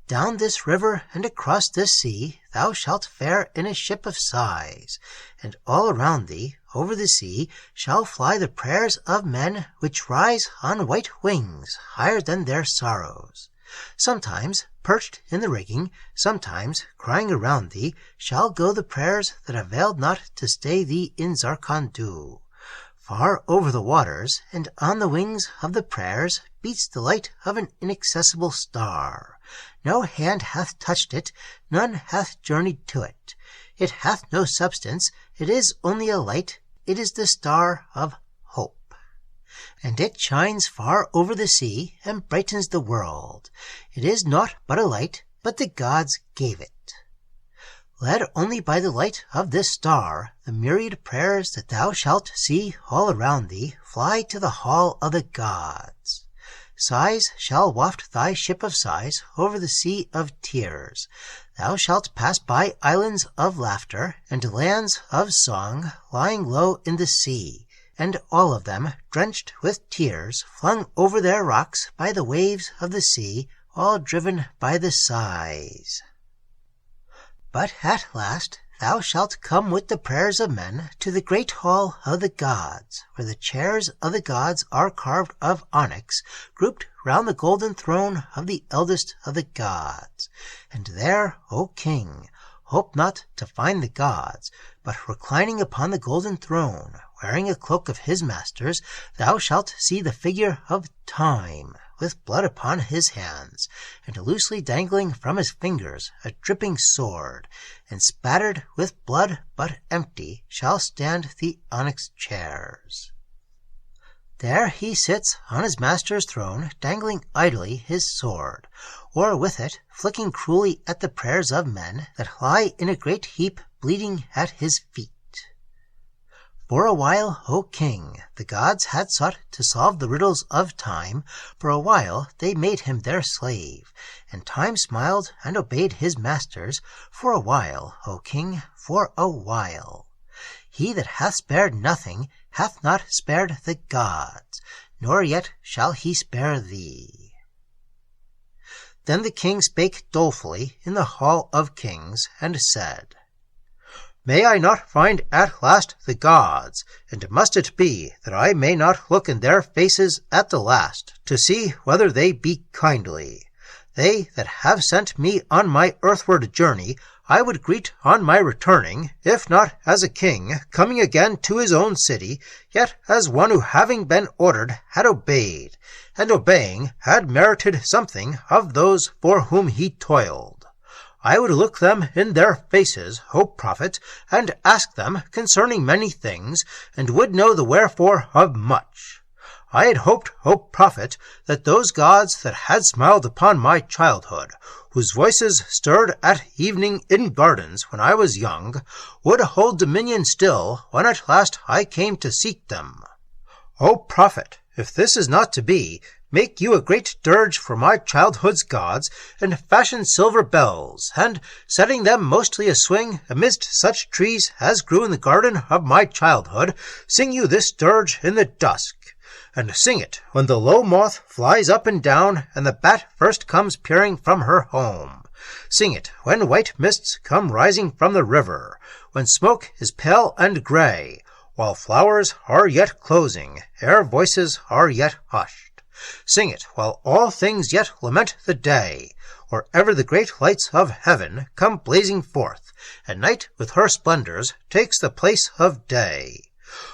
Down this river and across this sea thou shalt fare in a ship of sighs, and all around thee, over the sea, shall fly the prayers of men which rise on white wings higher than their sorrows. Sometimes perched in the rigging, sometimes crying around thee, shall go the prayers that availed not to stay thee in Zarkandhu. Far over the waters, and on the wings of the prayers, beats the light of an inaccessible star. No hand hath touched it, none hath journeyed to it. It hath no substance, it is only a light, it is the star of hope. And it shines far over the sea, and brightens the world. It is naught but a light, but the gods gave it. Led only by the light of this star, the myriad prayers that thou shalt see all around thee fly to the hall of the gods. Sighs shall waft thy ship of sighs over the sea of tears. Thou shalt pass by islands of laughter and lands of song lying low in the sea, and all of them drenched with tears, flung over their rocks by the waves of the sea, all driven by the sighs. But at last thou shalt come with the prayers of men to the great hall of the gods, where the chairs of the gods are carved of onyx, grouped round the golden throne of the eldest of the gods. And there, O king, hope not to find the gods, but reclining upon the golden throne, wearing a cloak of his master's, thou shalt see the figure of Time, with blood upon his hands, and loosely dangling from his fingers a dripping sword, and spattered with blood but empty shall stand the onyx chairs. There he sits on his master's throne, dangling idly his sword, or with it flicking cruelly at the prayers of men that lie in a great heap bleeding at his feet. For a while, O king, the gods had sought to solve the riddles of Time. For a while they made him their slave, and Time smiled and obeyed his masters. For a while, O king, for a while. He that hath spared nothing hath not spared the gods, nor yet shall he spare thee. Then the king spake dolefully in the hall of kings, and said, May I not find at last the gods, and must it be that I may not look in their faces at the last, to see whether they be kindly? They that have sent me on my earthward journey I would greet on my returning, if not as a king coming again to his own city, yet as one who having been ordered had obeyed, and obeying had merited something of those for whom he toiled. I would look them in their faces, O prophet, and ask them concerning many things, and would know the wherefore of much. I had hoped, O prophet, that those gods that had smiled upon my childhood, whose voices stirred at evening in gardens when I was young, would hold dominion still when at last I came to seek them. O prophet, if this is not to be, make you a great dirge for my childhood's gods, and fashion silver bells, and, setting them mostly a-swing amidst such trees as grew in the garden of my childhood, sing you this dirge in the dusk, and sing it when the low moth flies up and down, and the bat first comes peering from her home. Sing it when white mists come rising from the river, when smoke is pale and grey, while flowers are yet closing, ere voices are yet hushed. Sing it while all things yet lament the day, or ever the great lights of heaven come blazing forth, and night with her splendors takes the place of day.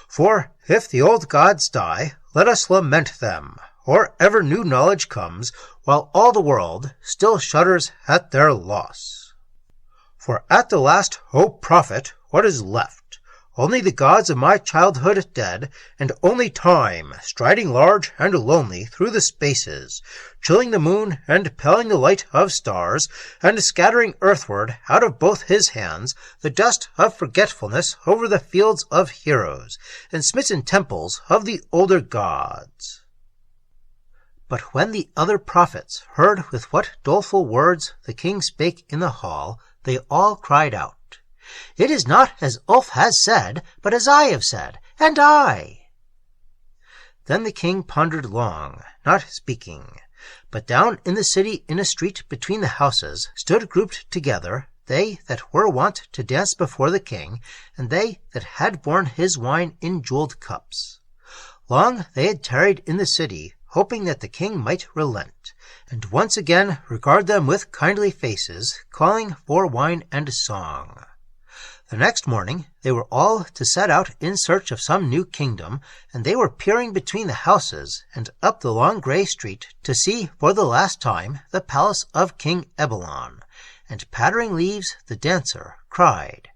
For if the old gods die, let us lament them, or ever new knowledge comes, while all the world still shudders at their loss. For at the last, O prophet, what is left? Only the gods of my childhood dead, and only Time, striding large and lonely through the spaces, chilling the moon and pelling the light of stars, and scattering earthward out of both his hands the dust of forgetfulness over the fields of heroes, and smitten temples of the older gods. But when the other prophets heard with what doleful words the king spake in the hall, they all cried out, It is not as Ulf has said, but as I have said, and I. Then the king pondered long, not speaking. But down in the city in a street between the houses stood grouped together they that were wont to dance before the king, and they that had borne his wine in jewelled cups. Long they had tarried in the city, hoping that the king might relent, and once again regard them with kindly faces, calling for wine and song. The next morning they were all to set out in search of some new kingdom, and they were peering between the houses and up the long grey street to see for the last time the palace of King Ebalon. And Pattering Leaves, the dancer, cried,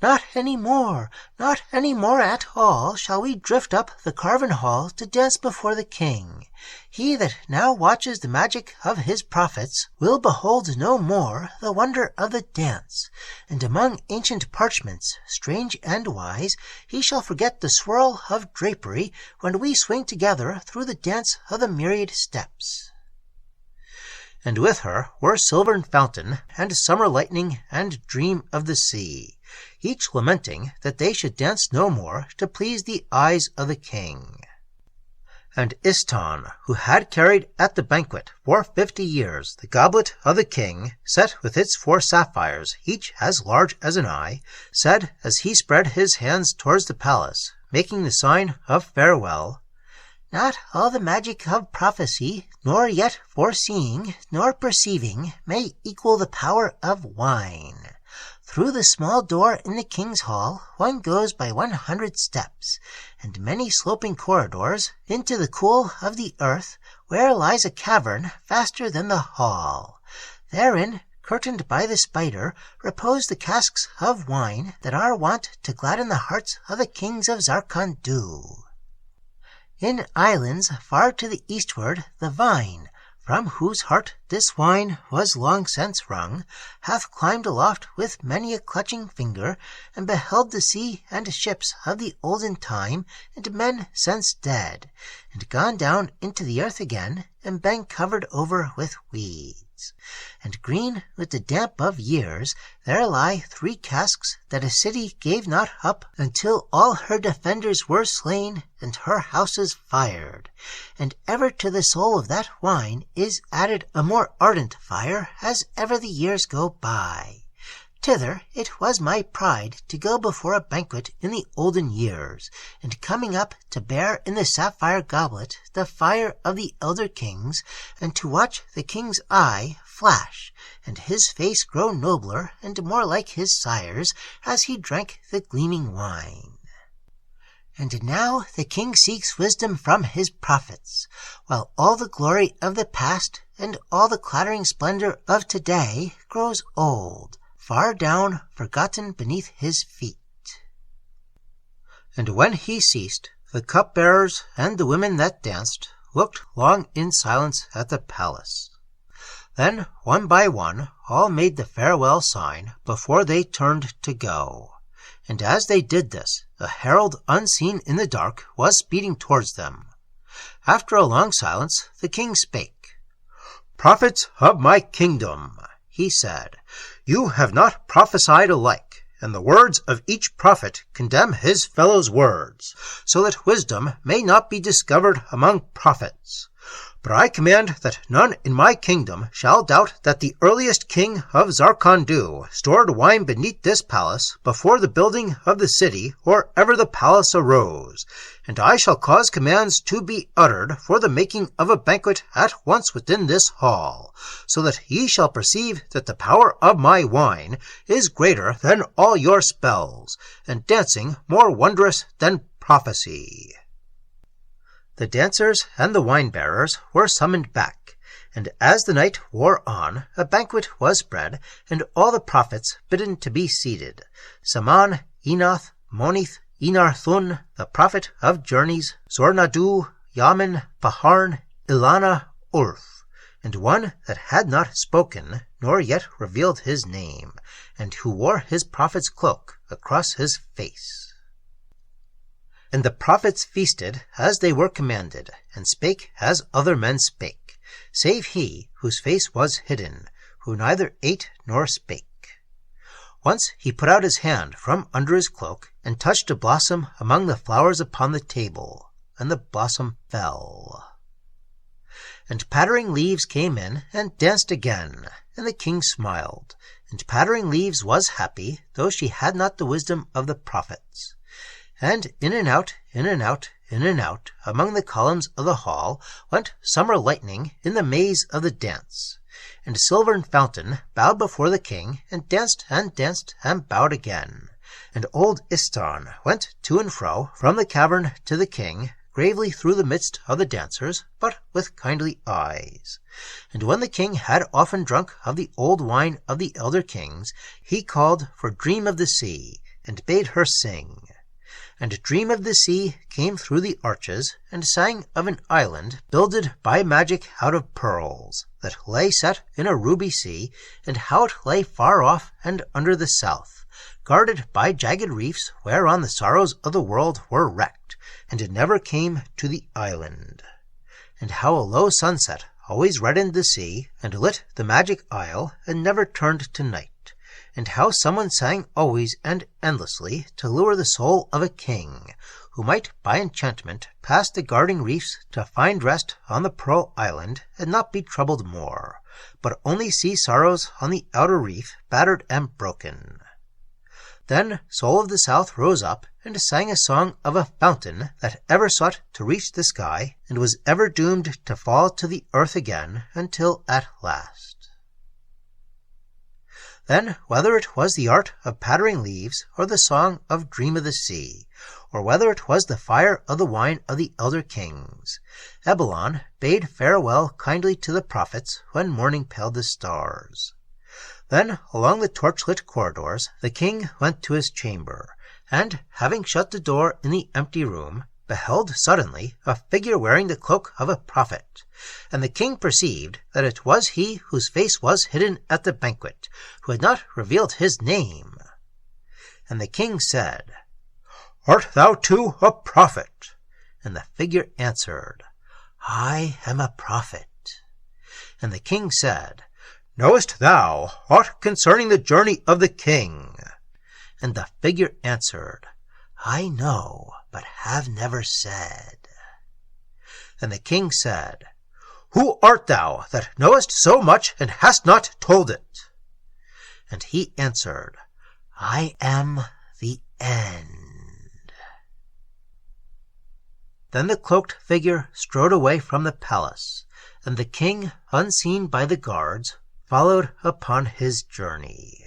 "Not any more at all shall we drift up the carven hall to dance before the king. He that now watches the magic of his prophets will behold no more the wonder of the dance, and among ancient parchments, strange and wise, he shall forget the swirl of drapery when we swing together through the dance of the myriad steps." And with her were Silvern Fountain, and Summer Lightning, and Dream of the Sea, each lamenting that they should dance no more to please the eyes of the king. And Iston, who had carried at the banquet for 50 years the goblet of the king, set with its 4 sapphires, each as large as an eye, said as he spread his hands towards the palace, making the sign of farewell, "Not all the magic of prophecy, nor yet foreseeing, nor perceiving, may equal the power of wine. Through the small door in the king's hall one goes by 100 steps, and many sloping corridors, into the cool of the earth, where lies a cavern vaster than the hall. Therein, curtained by the spider, repose the casks of wine that are wont to gladden the hearts of the kings of Zarkon-Du. In islands far to the eastward, the vine, from whose heart this wine was long since wrung, hath climbed aloft with many a clutching finger, and beheld the sea and ships of the olden time, and men since dead, and gone down into the earth again, and been covered over with weeds. And green with the damp of years, there lie 3 casks that a city gave not up until all her defenders were slain and her houses fired. And ever to the soul of that wine is added a more ardent fire as ever the years go by. Thither it was my pride to go before a banquet in the olden years, and coming up to bear in the sapphire goblet the fire of the elder kings, and to watch the king's eye flash, and his face grow nobler and more like his sire's as he drank the gleaming wine. And now the king seeks wisdom from his prophets, while all the glory of the past and all the clattering splendor of today grows old, far down, forgotten beneath his feet." And when he ceased, the cupbearers and the women that danced looked long in silence at the palace. Then, one by one, all made the farewell sign before they turned to go. And as they did this, a herald unseen in the dark was speeding towards them. After a long silence, the king spake. "Prophets of my kingdom," he said, "you have not prophesied alike, and the words of each prophet condemn his fellow's words, so that wisdom may not be discovered among prophets. But I command that none in my kingdom shall doubt that the earliest king of Zarkon-Du stored wine beneath this palace before the building of the city or ever the palace arose, and I shall cause commands to be uttered for the making of a banquet at once within this hall, so that ye shall perceive that the power of my wine is greater than all your spells, and dancing more wondrous than prophecy." The dancers and the wine-bearers were summoned back, and as the night wore on, a banquet was spread, and all the prophets bidden to be seated, Saman, Enoth, Monith, Enarthun, the prophet of journeys, Zornadu, Yamin, Paharn, Ilana, Urth, and one that had not spoken, nor yet revealed his name, and who wore his prophet's cloak across his face. And the prophets feasted as they were commanded, and spake as other men spake, save he whose face was hidden, who neither ate nor spake. Once he put out his hand from under his cloak, and touched a blossom among the flowers upon the table. and the blossom fell. And Pattering Leaves came in and danced again, and the king smiled, and Pattering Leaves was happy, though she had not the wisdom of the prophets. And in and out, in and out, in and out, among the columns of the hall, went Summer Lightning in the maze of the dance. And Silvern Fountain bowed before the king, and danced and bowed again. And old Istarn went to and fro from the cavern to the king, gravely through the midst of the dancers, but with kindly eyes. And when the king had often drunk of the old wine of the elder kings, he called for Dream of the Sea, and bade her sing. And Dream of the Sea came through the arches, and sang of an island builded by magic out of pearls, that lay set in a ruby sea, and how it lay far off and under the south, guarded by jagged reefs whereon the sorrows of the world were wrecked, and it never came to the island. And how a low sunset always reddened the sea, and lit the magic isle, and never turned to night. And how someone sang always and endlessly to lure the soul of a king, who might by enchantment pass the guarding reefs to find rest on the Pearl Island, and not be troubled more, but only see sorrows on the outer reef battered and broken. Then Soul of the South rose up and sang a song of a fountain that ever sought to reach the sky, and was ever doomed to fall to the earth again, until at last. Then, whether it was the art of Pattering Leaves, or the song of Dream of the Sea, or whether it was the fire of the wine of the elder kings, Ebelon bade farewell kindly to the prophets when morning paled the stars. Then, along the torch-lit corridors, the king went to his chamber, and, having shut the door in the empty room, beheld suddenly a figure wearing the cloak of a prophet. And the king perceived that it was he whose face was hidden at the banquet, who had not revealed his name. And the king said, "Art thou too a prophet?" And the figure answered, "I am a prophet." And the king said, "Knowest thou aught concerning the journey of the king?" And the figure answered, "I know, but have never said." And the king said, "Who art thou that knowest so much and hast not told it?" And he answered, "I am the end." Then the cloaked figure strode away from the palace, and the king, unseen by the guards, followed upon his journey.